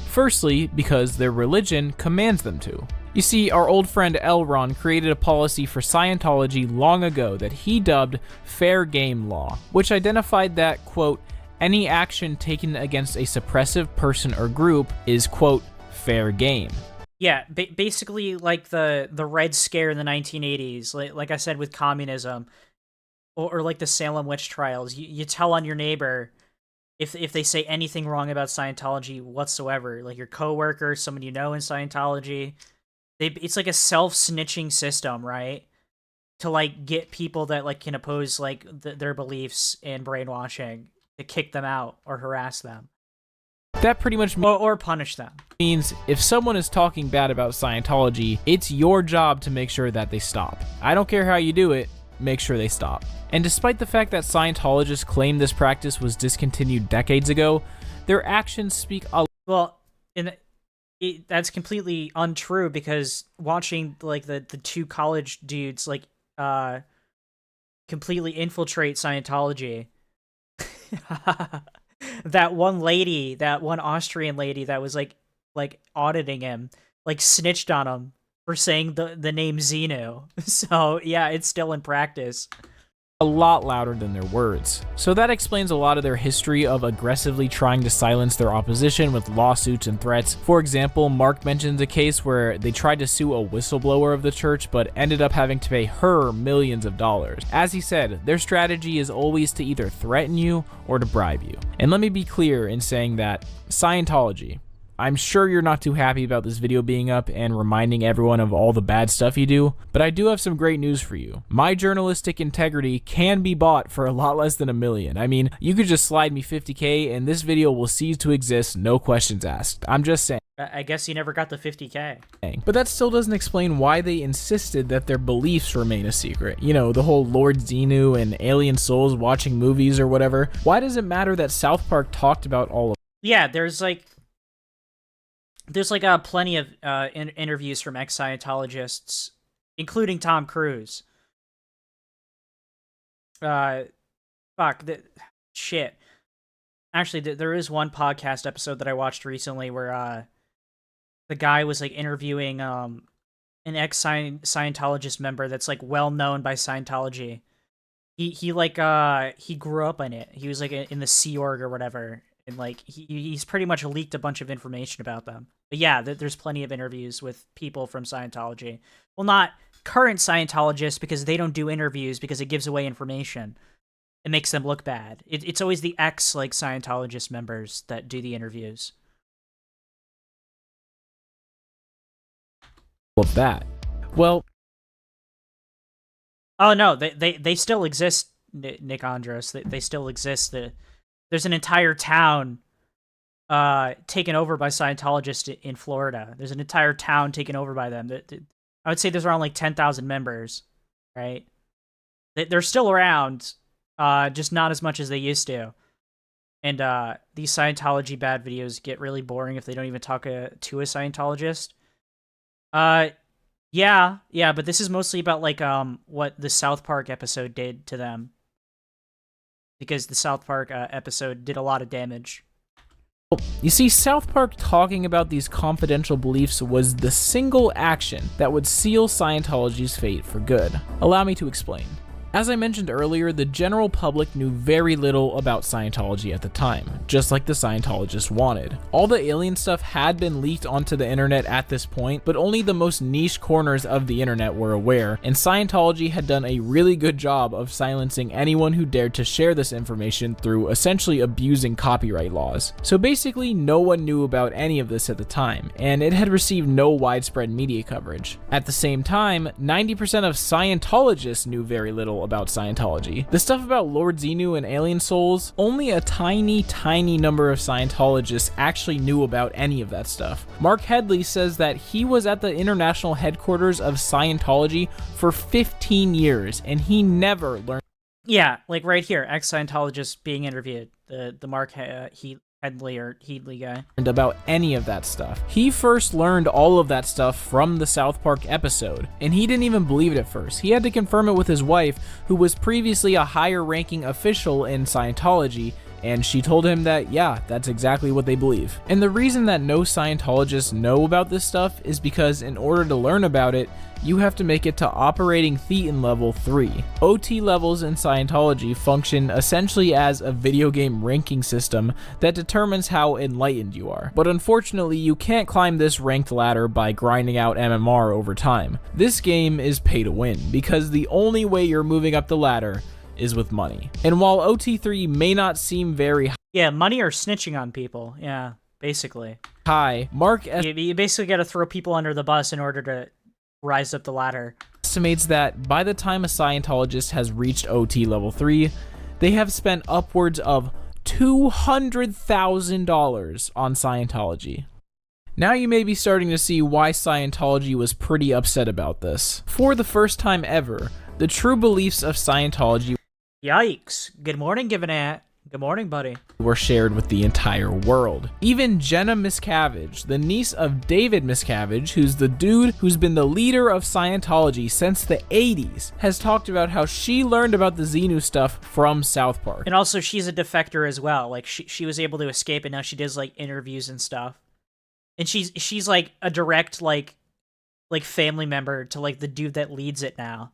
Firstly, because their religion commands them to. You see, our old friend Elron created a policy for Scientology long ago that he dubbed Fair Game Law, which identified that, quote, any action taken against a suppressive person or group is, quote, fair game. Yeah, basically like the Red Scare in the 1980s, like I said with communism, or like the Salem witch trials. You tell on your neighbor if they say anything wrong about Scientology whatsoever, like your coworker, someone you know in Scientology. It's like a self-snitching system, right? To like get people that like can oppose like their beliefs and brainwashing to kick them out or harass them. That pretty much or punish them. Means if someone is talking bad about Scientology, it's your job to make sure that they stop. I don't care how you do it, make sure they stop. And despite the fact that Scientologists claim this practice was discontinued decades ago, their actions speak a well, that's completely untrue, because watching like the two college dudes like completely infiltrate Scientology. That one Austrian lady that was like auditing him, like snitched on him for saying the name Xenu. So yeah, it's still in practice. A lot louder than their words. So that explains a lot of their history of aggressively trying to silence their opposition with lawsuits and threats. For example, Mark mentions a case where they tried to sue a whistleblower of the church, but ended up having to pay her millions of dollars. As he said, their strategy is always to either threaten you or to bribe you. And let me be clear in saying that Scientology, I'm sure you're not too happy about this video being up and reminding everyone of all the bad stuff you do, but I do have some great news for you. My journalistic integrity can be bought for a lot less than $1 million. I mean, you could just slide me $50K and this video will cease to exist, no questions asked. I'm just saying. I guess you never got the $50K. But that still doesn't explain why they insisted that their beliefs remain a secret. You know, the whole Lord Xenu and alien souls watching movies or whatever. Why does it matter that South Park talked about all of it? Yeah, there's plenty of interviews from ex-Scientologists, including Tom Cruise. Shit. Actually, there is one podcast episode that I watched recently where the guy was like interviewing an ex-Scientologist member that's like well known by Scientology. He grew up in it. He was like in the Sea Org or whatever. And like he's pretty much leaked a bunch of information about them. But yeah, there's plenty of interviews with people from Scientology. Well, not current Scientologists, because they don't do interviews because it gives away information. It makes them look bad. It's always the ex like Scientologist members that do the interviews. Of that. Well. Oh no, they still exist, Nick Andros. They still exist. There's an entire town taken over by Scientologists in Florida. There's an entire town taken over by them. I would say there's around like 10,000 members, right? They're still around, just not as much as they used to. And these Scientology bad videos get really boring if they don't even talk to a Scientologist. Yeah, but this is mostly about like what the South Park episode did to them. Because the South Park episode did a lot of damage. You see, South Park talking about these confidential beliefs was the single action that would seal Scientology's fate for good. Allow me to explain. As I mentioned earlier, the general public knew very little about Scientology at the time, just like the Scientologists wanted. All the alien stuff had been leaked onto the internet at this point, but only the most niche corners of the internet were aware, and Scientology had done a really good job of silencing anyone who dared to share this information through essentially abusing copyright laws. So basically, no one knew about any of this at the time, and it had received no widespread media coverage. At the same time, 90% of Scientologists knew very little about Scientology. The stuff about Lord Xenu and alien souls, only a tiny number of Scientologists actually knew about any of that stuff. Mark Headley says that he was at the international headquarters of Scientology for 15 years and he never learned. Yeah, like right here, ex-Scientologist being interviewed. The Mark Headley or Headley guy. About any of that stuff. He first learned all of that stuff from the South Park episode, and he didn't even believe it at first. He had to confirm it with his wife, who was previously a higher ranking official in Scientology, and she told him that, yeah, that's exactly what they believe. And the reason that no Scientologists know about this stuff is because in order to learn about it, you have to make it to operating thetan level 3. OT levels in Scientology function essentially as a video game ranking system that determines how enlightened you are. But unfortunately, you can't climb this ranked ladder by grinding out MMR over time. This game is pay to win, because the only way you're moving up the ladder is with money. And while OT3 may not seem very Yeah, money or snitching on people. Yeah, basically. high, Mark You basically got to throw people under the bus in order to rise up the ladder. estimates that by the time a Scientologist has reached OT level 3, they have spent upwards of $200,000 on Scientology. Now you may be starting to see why Scientology was pretty upset about this. For the first time ever, the true beliefs of Scientology Yikes. Good morning, Givenat. Good morning, buddy. were shared with the entire world. Even Jenna Miscavige, the niece of David Miscavige, who's the dude who's been the leader of Scientology since the 80s, has talked about how she learned about the Xenu stuff from South Park. And also, she's a defector as well. Like, she was able to escape, and now she does, like, interviews and stuff. And she's like, a direct, like family member to, like, the dude that leads it now.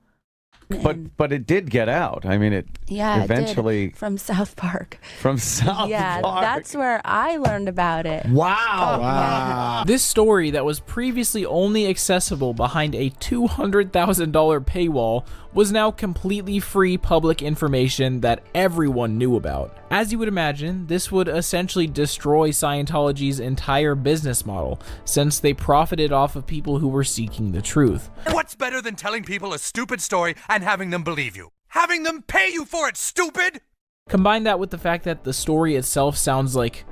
But it did get out. I mean, it eventually it did, from South Park. From South Park. Yeah, that's where I learned about it. Wow. This story that was previously only accessible behind a $200,000 paywall was now completely free public information that everyone knew about. As you would imagine, this would essentially destroy Scientology's entire business model, since they profited off of people who were seeking the truth. What's better than telling people a stupid story and having them believe you? Having them pay you for it, stupid! Combine that with the fact that the story itself sounds like,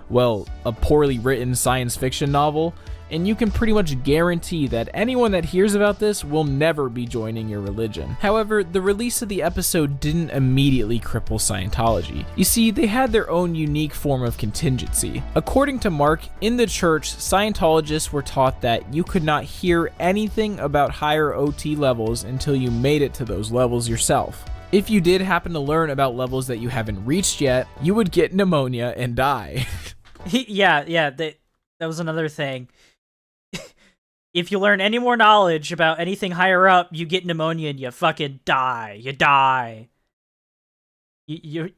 well, a poorly written science fiction novel, and you can pretty much guarantee that anyone that hears about this will never be joining your religion. However, the release of the episode didn't immediately cripple Scientology. You see, they had their own unique form of contingency. According to Mark, in the church, Scientologists were taught that you could not hear anything about higher OT levels until you made it to those levels yourself. If you did happen to learn about levels that you haven't reached yet, you would get pneumonia and die. Yeah, that was another thing. If you learn any more knowledge about anything higher up, you get pneumonia and you fucking die. You die. You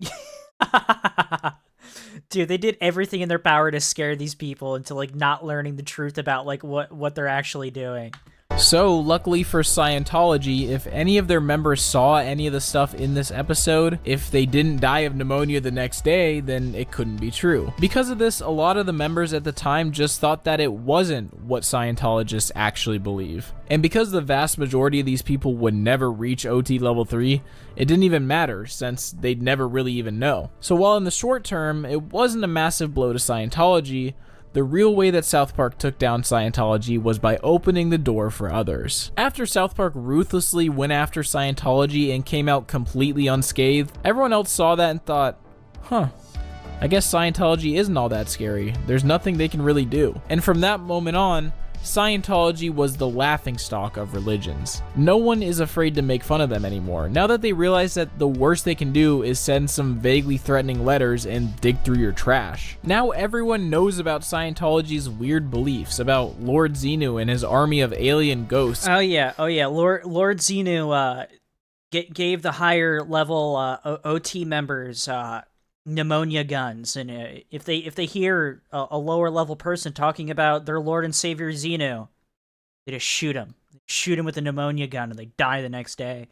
Dude, they did everything in their power to scare these people into, like, not learning the truth about, like, what they're actually doing. So, luckily for Scientology, if any of their members saw any of the stuff in this episode, if they didn't die of pneumonia the next day, then it couldn't be true. Because of this, a lot of the members at the time just thought that it wasn't what Scientologists actually believe. And because the vast majority of these people would never reach OT level 3, it didn't even matter, since they'd never really even know. So while in the short term, it wasn't a massive blow to Scientology, the real way that South Park took down Scientology was by opening the door for others. After South Park ruthlessly went after Scientology and came out completely unscathed, everyone else saw that and thought, huh, I guess Scientology isn't all that scary. There's nothing they can really do. And from that moment on, Scientology was the laughingstock of religions. No one is afraid to make fun of them anymore, now that they realize that the worst they can do is send some vaguely threatening letters and dig through your trash. Now everyone knows about Scientology's weird beliefs about Lord Xenu and his army of alien ghosts. Oh yeah. Lord Xenu gave the higher level OT members pneumonia guns, and if they hear a lower level person talking about their Lord and Savior Xenu, they just shoot him with a pneumonia gun, and they die the next day.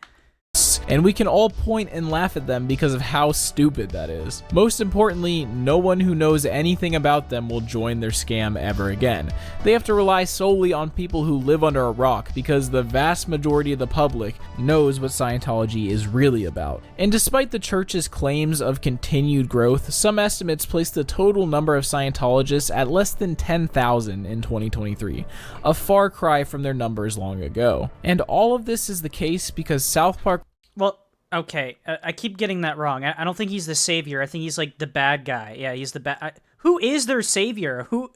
And we can all point and laugh at them because of how stupid that is. Most importantly, no one who knows anything about them will join their scam ever again. They have to rely solely on people who live under a rock because the vast majority of the public knows what Scientology is really about. And despite the church's claims of continued growth, some estimates place the total number of Scientologists at less than 10,000 in 2023, a far cry from their numbers long ago. And all of this is the case because South Park. Well, okay, I keep getting that wrong. I don't think he's the savior. I think he's, like, the bad guy. Yeah, he's the bad. Who is their savior? Who?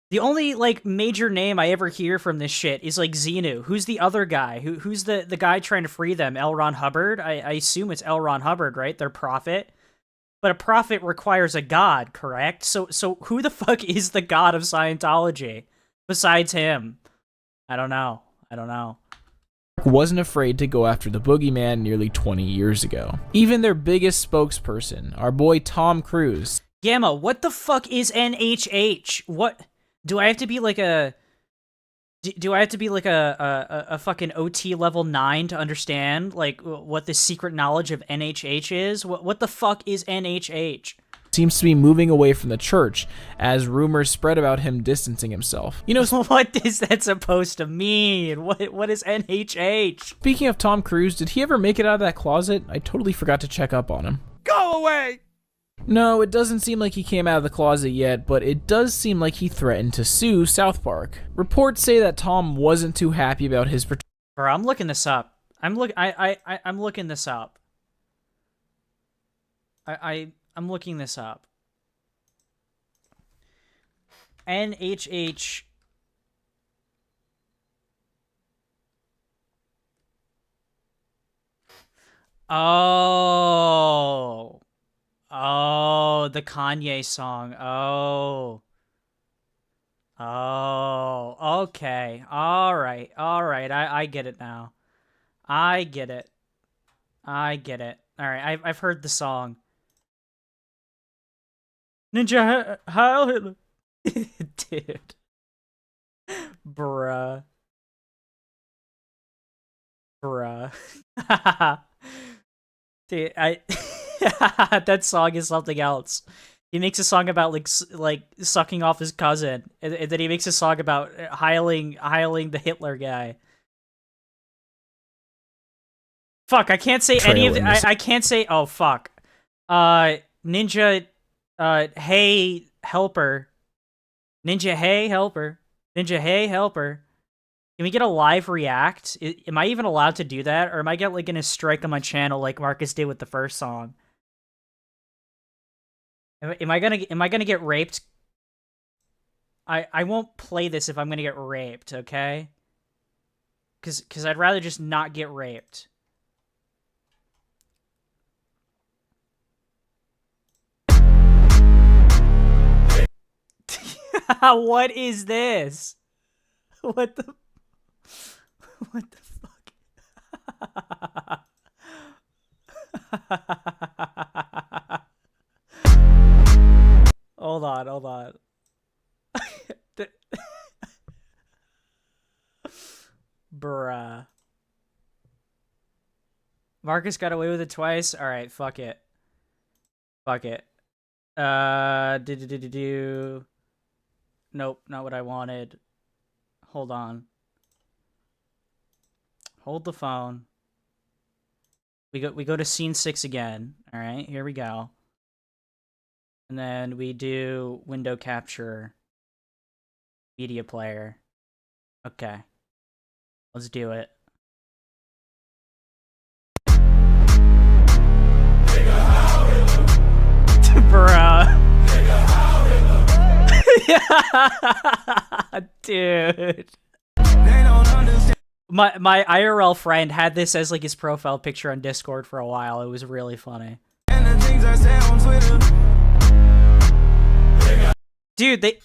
The only, like, major name I ever hear from this shit is, like, Xenu. Who's the other guy? Who's the guy trying to free them? L. Ron Hubbard? I assume it's L. Ron Hubbard, right? Their prophet. But a prophet requires a god, correct? So who the fuck is the god of Scientology besides him? I don't know. Wasn't afraid to go after the boogeyman nearly 20 years ago. Even their biggest spokesperson, our boy Tom Cruise. Gamma, what the fuck is NHH? What do I have to be like a fucking OT level 9 to understand like what the secret knowledge of NHH is? What the fuck is NHH? Seems to be moving away from the church as rumors spread about him distancing himself. You know, what is that supposed to mean? What is NHH? Speaking of Tom Cruise, did he ever make it out of that closet? I totally forgot to check up on him. Go away! No, it doesn't seem like he came out of the closet yet, but it does seem like he threatened to sue South Park. Reports say that Tom wasn't too happy about his Bro, I'm looking this up. I'm looking this up. I'm looking this up. NHH. Oh, the Kanye song. Oh, okay. All right. I get it now. I get it. All right, I've heard the song. Ninja Heil Hitler. Dude. Bruh. Dude, that song is something else. He makes a song about like sucking off his cousin, and then he makes a song about heiling the Hitler guy. Fuck, I can't say any of I can't say. Oh fuck. Ninja. Hey helper. Ninja hey helper. Ninja hey helper. Can we get a live react? Am I even allowed to do that, or am I gonna strike on my channel like Marcus did with the first song? Am I gonna get raped? I won't play this if I'm gonna get raped, okay? Cause I'd rather just not get raped. What is this? What the fuck? Hold on. Bruh. Marcus got away with it twice? Alright, fuck it. Nope, not what I wanted. Hold on. Hold the phone. We go to scene 6 again. All right, here we go. And then we do window capture, media player. Okay. Let's do it. Bruh. Dude. My IRL friend had this as like his profile picture on Discord for a while. It was really funny. Dude, they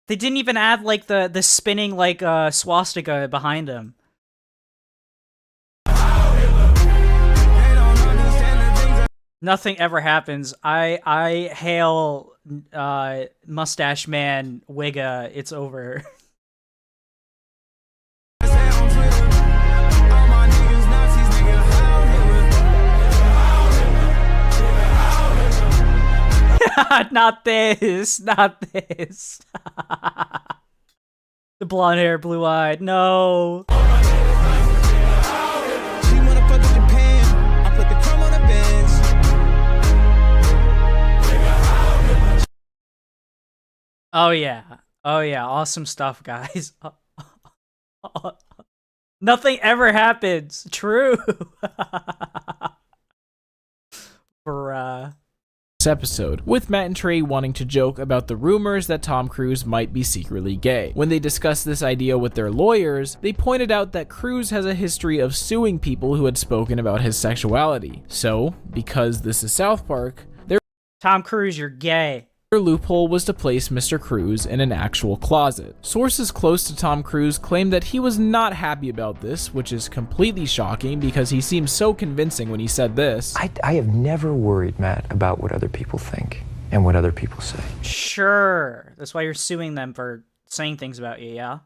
didn't even add like the spinning like swastika behind him. Nothing ever happens. I hail Mustache Man Wigga. It's over. Not this. The blonde hair, blue eyed. No. Oh yeah. Awesome stuff, guys. Nothing ever happens. True. Bruh. Episode, with Matt and Trey wanting to joke about the rumors that Tom Cruise might be secretly gay. When they discussed this idea with their lawyers, they pointed out that Cruise has a history of suing people who had spoken about his sexuality. So, because this is South Park, Tom Cruise, you're gay. Their loophole was to place Mr. Cruise in an actual closet. Sources close to Tom Cruise claim that he was not happy about this, which is completely shocking because he seemed so convincing when he said this. I have never worried, Matt, about what other people think and what other people say. Sure. That's why you're suing them for saying things about you, yeah?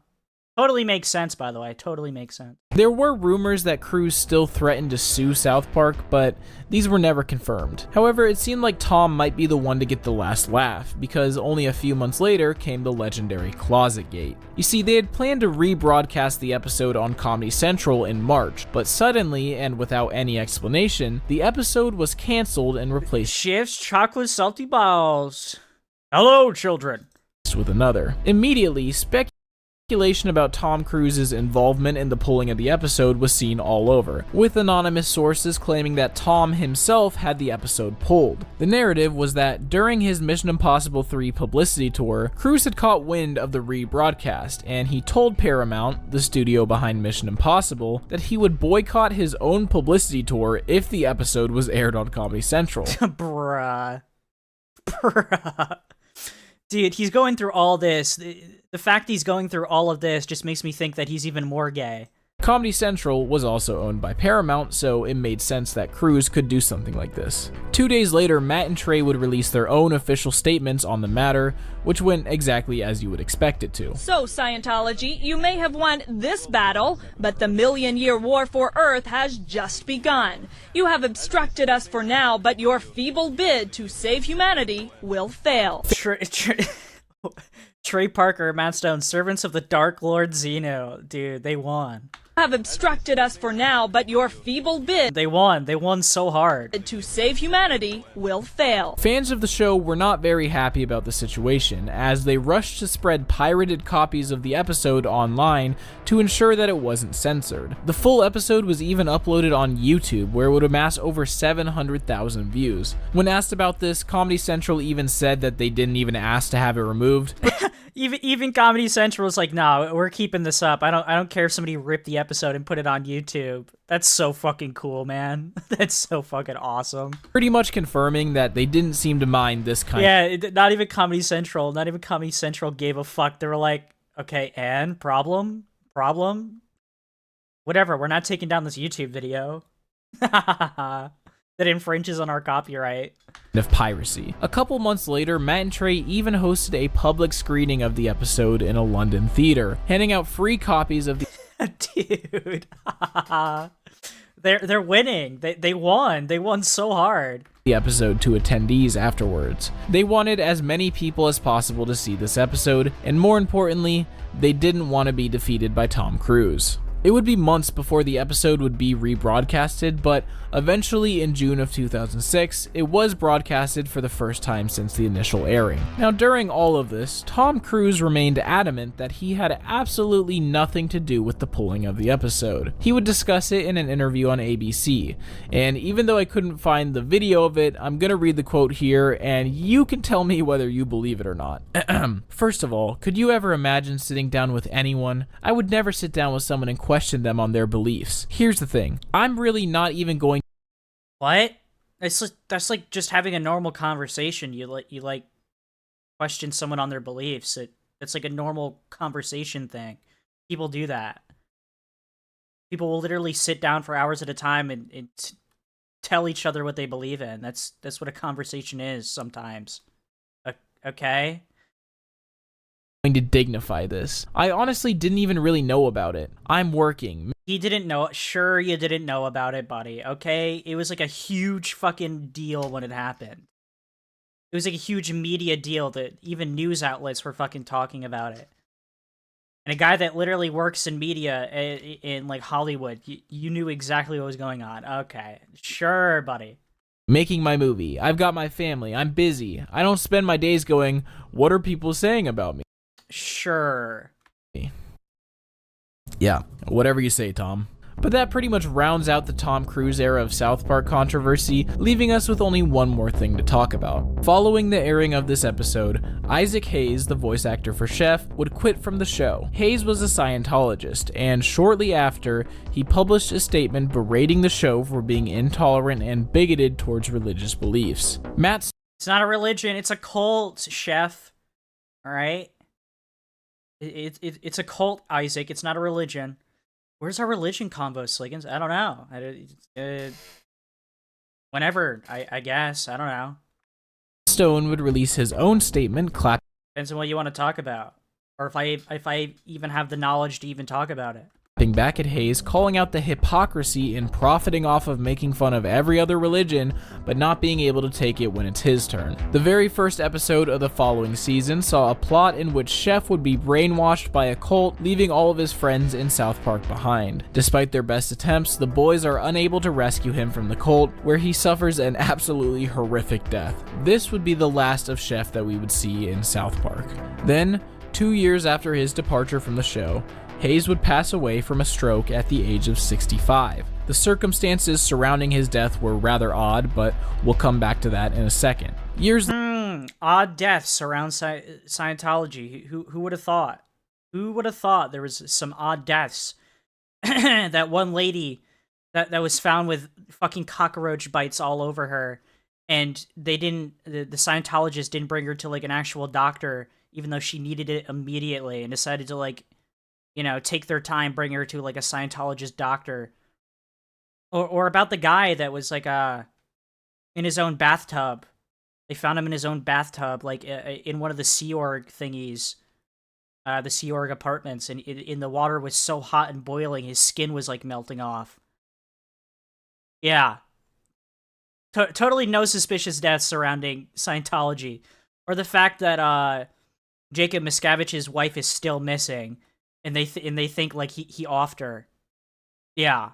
Totally makes sense, by the way. Totally makes sense. There were rumors that Cruise still threatened to sue South Park, but these were never confirmed. However, it seemed like Tom might be the one to get the last laugh, because only a few months later came the legendary Closet Gate. You see, they had planned to rebroadcast the episode on Comedy Central in March, but suddenly, and without any explanation, the episode was canceled and replaced Shifts chocolate salty balls. Hello, children. With another. Immediately, speculation about Tom Cruise's involvement in the pulling of the episode was seen all over, with anonymous sources claiming that Tom himself had the episode pulled. The narrative was that during his Mission Impossible 3 publicity tour, Cruise had caught wind of the rebroadcast, and he told Paramount, the studio behind Mission Impossible, that he would boycott his own publicity tour if the episode was aired on Comedy Central. Bruh. Dude, he's going through all this. The fact he's going through all of this just makes me think that he's even more gay. Comedy Central was also owned by Paramount, so it made sense that Cruise could do something like this. 2 days later, Matt and Trey would release their own official statements on the matter, which went exactly as you would expect it to. So, Scientology, you may have won this battle, but the million-year war for Earth has just begun. You have obstructed us for now, but your feeble bid to save humanity will fail. Trey Parker, Matt Stone, servants of the Dark Lord Zeno. Dude, they won. Have obstructed us for now, but your feeble bid They won so hard to save humanity will fail. Fans of the show were not very happy about the situation, as they rushed to spread pirated copies of the episode online to ensure that it wasn't censored. The full episode was even uploaded on YouTube, where it would amass over 700,000 views. When asked about this, Comedy Central even said that they didn't even ask to have it removed. Even Comedy Central was like, "No, we're keeping this up. I don't care if somebody ripped the episode and put it on YouTube." That's so fucking cool, man. That's so fucking awesome. Pretty much confirming that they didn't seem to mind this kind of... Not even Comedy Central gave a fuck. They were like, okay, and problem? Whatever, we're not taking down this YouTube video. That infringes on our copyright. Of piracy. A couple months later, Matt and Trey even hosted a public screening of the episode in a London theater, handing out free copies of the... Dude. They're winning. They won. They won so hard. The episode to attendees afterwards. They wanted as many people as possible to see this episode, and more importantly, they didn't want to be defeated by Tom Cruise. It would be months before the episode would be rebroadcasted, but eventually in June of 2006, it was broadcasted for the first time since the initial airing. Now, during all of this, Tom Cruise remained adamant that he had absolutely nothing to do with the pulling of the episode. He would discuss it in an interview on ABC, and even though I couldn't find the video of it, I'm gonna read the quote here, and you can tell me whether you believe it or not. First of all, could you ever imagine sitting down with anyone? I would never sit down with someone and question them on their beliefs. Here's the thing, I'm really not even going... What? That's like just having a normal conversation. You like question someone on their beliefs. It's like a normal conversation thing. People do that. People will literally sit down for hours at a time and tell each other what they believe in. That's what a conversation is sometimes. Okay? Going to dignify this. I honestly didn't even really know about it. I'm working. He didn't know. Sure, you didn't know about it, buddy. Okay? It was like a huge fucking deal when it happened. It was like a huge media deal that even news outlets were fucking talking about it. And a guy that literally works in media in like Hollywood, you knew exactly what was going on. Okay. Sure, buddy. Making my movie. I've got my family. I'm busy. I don't spend my days going, what are people saying about me? Sure. Yeah, whatever you say, Tom. But that pretty much rounds out the Tom Cruise era of South Park controversy, leaving us with only one more thing to talk about. Following the airing of this episode, Isaac Hayes, the voice actor for Chef, would quit from the show. Hayes was a Scientologist, and shortly after, he published a statement berating the show for being intolerant and bigoted towards religious beliefs. Matt It's not a religion. It's a cult, Chef. All right? It's a cult, Isaac. It's not a religion. Where's our religion convo, Sliggins? I don't know. Whenever, I guess. I don't know. Stone would release his own statement, clapping Depends on what you want to talk about. Or if I even have the knowledge to even talk about it. back at Hayes, calling out the hypocrisy in profiting off of making fun of every other religion, but not being able to take it when it's his turn. The very first episode of the following season saw a plot in which Chef would be brainwashed by a cult, leaving all of his friends in South Park behind. Despite their best attempts, the boys are unable to rescue him from the cult, where he suffers an absolutely horrific death. This would be the last of Chef that we would see in South Park. Then, 2 years after his departure from the show, Hayes would pass away from a stroke at the age of 65. The circumstances surrounding his death were rather odd, but we'll come back to that in a second. Odd deaths around Scientology. Who would have thought? Who would have thought there was some odd deaths? That one lady that was found with fucking cockroach bites all over her, and the Scientologist didn't bring her to like an actual doctor, even though she needed it immediately, and decided to like, you know, take their time, bring her to like a Scientologist doctor. Or about the guy that was like in his own bathtub. They found him in his own bathtub, like in one of the Sea Org thingies, the Sea Org apartments, and the water was so hot and boiling, his skin was like melting off. Yeah. Totally no suspicious deaths surrounding Scientology. Or the fact that Jacob Miscavige's wife is still missing. And they think like he offed her. Yeah.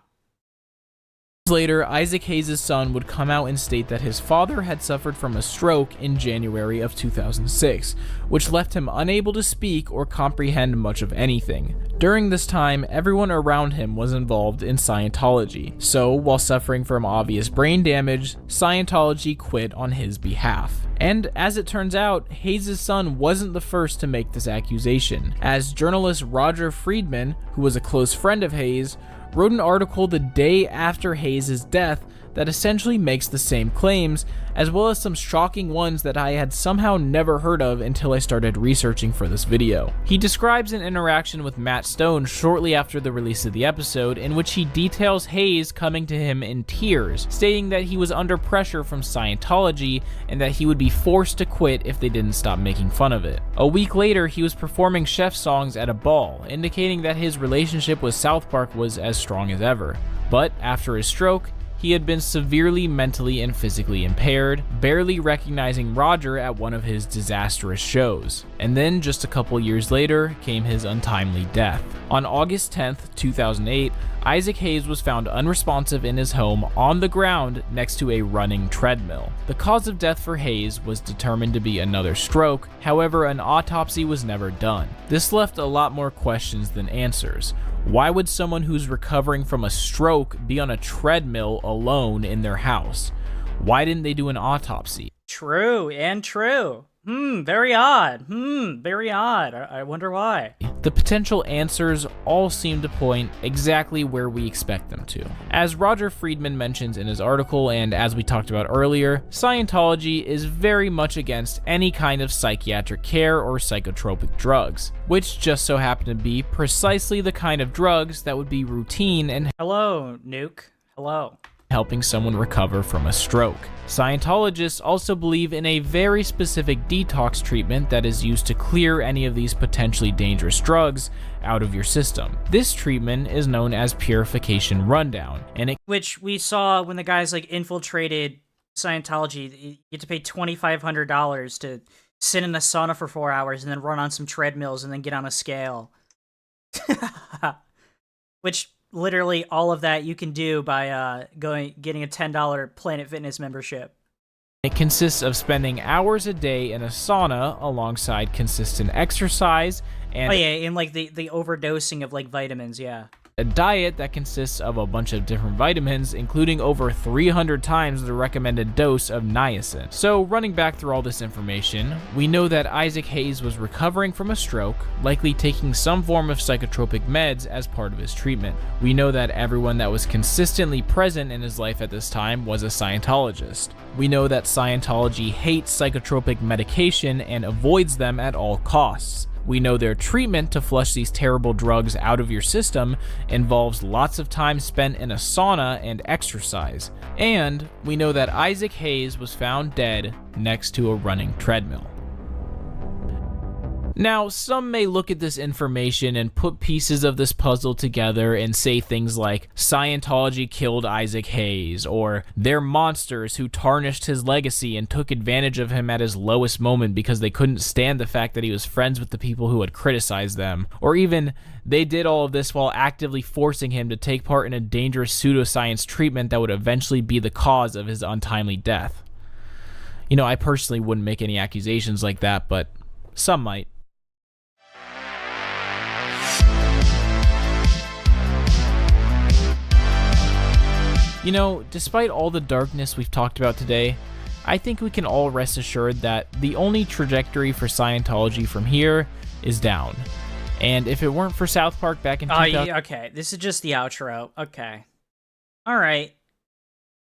Later, Isaac Hayes' son would come out and state that his father had suffered from a stroke in January of 2006, which left him unable to speak or comprehend much of anything. During this time, everyone around him was involved in Scientology, so while suffering from obvious brain damage, Scientology quit on his behalf. And as it turns out, Hayes' son wasn't the first to make this accusation, as journalist Roger Friedman, who was a close friend of Hayes, wrote an article the day after Hayes' death that essentially makes the same claims, as well as some shocking ones that I had somehow never heard of until I started researching for this video. He describes an interaction with Matt Stone shortly after the release of the episode, in which he details Hayes coming to him in tears, stating that he was under pressure from Scientology and that he would be forced to quit if they didn't stop making fun of it. A week later, he was performing Chef songs at a ball, indicating that his relationship with South Park was as strong as ever. But after his stroke, he had been severely mentally and physically impaired, barely recognizing Roger at one of his disastrous shows. And then, just a couple years later, came his untimely death. On August 10th, 2008, Isaac Hayes was found unresponsive in his home on the ground next to a running treadmill. The cause of death for Hayes was determined to be another stroke, however, an autopsy was never done. This left a lot more questions than answers. Why would someone who's recovering from a stroke be on a treadmill alone in their house? Why didn't they do an autopsy? True and true. Very odd. Very odd. I wonder why. The potential answers all seem to point exactly where we expect them to. As Roger Friedman mentions in his article, and as we talked about earlier, Scientology is very much against any kind of psychiatric care or psychotropic drugs, which just so happen to be precisely the kind of drugs that would be routine and hello, Nuke. Hello. Helping someone recover from a stroke. Scientologists also believe in a very specific detox treatment that is used to clear any of these potentially dangerous drugs out of your system. This treatment is known as purification rundown, and which we saw when the guys like infiltrated Scientology. You get to pay $2,500 to sit in a sauna for 4 hours and then run on some treadmills and then get on a scale. Which literally all of that you can do by getting a $10 Planet Fitness membership. It consists of spending hours a day in a sauna alongside consistent exercise and in like the overdosing of like vitamins, yeah. A diet that consists of a bunch of different vitamins, including over 300 times the recommended dose of niacin. So running back through all this information, we know that Isaac Hayes was recovering from a stroke, likely taking some form of psychotropic meds as part of his treatment. We know that everyone that was consistently present in his life at this time was a Scientologist. We know that Scientology hates psychotropic medication and avoids them at all costs. We know their treatment to flush these terrible drugs out of your system involves lots of time spent in a sauna and exercise. And we know that Isaac Hayes was found dead next to a running treadmill. Now, some may look at this information and put pieces of this puzzle together and say things like, Scientology killed Isaac Hayes, or they're monsters who tarnished his legacy and took advantage of him at his lowest moment because they couldn't stand the fact that he was friends with the people who had criticized them, or even, they did all of this while actively forcing him to take part in a dangerous pseudoscience treatment that would eventually be the cause of his untimely death. You know, I personally wouldn't make any accusations like that, but some might. You know, despite all the darkness we've talked about today, I think we can all rest assured that the only trajectory for Scientology from here is down. And if it weren't for South Park back in 2000... yeah, okay, this is just the outro. Okay. Alright.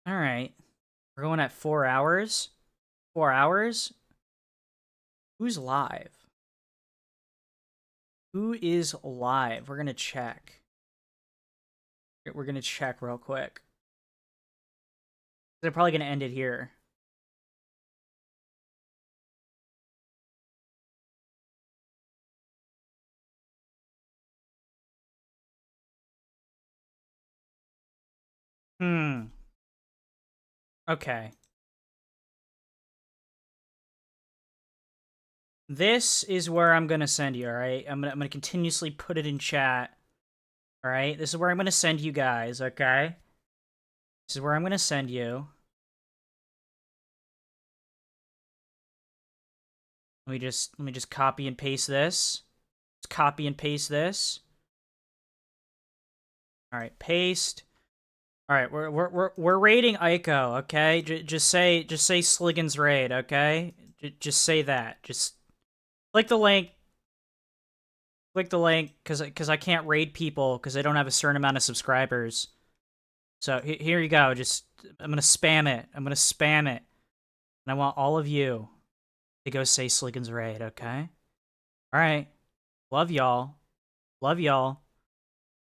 Alright. We're going at 4 hours? 4 hours? Who's live? Who is live? We're gonna check. We're gonna check real quick. They're probably going to end it here. Okay. This is where I'm going to send you, alright? I'm gonna continuously put it in chat. Alright? This is where I'm going to send you guys, okay? This is where I'm going to send you. Let me just copy and paste this. Let's copy and paste this. All right, paste. All right, we're raiding Ico, okay? Just say Sliggin's raid, okay? Just say that. Just click the link. Click the link cuz I can't raid people cuz I don't have a certain amount of subscribers. So here you go. I'm going to spam it. I'm going to spam it. And I want all of you to go say Sliggin's raid, okay? All right. Love y'all. Love y'all.